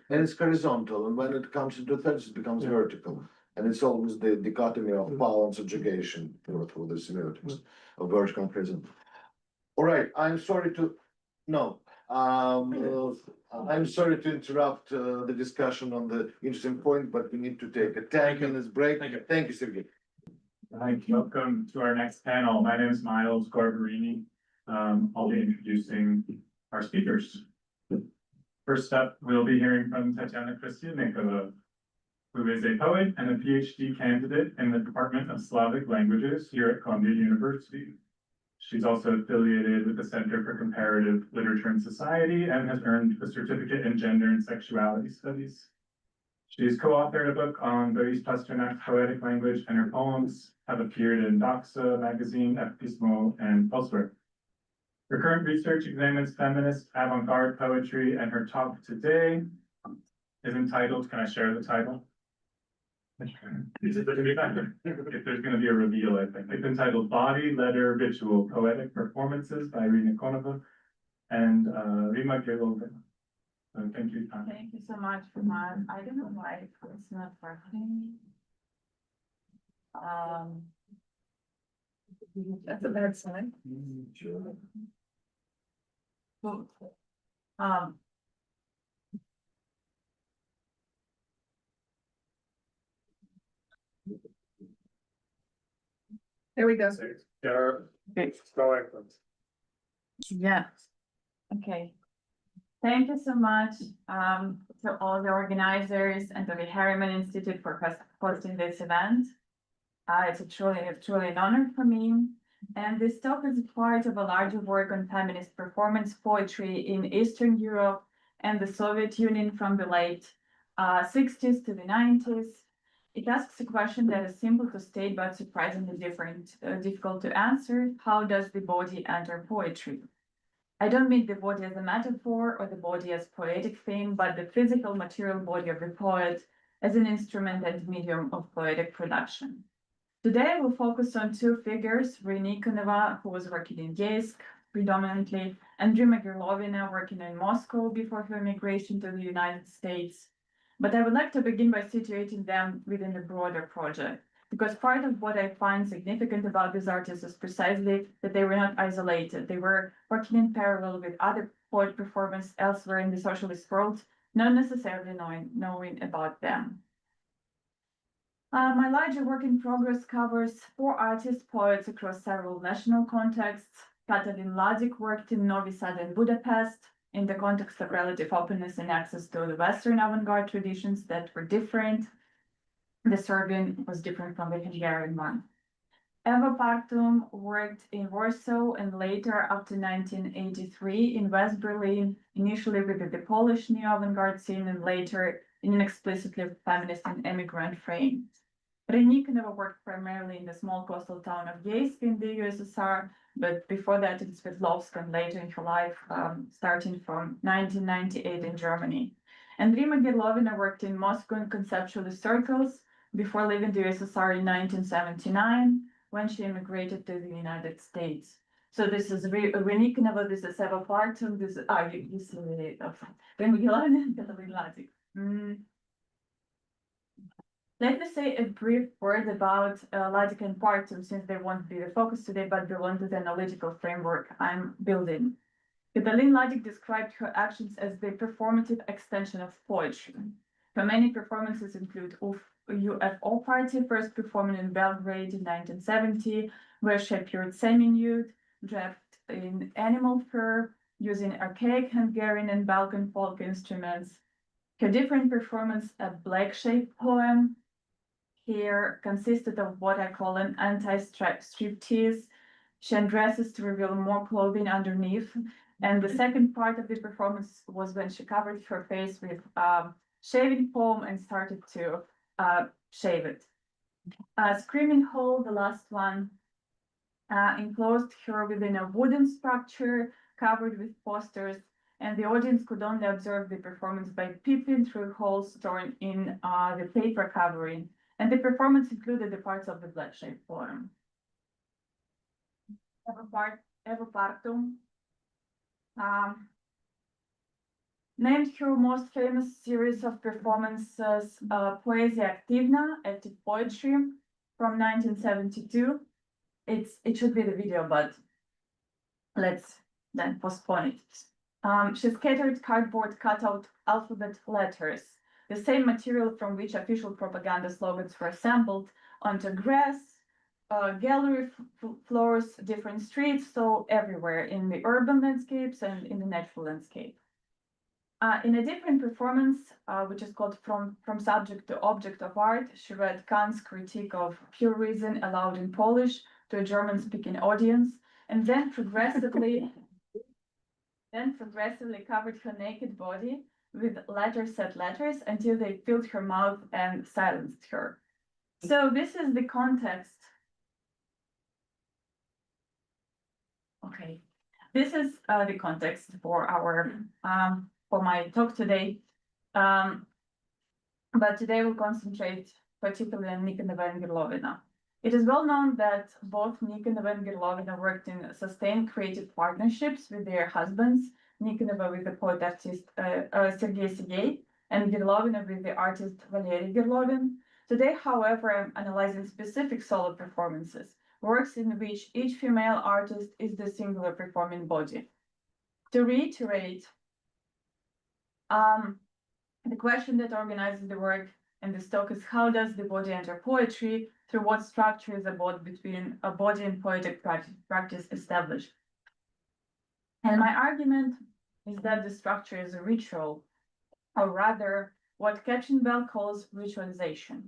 and it's horizontal, and when it comes into 30s, it becomes vertical. And it's always the dichotomy of power and subjugation through the semiotics of vertical prison. All right, I'm sorry to, no, I'm sorry to interrupt the discussion on the interesting point, but we need to take a 10 minutes break. Thank you, Sergey. Hi, welcome to our next panel. My name is Miles Garbarini. I'll be introducing our speakers. First up, we'll be hearing from Tatiana Kristyadnikova, who is a poet and a PhD candidate in the Department of Slavic Languages here at Columbia University. She's also affiliated with the Center for Comparative Literature and Society and has earned a certificate in Gender and Sexuality Studies. She's co-authored a book on Boris Pasternak's poetic language, and her poems have appeared in Doxa magazine, Pismo, and elsewhere. Her current research examines feminist avant-garde poetry, and her talk today is entitled, can I share the title? If there's going to be a reveal, I think. It's entitled Body, Letter, Ritual, Poetic Performances by Irina Konova and Rima Gerlovina. So thank you. Thank you so much for my, I don't know why it's not working. That's a bad sign. Well, There we go. It's going. yeah. Okay. Thank you so much to all the organizers and to the Harriman Institute for hosting this event. It's truly an honor for me. And this talk is part of a larger work on feminist performance poetry in Eastern Europe and the Soviet Union from the late 60s to the 90s. It asks a question that is simple to state but surprisingly difficult to answer. How does the body enter poetry? I don't mean the body as a metaphor or the body as poetic thing, but the physical material body of the poet as an instrument and medium of poetic production. Today, I will focus on two figures, Hermeneutics, who was working in Yeisk predominantly, and Rima Gerlovina, working in Moscow before her migration to the United States. But I would like to begin by situating them within the broader project, because part of what I find significant about these artists is precisely that they were not isolated. They were working in parallel with other poet performers elsewhere in the socialist world, not necessarily knowing about them. My larger work in progress covers 4 artists, poets across several national contexts. Katalin Ladik worked in Novi Sad and Budapest in the context of relative openness and access to the Western avant-garde traditions that were different. The Serbian was different from the Hungarian one. Eva Partum worked in Warsaw and later, after 1983, in West Berlin, initially with the Polish neo-avant-garde scene and later in an explicitly feminist and immigrant frame. Hermeneutics worked primarily in the small coastal town of Yeisk in the USSR, but before that in Sverdlovsk and later in her life, starting from 1998 in Germany. And Rima Gerlovina worked in Moscow in conceptualist circles before leaving the USSR in 1979, when she immigrated to the United States. So this is Hermeneutics, this is Eva Partum, this is, you see it, Rima Gerlovina and Katalin Ladik. Let me say a brief word about Ladik and Partum, since they won't be the focus today, but belong to the analytical framework I'm building. Katalin Ladik described her actions as the performative extension of poetry. Her many performances include UFO Party, first performing in Belgrade in 1970, where she appeared semi-nude, draped in animal fur, using archaic Hungarian and Balkan folk instruments. Her different performance, a black shape poem, here consisted of what I call an anti-striptease. She undresses to reveal more clothing underneath. And the second part of the performance was when she covered her face with shaving foam and started to shave it. Screaming Hole, the last one, enclosed her within a wooden structure covered with posters, and the audience could only observe the performance by peeping through holes torn in the paper covering. And the performance included the parts of the black shape poem. Eva Partum named her most famous series of performances, Poesia Activna, active poetry, from 1972. It should be the video, but let's then postpone it. She scattered cardboard cutout alphabet letters, the same material from which official propaganda slogans were assembled, onto grass, gallery floors, different streets, so everywhere in the urban landscapes and in the natural landscape. In a different performance, which is called From Subject to Object of Art, she read Kant's critique of pure reason aloud in Polish to a German-speaking audience, and then progressively covered her naked body with letter-set letters until they filled her mouth and silenced her. So this is the context. Okay, this is the context for our for my talk today. But today we'll concentrate particularly on Nikonova and Gerlovina. It is well known that both Nikonova and Gerlovina worked in sustained creative partnerships with their husbands, Nikonova with the poet-artist Serguei, and Gerlovina with the artist Valery Gerlovin. Today, however, I'm analyzing specific solo performances, works in which each female artist is the singular performing body. To reiterate, the question that organizes the work and this talk is how does the body enter poetry, through what structure is a bond between a body and poetic practice established. And my argument is that the structure is a ritual, or rather what Katzenbell calls ritualization.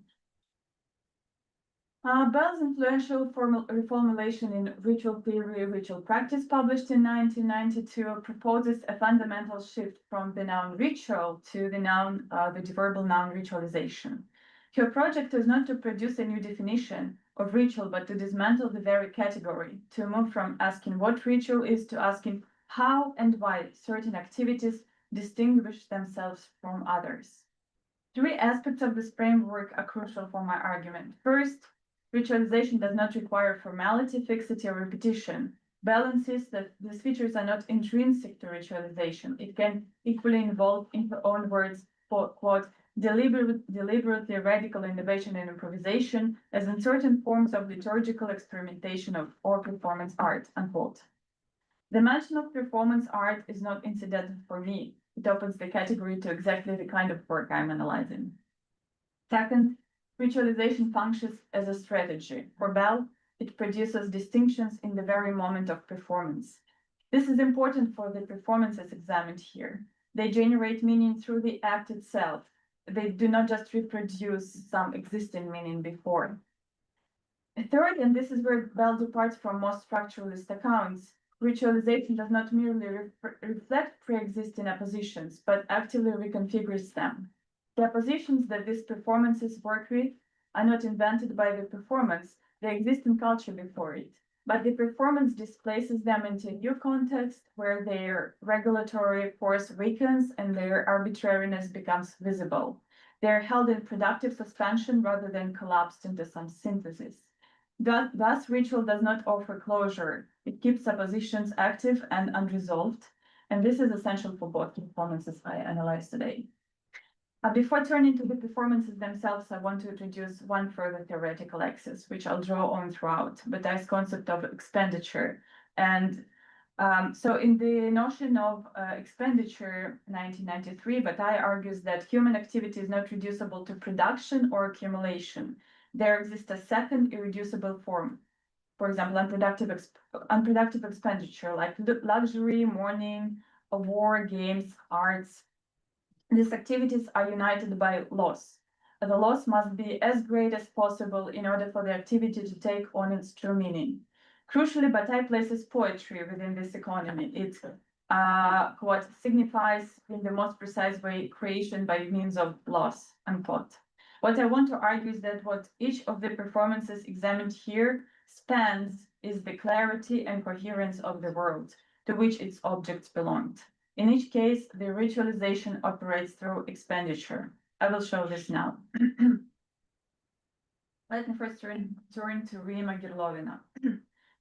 Bell's influential reformulation in Ritual Theory, Ritual Practice, published in 1992, proposes a fundamental shift from the noun ritual to the noun, the verbal noun ritualization. Her project is not to produce a new definition of ritual, but to dismantle the very category, to move from asking what ritual is to asking how and why certain activities distinguish themselves from others. Three aspects of this framework are crucial for my argument. First, ritualization does not require formality, fixity, or repetition. Bell insists that these features are not intrinsic to ritualization. It can equally involve, in her own words, quote, deliberately radical innovation and improvisation, as in certain forms of liturgical experimentation or performance art, unquote. The mention of performance art is not incidental for me. It opens the category to exactly the kind of work I'm analyzing. Second, ritualization functions as a strategy. For Bell, it produces distinctions in the very moment of performance. This is important for the performances examined here. They generate meaning through the act itself. They do not just reproduce some existing meaning before. Third, and this is where Bell departs from most structuralist accounts, ritualization does not merely reflect pre-existing oppositions, but actively reconfigures them. The oppositions that these performances work with are not invented by the performance, they exist in culture before it. But the performance displaces them into a new context where their regulatory force weakens and their arbitrariness becomes visible. They are held in productive suspension rather than collapsed into some synthesis. Thus, ritual does not offer closure. It keeps oppositions active and unresolved, and this is essential for both performances I analyze today. Before turning to the performances themselves, I want to introduce one further theoretical axis, which I'll draw on throughout, Bataille's concept of expenditure. And so in the notion of expenditure, 1993, Bataille argues that human activity is not reducible to production or accumulation. There exists a second irreducible form. For example, unproductive expenditure, like luxury, mourning, war, games, arts. These activities are united by loss. The loss must be as great as possible in order for the activity to take on its true meaning. Crucially, Bataille places poetry within this economy. It what signifies in the most precise way creation by means of loss, unquote. What I want to argue is that what each of the performances examined here spans is the clarity and coherence of the world to which its objects belonged. In each case, the ritualization operates through expenditure. I will show this now. Let me first turn to Rima Gerlovina.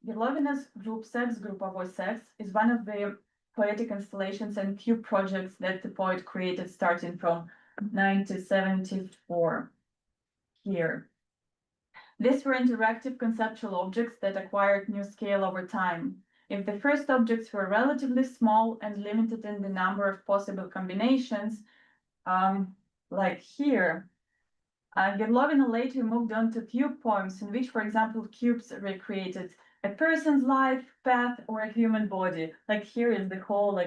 Gerlovina's group sex, Grupovo sex, is one of the poetic installations and cube projects that the poet created starting from 1974 here. These were interactive conceptual objects that acquired new scale over time. If the first objects were relatively small and limited in the number of possible combinations, like here, Gerlovina later moved on to cube poems in which, for example, cubes recreated a person's life path or a human body. Like here is the whole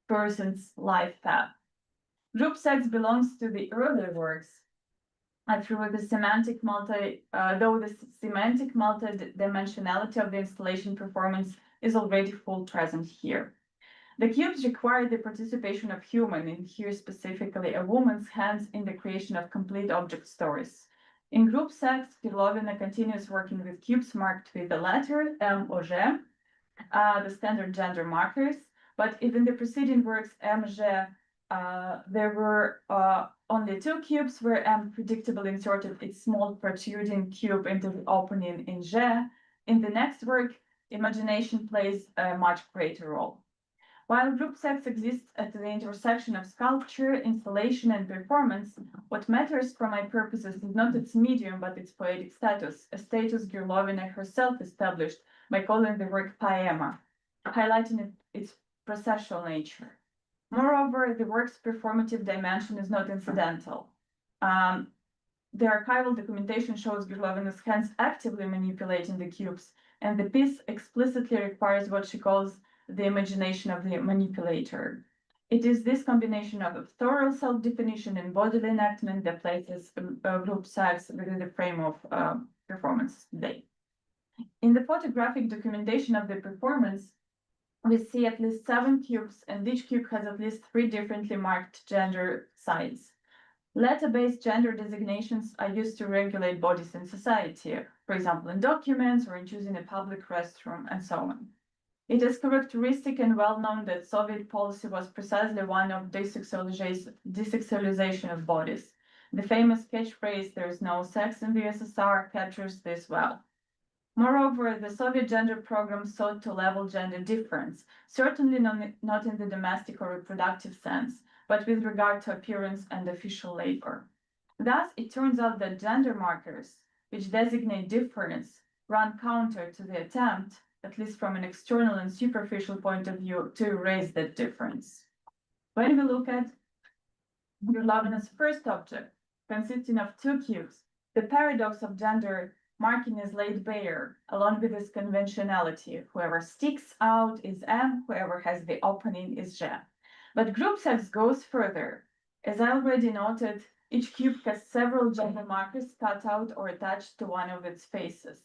person's life path. Group sex belongs to the earlier works. Through the semantic multi-dimensionality of the installation performance is already full present here. The cubes require the participation of human, and here specifically a woman's hands in the creation of complete object stories. In group sex, Gerlovina continues working with cubes marked with the letter M or G, the standard gender markers, but even the preceding works M, G, there were only 2 cubes where M predictably inserted its small protruding cube into the opening in G. In the next work, imagination plays a much greater role. While group sex exists at the intersection of sculpture, installation, and performance, what matters for my purposes is not its medium, but its poetic status, a status Gerlovina herself established by calling the work poema, highlighting its processual nature. Moreover, the work's performative dimension is not incidental. The archival documentation shows Gerlovina's hands actively manipulating the cubes, and the piece explicitly requires what she calls the imagination of the manipulator. It is this combination of authorial self-definition and bodily enactment that places group sex within the frame of performance today. In the photographic documentation of the performance, we see at least 7 cubes, and each cube has at least 3 differently marked gender sides. Letter-based gender designations are used to regulate bodies in society, for example, in documents or in choosing a public restroom, and so on. It is characteristic and well known that Soviet policy was precisely one of desexualization of bodies. The famous catchphrase, "there is no sex in the USSR," captures this well. Moreover, the Soviet gender program sought to level gender difference, certainly not in the domestic or reproductive sense, but with regard to appearance and official labor. Thus, it turns out that gender markers, which designate difference, run counter to the attempt, at least from an external and superficial point of view, to erase that difference. When we look at Gerlovina's first object, consisting of 2 cubes, the paradox of gender marking is laid bare, along with its conventionality. Whoever sticks out is M, whoever has the opening is G. But group sex goes further. As I already noted, each cube has several gender markers cut out or attached to one of its faces.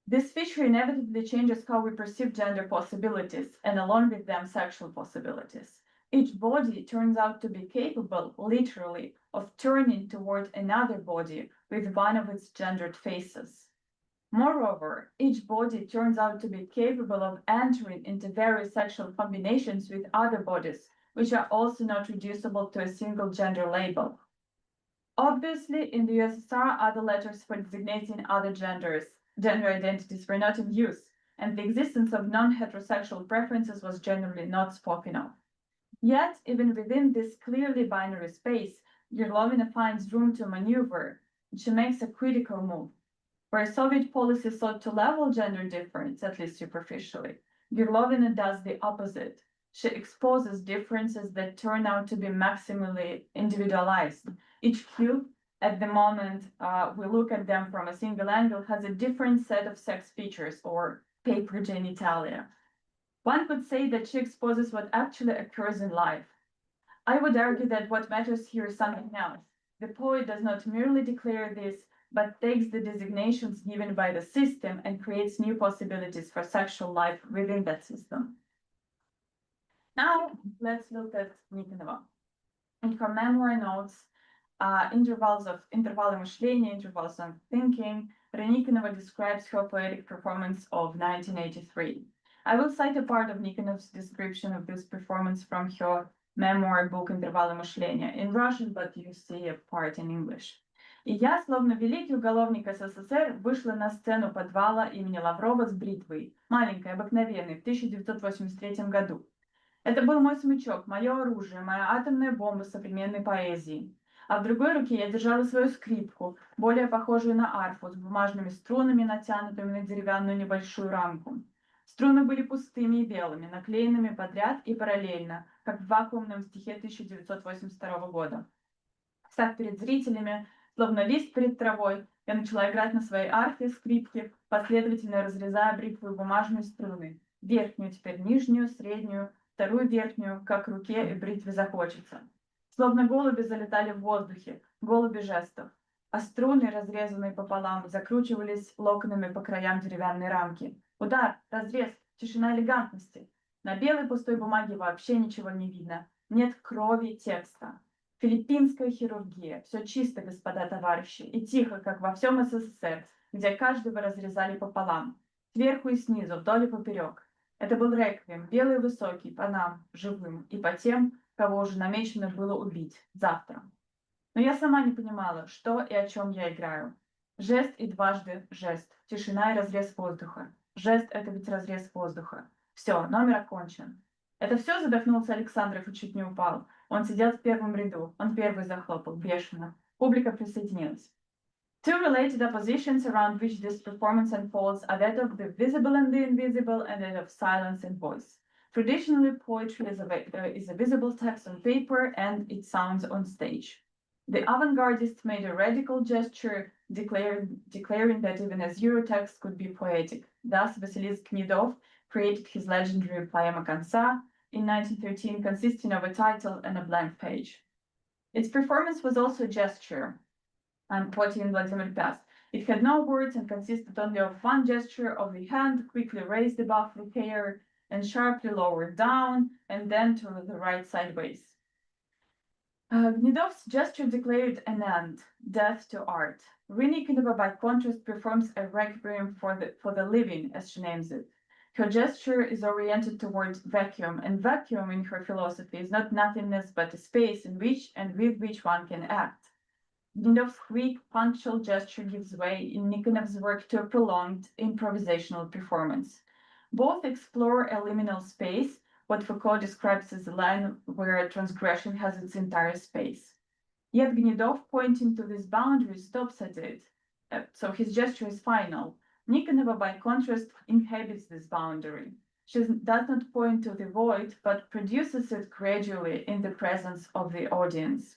This feature inevitably changes how we perceive gender possibilities, and along with them sexual possibilities. Each body turns out to be capable, literally, of turning toward another body with one of its gendered faces. Moreover, each body turns out to be capable of entering into various sexual combinations with other bodies, which are also not reducible to a single gender label. Obviously, in the USSR, other letters for designating other gender identities were not in use, and the existence of non-heterosexual preferences was generally not spoken of. Yet, even within this clearly binary space, Gerlovina finds room to maneuver, and she makes a critical move. Where Soviet policy sought to level gender difference, at least superficially, Gerlovina does the opposite. She exposes differences that turn out to be maximally individualized. Each cube, at the moment we look at them from a single angle, has a different set of sex features or paper genitalia. One could say that she exposes what actually occurs in life. I would argue that what matters here is something else. The poet does not merely declare this, but takes the designations given by the system and creates new possibilities for sexual life within that system. Now, let's look at Nikonova. In her memoir notes, Интервалы мышления, intervals of thinking, Nikonova describes her poetic performance of 1983. I will cite a part of Nikonov's description of this performance from her memoir book «Интервалы мышления» in Russian, but you see a part in English. И я, словно великий уголовник СССР, вышла на сцену подвала имени Лаврова с бритвой, маленькой, обыкновенной, в 1983 году. Это был мой смычок, мое оружие, моя атомная бомба современной поэзии. А в другой руке я держала свою скрипку, более похожую на арфу, с бумажными струнами, натянутыми на деревянную небольшую рамку. Струны были пустыми и белыми, наклеенными подряд и параллельно, как в вакуумном стихе 1982 года. Встав перед зрителями, словно лист перед травой, я начала играть на своей арфе, скрипке, последовательно разрезая бритвой бумажные струны. Верхнюю, теперь нижнюю, среднюю, вторую верхнюю, как руке и бритве захочется. Словно голуби залетали в воздухе, голуби жестов, а струны, разрезанные пополам, закручивались локонами по краям деревянной рамки. Удар, разрез, тишина элегантности. На белой пустой бумаге вообще ничего не видно. Нет крови текста. Филиппинская хирургия. Все чисто, господа товарищи, и тихо, как во всем СССР, где каждого разрезали пополам. Сверху и снизу, вдоль и поперек. Это был реквием, белый высокий, по нам, живым, и по тем, кого уже намечено было убить завтра. Но я сама не понимала, что и о чем я играю. Жест и дважды жест. Тишина и разрез воздуха. Жест — это ведь разрез воздуха. Все, номер окончен. Это все, задохнулся Александров и чуть не упал. Он сидел в первом ряду. Он первый захлопал, бешено. Публика присоединилась. Two related oppositions around which this performance unfolds are that of the visible and the invisible, and that of silence and voice. Traditionally, poetry is a visible text on paper and it sounds on stage. The avant-gardists made a radical gesture, declaring that even a zero text could be poetic. Thus, Vasily Knidov created his legendary poema Konца in 1913, consisting of a title and a blank page. Its performance was also a gesture. I'm quoting Vladimir Past. It had no words and consisted only of one gesture of the hand, quickly raised above the hair and sharply lowered down, and then to the right sideways. Gnidov's gesture declared an end, death to art. Rynikinova, by contrast, performs a requiem for the living, as she names it. Her gesture is oriented towards vacuum, and vacuum in her philosophy is not nothingness but a space in which and with which one can act. Gnidov's quick, punctual gesture gives way in Nikonov's work to a prolonged improvisational performance. Both explore a liminal space, what Foucault describes as a line where a transgression has its entire space. Yet Gnidov, pointing to this boundary, stops at it, so his gesture is final. Nikonova, by contrast, inhabits this boundary. She does not point to the void, but produces it gradually in the presence of the audience.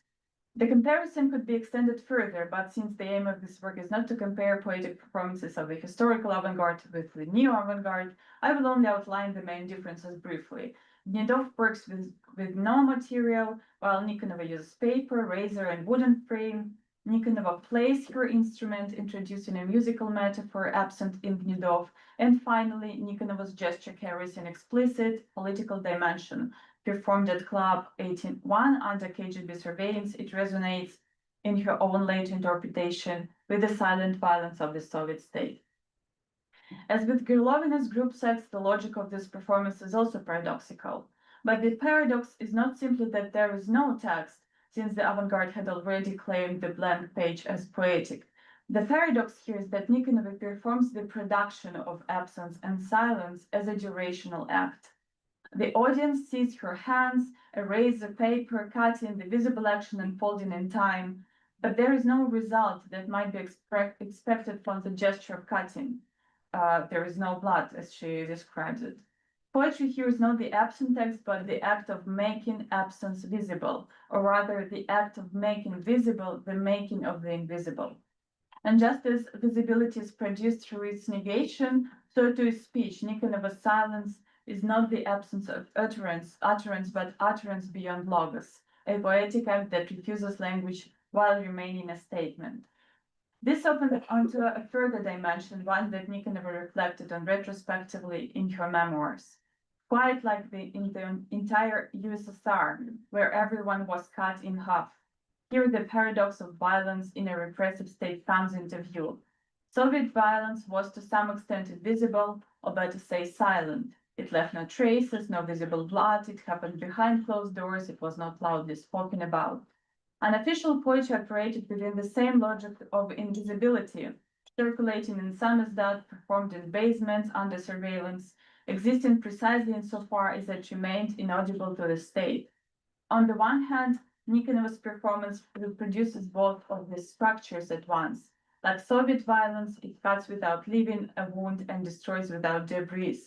The comparison could be extended further, but since the aim of this work is not to compare poetic performances of the historical avant-garde with the neo-avant-garde, I will only outline the main differences briefly. Gnidov works with no material, while Nikonova uses paper, razor, and wooden frame. Nikonova plays her instrument, introducing a musical metaphor absent in Gnidov, and finally, Nikonova's gesture carries an explicit political dimension. Performed at Club 18-1 under KGB surveillance, it resonates in her own late interpretation with the silent violence of the Soviet state. As with Gerlovina's group sex, the logic of this performance is also paradoxical. But the paradox is not simply that there is no text, since the avant-garde had already claimed the blank page as poetic. The paradox here is that Nikonova performs the production of absence and silence as a durational act. The audience sees her hands, erase the paper, cutting the visible action unfolding in time, but there is no result that might be expected from the gesture of cutting. There is no blood, as she describes it. Poetry here is not the absent text, but the act of making absence visible, or rather the act of making visible the making of the invisible. And just as visibility is produced through its negation, so too is speech. Nikonova's silence is not the absence of utterance, but utterance beyond logos, a poetic act that refuses language while remaining a statement. This opened onto a further dimension, one that Nikonova reflected on retrospectively in her memoirs. Quite like in the entire USSR, where everyone was cut in half. Here the paradox of violence in a repressive state comes into view. Soviet violence was to some extent invisible, or better say silent. It left no traces, no visible blood, it happened behind closed doors, it was not loudly spoken about. Unofficial poetry operated within the same logic of invisibility, circulating in samizdat, performed in basements under surveillance, existing precisely insofar as it remained inaudible to the state. On the one hand, Nikanova's performance reproduces both of these structures at once. Like Soviet violence, it cuts without leaving a wound and destroys without debris.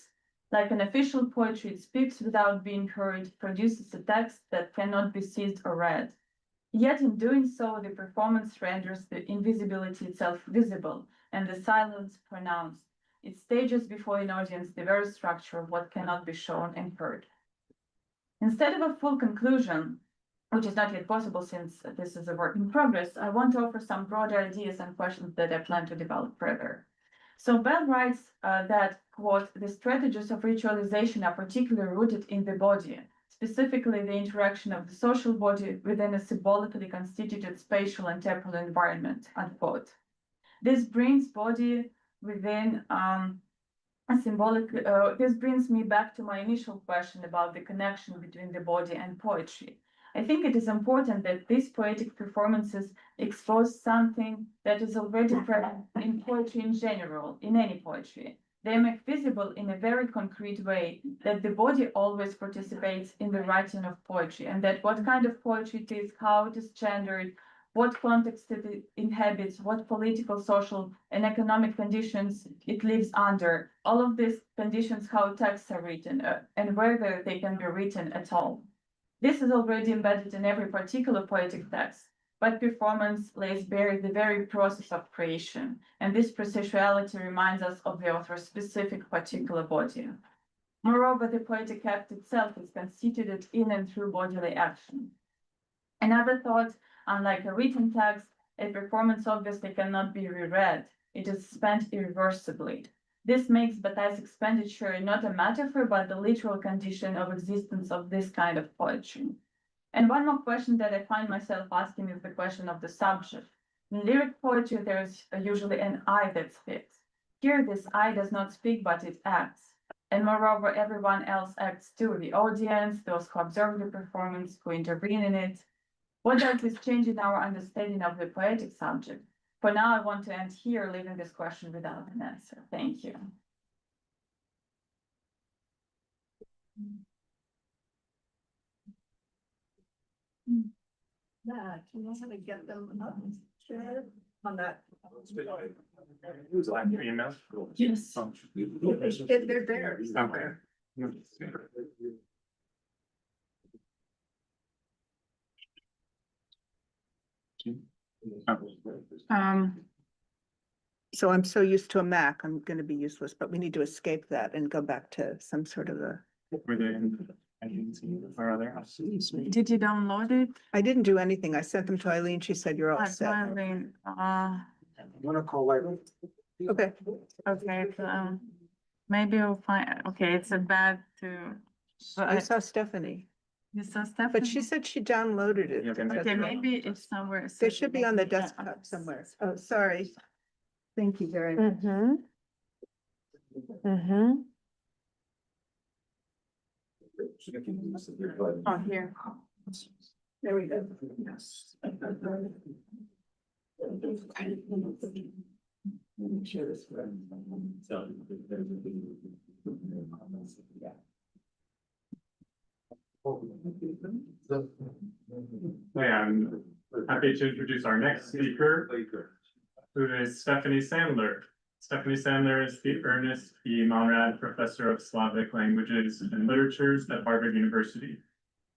Like an official poetry, it speaks without being heard, produces a text that cannot be seized or read. Yet in doing so, the performance renders the invisibility itself visible and the silence pronounced. It stages before an audience the very structure of what cannot be shown and heard. Instead of a full conclusion, which is not yet possible since this is a work in progress, I want to offer some broader ideas and questions that I plan to develop further. So Bell writes that, quote, the strategies of ritualization are particularly rooted in the body, specifically the interaction of the social body within a symbolically constituted spatial and temporal environment, unquote. This brings body within this brings me back to my initial question about the connection between the body and poetry. I think it is important that these poetic performances expose something that is already present in poetry in general, in any poetry. They make visible in a very concrete way that the body always participates in the writing of poetry, and that what kind of poetry it is, how it is gendered, what context it inhabits, what political, social, and economic conditions it lives under. All of these conditions, how texts are written, and whether they can be written at all. This is already embedded in every particular poetic text, but performance lays bare the very process of creation, and this processuality reminds us of the author's specific particular body. Moreover, the poetic act itself is constituted in and through bodily action. Another thought, unlike a written text, a performance obviously cannot be reread. It is spent irreversibly. This makes baptized expenditure not a metaphor, but the literal condition of existence of this kind of poetry. And one more question that I find myself asking is the question of the subject. In lyric poetry, there is usually an I that speaks. Here, this I does not speak, but it acts. And moreover, everyone else acts too, the audience, those who observe the performance, who intervene in it. What does this change in our understanding of the poetic subject? For now, I want to end here, leaving this question without an answer. Thank you. Yeah, do you know how to get them up? Share on that. Who's like your email? Yes. They're there. Okay. So I'm so used to a Mac, I'm gonna be useless, but we need to escape that and go back to some sort of a. Were they in? I didn't see you. Or other. Did you download it? I didn't do anything. I sent them to Eileen. She said you're all set. Eileen, Wanna call later? Okay. okay, maybe we'll find, okay, it's a bad to. I saw Stephanie, You saw stuff? but she said she downloaded it. Okay, maybe it's somewhere. They should be on the desktop somewhere. Oh, sorry. Thank you very much. Oh, here. There we go. Share this. Yeah, I'm happy to introduce our next speaker, who is Stephanie Sandler. Stephanie Sandler is the Ernest E. Monrad Professor of Slavic Languages and Literatures at Harvard University,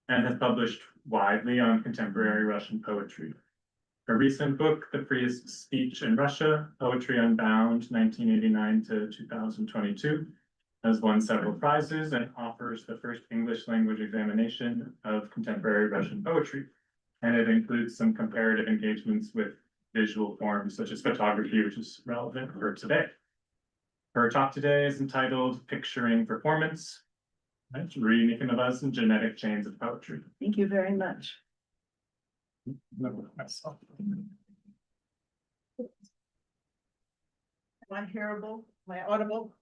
and has published widely on contemporary Russian poetry. Her recent book, The Freest Speech in Russia, Poetry Unbound, 1989 to 2022, has won several prizes and offers the first English language examination of contemporary Russian poetry. And it includes some comparative engagements with visual forms such as photography, which is relevant for today. Her talk today is entitled Picturing Performance, Yuri Nikanova's Genetic Chains of Poetry. Thank you very much. Am I hearable? Am I audible?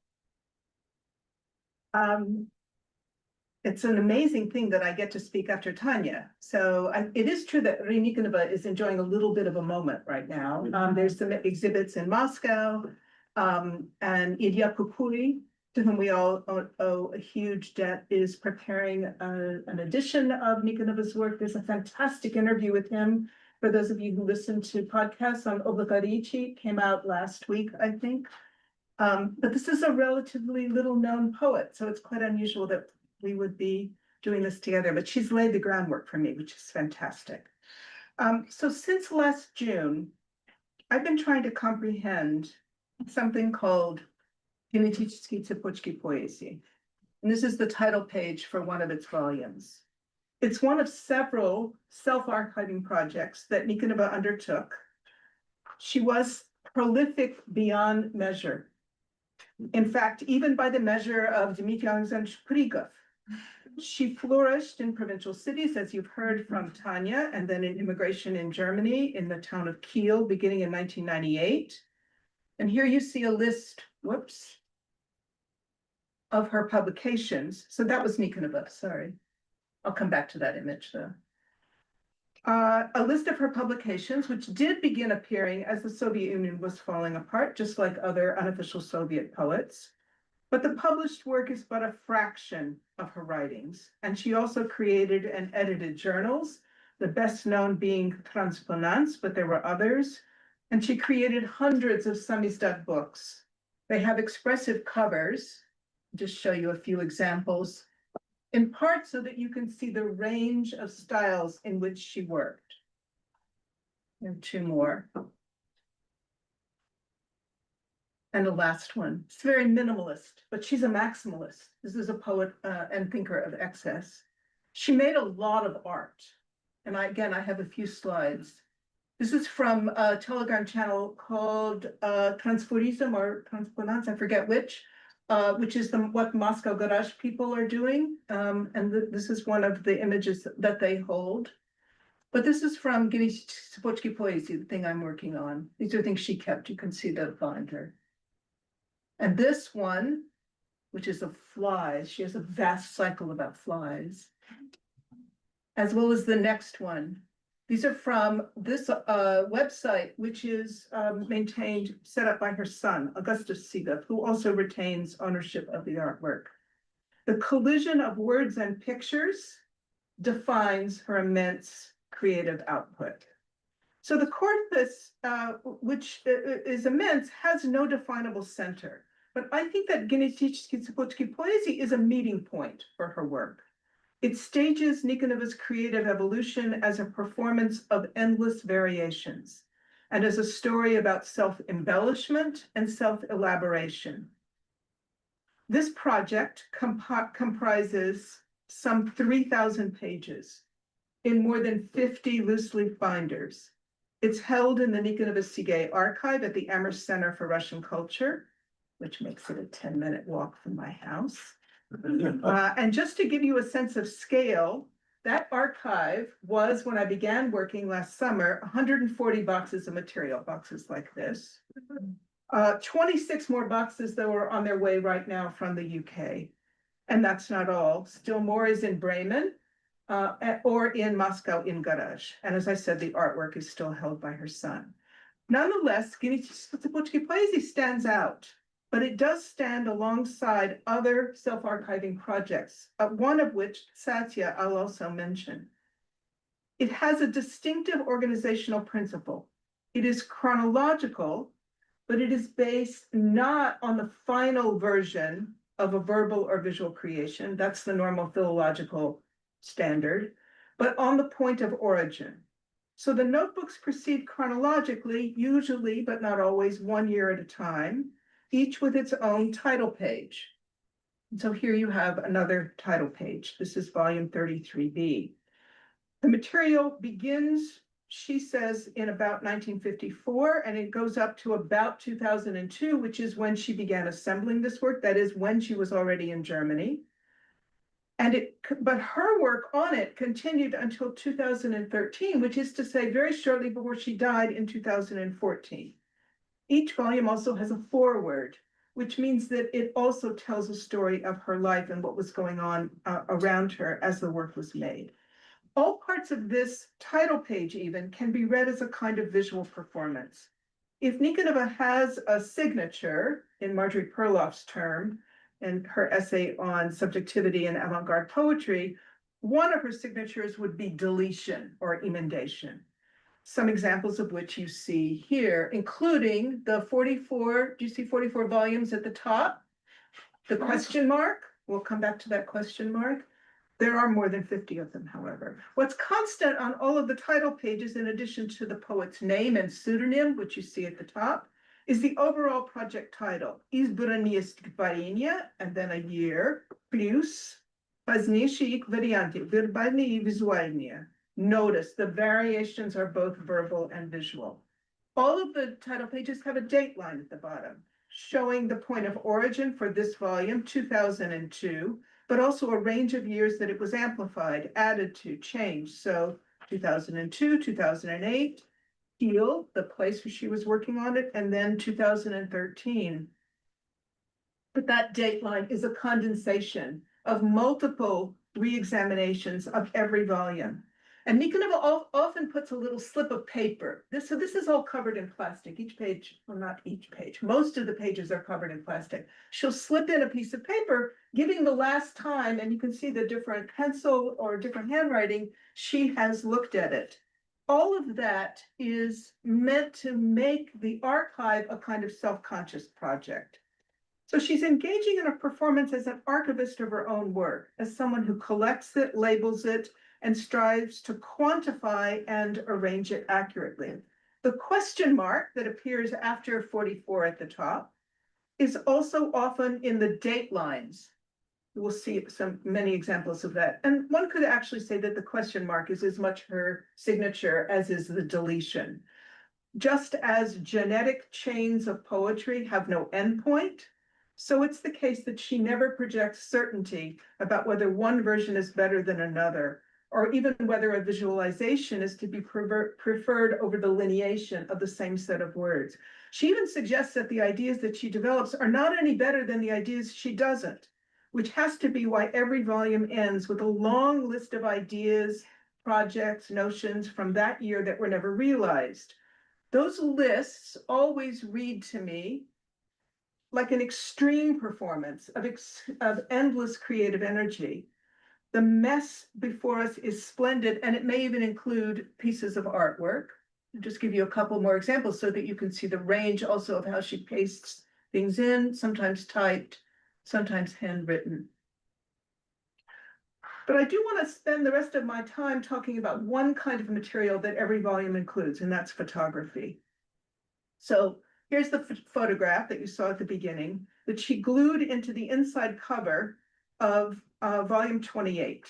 It's an amazing thing that I get to speak after Tanya. So it is true that Yuri Nikanova is enjoying a little bit of a moment right now. There's some exhibits in Moscow, and Ilya Kukuri to whom we all owe a huge debt, is preparing an edition of Nikanova's work. There's a fantastic interview with him. For those of you who listen to podcasts on Obligarici, came out last week, I think. But this is a relatively little known poet, so it's quite unusual that we would be doing this together, but she's laid the groundwork for me, which is fantastic. So since last June, I've been trying to comprehend something called Genetические цепочки поэзии. And this is the title page for one of its volumes. It's one of several self-archiving projects that Nikanova undertook. She was prolific beyond measure. In fact, even by the measure of Dmitry Alexandrovich Prigov, she flourished in provincial cities, as you've heard from Tanya, and then in immigration in Germany, in the town of Kiel, beginning in 1998. And here you see a list, whoops, of her publications. So that was Nikanova, sorry. I'll come back to that image though. A list of her publications, which did begin appearing as the Soviet Union was falling apart, just like other unofficial Soviet poets. But the published work is but a fraction of her writings. And she also created and edited journals, the best known being Transponance, but there were others. And she created hundreds of samizdat books. They have expressive covers. Just show you a few examples, in part so that you can see the range of styles in which she worked. And two more. And the last one. It's very minimalist, but she's a maximalist. This is a poet and thinker of excess. She made a lot of art. And I have a few slides. This is from a Telegram channel called Transphorism or Transponance, I forget which is what Moscow Garage people are doing. This is one of the images that they hold. But this is from Genetические цепочки поэзии, the thing I'm working on. These are things she kept. You can see the binder. And this one, which is of flies, she has a vast cycle about flies, as well as the next one. These are from this website, which is maintained, set up by her son, Augustus Sigov, who also retains ownership of the artwork. The collision of words and pictures defines her immense creative output. So the corpus, which is immense, has no definable center. But I think that Genetические цепочки поэзии is a meeting point for her work. It stages Nikanova's creative evolution as a performance of endless variations and as a story about self-embellishment and self-elaboration. This project comprises some 3,000 pages in more than 50 loose leaf binders. It's held in the Nikanova Serguei archive at the Amherst Center for Russian Culture, which makes it a 10-minute walk from my house. And just to give you a sense of scale, that archive was, when I began working last summer, 140 boxes of material, boxes like this. 26 more boxes that are on their way right now from the UK. And that's not all. Still more is in Bremen or in Moscow in Garage. And as I said, the artwork is still held by her son. Nonetheless, Genetические цепочки поэзии stands out. But it does stand alongside other self-archiving projects, one of which, Satya, I'll also mention. It has a distinctive organizational principle. It is chronological, but it is based not on the final version of a verbal or visual creation, that's the normal philological standard, but on the point of origin. So the notebooks proceed chronologically, usually, but not always, 1 year at a time, each with its own title page. And so here you have another title page. This is volume 33B. The material begins, she says, in about 1954, and it goes up to about 2002, which is when she began assembling this work. That is when she was already in Germany. But her work on it continued until 2013, which is to say very shortly before she died in 2014. Each volume also has a foreword, which means that it also tells a story of her life and what was going on around her as the work was made. All parts of this title page even can be read as a kind of visual performance. If Nikanova has a signature, in Marjorie Perloff's term, in her essay on subjectivity and avant-garde poetry, one of her signatures would be deletion or emendation. Some examples of which you see here, including the 44, do you see 44 volumes at the top? The question mark, we'll come back to that question mark. There are more than 50 of them, however. What's constant on all of the title pages, in addition to the poet's name and pseudonym, which you see at the top, is the overall project title, Избрание стихотворения, and then a year, plus позднейшие их варианты, вербальные и визуальные. Notice the variations are both verbal and visual. All of the title pages have a date line at the bottom, showing the point of origin for this volume, 2002, but also a range of years that it was amplified, added to, changed. So 2002, 2008, Kiel, the place where she was working on it, and then 2013. But that date line is a condensation of multiple re-examinations of every volume. And Nikonova often puts a little slip of paper. So this is all covered in plastic. Each page, well, not each page, most of the pages are covered in plastic. She'll slip in a piece of paper, giving the last time, and you can see the different pencil or different handwriting, she has looked at it. All of that is meant to make the archive a kind of self-conscious project. So she's engaging in a performance as an archivist of her own work, as someone who collects it, labels it, and strives to quantify and arrange it accurately. The question mark that appears after 44 at the top is also often in the date lines. We'll see many examples of that. And one could actually say that the question mark is as much her signature as is the deletion. Just as genetic chains of poetry have no endpoint, so it's the case that she never projects certainty about whether one version is better than another, or even whether a visualization is to be preferred over the lineation of the same set of words. She even suggests that the ideas that she develops are not any better than the ideas she doesn't, which has to be why every volume ends with a long list of ideas, projects, notions from that year that were never realized. Those lists always read to me like an extreme performance of endless creative energy. The mess before us is splendid, and it may even include pieces of artwork. I'll just give you a couple more examples so that you can see the range also of how she pastes things in, sometimes typed, sometimes handwritten. But I do want to spend the rest of my time talking about one kind of material that every volume includes, and that's photography. So here's the photograph that you saw at the beginning that she glued into the inside cover of volume 28.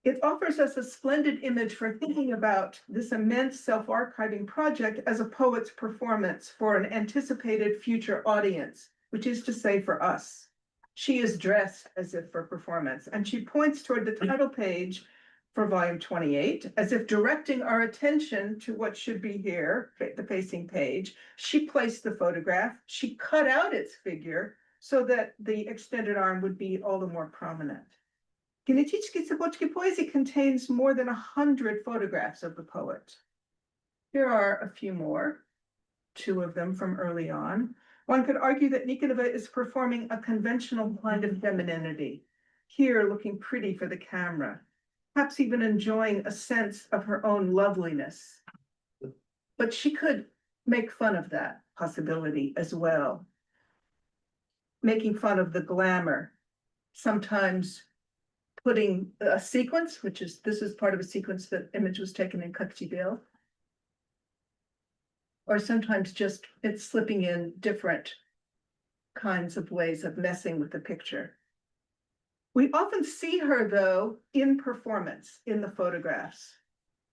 It offers us a splendid image for thinking about this immense self-archiving project as a poet's performance for an anticipated future audience, which is to say for us. She is dressed as if for performance, and she points toward the title page for volume 28, as if directing our attention to what should be here, the facing page. She placed the photograph, she cut out its figure so that the extended arm would be all the more prominent. Genetyczki Ceboczki Poezy contains more than 100 photographs of the poet. Here are a few more, 2 of them from early on. One could argue that Nikonova is performing a conventional kind of femininity, here looking pretty for the camera, perhaps even enjoying a sense of her own loveliness. But she could make fun of that possibility as well, making fun of the glamour, sometimes putting a sequence, this is part of a sequence that image was taken in Koktybel, or sometimes just it's slipping in different kinds of ways of messing with the picture. We often see her, though, in performance in the photographs.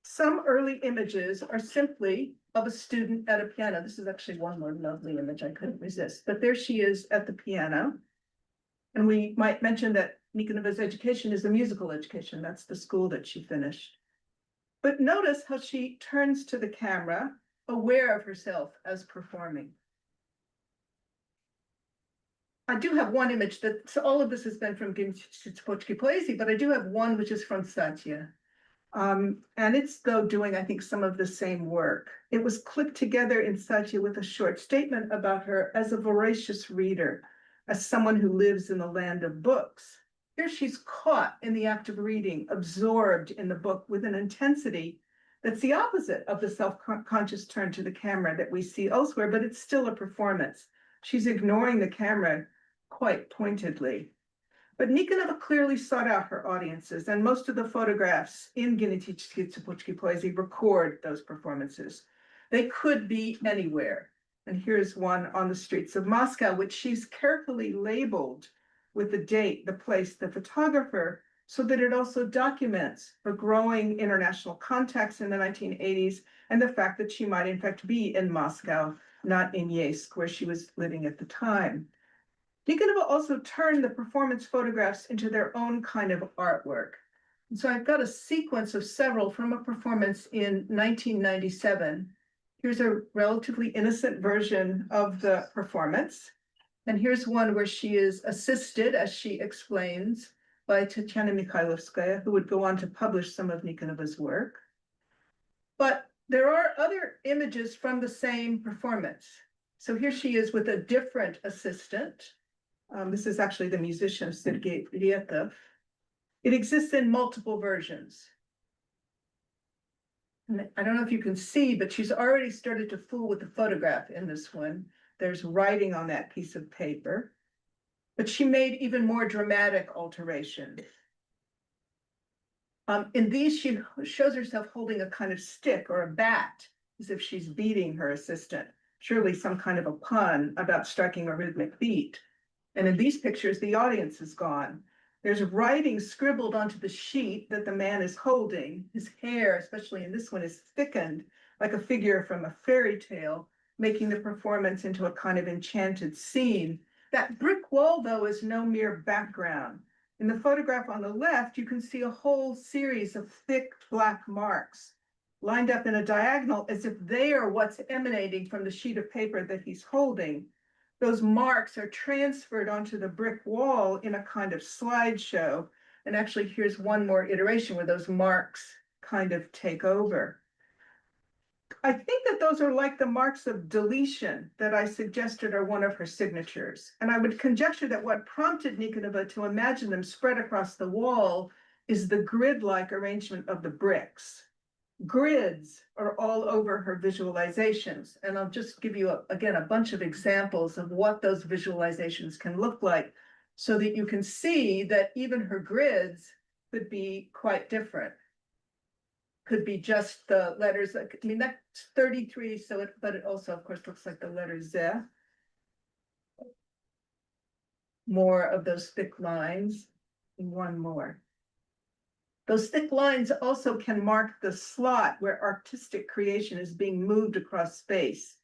Some early images are simply of a student at a piano. This is actually one more lovely image I couldn't resist, but there she is at the piano. And we might mention that Nikonova's education is a musical education. That's the school that she finished. But notice how she turns to the camera, aware of herself as performing. I do have one image so all of this has been from Genetyczki Poezy, but I do have one which is from Satya. And it's though doing, I think, some of the same work. It was clipped together in Satya with a short statement about her as a voracious reader, as someone who lives in the land of books. Here she's caught in the act of reading, absorbed in the book with an intensity that's the opposite of the self-conscious turn to the camera that we see elsewhere, but it's still a performance. She's ignoring the camera quite pointedly. But Nikonova clearly sought out her audiences, and most of the photographs in Genetichsky Tsypuchki Poezy record those performances. They could be anywhere. And here's one on the streets of Moscow, which she's carefully labeled with the date, the place, the photographer, so that it also documents the growing international contacts in the 1980s and the fact that she might in fact be in Moscow, not in Yeysk, where she was living at the time. Nikonova also turned the performance photographs into their own kind of artwork. And so I've got a sequence of several from a performance in 1997. Here's a relatively innocent version of the performance. And here's one where she is assisted, as she explains, by Tatiana Mikhailovskaya, who would go on to publish some of Nikonova's work. But there are other images from the same performance. So here she is with a different assistant. This is actually the musician Serguei. It exists in multiple versions. And I don't know if you can see, but she's already started to fool with the photograph in this one. There's writing on that piece of paper, but she made even more dramatic alterations. In these, she shows herself holding a kind of stick or a bat, as if she's beating her assistant, surely some kind of a pun about striking a rhythmic beat. And in these pictures, the audience is gone. There's writing scribbled onto the sheet that the man is holding. His hair, especially in this one, is thickened like a figure from a fairy tale, making the performance into a kind of enchanted scene. That brick wall, though, is no mere background. In the photograph on the left, you can see a whole series of thick black marks lined up in a diagonal as if they are what's emanating from the sheet of paper that he's holding. Those marks are transferred onto the brick wall in a kind of slideshow. And actually, here's one more iteration where those marks kind of take over. I think that those are like the marks of deletion that I suggested are one of her signatures. And I would conjecture that what prompted Nikonova to imagine them spread across the wall is the grid-like arrangement of the bricks. Grids are all over her visualizations. And I'll just give you, again, a bunch of examples of what those visualizations can look like so that you can see that even her grids could be quite different. Could be just the letters, I mean, that's 33, but it also, of course, looks like the letter Z. More of those thick lines, and one more. Those thick lines also can mark the slot where artistic creation is being moved across space.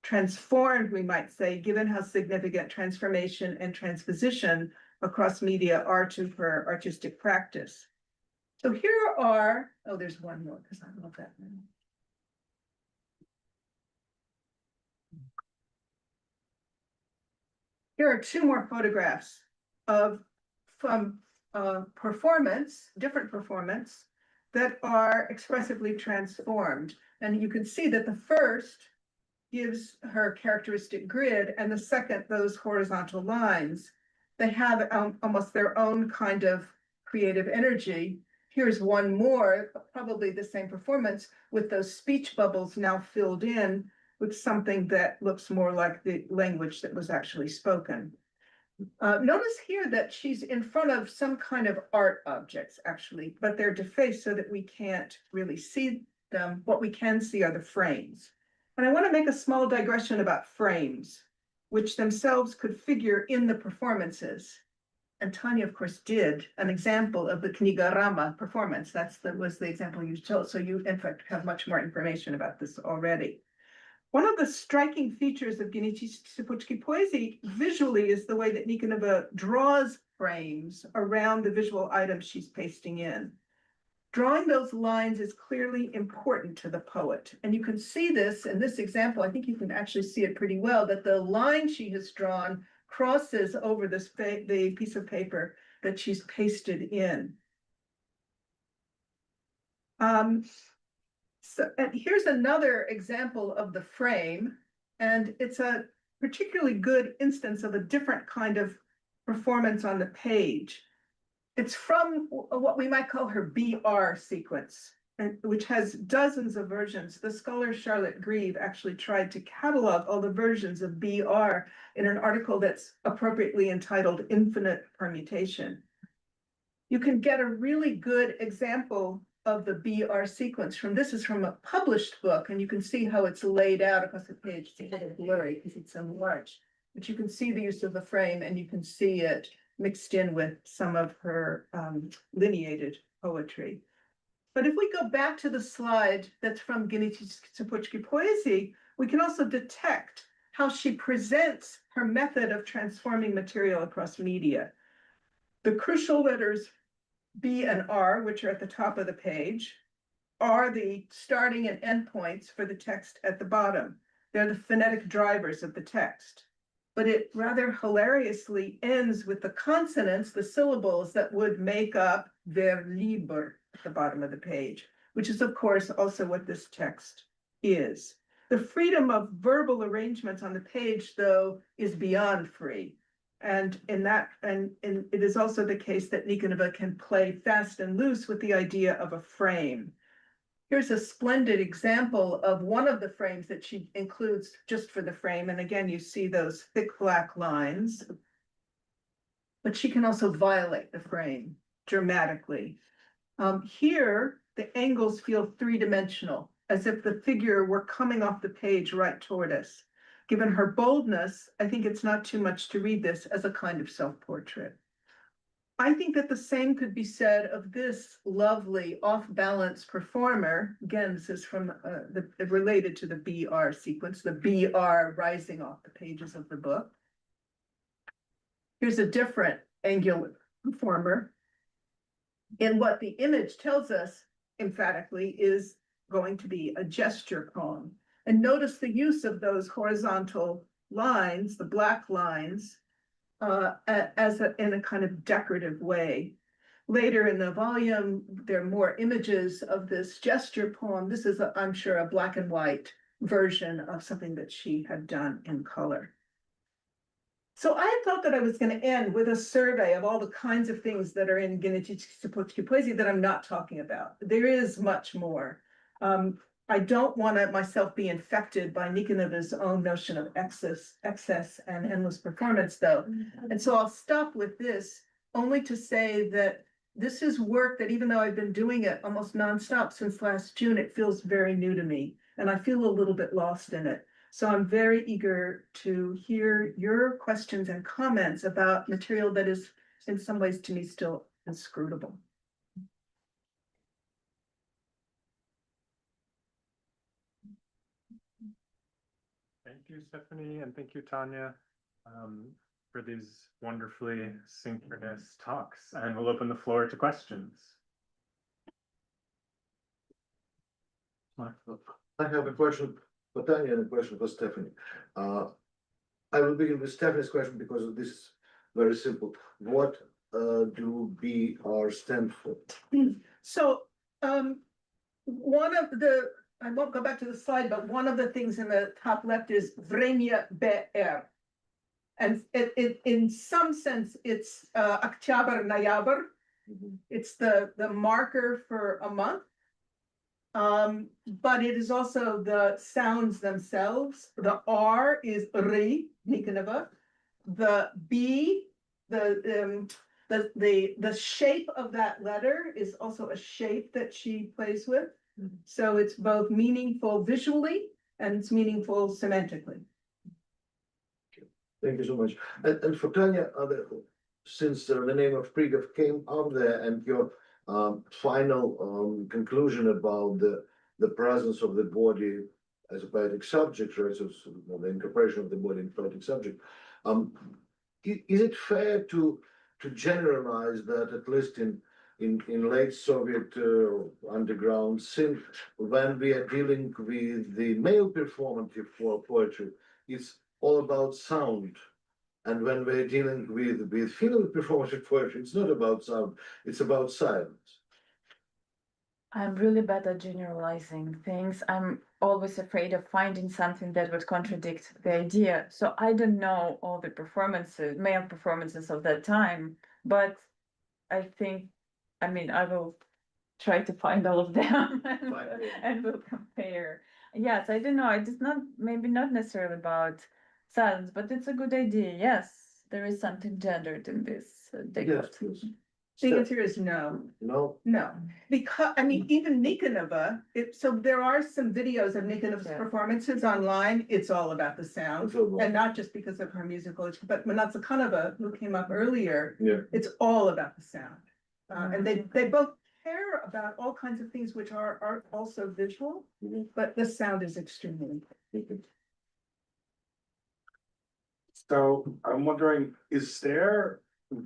Transformed, we might say, given how significant transformation and transposition across media are to her artistic practice. So here are, oh, there's one more, because I love that one. Here are two more photographs from performance, different performance, that are expressively transformed. And you can see that the first gives her characteristic grid, and the second, those horizontal lines. They have almost their own kind of creative energy. Here's one more, probably the same performance, with those speech bubbles now filled in with something that looks more like the language that was actually spoken. Notice here that she's in front of some kind of art objects, actually, but they're defaced so that we can't really see them. What we can see are the frames. And I want to make a small digression about frames, which themselves could figure in the performances. And Tanya, of course, did an example of the Knigorama performance. Was the example you told. So you, in fact, have much more information about this already. One of the striking features of Genetichsky Poezy visually is the way that Nikonova draws frames around the visual items she's pasting in. Drawing those lines is clearly important to the poet. And you can see this in this example. I think you can actually see it pretty well, that the line she has drawn crosses over the piece of paper that she's pasted in. So, and here's another example of the frame, and it's a particularly good instance of a different kind of performance on the page. It's from what we might call her BR sequence, and which has dozens of versions. The scholar Charlotte Grieve actually tried to catalog all the versions of BR in an article that's appropriately entitled Infinite Permutation. You can get a really good example of the BR sequence from, this is from a published book, and you can see how it's laid out across the page. It's a little blurry because it's so large, but you can see the use of the frame, and you can see it mixed in with some of her lineated poetry. But if we go back to the slide that's from Geneticzki Poezii, we can also detect how she presents her method of transforming material across media. The crucial letters B and R, which are at the top of the page, are the starting and end points for the text at the bottom. They're the phonetic drivers of the text. But it rather hilariously ends with the consonants, the syllables that would make up der Lieber at the bottom of the page, which is, of course, also what this text is. The freedom of verbal arrangements on the page, though, is beyond free. And it is also the case that Nikonova can play fast and loose with the idea of a frame. Here's a splendid example of one of the frames that she includes just for the frame. And again, you see those thick black lines. But she can also violate the frame dramatically. Here, the angles feel three-dimensional, as if the figure were coming off the page right toward us. Given her boldness, I think it's not too much to read this as a kind of self-portrait. I think that the same could be said of this lovely off-balance performer. Again, this is from related to the BR sequence, the BR rising off the pages of the book. Here's a different angular performer. And what the image tells us emphatically is going to be a gesture poem. And notice the use of those horizontal lines, the black lines, in a kind of decorative way. Later in the volume, there are more images of this gesture poem. This is, I'm sure, a black and white version of something that she had done in color. So I thought that I was going to end with a survey of all the kinds of things that are in Geneticzki Poezii that I'm not talking about. There is much more. I don't want to myself be infected by Nikonova's own notion of excess and endless performance, though. And so I'll stop with this, only to say that this is work that, even though I've been doing it almost nonstop since last June, it feels very new to me, and I feel a little bit lost in it. So I'm very eager to hear your questions and comments about material that is, in some ways, to me, still inscrutable. Thank you, Stephanie, and thank you, Tanya, for these wonderfully synchronous talks. And we'll open the floor to questions. I have a question for Tanya and a question for Stephanie. I will begin with Stephanie's question because this is very simple. What do BR stand for? So one of the, I won't go back to the slide, but one of the things in the top left is Vremya BR. And it in some sense, it's October, Noyabr. It's the marker for a month. But it is also the sounds themselves. The R is Ri, Nikonova. The B, the shape of that letter is also a shape that she plays with. So it's both meaningful visually and it's meaningful semantically. Thank you so much. And for Tanya, since the name of Prigov came up there and your final conclusion about the presence of the body as a poetic subject, right? So the incorporation of the body in poetic subject. Is it fair to generalize that, at least in late Soviet underground synth, when we are dealing with the male performative poetry, it's all about sound. And when we're dealing with female performative poetry, it's not about sound, it's about silence. I'm really bad at generalizing things. I'm always afraid of finding something that would contradict the idea. So I don't know all the performances, male performances of that time, but I think, I mean, I will try to find all of them and we'll compare. Yes, I don't know. It is not, maybe not necessarily about silence, but it's a good idea. Yes, there is something gendered in this decode. The answer is no. No, No, because, I mean, even Nikonova, so there are some videos of Nikonova's Yeah. performances online. It's all about the sound. And not just because of her musical, but Manatsakanova, who came up earlier, yeah. it's all about the sound. And they both care about all kinds of things which are also visual, but the sound is extremely important. So I'm wondering,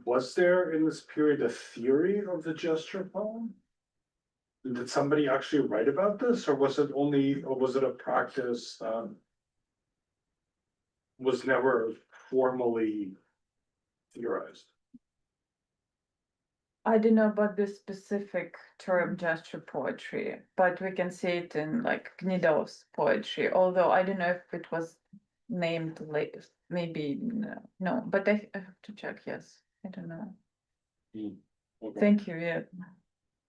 was there in this period a theory of the gesture poem? Did somebody actually write about this, or was it a practice that was never formally theorized? I don't know about this specific term gesture poetry, but we can see it in like Gnidov's poetry, although I don't know if it was named late, maybe no, but I have to check, yes, I don't know. Okay. Thank you, yeah.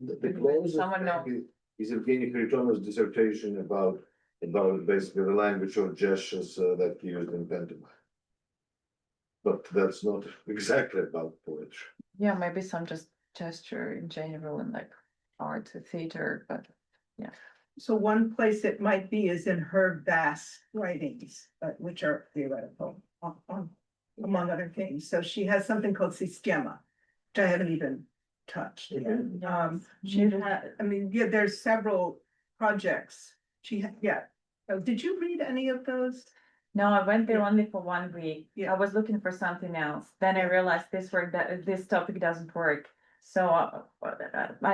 The closest Someone know. is Evgeny Kharitonov dissertation about basically the language of gestures that he used in pantomime. But that's not exactly about poetry. Yeah, maybe some just gesture in general in like art or theater, but yeah. So one place it might be is in her vast writings, which are theoretical, among other things. So she has something called Sistema, which I haven't even touched. She had, I mean, yeah, there's several projects. Oh, did you read any of those? No, I went there only for 1 week. Yeah. I was looking for something else. Then I realized this topic doesn't work. So I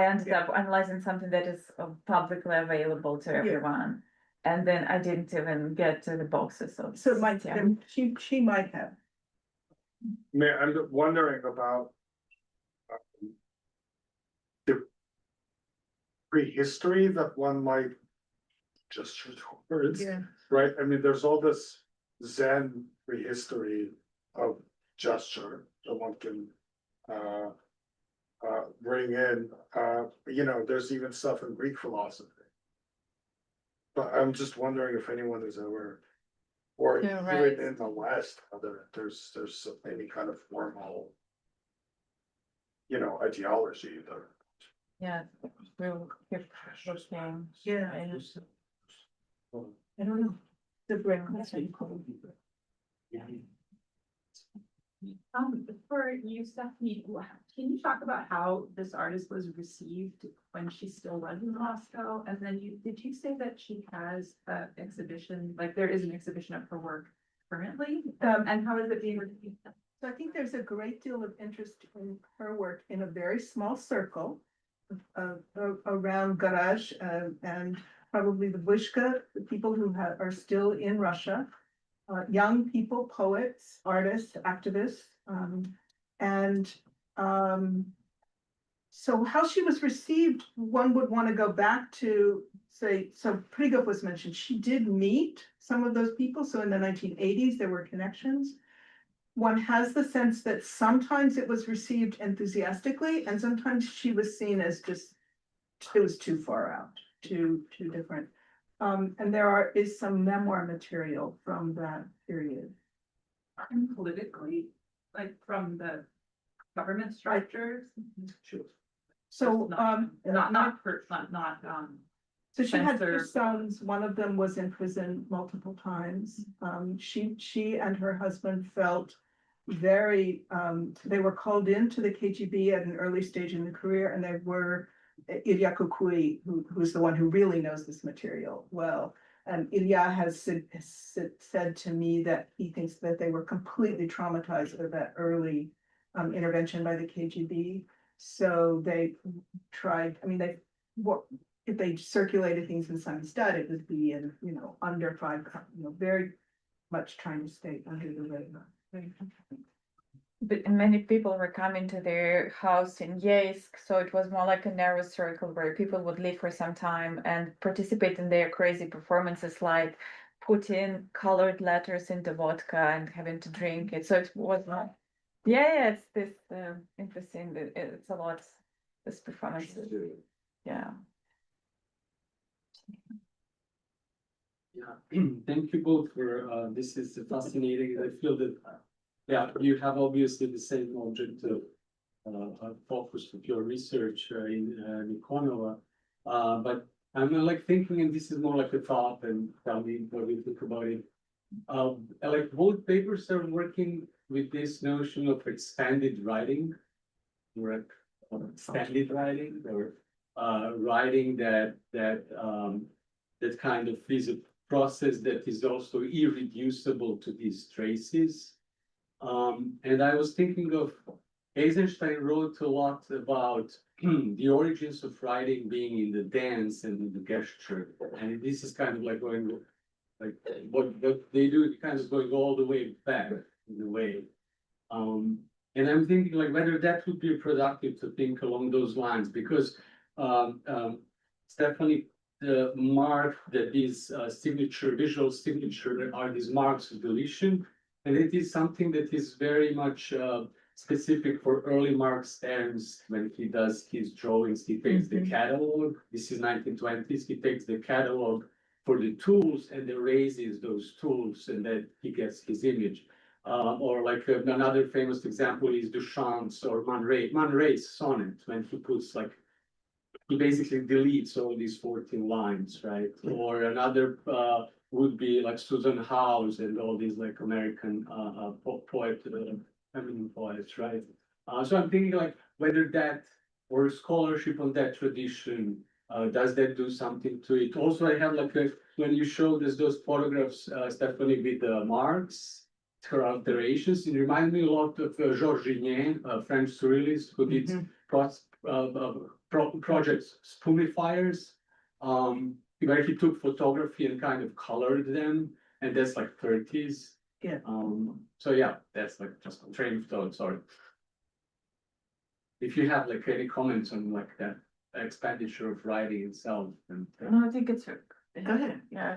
ended up analyzing something that is publicly available to everyone. And then I didn't even get to the boxes of. So she might have. I'm wondering about the prehistory that one might gesture towards. Yeah. Right, I mean, there's all this Zen prehistory of gesture that one can bring in, there's even stuff in Greek philosophy. But I'm just wondering if anyone has ever, or Yeah, even right. in the West, whether there's any kind of formal, ideology that. Yeah, we'll keep looking. Yeah. I don't know. The brain. For you, Stephanie, can you talk about how this artist was received when she still was in Moscow? And then did you say that she has an exhibition, like there is an exhibition of her work currently? And how is it being received? So I think there's a great deal of interest in her work in a very small circle around Garage and probably the Bushka, the people who are still in Russia, young people, poets, artists, activists. So how she was received, one would want to go back to say, so Prigov was mentioned, she did meet some of those people. So in the 1980s, there were connections. One has the sense that sometimes it was received enthusiastically and sometimes she was seen as just, it was too far out, too different. And there is some memoir material from that period. And politically, like from the government structures? So, so she had two censored. sons, one of them was in prison multiple times. She and her husband felt very, they were called into the KGB at an early stage in the career, and they were Ilya Kukui, who's the one who really knows this material well. And Ilya has said to me that he thinks that they were completely traumatized by that early intervention by the KGB. So they tried, if they circulated things in Samizdat, it would be in, under 5, very much trying to stay under the radar. many people were coming to their house in Yeisk, so it was more like a narrow circle where people would live for some time and participate in their crazy performances, like putting colored letters into vodka and having to drink it. So it was not. Yeah, it's this interesting. It's a lot. This performance. Yeah. Yeah, thank you both for this is fascinating. I feel that yeah, you have obviously the same object of focus of your research in Nikonova, but I'm like thinking, and this is more like a thought, and tell me what you think about it. Like both papers are working with this notion of expanded writing, or extended writing, or writing that kind of is a process that is also irreducible to these traces. And I was thinking of Eisenstein wrote a lot about the origins of writing being in the dance and in the gesture, and this is kind of like going like what they do, kind of going all the way back in a way. And I'm thinking like whether that would be productive to think along those lines, because Stephanie marked that these visual signature are these marks of deletion, and it is something that is very much specific for early Marx Ernst. When he does his drawings, he takes the catalog. This is 1920s. He takes the catalog for the tools and erases those tools, and then he gets his image. Or like another famous example is Duchamp's or Man Ray's sonnet, when he puts like, he basically deletes all these 14 lines, right? Or another would be like Susan House and all these like American feminine poets, right? So I'm thinking like whether that or scholarship on that tradition, does that do something to it? Also, I have like when you showed us those photographs, Stephanie, with Marx, her alterations, it reminded me a lot of Georges, a French surrealist who did projects Spumifiers, where he took photography and kind of colored them, and that's like 30s. Yeah. So yeah, that's like just a train of thought. Sorry. If you have like any comments on like that expenditure of writing itself, and No, I think it's Go ahead. yeah.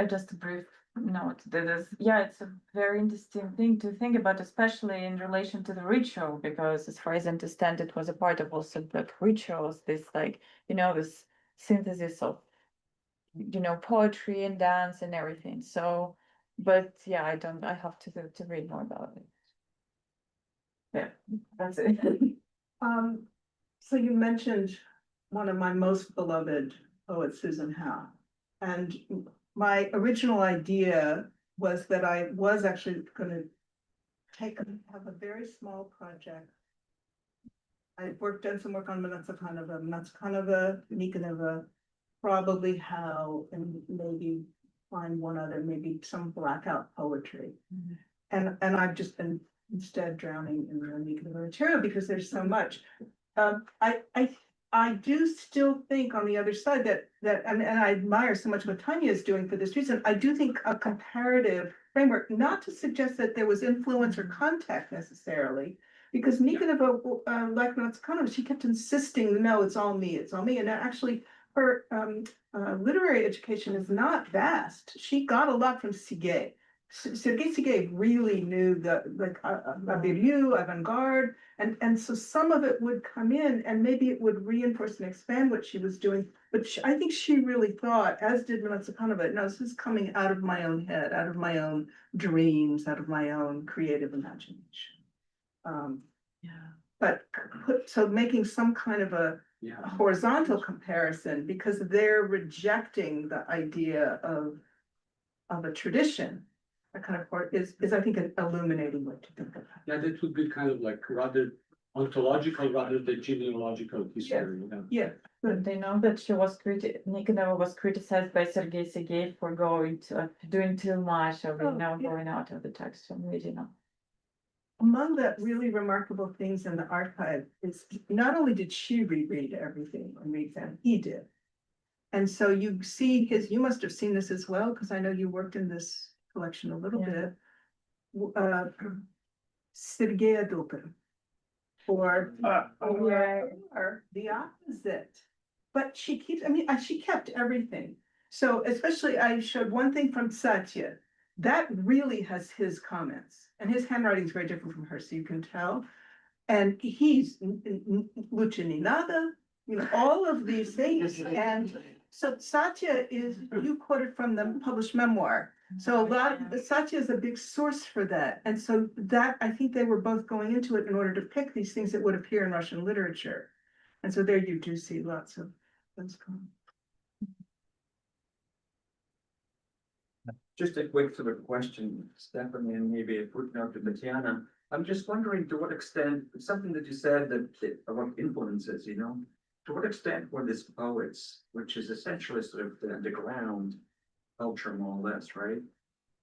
Just a brief note that is, yeah, it's a very interesting thing to think about, especially in relation to the ritual, because as far as I understand, it was a part of also like rituals, this like, this synthesis of, poetry and dance and everything. So, but yeah, I have to read more about it. Yeah, that's it. So you mentioned one of my most beloved poets, Susan Howe. And my original idea was that I was actually gonna have a very small project. I done some work on Natsakanova, Nikonova, probably Howe, and maybe find one other, maybe some blackout poetry. And I've just been instead drowning in the Nikonova material because there's so much. I do still think on the other side that and I admire so much what Tanya is doing for this reason. I do think a comparative framework, not to suggest that there was influence or contact necessarily, because Nikonova, like Natsakanova, she kept insisting, no, it's all me, and actually her literary education is not vast. She got a lot from Serguei. Serguei really knew the avant-garde, and so some of it would come in, and maybe it would reinforce and expand what she was doing. But I think she really thought, as did Natsakanova, no, this is coming out of my own head, out of my own dreams, out of my own creative imagination. But so making some kind of a horizontal comparison, because they're rejecting the idea of a tradition. That kind of part is I think an illuminating way to think of that. Yeah, that would be kind of like rather ontological rather than genealogical history. Yeah. But they know that Nikonova was criticized by Serguei for doing too much of going out of the text from original. Among the really remarkable things in the archive is not only did she reread everything and read them, he did. And so you see you must have seen this as well, because I know you worked in this collection a little bit. Serguei or Yeah. or the opposite. But she keeps, I mean, she kept everything. So especially I showed one thing from Satya. That really has his comments, and his handwriting is very different from hers, so you can tell. And he's Lucha ni nada, you know, all of these things. And so Satya is, you quoted from the published memoir. So a lot, Satya is a big source for that. And so that, I think they were both going into it in order to pick these things that would appear in Russian literature. And so there you do see lots of those comments. Just a quick sort of question, Stephanie, and maybe a footnote to Tatiana. I'm just wondering to what extent, something that you said that about influences, you know, to what extent were these poets, which is essentially sort of the underground culture more or less, right?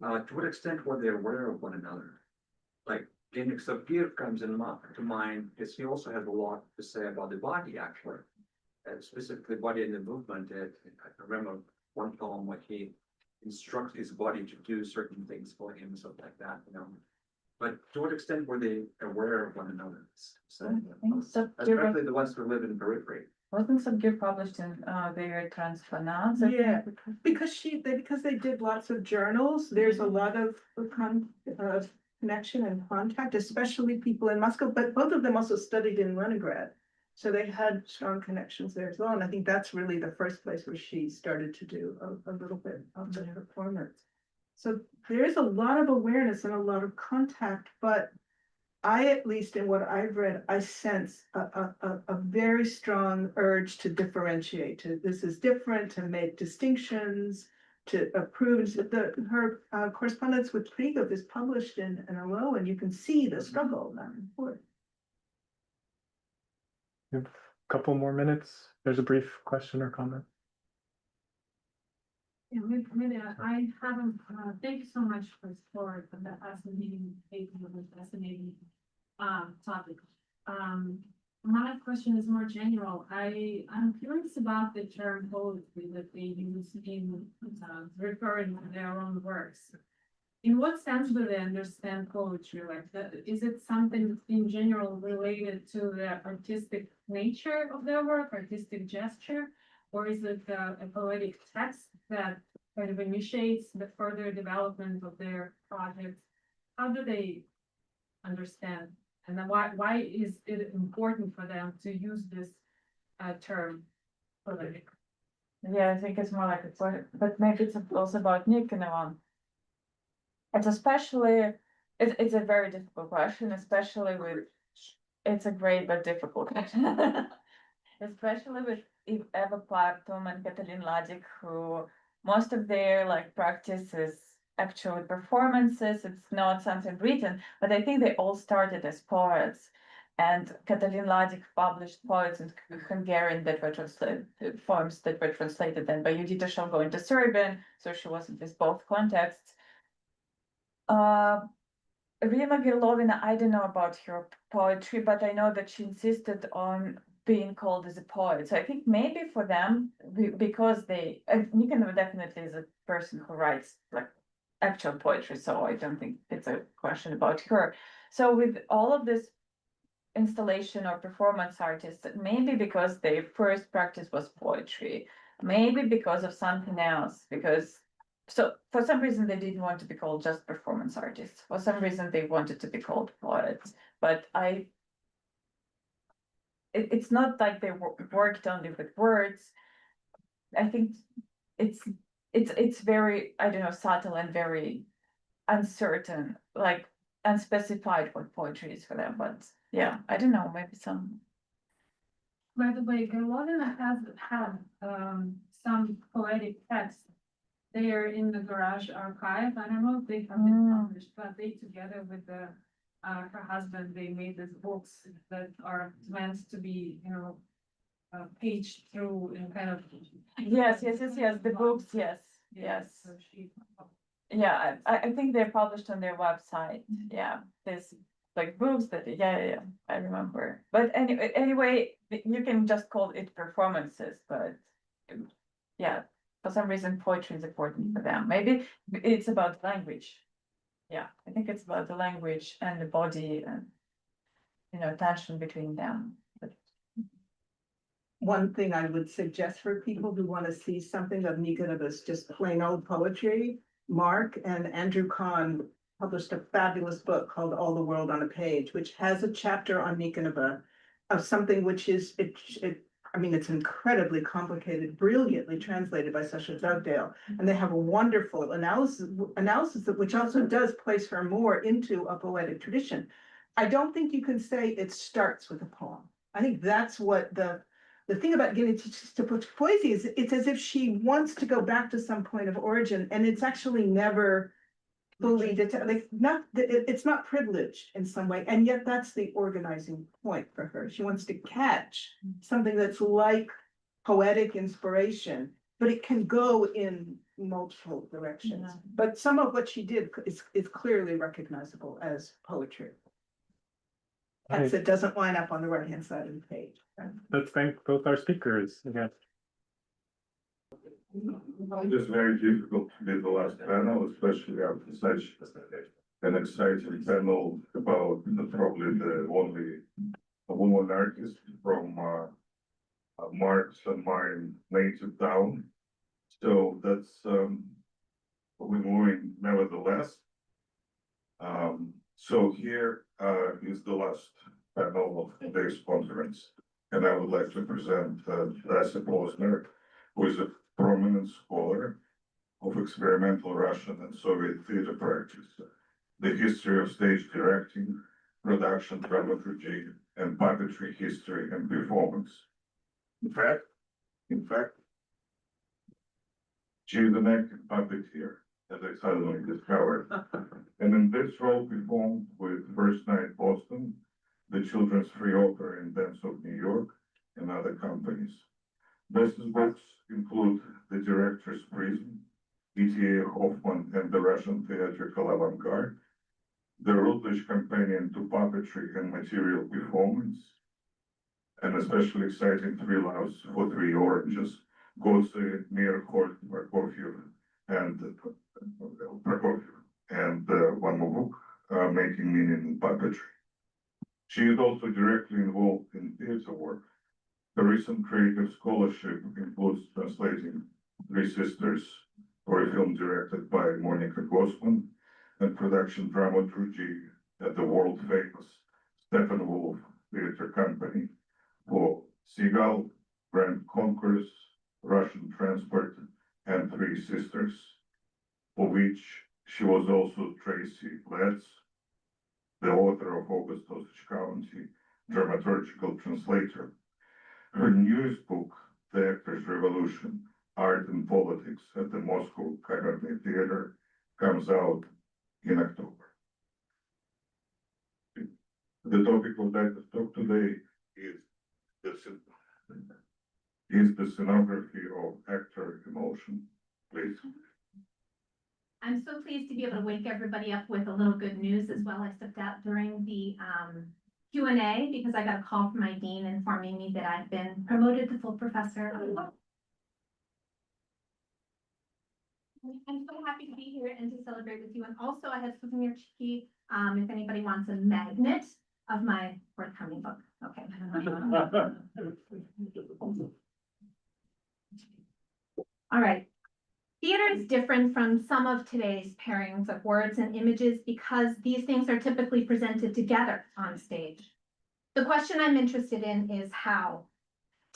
To what extent were they aware of one another? Like Genix Sapir comes to mind because he also has a lot to say about the body, actually, and specifically body in the movement. I remember one poem where he instructs his body to do certain things for him, something like that, you know. But to what extent were they aware of one another? Especially the ones who live in the periphery. Wasn't Serguei published in their Transfinance? Yeah, because they did lots of journals. There's a lot of connection and contact, especially people in Moscow, but both of them also studied in Leningrad. So they had strong connections there as well. And I think that's really the first place where she started to do a little bit of the performance. So there is a lot of awareness and a lot of contact, but I, at least in what I've read, I sense a very strong urge to differentiate. This is different, to make distinctions, to approve. Her correspondence with Prigov is published in LO, and you can see the struggle back and forth. We have a couple more minutes. There's a brief question or comment. Yeah, maybe I haven't, thank you so much for that fascinating paper, fascinating topic. My question is more general. I'm curious about the term poetry that they use in referring to their own works. In what sense do they understand poetry? Like, is it something in general related to the artistic nature of their work, artistic gesture? Or is it a poetic text that kind of initiates the further development of their projects? How do they understand? And then why is it important for them to use this term poetic? Yeah, I think it's more like a poet, but maybe it's also about Nikonov. It's especially, it's a very difficult question, especially with, it's a great but difficult question. Especially with Eva Partum and Katalin Ladik, who most of their practice is actual performances. It's not something written, but I think they all started as poets. And Katalin Ladik published poets in Hungarian that were translated, forms that were translated then by Judita Sholgo into Serbian, so she was in both contexts. Rima Girlovina, I don't know about her poetry, but I know that she insisted on being called as a poet. So I think maybe for them, because Nikonov definitely is a person who writes actual poetry, so I don't think it's a question about her. So with all of this installation or performance artists, maybe because their first practice was poetry, maybe because of something else, so for some reason they didn't want to be called just performance artists. For some reason they wanted to be called poets, but it's not like they worked only with words. I think it's very, I don't know, subtle and very uncertain, unspecified what poetry is for them. But yeah, I don't know, maybe some. By the way, Gerlovina has had some poetic texts. They are in the Garage archive. I don't know if they have been published, but they together with her husband, they made these books that are meant to be, paged through in kind of. Yes, the books, yes. So yeah, I think they're published on their website. Yeah, there's books that, yeah, I remember. But anyway, you can just call it performances, but yeah, for some reason poetry is important for them. Maybe it's about language. Yeah, I think it's about the language and the body and, tension between them. But One thing I would suggest for people who want to see something of Nikola's just plain old poetry, Mark and Andrew Kahn published a fabulous book called All the World on a Page, which has a chapter on Nikonova of something which is, it's incredibly complicated, brilliantly translated by Sasha Dugdale. And they have a wonderful analysis that which also does place her more into a poetic tradition. I don't think you can say it starts with a poem. I think that's what the thing about getting to poesy is it's as if she wants to go back to some point of origin, and it's actually never fully it's not privileged in some way, and yet that's the organizing point for her. She wants to catch something that's like poetic inspiration, but it can go in multiple directions. But some of what she did is clearly recognizable as poetry. As it doesn't line up on the right-hand side of the page. Let's thank both our speakers again. It is very difficult to be the last panel, especially after such an exciting panel about probably the only woman artist from Mark's and my native town. So that's we're moving nevertheless. So here is the last panel of today's conference, and I would like to present Dasa Posner, who is a prominent scholar of experimental Russian and Soviet theater practice, the history of stage directing, production, dramaturgy, and puppetry history and performance. In fact, she is an active puppeteer, as I suddenly discovered, and in this role performed with First Night Boston, the Children's Free Opera and Dance of New York, and other companies. Best books include The Director's Prison, E.T.A. Hoffman and the Russian Theatrical Avant-Garde, The Routledge Companion to Puppetry and Material Performance, and especially exciting Three Loves for Three Oranges, Gosse, Mir, Holt, Prokofiev, and one more book, Making Meaning in Puppetry. She is also directly involved in theater work. The recent creative scholarship includes translating Three Sisters for a film directed by Monica Grossman and production dramaturgy at the world famous Steppenwolf Theater Company for Seagull, Grand Concourse, Russian Transport, and Three Sisters, for which she was also Tracy Letts, the author of August Osage County, dramaturgical translator. Her newest book, The Actor's Revolution, Art and Politics at the Moscow Kamerny Theater, comes out in October. The topic of that talk today is the scenography of actor emotion. Please. I'm so pleased to be able to wake everybody up with a little good news as well. I stepped out during the Q&A because I got a call from my dean informing me that I've been promoted to full professor. I'm so happy to be here and to celebrate with you. And also I have something here cheeky, if anybody wants a magnet of my forthcoming book. Okay. All right. Theater is different from some of today's pairings of words and images because these things are typically presented together on stage. The question I'm interested in is how.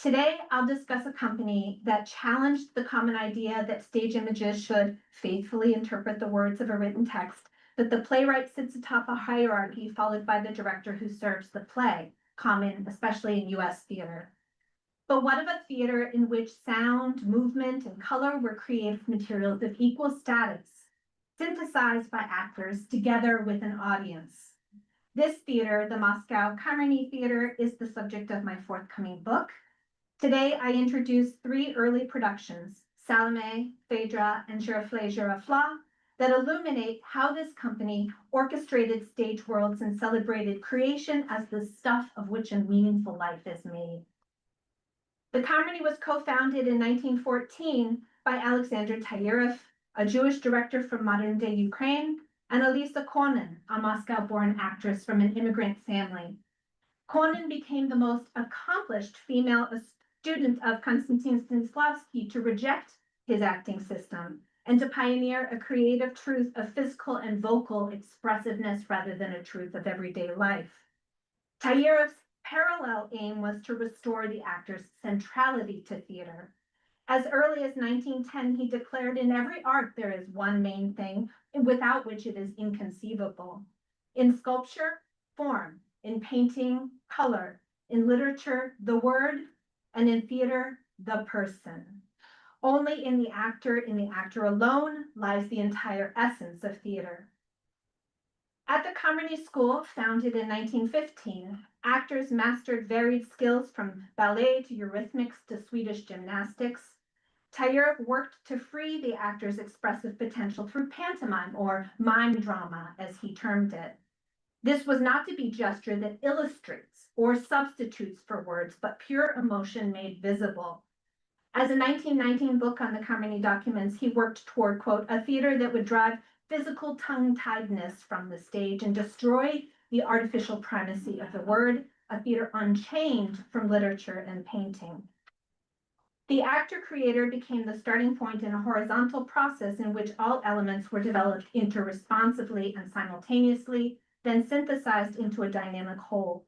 Today, I'll discuss a company that challenged the common idea that stage images should faithfully interpret the words of a written text, that the playwright sits atop a hierarchy followed by the director who serves the play, common especially in US theater. But what of a theater in which sound, movement, and color were creative materials of equal status, synthesized by actors together with an audience? This theater, the Moscow Kamerny Theater, is the subject of my forthcoming book. Today, I introduce 3 early productions, Salome, Phaedra, and Giroflée Girofla, that illuminate how this company orchestrated stage worlds and celebrated creation as the stuff of which a meaningful life is made. The Kamerny was co-founded in 1914 by Alexander Tayrov, a Jewish director from modern-day Ukraine, and Elisa Konin, a Moscow-born actress from an immigrant family. Konin became the most accomplished female student of Konstantin Stanislavski to reject his acting system and to pioneer a creative truth of physical and vocal expressiveness rather than a truth of everyday life. Tayirov's parallel aim was to restore the actor's centrality to theater. As early as 1910, he declared, "In every art there is one main thing without which it is inconceivable. In sculpture, form; in painting, color; in literature, the word; and in theater, the person. Only in the actor alone, lies the entire essence of theater." At the Carmody School, founded in 1915, actors mastered varied skills from ballet to eurythmics to Swedish gymnastics. Tayirov worked to free the actor's expressive potential through pantomime, or mime drama, as he termed it. This was not to be gesture that illustrates or substitutes for words, but pure emotion made visible. As a 1919 book on the Carmody documents, he worked toward, quote, "a theater that would drive physical tongue-tiedness from the stage and destroy the artificial primacy of the word, a theater unchained from literature and painting." The actor-creator became the starting point in a horizontal process in which all elements were developed interresponsively and simultaneously, then synthesized into a dynamic whole.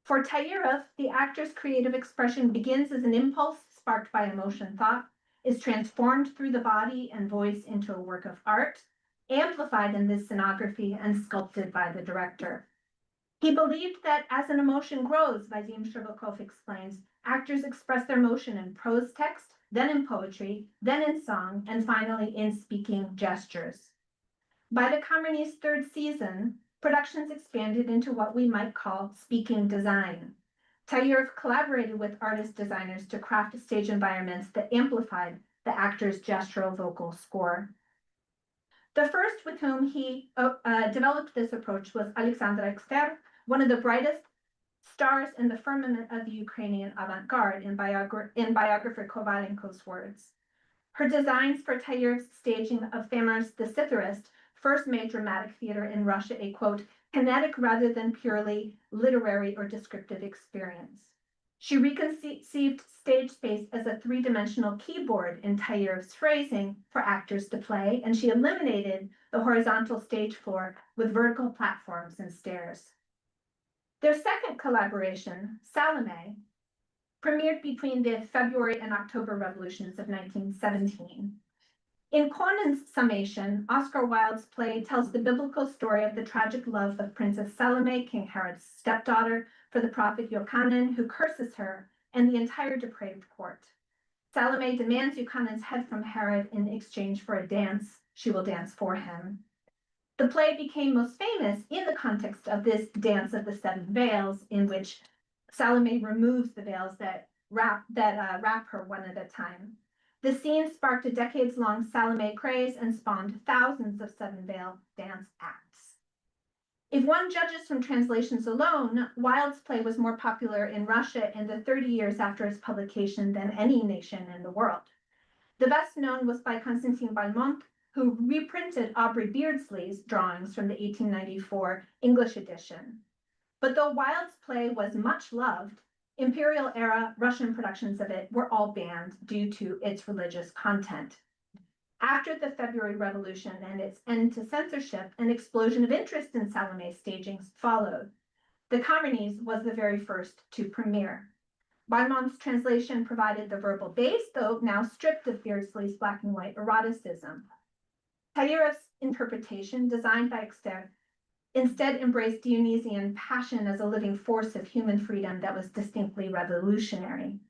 For Tayirov, the actor's creative expression begins as an impulse sparked by emotion thought, is transformed through the body and voice into a work of art, amplified in this scenography and sculpted by the director. He believed that as an emotion grows, Vadim Shervakov explains, actors express their emotion in prose text, then in poetry, then in song, and finally in speaking gestures. By the Carmony's third season, productions expanded into what we might call speaking design. Tayirov collaborated with artist designers to craft stage environments that amplified the actor's gestural vocal score. The first with whom he developed this approach was Alexander Ekster, one of the brightest stars in the firmament of the Ukrainian avant-garde, in biographer Kovalenko's words. Her designs for Tayirov's staging of Famars the Citharist first made dramatic theater in Russia a, quote, "kinetic rather than purely literary or descriptive experience." She reconceived stage space as a three-dimensional keyboard, in Tayirov's phrasing, for actors to play, and she eliminated the horizontal stage floor with vertical platforms and stairs. Their second collaboration, Salome, premiered between the February and October revolutions of 1917. In Konin's summation, Oscar Wilde's play tells the biblical story of the tragic love of Princess Salome, King Herod's stepdaughter, for the prophet Yochanan, who curses her and the entire depraved court. Salome demands Yochanan head from Herod in exchange for a dance. She will dance for him. The play became most famous in the context of this dance of the seven veils, in which Salome removes the veils that wrap her one at a time. The scene sparked a decades-long Salome craze and spawned thousands of seven veil dance acts. If one judges from translations alone, Wilde's play was more popular in Russia in the 30 years after its publication than any nation in the world. The best known was by Konstantin Balmont, who reprinted Aubrey Beardsley's drawings from the 1894 English edition. But though Wilde's play was much loved, imperial-era Russian productions of it were all banned due to its religious content. After the February Revolution and its end to censorship, an explosion of interest in Salome's stagings followed. The Carmonies was the very first to premiere. Balmont's translation provided the verbal base, though now stripped of Beardsley's black and white eroticism. Tayirov's interpretation, designed by Ekster, instead embraced Dionysian passion as a living force of human freedom that was distinctly revolutionary.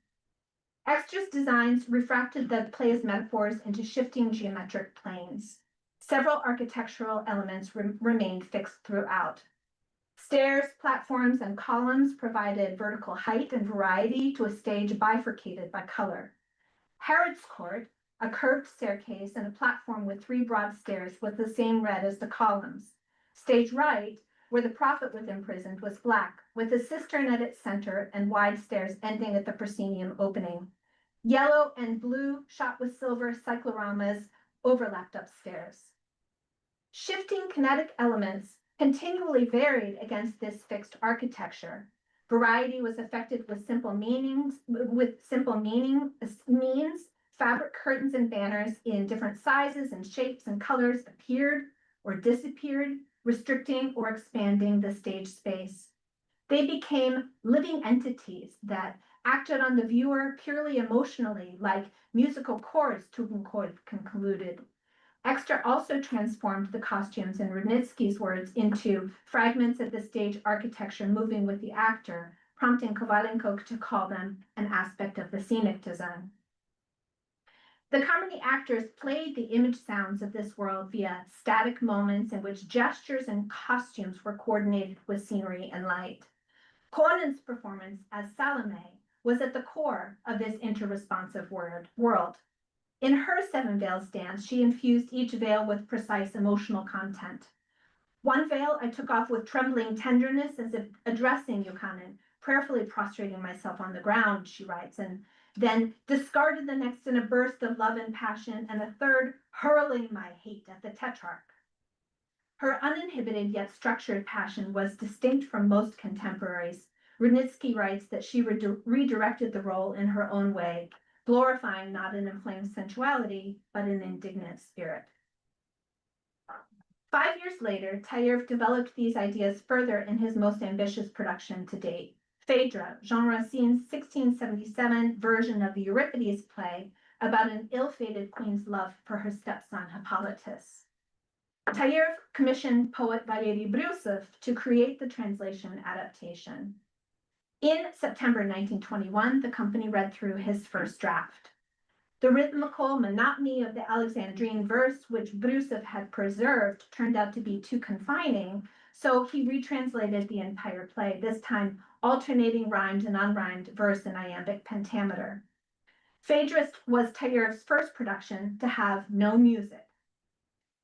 Ekster's designs refracted the play's metaphors into shifting geometric planes. Several architectural elements remained fixed throughout. Stairs, platforms, and columns provided vertical height and variety to a stage bifurcated by color. Herod's court, a curved staircase and a platform with three broad stairs, was the same red as the columns. Stage right, where the prophet was imprisoned, was black, with a cistern at its center and wide stairs ending at the proscenium opening. Yellow and blue, shot with silver cycloramas, overlapped upstairs. Shifting kinetic elements continually varied against this fixed architecture. Variety was affected with simple means, fabric curtains and banners in different sizes and shapes and colors appeared or disappeared, restricting or expanding the stage space. They became living entities that acted on the viewer purely emotionally, like musical chords, Tugendchord concluded. Extra also transformed the costumes, in Rudnitsky's words, into fragments of the stage architecture moving with the actor, prompting Kovalenko to call them an aspect of the scenic design. The company actors played the image sounds of this world via static moments in which gestures and costumes were coordinated with scenery and light. Conan's performance as Salome was at the core of this interresponsive world. In her Seven Veils dance, she infused each veil with precise emotional content. One veil I took off with trembling tenderness as if addressing Oushakine, prayerfully prostrating myself on the ground, she writes, and then discarded the next in a burst of love and passion, and a third hurling my hate at the tetrarch. Her uninhibited yet structured passion was distinct from most contemporaries. Rudnitsky writes that she redirected the role in her own way, glorifying not an inflamed sensuality, but an indignant spirit. 5 years later, Tayev developed these ideas further in his most ambitious production to date, Phaedra, Jean Racine's 1677 version of the Euripides play about an ill-fated queen's love for her stepson Hippolytus. Tayev commissioned poet Valery Brusov to create the translation adaptation. In September 1921, the company read through his first draft. The rhythmical monotony of the Alexandrine verse, which Brusov had preserved, turned out to be too confining, so he retranslated the entire play, this time alternating rhymed and unrhymed verse and iambic pentameter. Phaedra was Tayev's first production to have no music.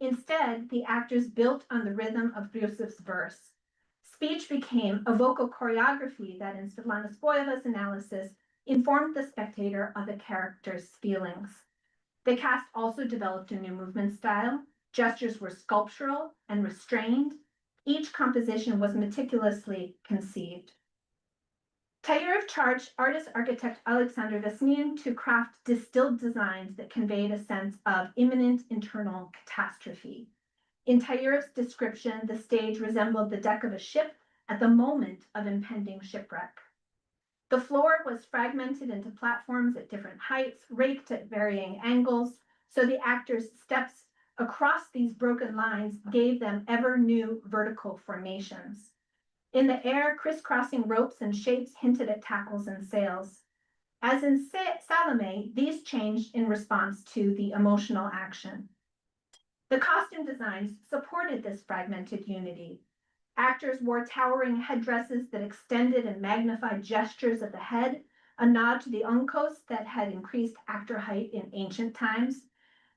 Instead, the actors built on the rhythm of Brusov's verse. Speech became a vocal choreography that, in Svetlana Spoyeva's analysis, informed the spectator of the character's feelings. The cast also developed a new movement style. Gestures were sculptural and restrained. Each composition was meticulously conceived. Tayev charged artist-architect Alexander Vesnin to craft distilled designs that conveyed a sense of imminent internal catastrophe. In Tayev's description, the stage resembled the deck of a ship at the moment of impending shipwreck. The floor was fragmented into platforms at different heights, raked at varying angles, so the actors' steps across these broken lines gave them ever new vertical formations. In the air, crisscrossing ropes and shapes hinted at tackles and sails. As in Salome, these changed in response to the emotional action. The costume designs supported this fragmented unity. Actors wore towering headdresses that extended and magnified gestures of the head, a nod to the unkos that had increased actor height in ancient times.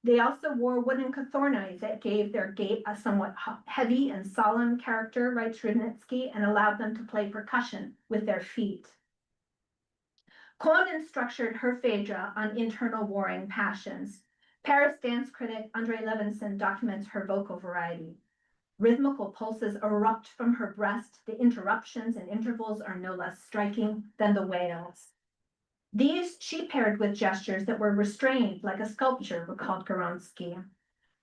They also wore wooden cothornoi that gave their gait a somewhat heavy and solemn character, writes Rudnitsky, and allowed them to play percussion with their feet. Conan structured her Phaedra on internal warring passions. Paris dance critic Andrei Levinson documents her vocal variety. Rhythmical pulses erupt from her breast. The interruptions and intervals are no less striking than the wails. These she paired with gestures that were restrained like a sculpture, recalled Goronsky.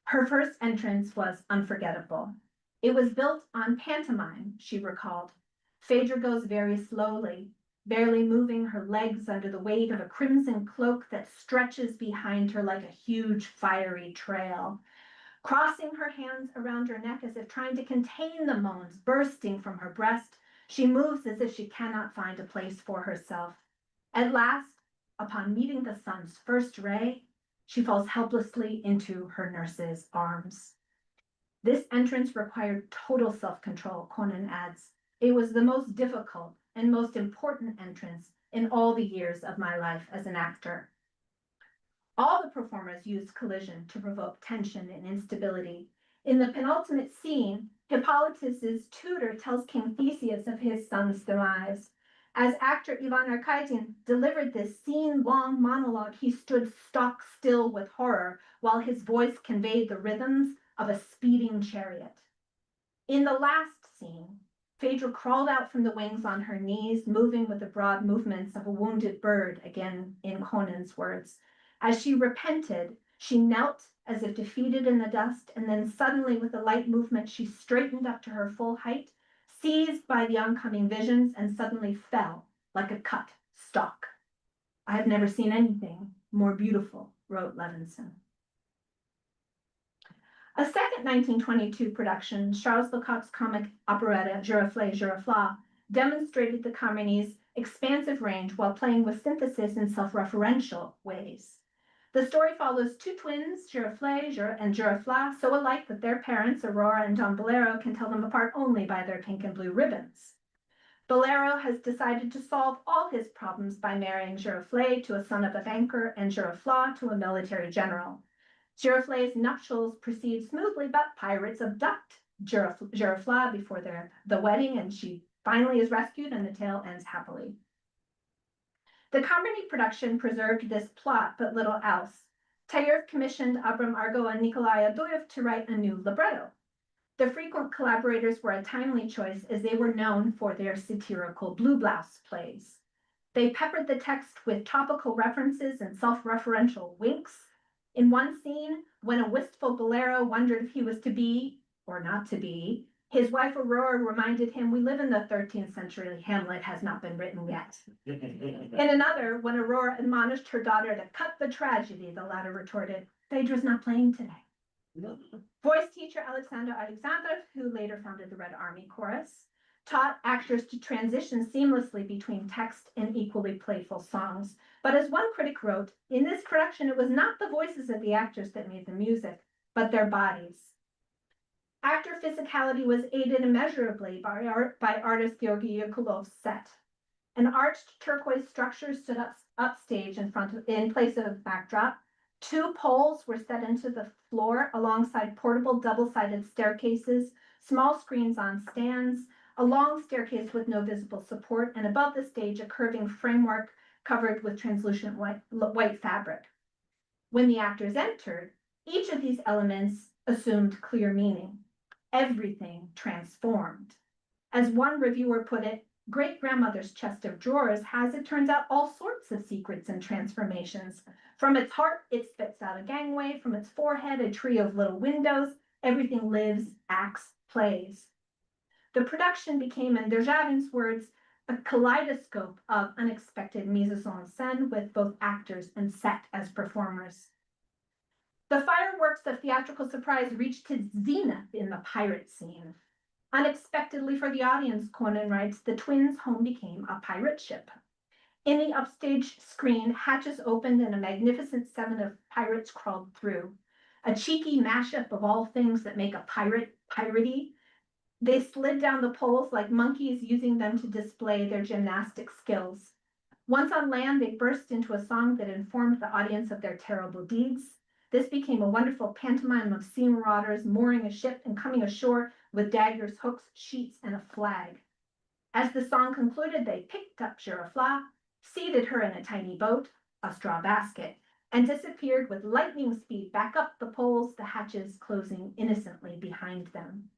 Her first entrance was unforgettable. It was built on pantomime, she recalled. Phaedra goes very slowly, barely moving her legs under the weight of a crimson cloak that stretches behind her like a huge fiery trail. Crossing her hands around her neck as if trying to contain the moans bursting from her breast, she moves as if she cannot find a place for herself. At last, upon meeting the sun's first ray, she falls helplessly into her nurse's arms. This entrance required total self-control, Conan adds. It was the most difficult and most important entrance in all the years of my life as an actor. All the performers used collision to provoke tension and instability. In the penultimate scene, Hippolytus's tutor tells King Theseus of his son's demise. As actor Ivan Arkadin delivered this scene-long monologue, he stood stock still with horror, while his voice conveyed the rhythms of a speeding chariot. In the last scene, Phaedra crawled out from the wings on her knees, moving with the broad movements of a wounded bird, again in Conan's words. As she repented, she knelt as if defeated in the dust, and then suddenly with a light movement, she straightened up to her full height, seized by the oncoming visions, and suddenly fell like a cut stalk. I have never seen anything more beautiful, wrote Levinson. A second 1922 production, Charles Lecoq's comic operetta Giroflée, Girofla, demonstrated the Carmene's expansive range while playing with synthesis in self-referential ways. The story follows two twins, Giroflée and Girofla, so alike that their parents, Aurora and Don Bolero, can tell them apart only by their pink and blue ribbons. Bolero has decided to solve all his problems by marrying Giroflée to a son of a banker and Girofla to a military general. Giroflée's nuptials proceed smoothly, but pirates abduct Girofla before the wedding, and she finally is rescued, and the tale ends happily. The Carmeny production preserved this plot, but little else. Tayev commissioned Abram Argo and Nikolai Aduyev to write a new libretto. The frequent collaborators were a timely choice, as they were known for their satirical blue blouse plays. They peppered the text with topical references and self-referential winks. In one scene, when a wistful Bolero wondered if he was to be, or not to be, his wife Aurora reminded him, "We live in the 13th century, Hamlet has not been written yet." In another, when Aurora admonished her daughter to cut the tragedy, the latter retorted, "Phaedra's not playing today." Voice teacher Alexander Alexandrov, who later founded the Red Army Chorus, taught actors to transition seamlessly between text and equally playful songs. But as one critic wrote, in this production, it was not the voices of the actors that made the music, but their bodies. Actor physicality was aided immeasurably by artist Georgy Yakulov's set. An arched turquoise structure stood upstage in place of a backdrop. Two poles were set into the floor alongside portable double-sided staircases, small screens on stands, a long staircase with no visible support, and above the stage a curving framework covered with translucent white fabric. When the actors entered, each of these elements assumed clear meaning. Everything transformed. As one reviewer put it, great-grandmother's chest of drawers has, it turns out, all sorts of secrets and transformations. From its heart, it spits out a gangway. From its forehead, a tree of little windows. Everything lives, acts, plays. The production became, in Derzhavin's words, a kaleidoscope of unexpected mise-en-scène with both actors and set as performers. The fireworks of theatrical surprise reached its zenith in the pirate scene. Unexpectedly for the audience, Conan writes, the twins' home became a pirate ship. In the upstage screen, hatches opened and a magnificent 7 of pirates crawled through. A cheeky mashup of all things that make a pirate piratey. They slid down the poles like monkeys, using them to display their gymnastic skills. Once on land, they burst into a song that informed the audience of their terrible deeds. This became a wonderful pantomime of sea marauders mooring a ship and coming ashore with daggers, hooks, sheets, and a flag. As the song concluded, they picked up Girofla, seated her in a tiny boat, a straw basket, and disappeared with lightning speed back up the poles, the hatches closing innocently behind them.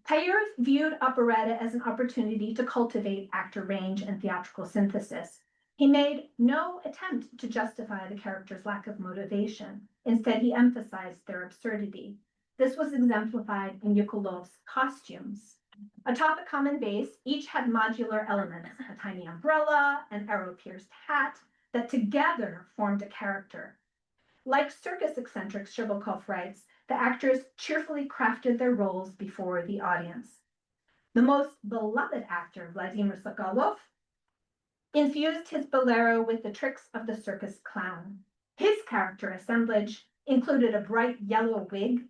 Tayev viewed operetta as an opportunity to cultivate actor range and theatrical synthesis. He made no attempt to justify the characters' lack of motivation. Instead, he emphasized their absurdity. This was exemplified in Yakulov's costumes. Atop a common base, each had modular elements, a tiny umbrella, an arrow-pierced hat, that together formed a character. Like circus eccentrics, Shcherbakov writes, the actors cheerfully crafted their roles before the audience. The most beloved actor, Vladimir Sokolov, infused his bolero with the tricks of the circus clown. His character assemblage included a bright yellow wig,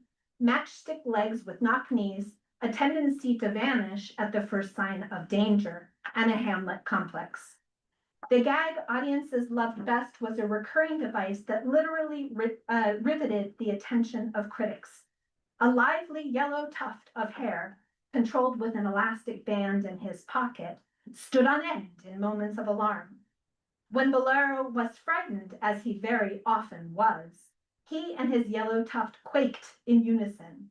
matchstick legs with knock knees, a tendency to vanish at the first sign of danger, and a Hamlet complex. The gag audiences loved best was a recurring device that literally riveted the attention of critics. A lively yellow tuft of hair, controlled with an elastic band in his pocket, stood on end in moments of alarm. When Bolero was frightened, as he very often was, He and his yellow tuft quaked in unison.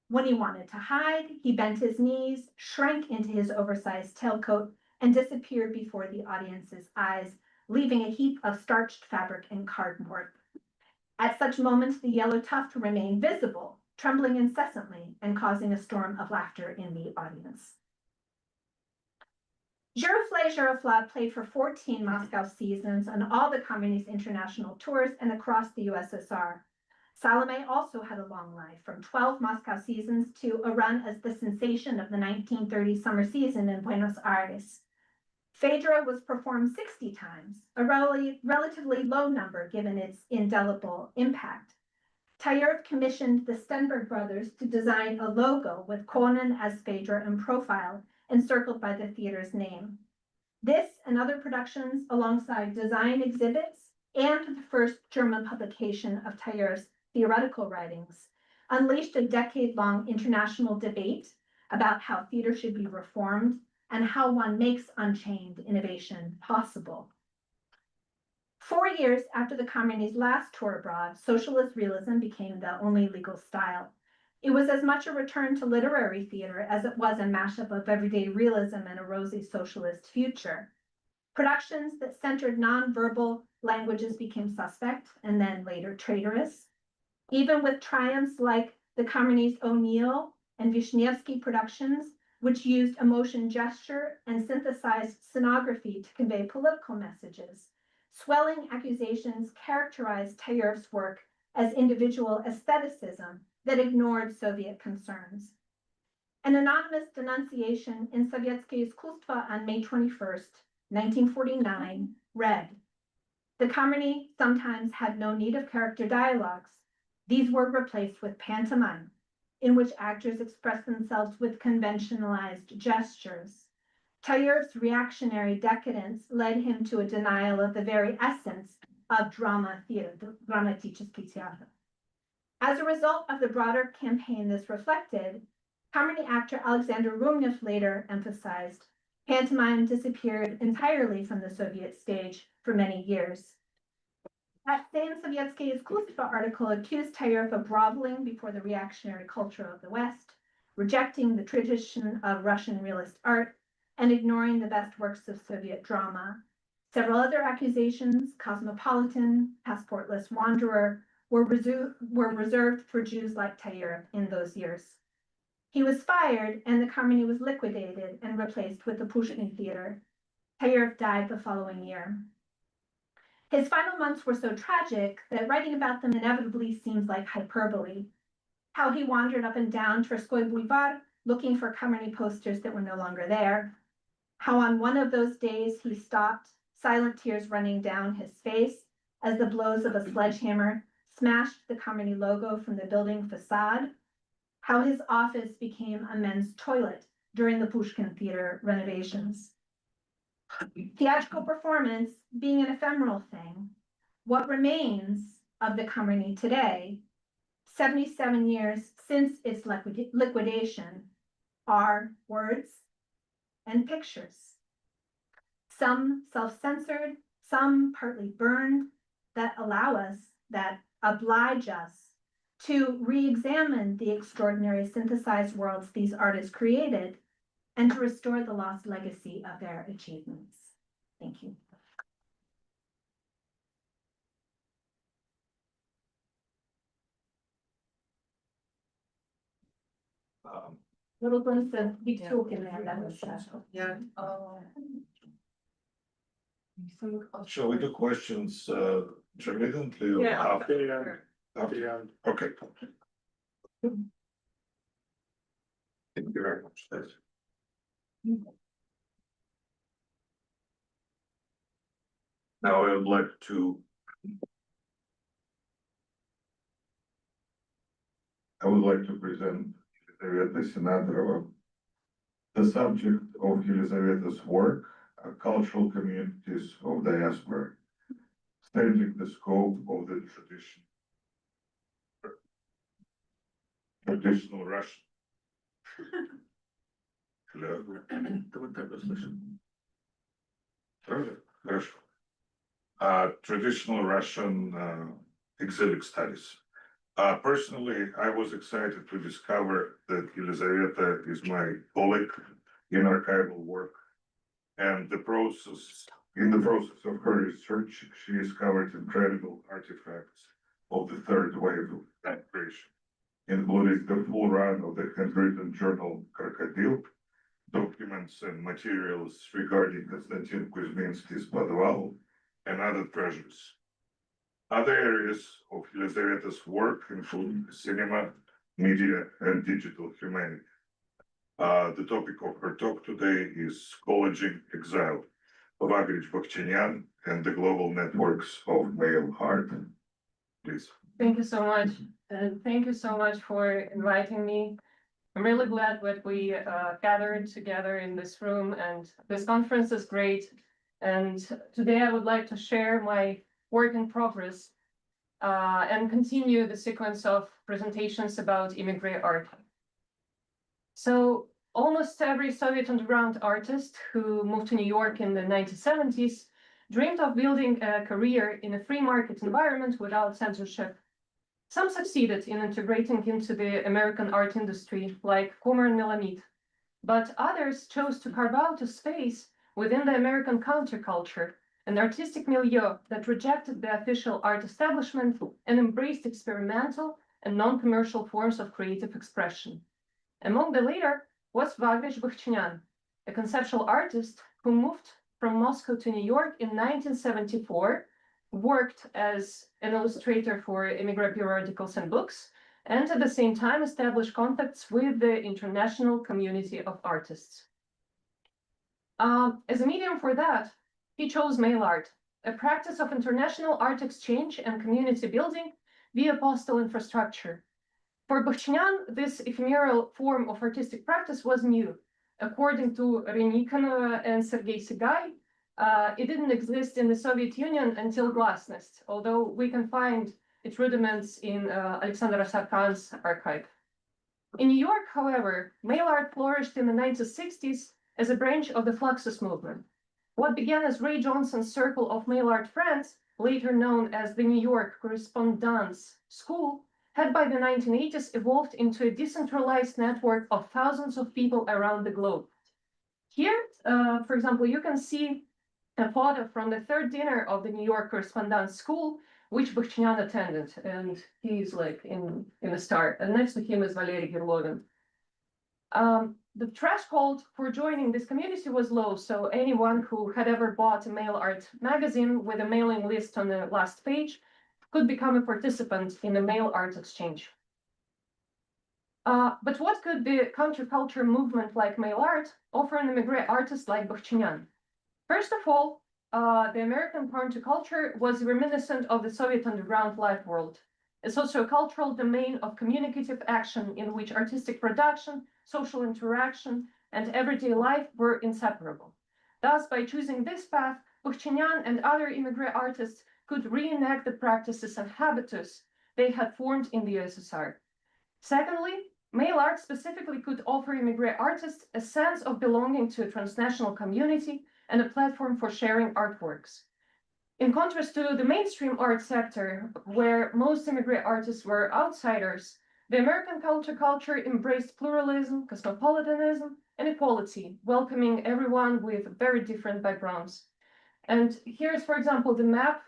When he wanted to hide, he bent his knees, shrank into his oversized tailcoat, and disappeared before the audience's eyes, leaving a heap of starched fabric and cardboard. At such moments, the yellow tuft remained visible, trembling incessantly and causing a storm of laughter in the audience. Giroflée played for 14 Moscow seasons on all the Communist international tours and across the USSR. Salome also had a long life, from 12 Moscow seasons to a run as the sensation of the 1930 summer season in Buenos Aires. Phaedra was performed 60 times, a relatively low number given its indelible impact. Tayev commissioned the Stenberg brothers to design a logo with Conan as Phaedra in profile, encircled by the theater's name. This and other productions, alongside design exhibits and the first German publication of Tayev's theoretical writings, unleashed a decade-long international debate about how theater should be reformed and how one makes unchained innovation possible. 4 years after the Communists' last tour abroad, socialist realism became the only legal style. It was as much a return to literary theater as it was a mashup of everyday realism and a rosy socialist future. Productions that centered nonverbal languages became suspect and then later traitorous. Even with triumphs like the Communists' O'Neill and Wisniewski productions, which used emotion gesture and synthesized scenography to convey political messages, swelling accusations characterized Tayev's work as individual aestheticism that ignored Soviet concerns. An anonymous denunciation in Sovietsky Iskustva on May 21st, 1949, read, "The Communists sometimes had no need of character dialogues. These were replaced with pantomime, in which actors express themselves with conventionalized gestures. Tayev's reactionary decadence led him to a denial of the very essence of drama theater, the Dramatiический theater." As a result of the broader campaign this reflected, comedy actor Alexander Rumnev later emphasized, pantomime disappeared entirely from the Soviet stage for many years. That same Sovietsky Iskustva article accused Tayev of groveling before the reactionary culture of the West, rejecting the tradition of Russian realist art, and ignoring the best works of Soviet drama. Several other accusations, cosmopolitan, passportless wanderer, were reserved for Jews like Tayev in those years. He was fired, and the Harmony was liquidated and replaced with the Pushkin Theater. Tayev died the following year. His final months were so tragic that writing about them inevitably seems like hyperbole. How he wandered up and down Tverskoy Boulevard looking for Harmony posters that were no longer there. How on one of those days he stopped, silent tears running down his face as the blows of a sledgehammer smashed the Harmony logo from the building facade. How his office became a men's toilet during the Pushkin Theater renovations. Theatrical performance being an ephemeral thing, what remains of the Harmony today, 77 years since its liquidation, are words and pictures. Some self-censored, some partly burned, that oblige us to re-examine the extraordinary synthesized worlds these artists created and to restore the lost legacy of their achievements. Thank you. Little glimpse of big talk in there, that was Yeah. Shall we do questions intermittently? Or Yeah. after? Okay. Thank you very much. Now I would like to. Present Elizaveta Senatorova. The subject of Elizaveta's work are cultural communities of diaspora, stating the scope of the traditional Russian. Traditional Russian exilic studies. Personally, I was excited to discover that Elizaveta is my colleague in archival work. And in the process of her research, she discovered incredible artifacts of the third wave of migration, including the full run of the handwritten journal Crocodile, documents and materials regarding Konstantin Kuzminsky's Podval, and other treasures. Other areas of Elizaveta's work include cinema, media, and digital humanity. The topic of her talk today is Collaging Exile, Vagrich Bakhchinyan and the Global Networks of Male Art. Please. Thank you so much. And thank you so much for inviting me. I'm really glad that we gathered together in this room, and this conference is great. And today I would like to share my work in progress and continue the sequence of presentations about immigrant art. So almost every Soviet underground artist who moved to New York in the 1970s dreamed of building a career in a free market environment without censorship. Some succeeded in integrating into the American art industry, like Kumar and Milamid, but others chose to carve out a space within the American counterculture, an artistic milieu that rejected the official art establishment and embraced experimental and non-commercial forms of creative expression. Among the latter was Vagrich Bakhchinyan, a conceptual artist who moved from Moscow to New York in 1974, worked as an illustrator for immigrant periodicals and books, and at the same time established contacts with the international community of artists. As a medium for that, he chose mail art, a practice of international art exchange and community building via postal infrastructure. For Bakhchinyan, this ephemeral form of artistic practice was new. According to Hermeneutics and Serguei, it didn't exist in the Soviet Union until Glasnost, although we can find its rudiments in Alexander Sarkan's archive. In New York, however, mail art flourished in the 1960s as a branch of the Fluxus movement. What began as Ray Johnson's circle of mail art friends, later known as the New York Correspondence School, had by the 1980s evolved into a decentralized network of thousands of people around the globe. Here, for example, you can see a photo from the third dinner of the New York Correspondence School, which Bakhchinyan attended, and he's like in the start. And next to him is Valery Gerlovin. The threshold for joining this community was low, so anyone who had ever bought a mail art magazine with a mailing list on the last page could become a participant in the mail art exchange. But what could the counterculture movement like mail art offer an immigrant artist like Bakhchinyan? First of all, the American counterculture was reminiscent of the Soviet underground life world, a sociocultural domain of communicative action in which artistic production, social interaction, and everyday life were inseparable. Thus, by choosing this path, Bakhchinyan and other immigrant artists could reenact the practices and habitus they had formed in the USSR. Secondly, mail art specifically could offer immigrant artists a sense of belonging to a transnational community and a platform for sharing artworks. In contrast to the mainstream art sector, where most immigrant artists were outsiders, the American counterculture embraced pluralism, cosmopolitanism, and equality, welcoming everyone with very different backgrounds. And here's, for example, the map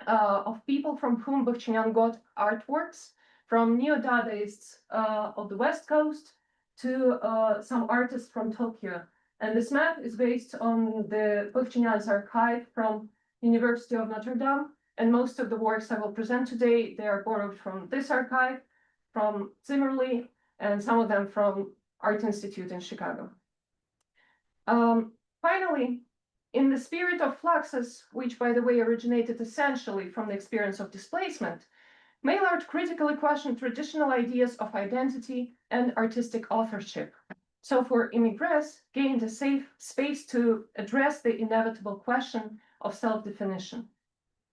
of people from whom Bakhchinyan got artworks, from neo-Dadaists of the West Coast to some artists from Tokyo. And this map is based on the Bakhchinyan's archive from University of Notre Dame, and most of the works I will present today, they are borrowed from this archive, from Zimmerli, and some of them from Art Institute in Chicago. Finally, in the spirit of Fluxus, which by the way originated essentially from the experience of displacement, mail art critically questioned traditional ideas of identity and artistic authorship. So for immigrants, gained a safe space to address the inevitable question of self-definition.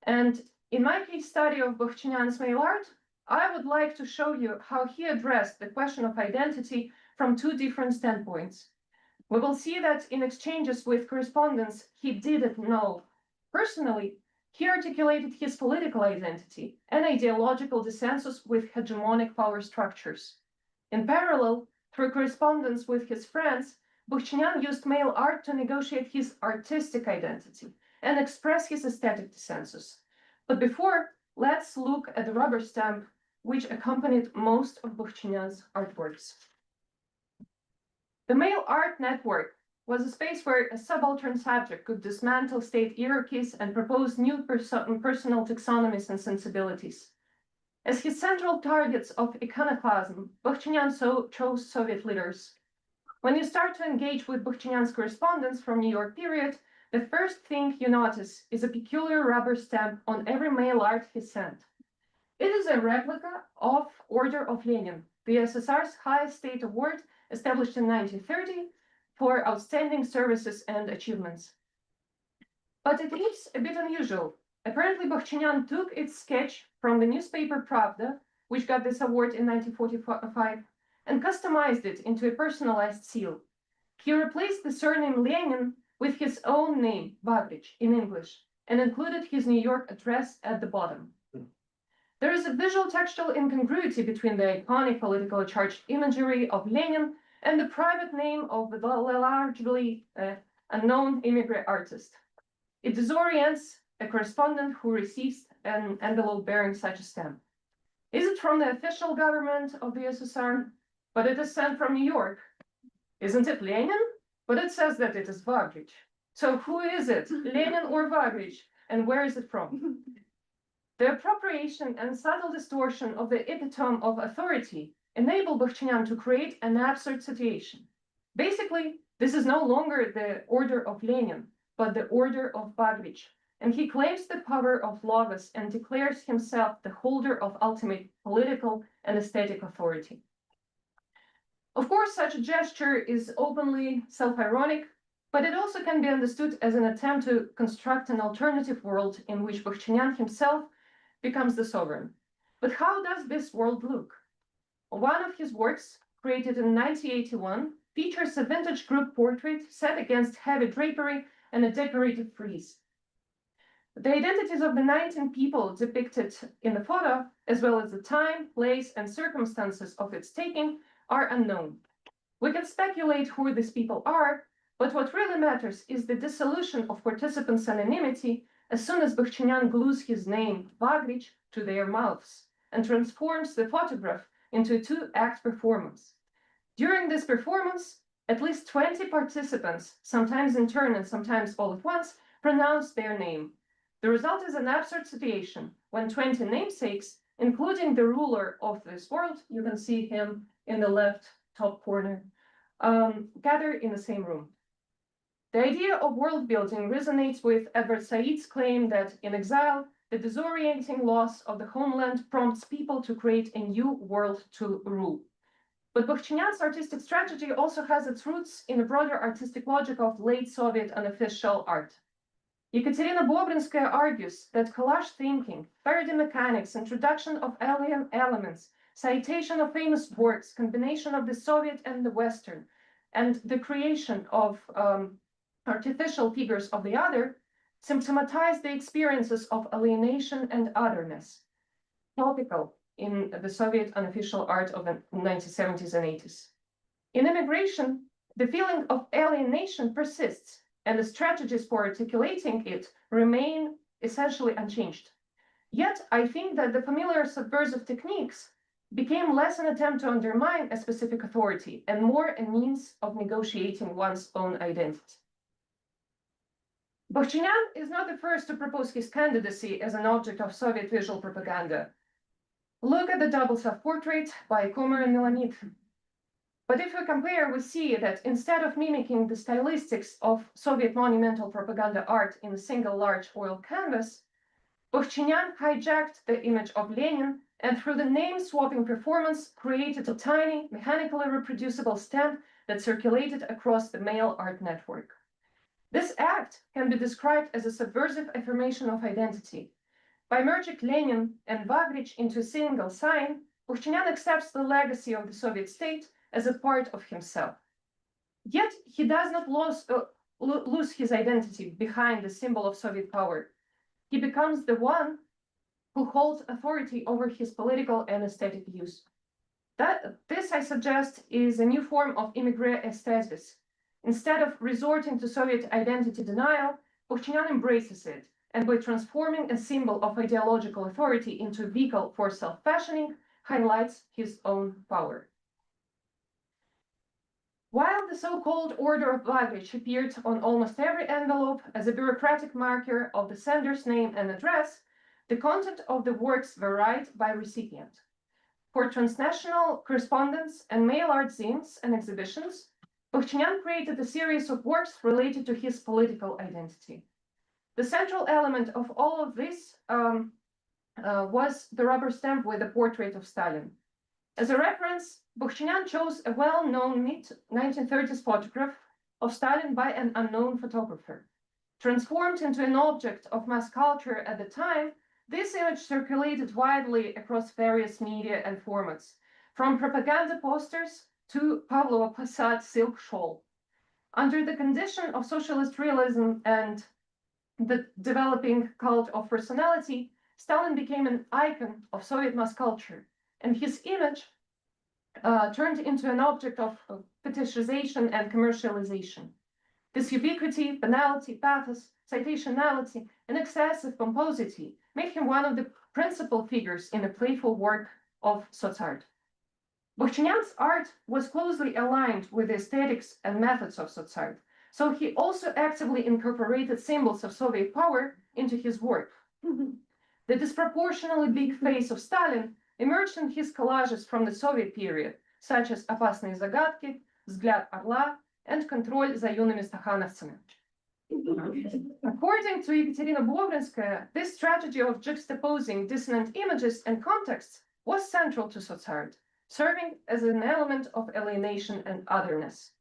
And in my case study of Bakhchinyan's mail art, I would like to show you how he addressed the question of identity from two different standpoints. We will see that in exchanges with correspondents he didn't know personally, he articulated his political identity and ideological dissensus with hegemonic power structures. In parallel, through correspondence with his friends, Bukhchinyan used mail art to negotiate his artistic identity and express his aesthetic dissensus. But before, let's look at the rubber stamp which accompanied most of Bukhchinyan's artworks. The mail art network was a space where a subaltern subject could dismantle state hierarchies and propose new personal taxonomies and sensibilities. As his central targets of iconoclasm, Bukhchinyan chose Soviet leaders. When you start to engage with Bukhchinyan's correspondence from New York period, the first thing you notice is a peculiar rubber stamp on every mail art he sent. It is a replica of Order of Lenin, the USSR's highest state award established in 1930 for outstanding services and achievements. But it is a bit unusual. Apparently, Bukhchinyan took its sketch from the newspaper Pravda, which got this award in 1945, and customized it into a personalized seal. He replaced the surname Lenin with his own name, Vagrich, in English, and included his New York address at the bottom. There is a visual textual incongruity between the iconic politically charged imagery of Lenin and the private name of the largely unknown immigrant artist. It disorients a correspondent who receives an envelope bearing such a stamp. Is it from the official government of the USSR? But it is sent from New York. Isn't it Lenin? But it says that it is Vagrich. So who is it, Lenin or Vagrich? And where is it from? The appropriation and subtle distortion of the epitome of authority enable Bukhchinyan to create an absurd situation. Basically, this is no longer the Order of Lenin, but the Order of Vagrich, and he claims the power of Logos and declares himself the holder of ultimate political and aesthetic authority. Of course, such a gesture is openly self-ironic, but it also can be understood as an attempt to construct an alternative world in which Bukhchinyan himself becomes the sovereign. But how does this world look? One of his works, created in 1981, features a vintage group portrait set against heavy drapery and a decorative frieze. The identities of the 19 people depicted in the photo, as well as the time, place, and circumstances of its taking, are unknown. We can speculate who these people are, but what really matters is the dissolution of participants' anonymity as soon as Bukhchinyan glues his name, Vagrich, to their mouths and transforms the photograph into a two-act performance. During this performance, at least 20 participants, sometimes in turn and sometimes all at once, pronounce their name. The result is an absurd situation when 20 namesakes, including the ruler of this world, you can see him in the left top corner, gather in the same room. The idea of world building resonates with Edward Said's claim that in exile, the disorienting loss of the homeland prompts people to create a new world to rule. But Bukhchinyan's artistic strategy also has its roots in a broader artistic logic of late Soviet unofficial art. Ekaterina Bobrinskaya argues that collage thinking, parody mechanics, introduction of alien elements, citation of famous works, combination of the Soviet and the Western, and the creation of artificial figures of the other, symptomatize the experiences of alienation and otherness, topical in the Soviet unofficial art of the 1970s and 80s. In immigration, the feeling of alienation persists, and the strategies for articulating it remain essentially unchanged. Yet, I think that the familiar subversive techniques became less an attempt to undermine a specific authority and more a means of negotiating one's own identity. Bukhchinyan is not the first to propose his candidacy as an object of Soviet visual propaganda. Look at the double self-portrait by Kumar and Milanit. But if we compare, we see that instead of mimicking the stylistics of Soviet monumental propaganda art in a single large oil canvas, Bukhchinyan hijacked the image of Lenin and through the name-swapping performance created a tiny, mechanically reproducible stamp that circulated across the mail art network. This act can be described as a subversive affirmation of identity. By merging Lenin and Vagrich into a single sign, Bukhchinyan accepts the legacy of the Soviet state as a part of himself. Yet he does not lose his identity behind the symbol of Soviet power. he becomes the one who holds authority over his political and aesthetic views. This, I suggest, is a new form of immigrant aesthetics. Instead of resorting to Soviet identity denial, Bohchinyan embraces it, and by transforming a symbol of ideological authority into a vehicle for self-fashioning, highlights his own power. While the so-called Order of Baggage appeared on almost every envelope as a bureaucratic marker of the sender's name and address, the content of the works varied by recipient. For transnational correspondence and mail art zines and exhibitions, Bohchinyan created a series of works related to his political identity. The central element of all of this was the rubber stamp with a portrait of Stalin. As a reference, Bohchinyan chose a well-known mid-1930s photograph of Stalin by an unknown photographer. Transformed into an object of mass culture at the time, this image circulated widely across various media and formats, from propaganda posters to Pavlova Passat silk shawl. Under the condition of socialist realism and the developing cult of personality, Stalin became an icon of Soviet mass culture, and his image turned into an object of fetishization and commercialization. This ubiquity, banality, pathos, citationality, and excessive pomposity made him one of the principal figures in the playful work of soc-art. Bohchinyan's art was closely aligned with the aesthetics and methods of soc-art, so he also actively incorporated symbols of Soviet power into his work. The disproportionately big face of Stalin emerged in his collages from the Soviet period, such as «Опасные загадки», «Взгляд орла», and «Контроль за юными стахановцами». According to Ekaterina Bobrinskaya, this strategy of juxtaposing dissonant images and contexts was central to soc-art, serving as an element of alienation and otherness.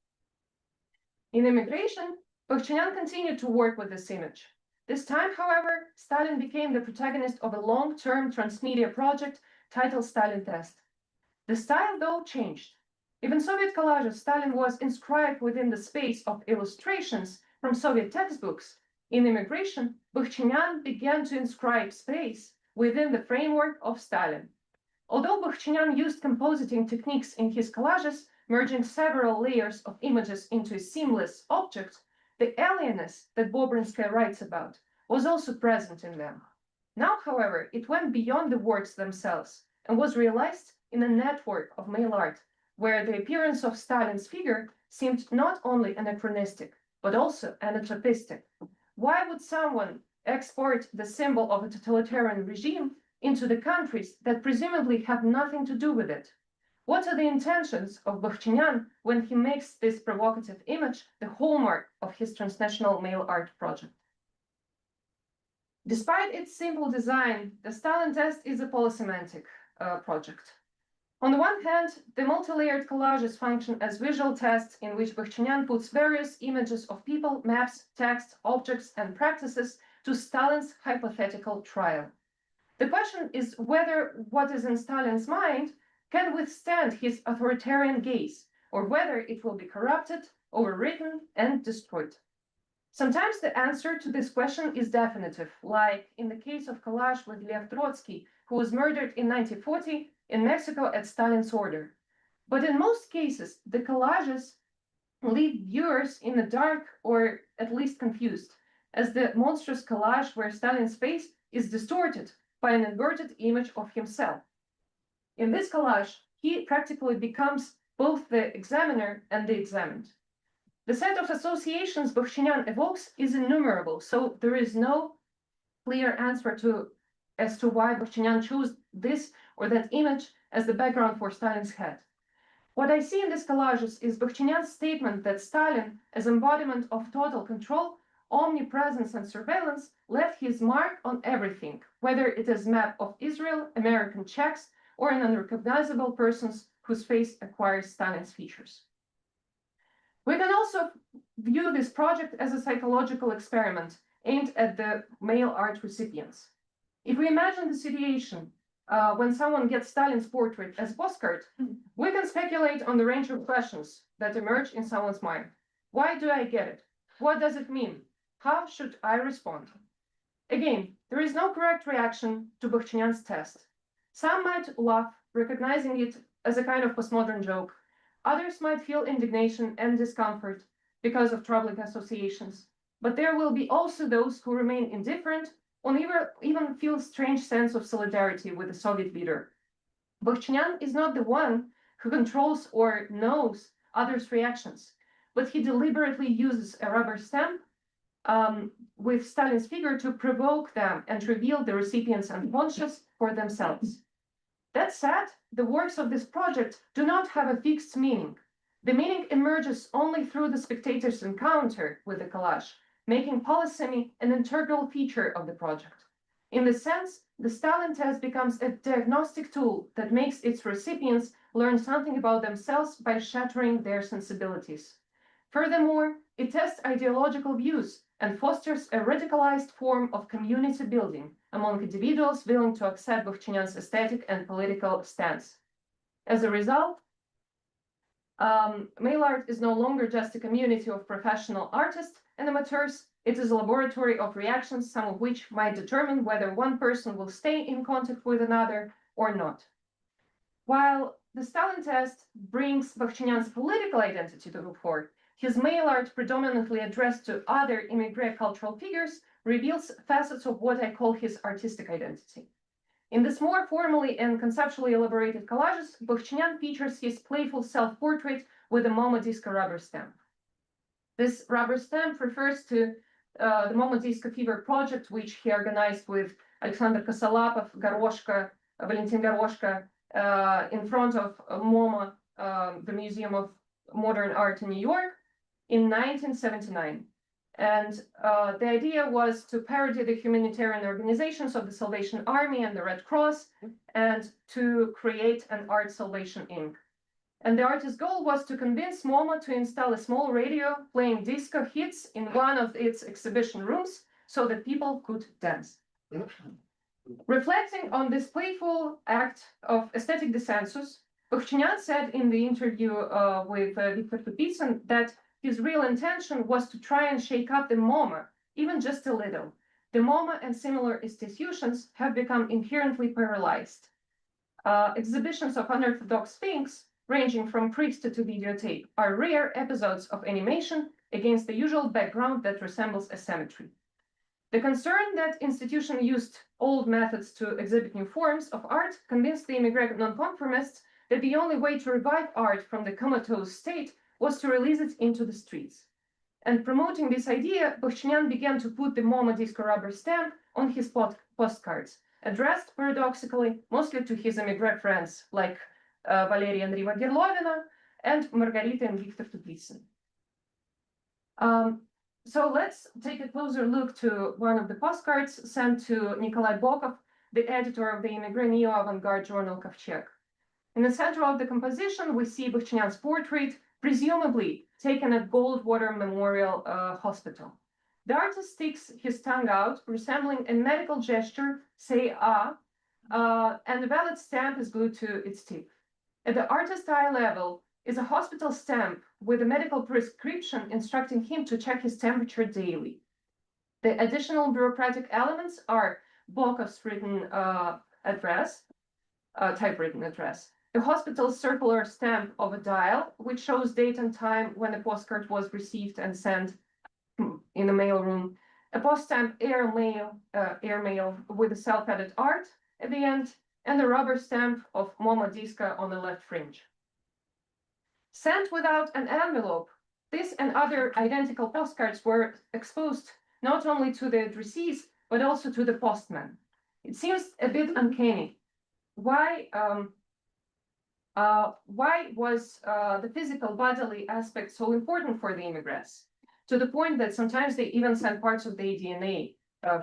In Immigration, Bohchinyan continued to work with this image. This time, however, Stalin became the protagonist of a long-term transmedia project titled Stalin Test. The style, though, changed. Even Soviet collages, Stalin was inscribed within the space of illustrations from Soviet textbooks. In Immigration, Bohchinyan began to inscribe space within the framework of Stalin. Although Bohchinyan used compositing techniques in his collages, merging several layers of images into a seamless object, the alienness that Bobrinskaya writes about was also present in them. Now, however, it went beyond the works themselves and was realized in a network of mail art, where the appearance of Stalin's figure seemed not only anachronistic, but also anatropistic. Why would someone export the symbol of a totalitarian regime into the countries that presumably have nothing to do with it? What are the intentions of Bohchinyan when he makes this provocative image the hallmark of his transnational mail art project? Despite its simple design, the Stalin Test is a polysemantic project. On the one hand, the multi-layered collages function as visual tests in which Bohchinyan puts various images of people, maps, text, objects, and practices to Stalin's hypothetical trial. The question is whether what is in Stalin's mind can withstand his authoritarian gaze, or whether it will be corrupted, overwritten, and destroyed. Sometimes the answer to this question is definitive, like in the case of collage with Lev Trotsky, who was murdered in 1940 in Mexico at Stalin's order. But in most cases, the collages leave viewers in the dark or at least confused, as the monstrous collage where Stalin's face is distorted by an inverted image of himself. In this collage, he practically becomes both the examiner and the examined. The set of associations Bohchinyan evokes is innumerable, so there is no clear answer as to why Bohchinyan chose this or that image as the background for Stalin's head. What I see in these collages is Bohchinyan's statement that Stalin, as embodiment of total control, omnipresence, and surveillance, left his mark on everything, whether it is a map of Israel, American Czechs, or an unrecognizable persons whose face acquires Stalin's features. We can also view this project as a psychological experiment aimed at the mail art recipients. If we imagine the situation when someone gets Stalin's portrait as a postcard, we can speculate on the range of questions that emerge in someone's mind. Why do I get it? What does it mean? How should I respond? Again, There is no correct reaction to Bakhtinyan's test. Some might laugh, recognizing it as a kind of postmodern joke. Others might feel indignation and discomfort because of troubling associations. But there will be also those who remain indifferent or even feel a strange sense of solidarity with the Soviet leader. Bakhtinyan is not the one who controls or knows others' reactions, but he deliberately uses a rubber stamp with Stalin's figure to provoke them and reveal the recipient's unconscious for themselves. That said, the works of this project do not have a fixed meaning. The meaning emerges only through the spectator's encounter with the collage, making polysemy an integral feature of the project. In this sense, the Stalin test becomes a diagnostic tool that makes its recipients learn something about themselves by shattering their sensibilities. Furthermore, it tests ideological views and fosters a radicalized form of community building among individuals willing to accept Bakhtinyan's aesthetic and political stance. As a result, mail art is no longer just a community of professional artists and amateurs. It is a laboratory of reactions, some of which might determine whether one person will stay in contact with another or not. While the Stalin test brings Bakhtinyan's political identity to the fore, his mail art, predominantly addressed to other immigrant cultural figures, reveals facets of what I call his artistic identity. In this more formally and conceptually elaborated collages, Bakhtinyan features his playful self-portrait with a MoMA disco rubber stamp. This rubber stamp refers to the MoMA Disco Fever project, which he organized with Alexander Kosolapov, Goroshka, Valentin Goroshka, in front of MoMA, the Museum of Modern Art in New York, in 1979. And the idea was to parody the humanitarian organizations of the Salvation Army and the Red Cross, and to create an Art Salvation Inc. And the artist's goal was to convince MoMA to install a small radio playing disco hits in one of its exhibition rooms so that people could dance. Reflecting on this playful act of aesthetic dissensus, Bakhtinyan said in the interview with Viktor Tupitsyn that his real intention was to try and shake up the MoMA, even just a little. The MoMA and similar institutions have become inherently paralyzed. Exhibitions of unorthodox things, ranging from Princeton to videotape, are rare episodes of animation against the usual background that resembles a cemetery. The concern that institutions used old methods to exhibit new forms of art convinced the immigrant nonconformists that the only way to revive art from the comatose state was to release it into the streets. And promoting this idea, Bakhtinyan began to put the MoMA disco rubber stamp on his postcards, addressed paradoxically mostly to his immigrant friends like Valeria Andreeva Gerlovina and Margarita and Viktor Tupitsyn. So let's take a closer look to one of the postcards sent to Nikolai Bokov, the editor of the immigrant neo-avant-garde journal Kovcheg. In the center of the composition, we see Bakhtinyan's portrait, presumably taken at Goldwater Memorial Hospital. The artist sticks his tongue out, resembling a medical gesture, say ah, and a valid stamp is glued to its tip. At the artist's eye level is a hospital stamp with a medical prescription instructing him to check his temperature daily. The additional bureaucratic elements are Bokov's written address, typewritten address, the hospital's circular stamp of a dial, which shows date and time when the postcard was received and sent in the mailroom, a post stamp air mail with a self-edit art at the end, and a rubber stamp of MoMA Disco on the left fringe. Sent without an envelope, this and other identical postcards were exposed not only to the addressees, but also to the postman. It seems a bit uncanny. Why was the physical bodily aspect so important for the immigrants, to the point that sometimes they even sent parts of their DNA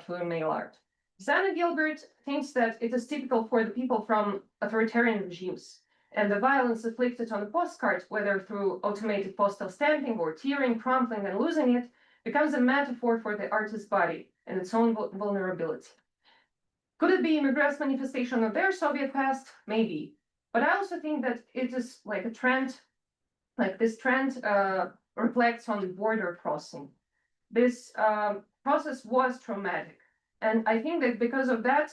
through mail art? Zana Gilbert thinks that it is typical for the people from authoritarian regimes, and the violence inflicted on the postcard, whether through automated postal stamping or tearing, crumpling, and losing it, becomes a metaphor for the artist's body and its own vulnerability. Could it be immigrants' manifestation of their Soviet past? Maybe. But I also think that it is like a trend, like this trend reflects on the border crossing. This process was traumatic, And I think that because of that,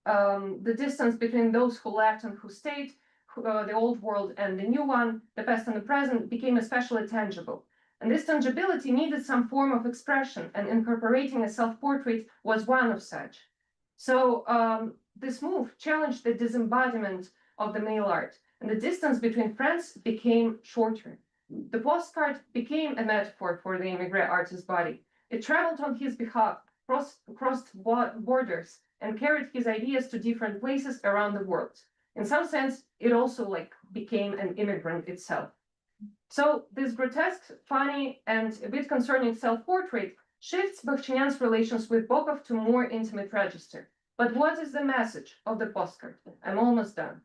the distance between those who left and who stayed, the old world and the new one, the past and the present, became especially tangible. And this tangibility needed some form of expression, and incorporating a self-portrait was one of such. So this move challenged the disembodiment of the male art, and the distance between friends became shorter. The postcard became a metaphor for the immigrant artist's body. It traveled on his behalf, crossed borders, and carried his ideas to different places around the world. In some sense, it also became an immigrant itself. So this grotesque, funny, and a bit concerning self-portrait shifts Bakhtinyan's relations with Bokov to more intimate register. But what is the message of the postcard? I'm almost done.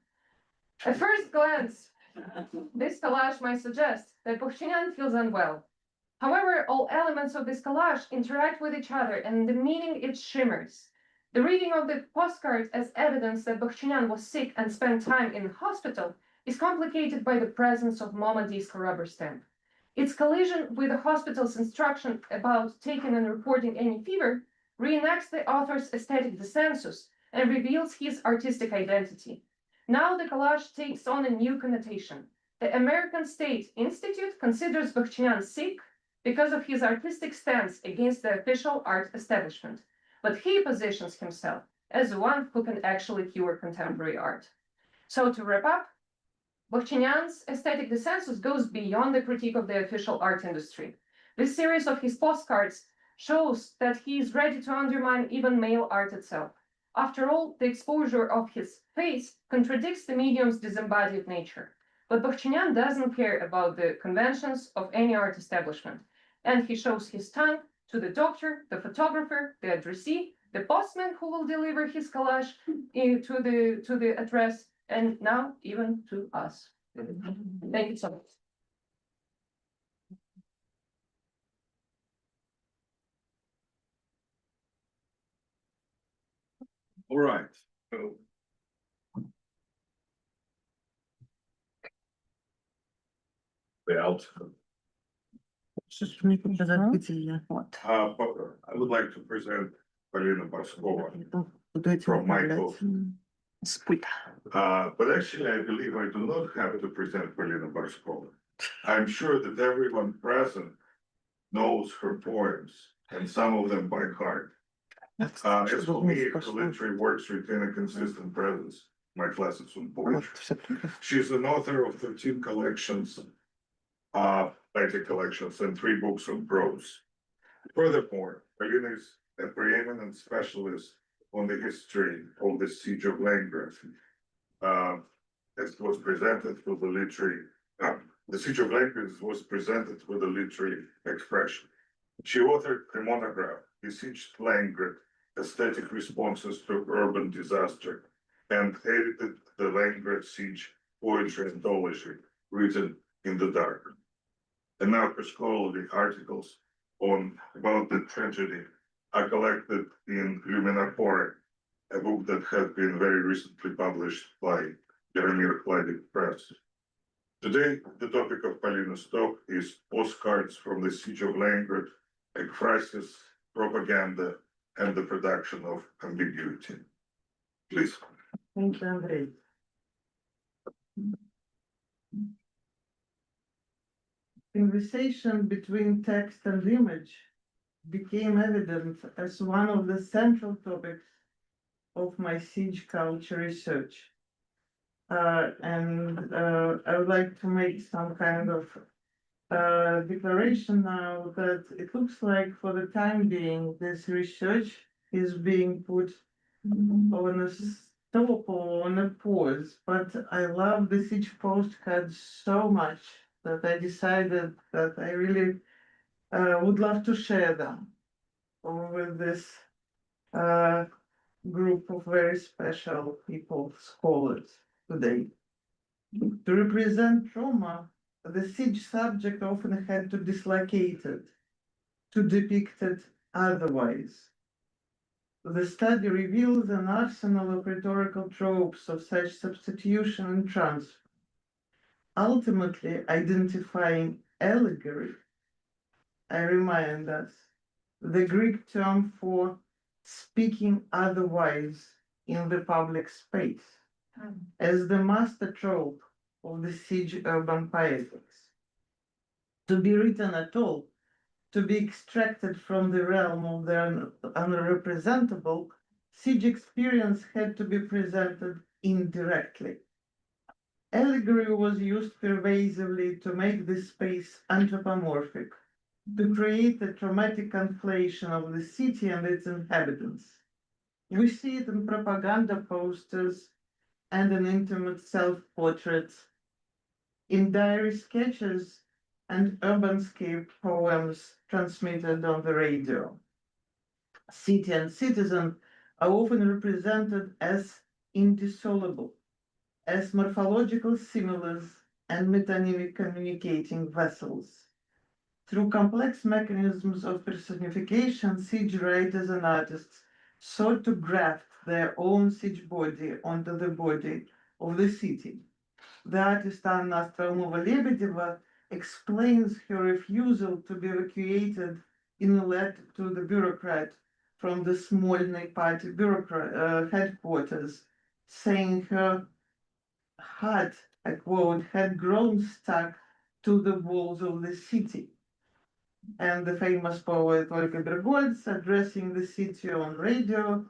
At first glance, this collage might suggest that Bakhtinyan feels unwell. However, all elements of this collage interact with each other, and the meaning it shimmers. The reading of the postcard as evidence that Bakhtinyan was sick and spent time in hospital is complicated by the presence of Moma disco rubber stamp. Its collision with the hospital's instruction about taking and reporting any fever reenacts the author's aesthetic dissensus and reveals his artistic identity. Now the collage takes on a new connotation. The American State Institute considers Bakhtinyan sick because of his artistic stance against the official art establishment, but he positions himself as the one who can actually cure contemporary art. So to wrap up, Bakhtinyan's aesthetic dissensus goes beyond the critique of the official art industry. This series of his postcards shows that he is ready to undermine even male art itself. After all, the exposure of his face contradicts the medium's disembodied nature. But Bakhtinyan doesn't care about the conventions of any art establishment, and he shows his tongue to the doctor, the photographer, the addressee, the postman who will deliver his collage to the address, and now even to us. Thank you so much. All right, so. The outcome. I would like to present Polina Barskova from my book. But actually, I believe I do not have to present Polina Barskova. I'm sure that everyone present knows her poems, and some of them by heart. As for me, her literary works retain a consistent presence. My classes on poetry. She's an author of 13 collections, 90 collections, and 3 books on prose. Furthermore, Polina is a preeminent specialist on the history of the siege of Leningrad. It was presented with the literary. The siege of Leningrad was presented with a literary expression. She authored a monograph, Besieged Leningrad: Aesthetic Responses to Urban Disaster, and edited the Leningrad Siege Poetry Anthology, Written in the Dark. And now her scholarly articles about the tragedy are collected in Luminaphore, a book that has been very recently published by Slavic Press. Today, the topic of Polina's talk is Postcards from the Siege of Leningrad, a crisis, propaganda, and the production of ambiguity. Please. Thank you, Andrei. Conversation between text and image became evident as one of the central topics of my siege culture research. I would like to make some kind of declaration now that it looks like for the time being, this research is being put on a stop or on a pause, but I love the siege postcards so much that I decided that I really would love to share them with this group of very special people, scholars today. To represent trauma, the siege subject often had to dislocate it, to depict it otherwise. The study reveals an arsenal of rhetorical tropes of such substitution and transfer, ultimately identifying allegory. I remind us the Greek term for speaking otherwise in the public space, as the master trope of the siege urban poetics. To be written at all, to be extracted from the realm of the unrepresentable, siege experience had to be presented indirectly. Allegory was used pervasively to make this space anthropomorphic, to create a traumatic conflation of the city and its inhabitants. We see it in propaganda posters and in intimate self-portraits, in diary sketches and urbanscape poems transmitted on the radio. City and citizen are often represented as indissoluble, as morphological similars and metonymic communicating vessels. Through complex mechanisms of personification, siege writers and artists sought to graft their own siege body onto the body of the city. The artist Anna Straumova-Lebedeva explains her refusal to be evacuated in a letter to the bureaucrat from the Smolny party headquarters, saying her heart, I quote, had grown stuck to the walls of the city. And the famous poet Olga Bergolz, addressing the city on radio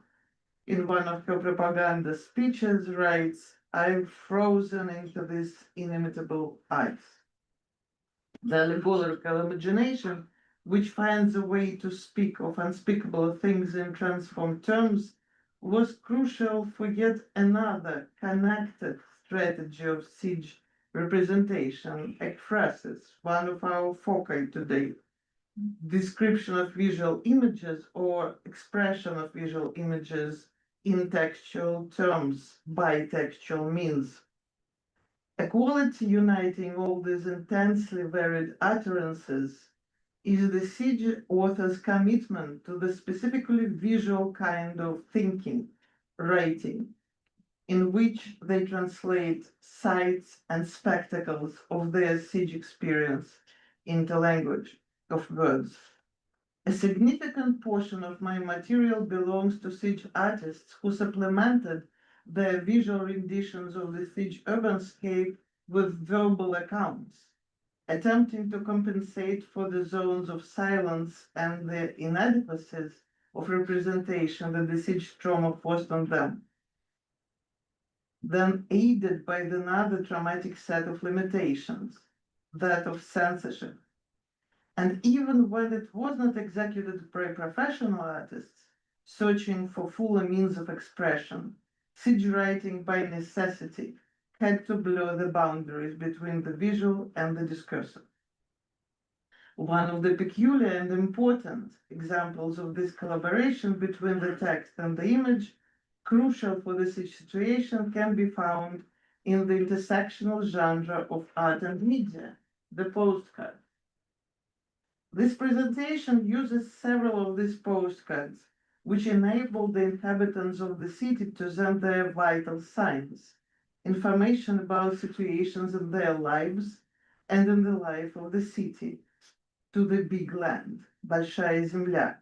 in one of her propaganda speeches, writes, "I've frozen into this inimitable ice." The allegorical imagination, which finds a way to speak of unspeakable things in transformed terms, was crucial for yet another connected strategy of siege representation, ekphrasis, one of our foci today. Description of visual images or expression of visual images in textual terms by textual means. A quality uniting all these intensely varied utterances is the siege author's commitment to the specifically visual kind of thinking, writing, in which they translate sights and spectacles of their siege experience into language of words. A significant portion of my material belongs to siege artists who supplemented their visual renditions of the siege urbanscape with verbal accounts, attempting to compensate for the zones of silence and the inadequacies of representation that the siege trauma forced on them. Then aided by another traumatic set of limitations, that of censorship. And even when it was not executed by professional artists searching for fuller means of expression, siege writing by necessity had to blur the boundaries between the visual and the discursive. One of the peculiar and important examples of this collaboration between the text and the image, crucial for the siege situation, can be found in the intersectional genre of art and media, the postcard. This presentation uses several of these postcards, which enable the inhabitants of the city to send their vital signs, information about situations in their lives and in the life of the city, to the big land, Большая Земля.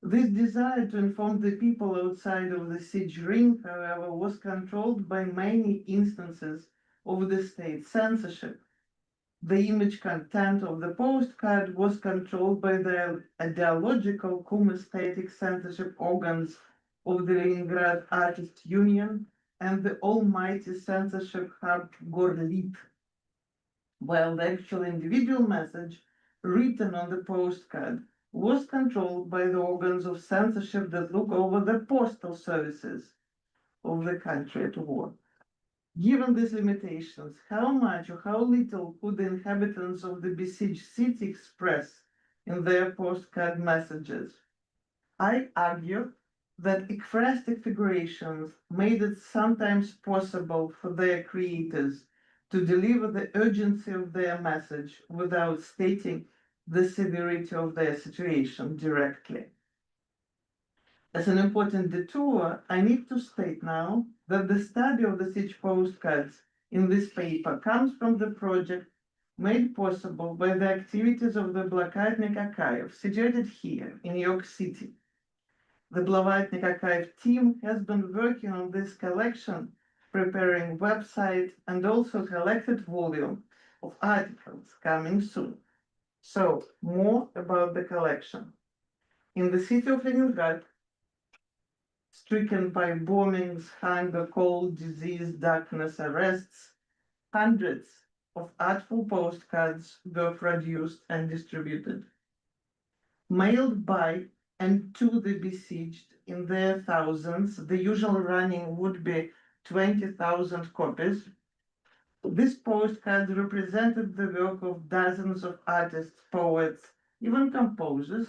This desire to inform the people outside of the siege ring, however, was controlled by many instances of the state censorship. The image content of the postcard was controlled by the ideological cum-aesthetic censorship organs of the Leningrad Artists Union and the almighty censorship hub Gorlit, while the actual individual message written on the postcard was controlled by the organs of censorship that look over the postal services of the country at war. Given these limitations, how much or how little could the inhabitants of the besieged city express in their postcard messages? I argue that ekphrastic figurations made it sometimes possible for their creators to deliver the urgency of their message without stating the severity of their situation directly. As an important detour, I need to state now that the study of the siege postcards in this paper comes from the project made possible by the activities of the Blokadnik Archive, situated here in New York City. The Blokadnik Archive team has been working on this collection, preparing website and also collected volume of articles coming soon. So, more about the collection. In the city of Leningrad, stricken by bombings, hunger, cold, disease, darkness, arrests, hundreds of artful postcards were produced and distributed. Mailed by and to the besieged in their thousands, the usual running would be 20,000 copies. These postcards represented the work of dozens of artists, poets, even composers,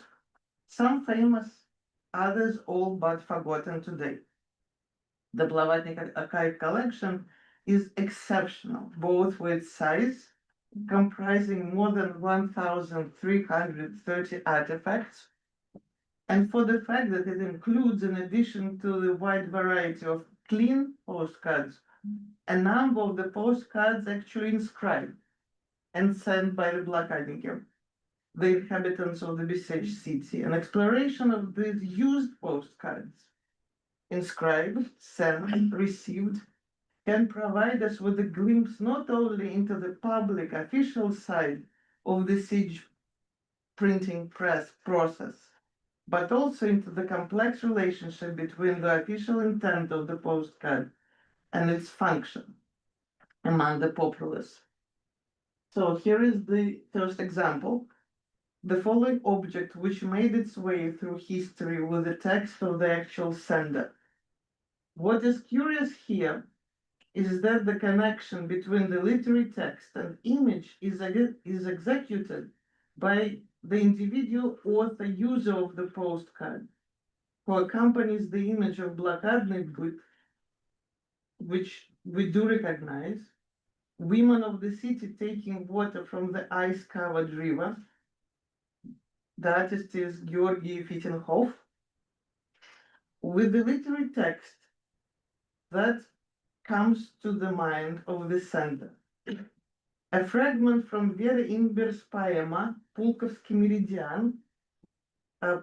some famous, others all but forgotten today. The Blokadnik Archive collection is exceptional, both for its size, comprising more than 1,330 artifacts, and for the fact that it includes, in addition to the wide variety of clean postcards, a number of the postcards actually inscribed and sent by the Blokadniki, the inhabitants of the besieged city. An exploration of these used postcards, inscribed, sent, received, can provide us with a glimpse not only into the public official side of the siege printing press process, but also into the complex relationship between the official intent of the postcard and its function among the populace. So here is the first example. The following object, which made its way through history with the text of the actual sender. What is curious here is that the connection between the literary text and image is executed by the individual author user of the postcard, who accompanies the image of Blokadnik, which we do recognize, women of the city taking water from the ice-covered river. The artist is Georgy Fittenhoff, with the literary text that comes to the mind of the sender. A fragment from Vera Imber's poema, Pulkovsky Meridian,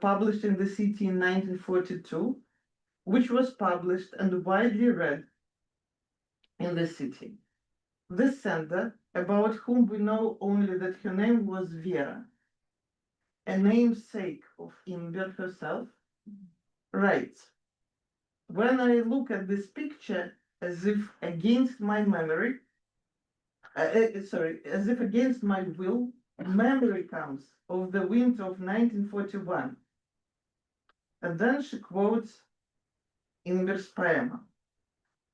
published in the city in 1942, which was published and widely read in the city. The sender, about whom we know only that her name was Vera, a namesake of Imber herself, writes, "When I look at this picture, as if against my memory, as if against my will, memory comes of the winter of 1941. And then she quotes Imber's poema.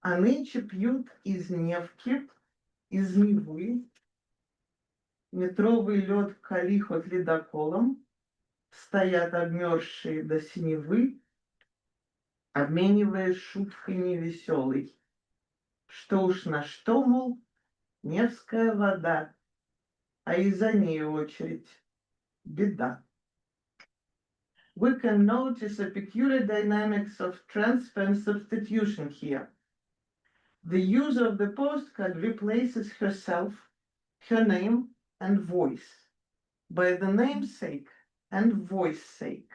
А нынче пьют из Невки, из Невы, метровый лед калихот ледоколом, стоят обмерзшие до синевы, обмениваясь шуткой невеселой. Что уж на что, мол, Невская вода, а и за нею очередь. Беда." We can notice a peculiar dynamics of transfer and substitution here. The user of the postcard replaces herself, her name, and voice by the namesake and voice sake.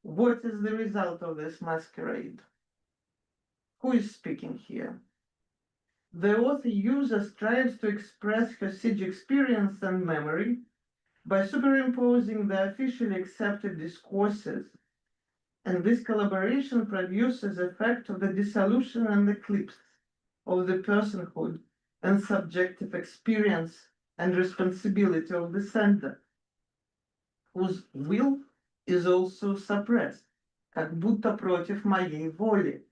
What is the result of this masquerade? Who is speaking here? The author user strives to express her siege experience and memory by superimposing the officially accepted discourses, and this collaboration produces the effect of the dissolution and eclipse of the personhood and subjective experience and responsibility of the sender, whose will is also suppressed, как будто против моей воли.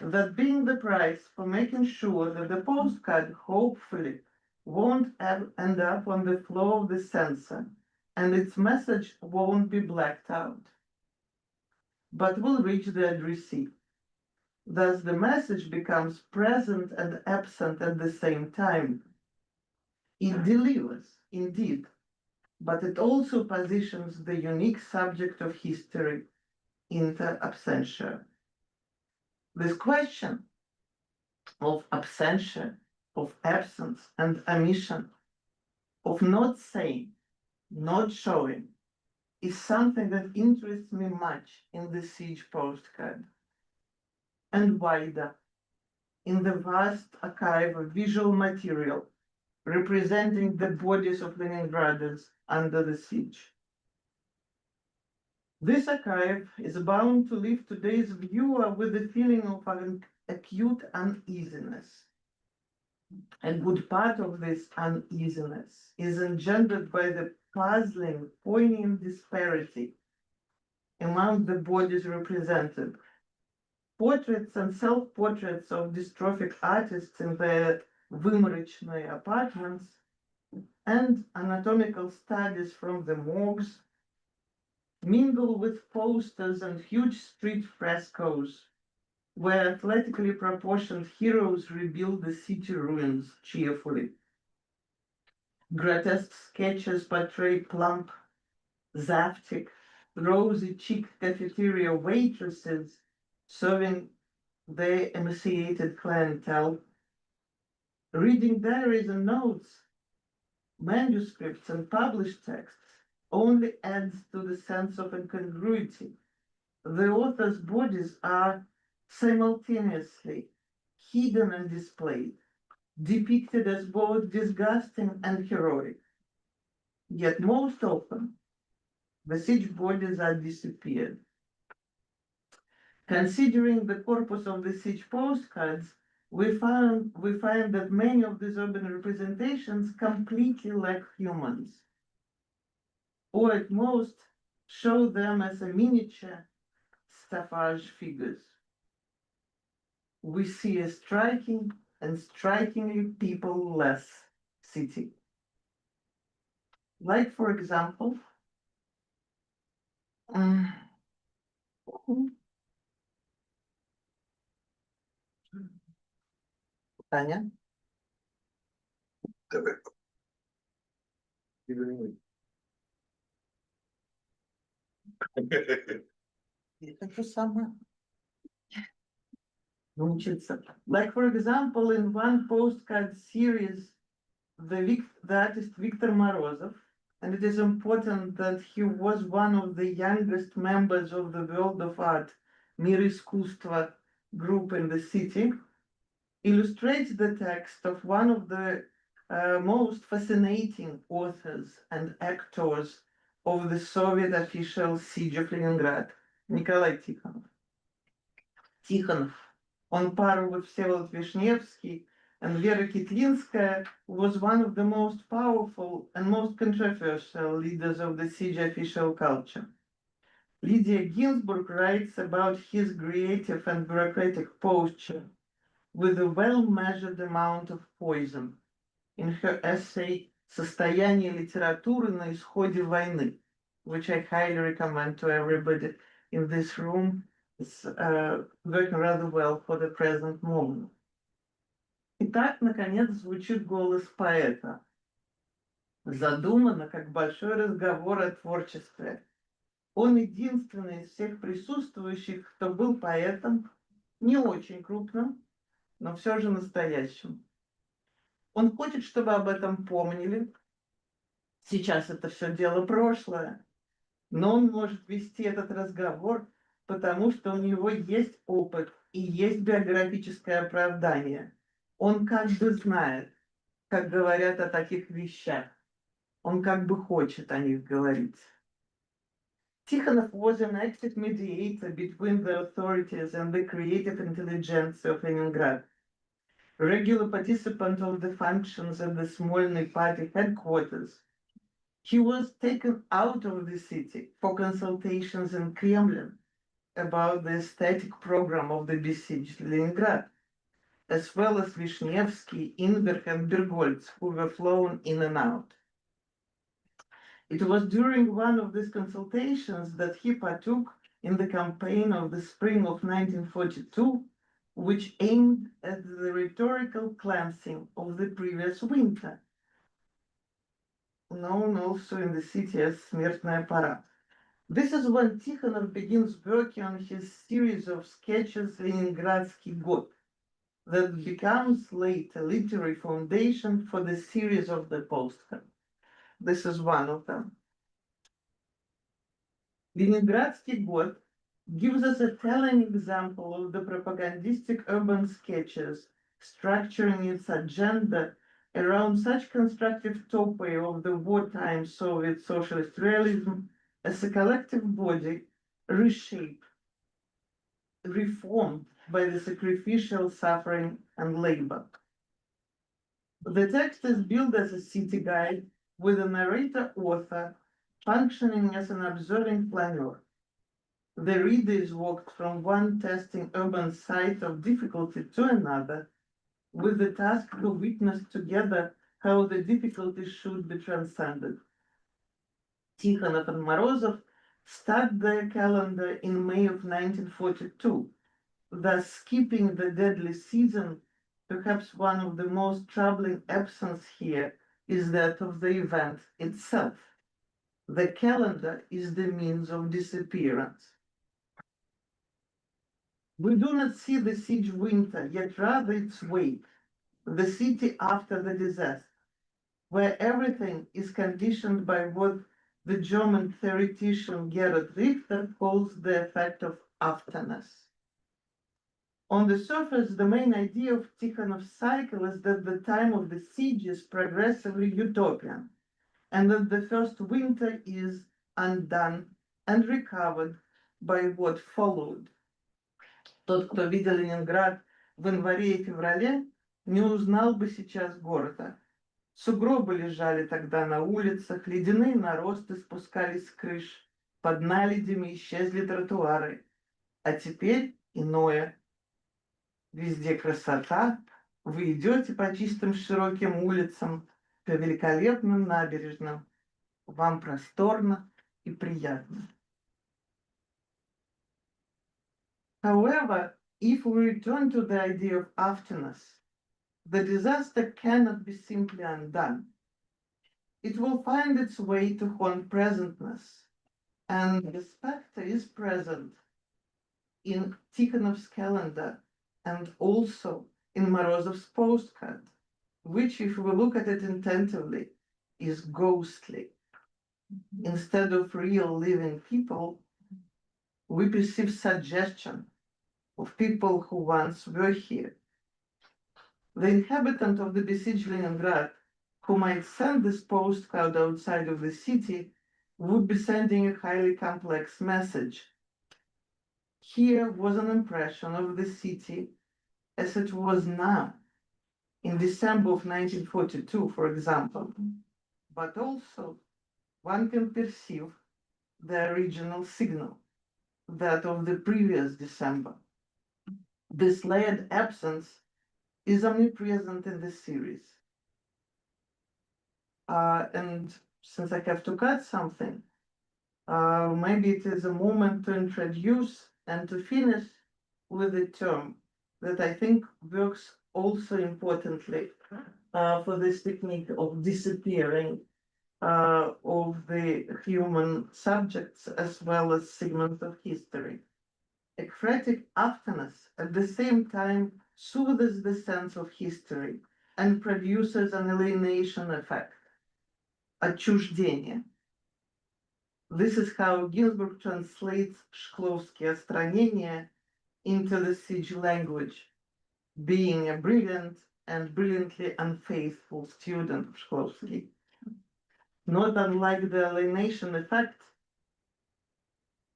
That being the price for making sure that the postcard hopefully won't end up on the floor of the censor and its message won't be blacked out, but will reach the addressee. Thus the message becomes present and absent at the same time. It delivers, indeed, but it also positions the unique subject of history inter absentia. This question of absentia, of absence and omission of not saying, not showing, is something that interests me much in the siege postcard. And wider, in the vast archive of visual material representing the bodies of Leningraders under the siege. This archive is bound to leave today's viewer with a feeling of an acute uneasiness. A good part of this uneasiness is engendered by the puzzling, poignant disparity among the bodies represented. Portraits and self-portraits of dystrophic artists in their выморочные apartments and anatomical studies from the morgues mingle with posters and huge street frescoes where athletically proportioned heroes rebuild the city ruins cheerfully. Grotesque sketches portray plump, zaftig, rosy-cheeked cafeteria waitresses serving their emaciated clientele. Reading diaries and notes, manuscripts and published texts only adds to the sense of incongruity. The author's bodies are simultaneously hidden and displayed, depicted as both disgusting and heroic. Yet most often, the siege bodies are disappeared. Considering the corpus of the siege postcards, we find that many of these urban representations completely lack humans, or at most show them as a miniature staffage figures. We see a striking and strikingly people-less city. Like, for example, Таня? Я хочу сама научиться. Like, for example, in one postcard series, the artist Viktor Morozov, and it is important that he was one of the youngest members of the World of Art Мир искусства group in the city, illustrates the text of one of the most fascinating authors and actors of the Soviet official siege of Leningrad, Nikolai Tikhonov. Tikhonov, on par with Всеволод Вишневский and Vera Kitlinskaya, was one of the most powerful and most controversial leaders of the siege official culture. Lydia Ginsburg writes about his creative and bureaucratic posture with a well-measured amount of poison in her essay «Состояние литературы на исходе войны», which I highly recommend to everybody in this room. It's working rather well for the present moment. Итак, наконец, звучит голос поэта. Задумано как большой разговор о творчестве. Он единственный из всех присутствующих, кто был поэтом, не очень крупным, но все же настоящим. Он хочет, чтобы об этом помнили. Сейчас это все дело прошлое, но он может вести этот разговор, потому что у него есть опыт и есть биографическое оправдание. Он как бы знает, как говорят о таких вещах. Он как бы хочет о них говорить. Tikhonov was an active mediator between the authorities and the creative intelligentsia of Leningrad. A regular participant of the functions at the Smolny party headquarters, he was taken out of the city for consultations in Kremlin about the aesthetic program of the besieged Leningrad, as well as Vishnevsky, Inberg, and Bergolz, who were flown in and out. It was during one of these consultations that he partook in the campaign of the spring of 1942, which aimed at the rhetorical cleansing of the previous winter, known also in the city as Смертная пора. This is when Tikhonov begins working on his series of sketches Leningradsky God, that becomes later literary foundation for the series of the postcard. This is one of them. Leningradsky God gives us a telling example of the propagandistic urban sketches structuring its agenda around such constructive topoi of the wartime Soviet socialist realism as a collective body reshaped, reformed by the sacrificial suffering and labor. The text is built as a city guide with a narrator author functioning as an observing planner. The reader is walked from one testing urban site of difficulty to another, with the task to witness together how the difficulty should be transcended. Tikhonov and Morozov start their calendar in May of 1942, thus skipping the deadly season. Perhaps one of the most troubling absence here is that of the event itself. The calendar is the means of disappearance. We do not see the siege winter, yet rather its wake, the city after the disaster, where everything is conditioned by what the German theoretician Gerhard Richter calls the effect of afterness. On the surface, the main idea of Tikhonov's cycle is that the time of the siege is progressively utopian, and that the first winter is undone and recovered by what followed. Тот, кто видел Ленинград в январе и феврале, не узнал бы сейчас города. Сугробы лежали тогда на улицах, ледяные наросты спускались с крыш, под наледями исчезли тротуары. А теперь иное. Везде красота, вы идете по чистым широким улицам, по великолепным набережным. Вам просторно и приятно. However, if we return to the idea of afterness, the disaster cannot be simply undone. It will find its way to haunt presentness, and the specter is present in Tikhonov's calendar and also in Morozov's postcard, which, if we look at it attentively, is ghostly. Instead of real living people, we perceive suggestion of people who once were here. The inhabitant of the besieged Leningrad, who might send this postcard outside of the city, would be sending a highly complex message. Here was an impression of the city as it was now, in December of 1942, for example, but also one can perceive the original signal, that of the previous December. This layered absence is omnipresent in the series. And since I have to cut something, maybe it is a moment to introduce and to finish with a term that I think works also importantly for this technique of disappearing of the human subjects as well as segments of history. Ekphratic afterness at the same time soothes the sense of history and produces an alienation effect, отчуждение. This is how Ginsburg translates Shklovsky отстранение into the siege language, being a brilliant and brilliantly unfaithful student of Shklovsky. Not unlike the alienation effect,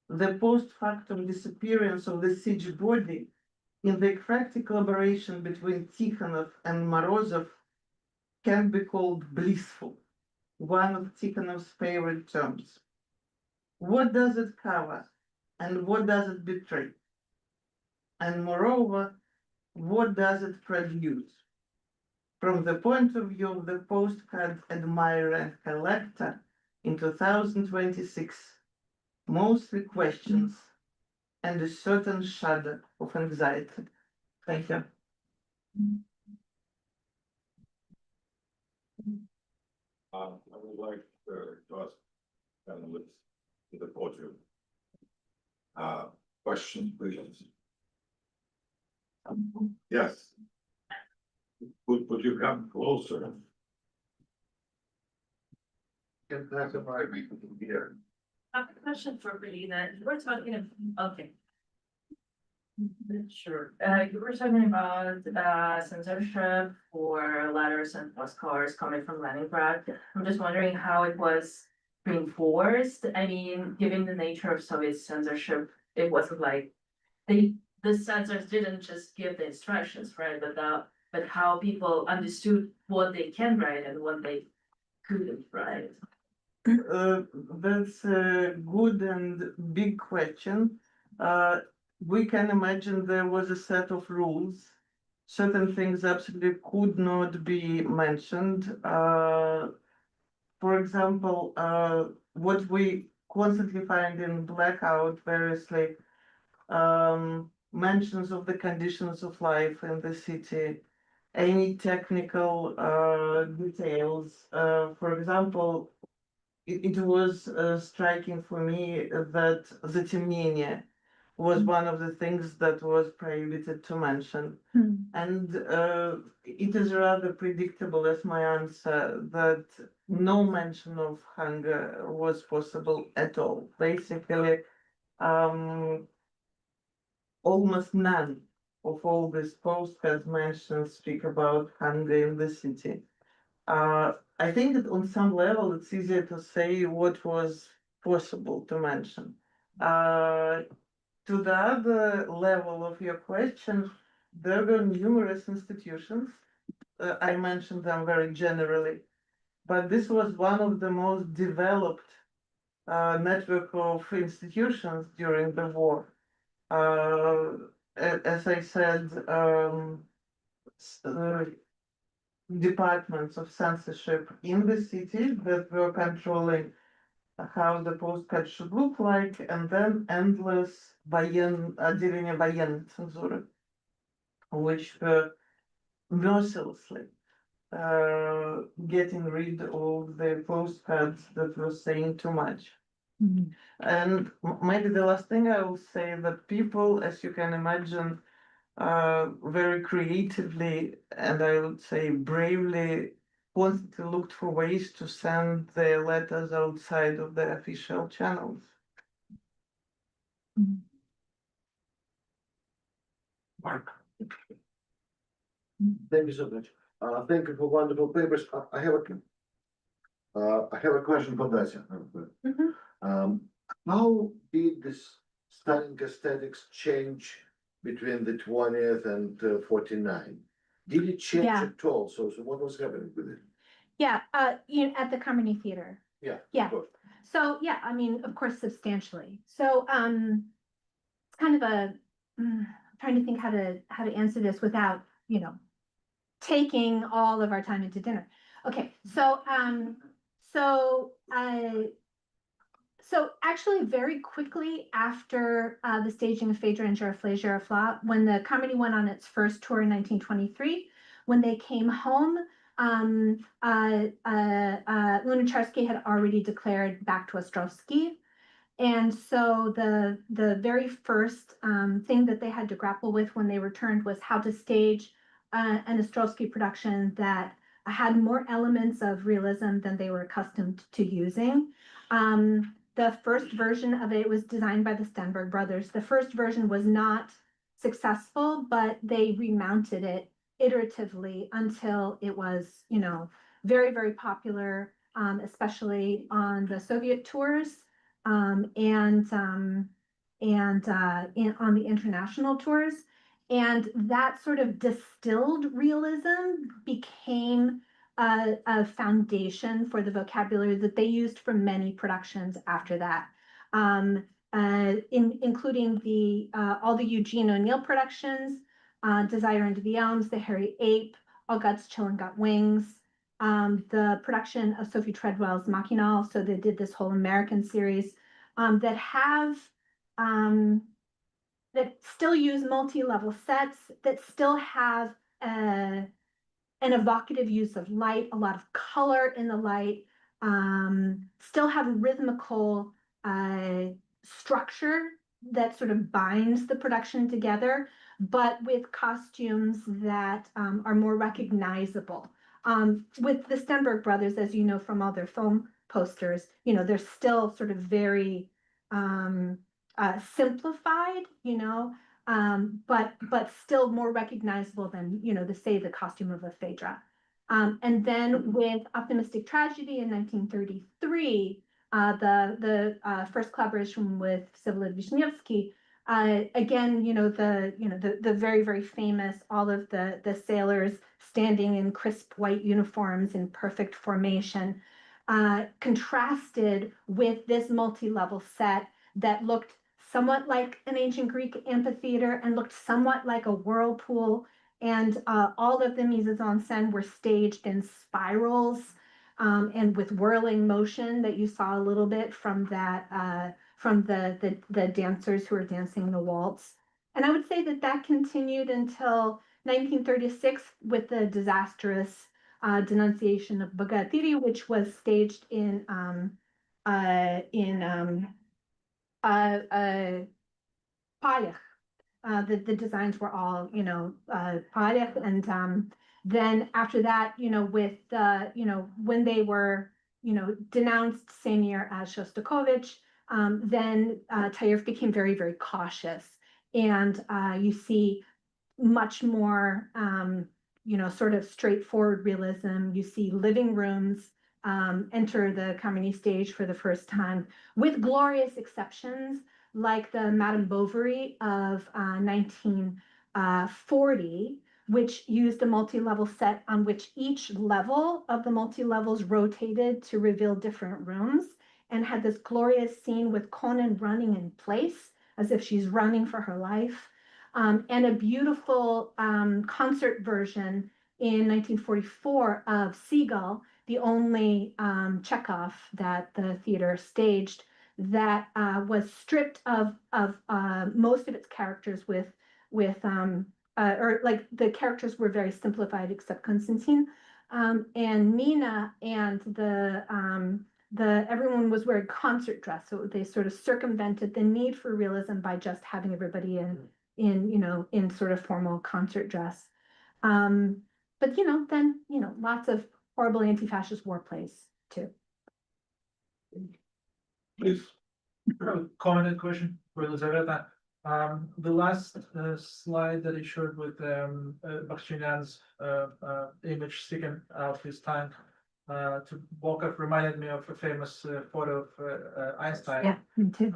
the post-factum disappearance of the siege body in the ekphratic collaboration between Tikhonov and Morozov can be called blissful, one of Tikhonov's favorite terms. What does it cover and what does it betray? And moreover, what does it produce? From the point of view of the postcard admirer and collector in 2026, mostly questions and a certain shudder of anxiety. Thank you. I would like to ask panelists to the podium. Questions, please. Yes. Would you come closer? Can classify me here. I have a question for Belina. We're talking, okay. Sure. You were talking about censorship for letters and postcards coming from Leningrad. I'm just wondering how it was reinforced. I mean, given the nature of Soviet censorship, it wasn't like the censors didn't just give the instructions, right? But how people understood what they can write and what they couldn't write. That's a good and big question. We can imagine there was a set of rules. Certain things absolutely could not be mentioned. For example, what we constantly find in Blackout variously mentions of the conditions of life in the city, any technical details. For example, it was striking for me that the temnenia was one of the things that was prohibited to mention. And it is rather predictable as my answer that no mention of hunger was possible at all. Basically, almost none of all these postcards mentioned speak about hunger in the city. I think that on some level it's easier to say what was possible to mention. To the other level of your question, there were numerous institutions. I mentioned them very generally, but this was one of the most developed network of institutions during the war. As I said, departments of censorship in the city that were controlling how the postcard should look like, and then endless отделения военной цензуры, which were mercilessly getting rid of the postcards that were saying too much. And maybe the last thing I will say that people, as you can imagine, very creatively and I would say bravely constantly looked for ways to send their letters outside of the official channels. Mark. Thank you so much. Thank you for wonderful papers. I have a question for Dacia. How did this stunning aesthetics change between the 20th and 49? Did it change at all? So what was happening with it? Yeah, at the Carmody Theater. Yeah. Yeah. So, yeah, I mean, of course, substantially. So, it's kind of I'm trying to think how to answer this without, taking all of our time into dinner. Okay, so actually very quickly after the staging of Phaedra and Giroflée, when the Carmody went on its first tour in 1923, when they came home, Lunacharsky had already declared back to Ostrovsky. And so the very first thing that they had to grapple with when they returned was how to stage an Ostrovsky production that had more elements of realism than they were accustomed to using. The first version of it was designed by the Stenberg brothers. The first version was not successful, but they remounted it iteratively until it was, very, very popular, especially on the Soviet tours and on the international tours. And that sort of distilled realism became a foundation for the vocabulary that they used for many productions after that, including all the Eugene O'Neill productions, Desire Into the Elms, The Hairy Ape, All God's Children Got Wings, the production of Sophie Treadwell's Machinal. So they did this whole American series that still use multi-level sets, that still have an evocative use of light, a lot of color in the light, still have rhythmical structure that sort of binds the production together, but with costumes that are more recognizable. With the Stenberg brothers, as you know from all their film posters, you know, they're still sort of very simplified, you know, but still more recognizable than, you know, the costume of a Phaedra. And then with Optimistic Tragedy in 1933, the first collaboration with Wisniewski, again, you know, the very, very famous, all of the sailors standing in crisp white uniforms in perfect formation, contrasted with this multi-level set that looked somewhat like an ancient Greek amphitheater and looked somewhat like a whirlpool. And all of the mise-en-scène were staged in spirals and with whirling motion that you saw a little bit from that from the dancers who were dancing the waltz. And I would say that continued until 1936 with the disastrous denunciation of Bogatiri, which was staged in Palech. The designs were all, you know, Palech, and then after that, you know, with you know, when they were, you know, denounced same year as Shostakovich, then Tayev became very, very cautious, and you see much more, you know, sort of straightforward realism. You see living rooms enter the Kameny stage for the first time, with glorious exceptions like the Madame Bovary of 1940, which used a multi-level set on which each level of the multi-levels rotated to reveal different rooms, and had this glorious scene with Conan running in place as if she's running for her life, and a beautiful concert version in 1944 of Seagull, the only Chekhov that the theater staged, that was stripped of most of its characters or like the characters were very simplified except Konstantin, and Nina and everyone was wearing concert dress, so they sort of circumvented the need for realism by just having everybody in you know, in sort of formal concert dress. But you know, then you know, lots of horrible anti-fascist war plays too. Please. Comment and question for Elizaveta. The last slide that he showed with Bakhtinyan's image sticking out his tongue to Volkov reminded me of a famous photo of Einstein. Yeah, me too.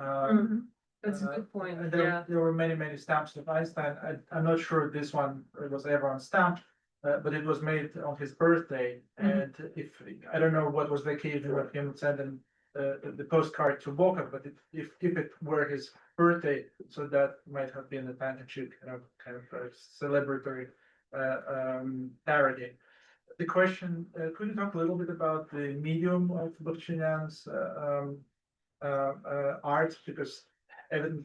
That's a good point. There were many stamps of Einstein. I'm not sure this one was ever on stamp, but it was made on his birthday. And if I don't know what was the occasion of him sending the postcard to Volkov, but if it were his birthday, so that might have been a tongue-in-cheek kind of celebratory parody. The question: could you talk a little bit about the medium of Bakhtinyan's art, because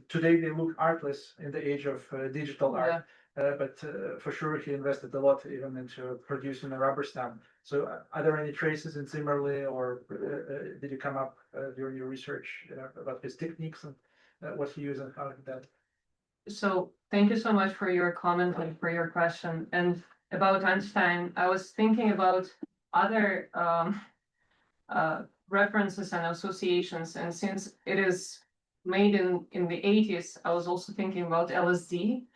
today they look artless in the age of digital art, but for sure he invested a lot even into producing a rubber stamp. So are there any traces in Zimmerli, or did you come up during your research about his techniques and what he used and how he did that? So thank you so much for your comment and for your question. And about Einstein, I was thinking about other references and associations, and since it is made in the 80s, I was also thinking about LSD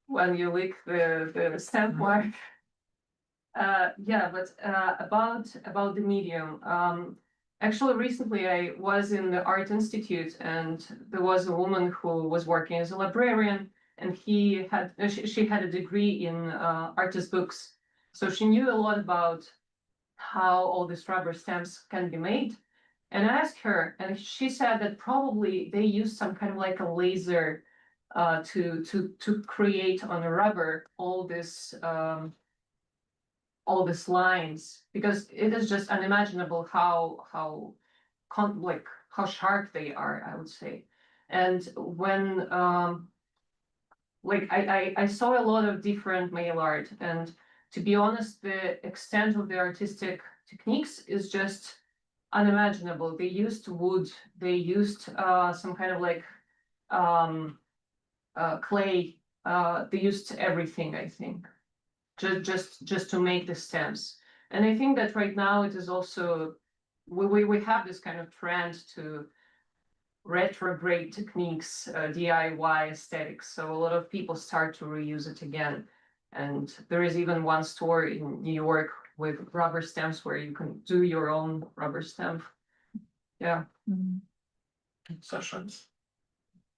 when you lick the stamp mark. Yeah, but about the medium. Actually, recently I was in the Art Institute, and there was a woman who was working as a librarian, and she had a degree in artist books, so she knew a lot about how all these rubber stamps can be made. And I asked her, and she said that probably they use some kind of like a laser to create on the rubber all these lines, because it is just unimaginable how sharp they are, I would say. And when I saw a lot of different mail art, and to be honest, the extent of the artistic techniques is just unimaginable. They used wood, they used some kind of like clay, they used everything, I think, just to make the stamps. And I think that right now it is also we have this kind of trend to retrograde techniques, DIY aesthetics. So a lot of people start to reuse it again. And there is even one store in New York with rubber stamps where you can do your own rubber stamp. Yeah. Sessions.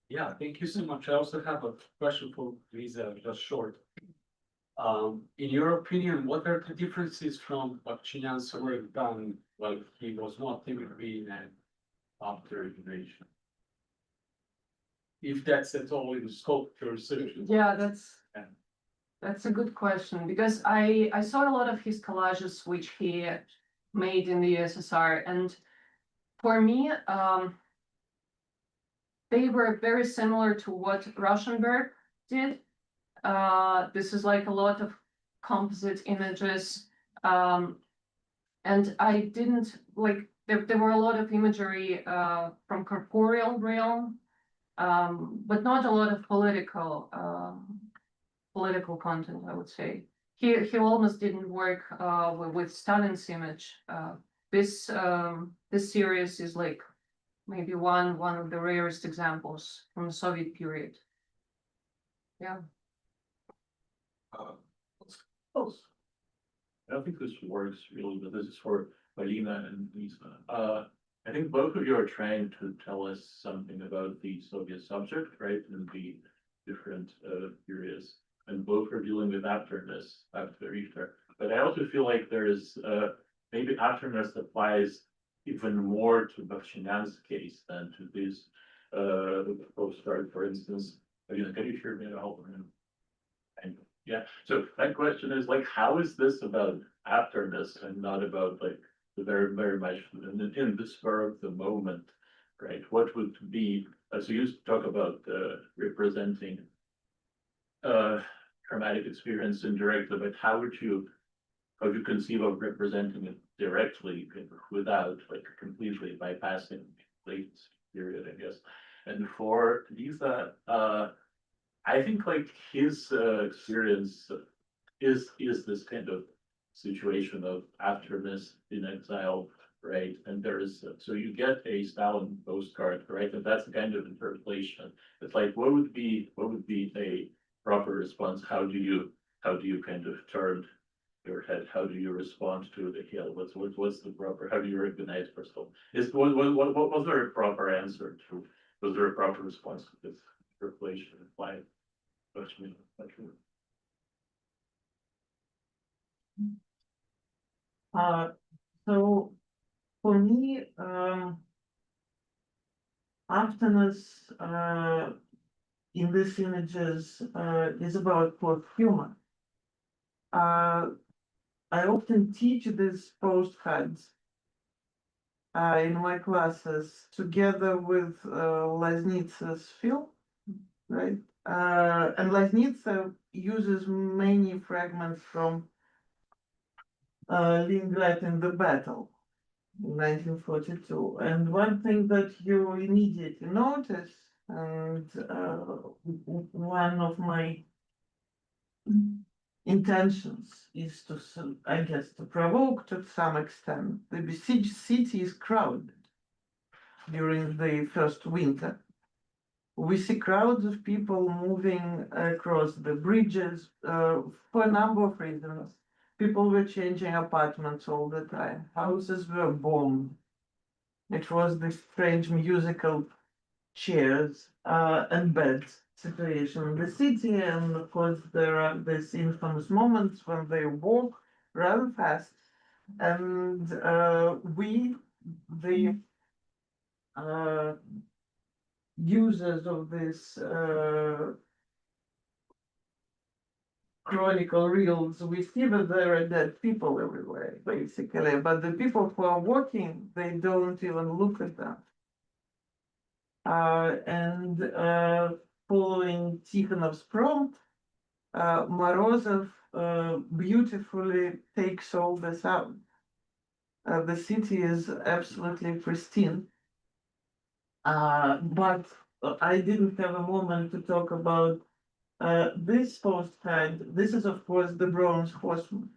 Yeah, thank you so much. I also have a question for Lisa, just short. In your opinion, what are the differences from Bakhtinyan's work done while he was not typically in an after innovation? If that's at all in scope for research. Yeah, that's a good question, because I saw a lot of his collages which he made in the USSR, and for me, they were very similar to what Rauschenberg did. This is like a lot of composite images, and I didn't like, there were a lot of imagery from corporeal realm, but not a lot of political content, I would say. He almost didn't work with Stalin's image. This series is like maybe one of the rarest examples from the Soviet period. Yeah. I don't think this works really, but this is for Marina and Lisa. I think both of you are trying to tell us something about the Soviet subject, right, and the different periods, and both are dealing with afterness after Easter. But I also feel like there's maybe afterness applies even more to Bakhtinyan's case than to this postcard, for instance. Again, can you hear me at all? And yeah, so that question is like, how is this about afterness and not about like the very much in the spur of the moment, right? What would be, so you talk about representing traumatic experience indirectly, but how would you conceive of representing it directly without like completely bypassing the latency period, I guess? And for Lisa, I think like his experience is this kind of situation of afterness in exile, right? And there is, so you get a Stalin postcard, right? And that's the kind of interpolation. It's like, what would be a proper response? How do you kind of turn your head? How do you respond to the hail? What's the proper, how do you recognize yourself? Was there a proper answer to, was there a proper response to this interpolation? Why? So for me, afterness in these images is about plot humor. I often teach these postcards in my classes together with Laznitsa's film, right? And Laznitsa uses many fragments from Leningrad in the battle in 1942. And one thing that you immediately notice, and one of my intentions is to, I guess, to provoke to some extent. The besieged city is crowded during the first winter. We see crowds of people moving across the bridges for a number of reasons. People were changing apartments all the time. Houses were bombed. It was this strange musical chairs and beds situation in the city. And of course, there are these infamous moments when they walk rather fast. And we, the users of this chronicle reels, we see that there are dead people everywhere, basically. But the people who are walking, they don't even look at them. And following Tikhonov's prompt, Morozov beautifully takes all this out. The city is absolutely pristine. But I didn't have a moment to talk about this postcard. This is, of course, the Bronze Horseman.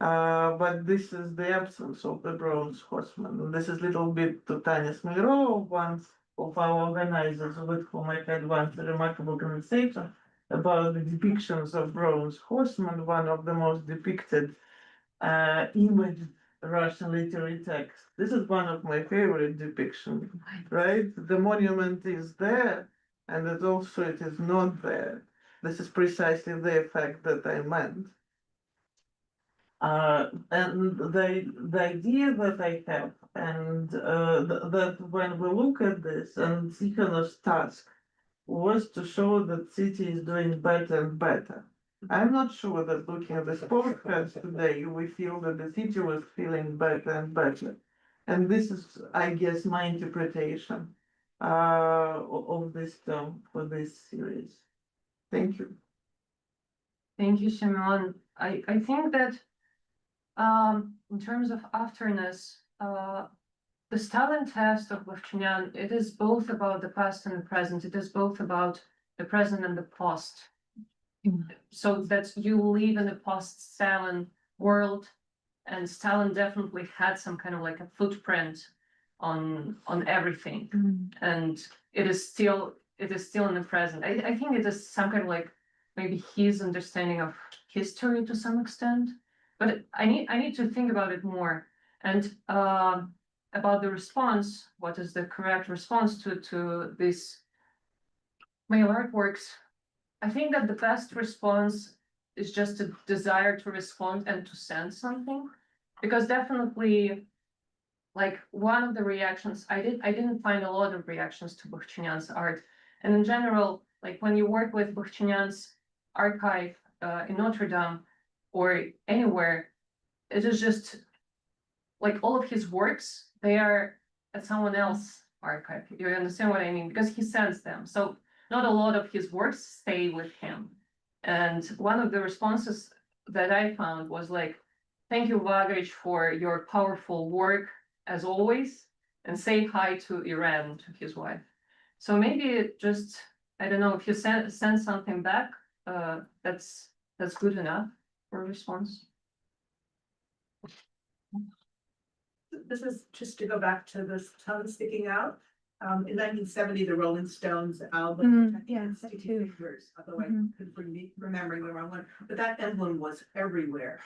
But this is the absence of the bronze horseman. And this is little bit to Tanya Smoliarova, one of our organizers with whom I had once a remarkable conversation about the depictions of bronze horsemen, one of the most depicted imaged Russian literary text. This is one of my favorite depictions, right? The monument is there, and it is not there. This is precisely the effect that I meant. And the idea that I have, and that when we look at this, and Tikhonov's task was to show that city is doing better and better. I'm not sure that looking at this podcast today, we feel that the city was feeling better and better. And this is, I guess, my interpretation of this term for this series. Thank you. Thank you, Shimon. I think that in terms of afterness, the Stalin test of Levchinian, it is both about the past and the present. It is both about the present and the past. So that you live in the post-Stalin world, and Stalin definitely had some kind of like a footprint on everything, and it is still in the present. I think it is some kind of like maybe his understanding of history to some extent, but I need to think about it more, and about the response. What is the correct response to these male artworks? I think that the best response is just a desire to respond and to send something, because definitely, like one of the reactions I didn't find a lot of reactions to Bukhchinyan's art, and in general, like when you work with Bukhchinyan's archive in Notre Dame or anywhere, it is just like all of his works, they are at someone else's archive. You understand what I mean? Because he sends them. So not a lot of his works stay with him. And one of the responses that I found was like, thank you, Vagrich, for your powerful work as always, and say hi to Iran, to his wife. So maybe it just, I don't know, if you send something back, that's good enough for a response. This is just to go back to this tongue sticking out. In 1970, the Rolling Stones album, Sticky Fingers, although I could be remembering the wrong one, but that emblem was everywhere.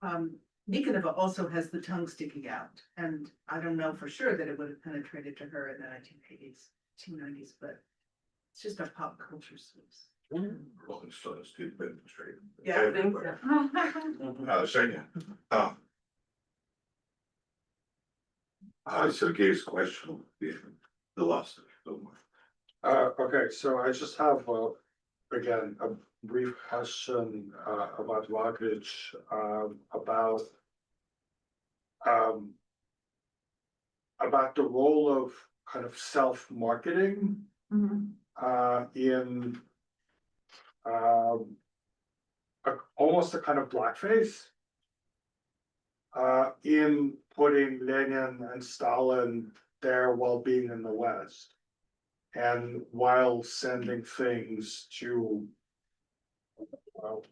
Nikonova also has the tongue sticking out, and I don't know for sure that it would have penetrated to her in the 1980s, 1990s, but it's just a pop culture source. Rolling Stones did penetrate. Yeah, I think so. Shania, Sergei's question, the last of it, don't worry. Okay, so I just have, again, a brief question, about Vagrich, about the role of kind of self-marketing, in, almost a kind of blackface, in putting Lenin and Stalin there while being in the West, and while sending things to,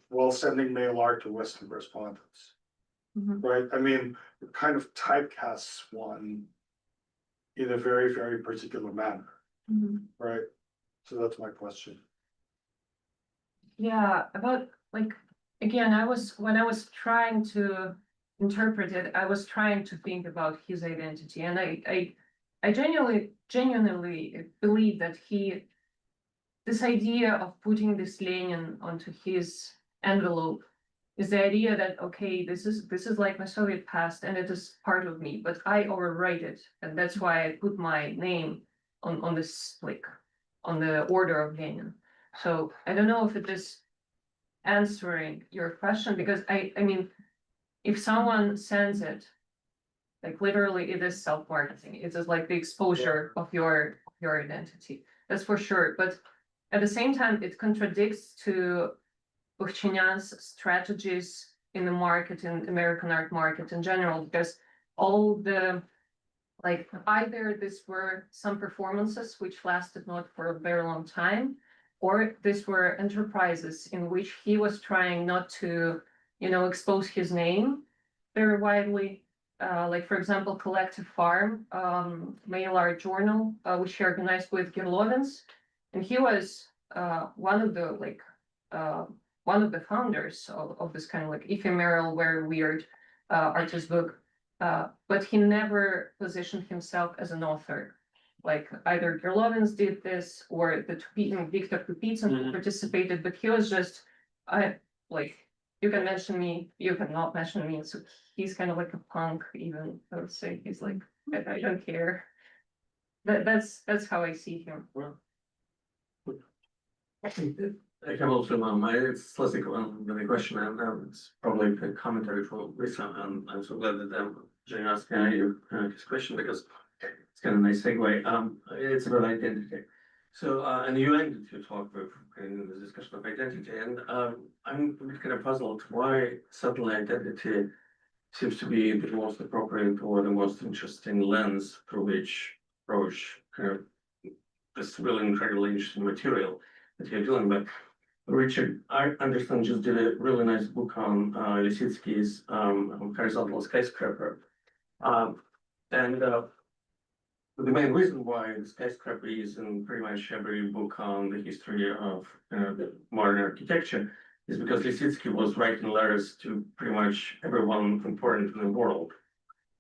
while sending mail art to Western correspondents. Right? I mean, it kind of typecasts one in a very, very particular manner. Right? So that's my question. Yeah, about like, again, when I was trying to interpret it, I was trying to think about his identity, and I genuinely believe that this idea of putting this Lenin onto his envelope is the idea that, okay, this is like my Soviet past and it is part of me, but I overwrite it, and that's why I put my name on this, like on the order of Lenin. So I don't know if it is answering your question, because I mean, if someone sends it, like literally it is self-marketing. It is like the exposure of your identity. That's for sure. But at the same time, it contradicts to Bukhchinyan's strategies in the market, in American art market in general, because all the, like, either this were some performances which lasted not for a very long time, or these were enterprises in which he was trying not to, expose his name, very widely. Like for example, Collective Farm, mail art journal, which he organized with Gerlovens. And he was one of the founders of this kind of like ephemeral, very weird artist book. But he never positioned himself as an author. Like either Gerlovens did this or Victor Kupitsyn participated, but he was just, you can mention me, you cannot mention me. So he's kind of like a punk, even, I would say. He's like, I don't care. That's how I see him. I can also, it's Slavic on the question, and it's probably a commentary for Lisa, and I'm so glad that Jane asked you this question because it's kind of a nice segue. It's about identity. So, and you ended your talk with the discussion of identity, and I'm kind of puzzled why suddenly identity seems to be the most appropriate or the most interesting lens through which approach kind of this really incredibly interesting material that you're dealing with. Richard, I understand just did a really nice book on Lipovetsky's horizontal skyscraper. And the main reason why the skyscraper is in pretty much every book on the history of the modern architecture is because Lipovetsky was writing letters to pretty much everyone important in the world,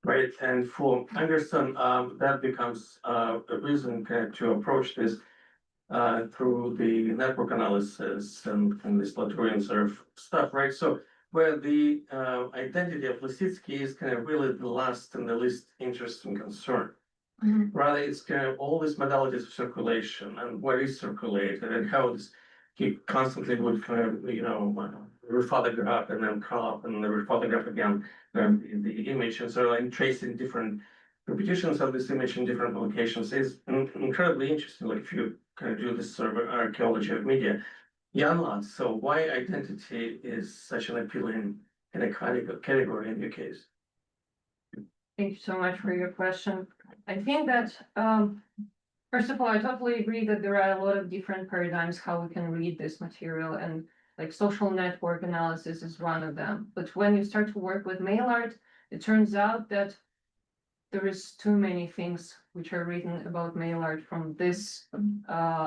right? And for Anderson, that becomes a reason to approach this through the network analysis and this Latourian sort of stuff, right? So where the identity of Lipovetsky is kind of really the last and the least interesting concern. Rather, it's kind of all these modalities of circulation and where is circulated and how this, he constantly would kind of, rephotograph and then crop and rephotograph again the image and so and tracing different repetitions of this image in different locations is incredibly interesting. Like if you kind of do this sort of archaeology of media, so why identity is such an appealing kind of category in your case? Thank you so much for your question. I think that, first of all, I totally agree that there are a lot of different paradigms how we can read this material, and like social network analysis is one of them. But when you start to work with mail art, it turns out that there is too many things which are written about mail art from this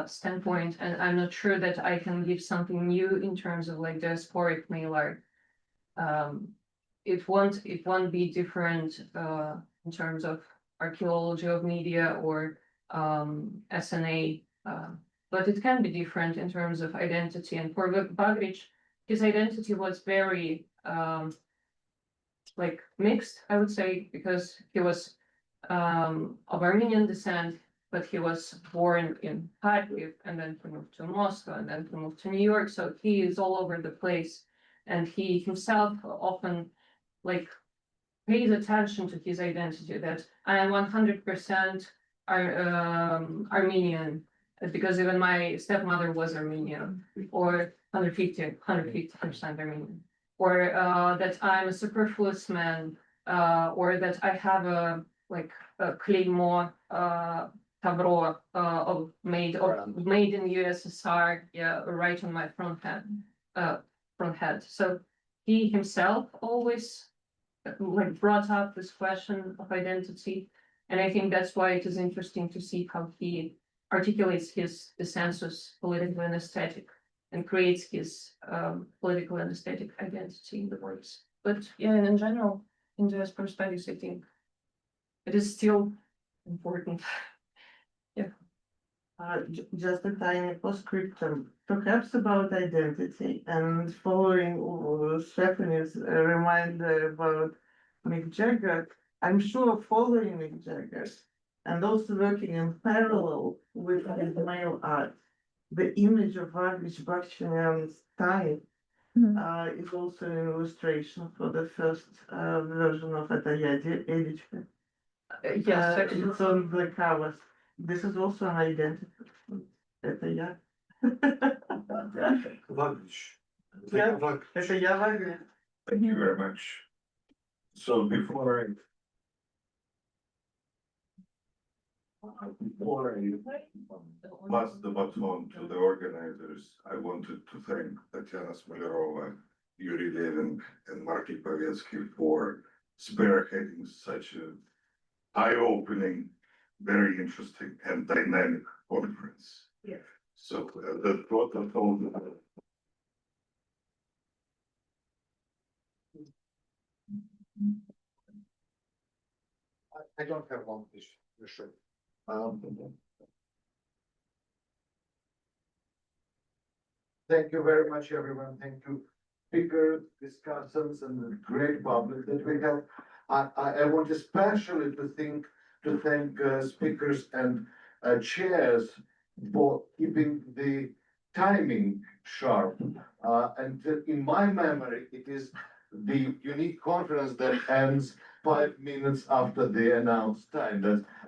standpoint, and I'm not sure that I can give something new in terms of like diasporic mail art. It won't be different in terms of archaeology of media or SNA, but it can be different in terms of identity. And for Bagric, his identity was very like mixed, I would say, because he was of Armenian descent, but he was born in Kharkiv, and then he moved to Moscow, and then he moved to New York. So he is all over the place, and he himself often like pays attention to his identity, that I am 100% Armenian, because even my stepmother was Armenian, or 150% Armenian, or that I'm a superfluous man, or that I have a claymore tabro made in USSR, right on my front head. So he himself always brought up this question of identity, and I think that's why it is interesting to see how he articulates his sensus political and aesthetic, and creates his political and aesthetic identity in the works. But yeah, and in general, in diaspora studies, I think it is still important. Just a tiny postscriptum, perhaps about identity, and following Stephanie's reminder about Mick Jagger. I'm sure following Mick Jagger and also working in parallel with his male art, the image of Bagric-Bakhtinyan's time is also an illustration for the first version of Atayadi edition. Yes, it's on the covers. This is also an identity. Это я. Thank you very much. So before I pass the baton to the organizers, I wanted to thank Tatiana Smoliarova, Yuri Leving, and Mark Lipovetsky for spearheading such a eye-opening, very interesting and dynamic conference. Yeah. So the protocol. I don't have long issue, for sure. Thank you very much, everyone. Thank you, speakers, discussants, and the great public that we have. I want especially to thank speakers and chairs for keeping the timing sharp. And in my memory, it is the unique conference that ends 5 minutes after the announced time.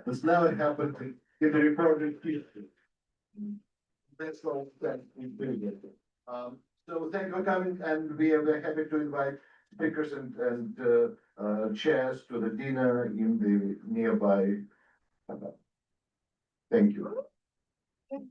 That's never happened in the recorded history. That's all that we do. So thank you for coming, and we are very happy to invite speakers and chairs to the dinner in the nearby. Thank you. Oh.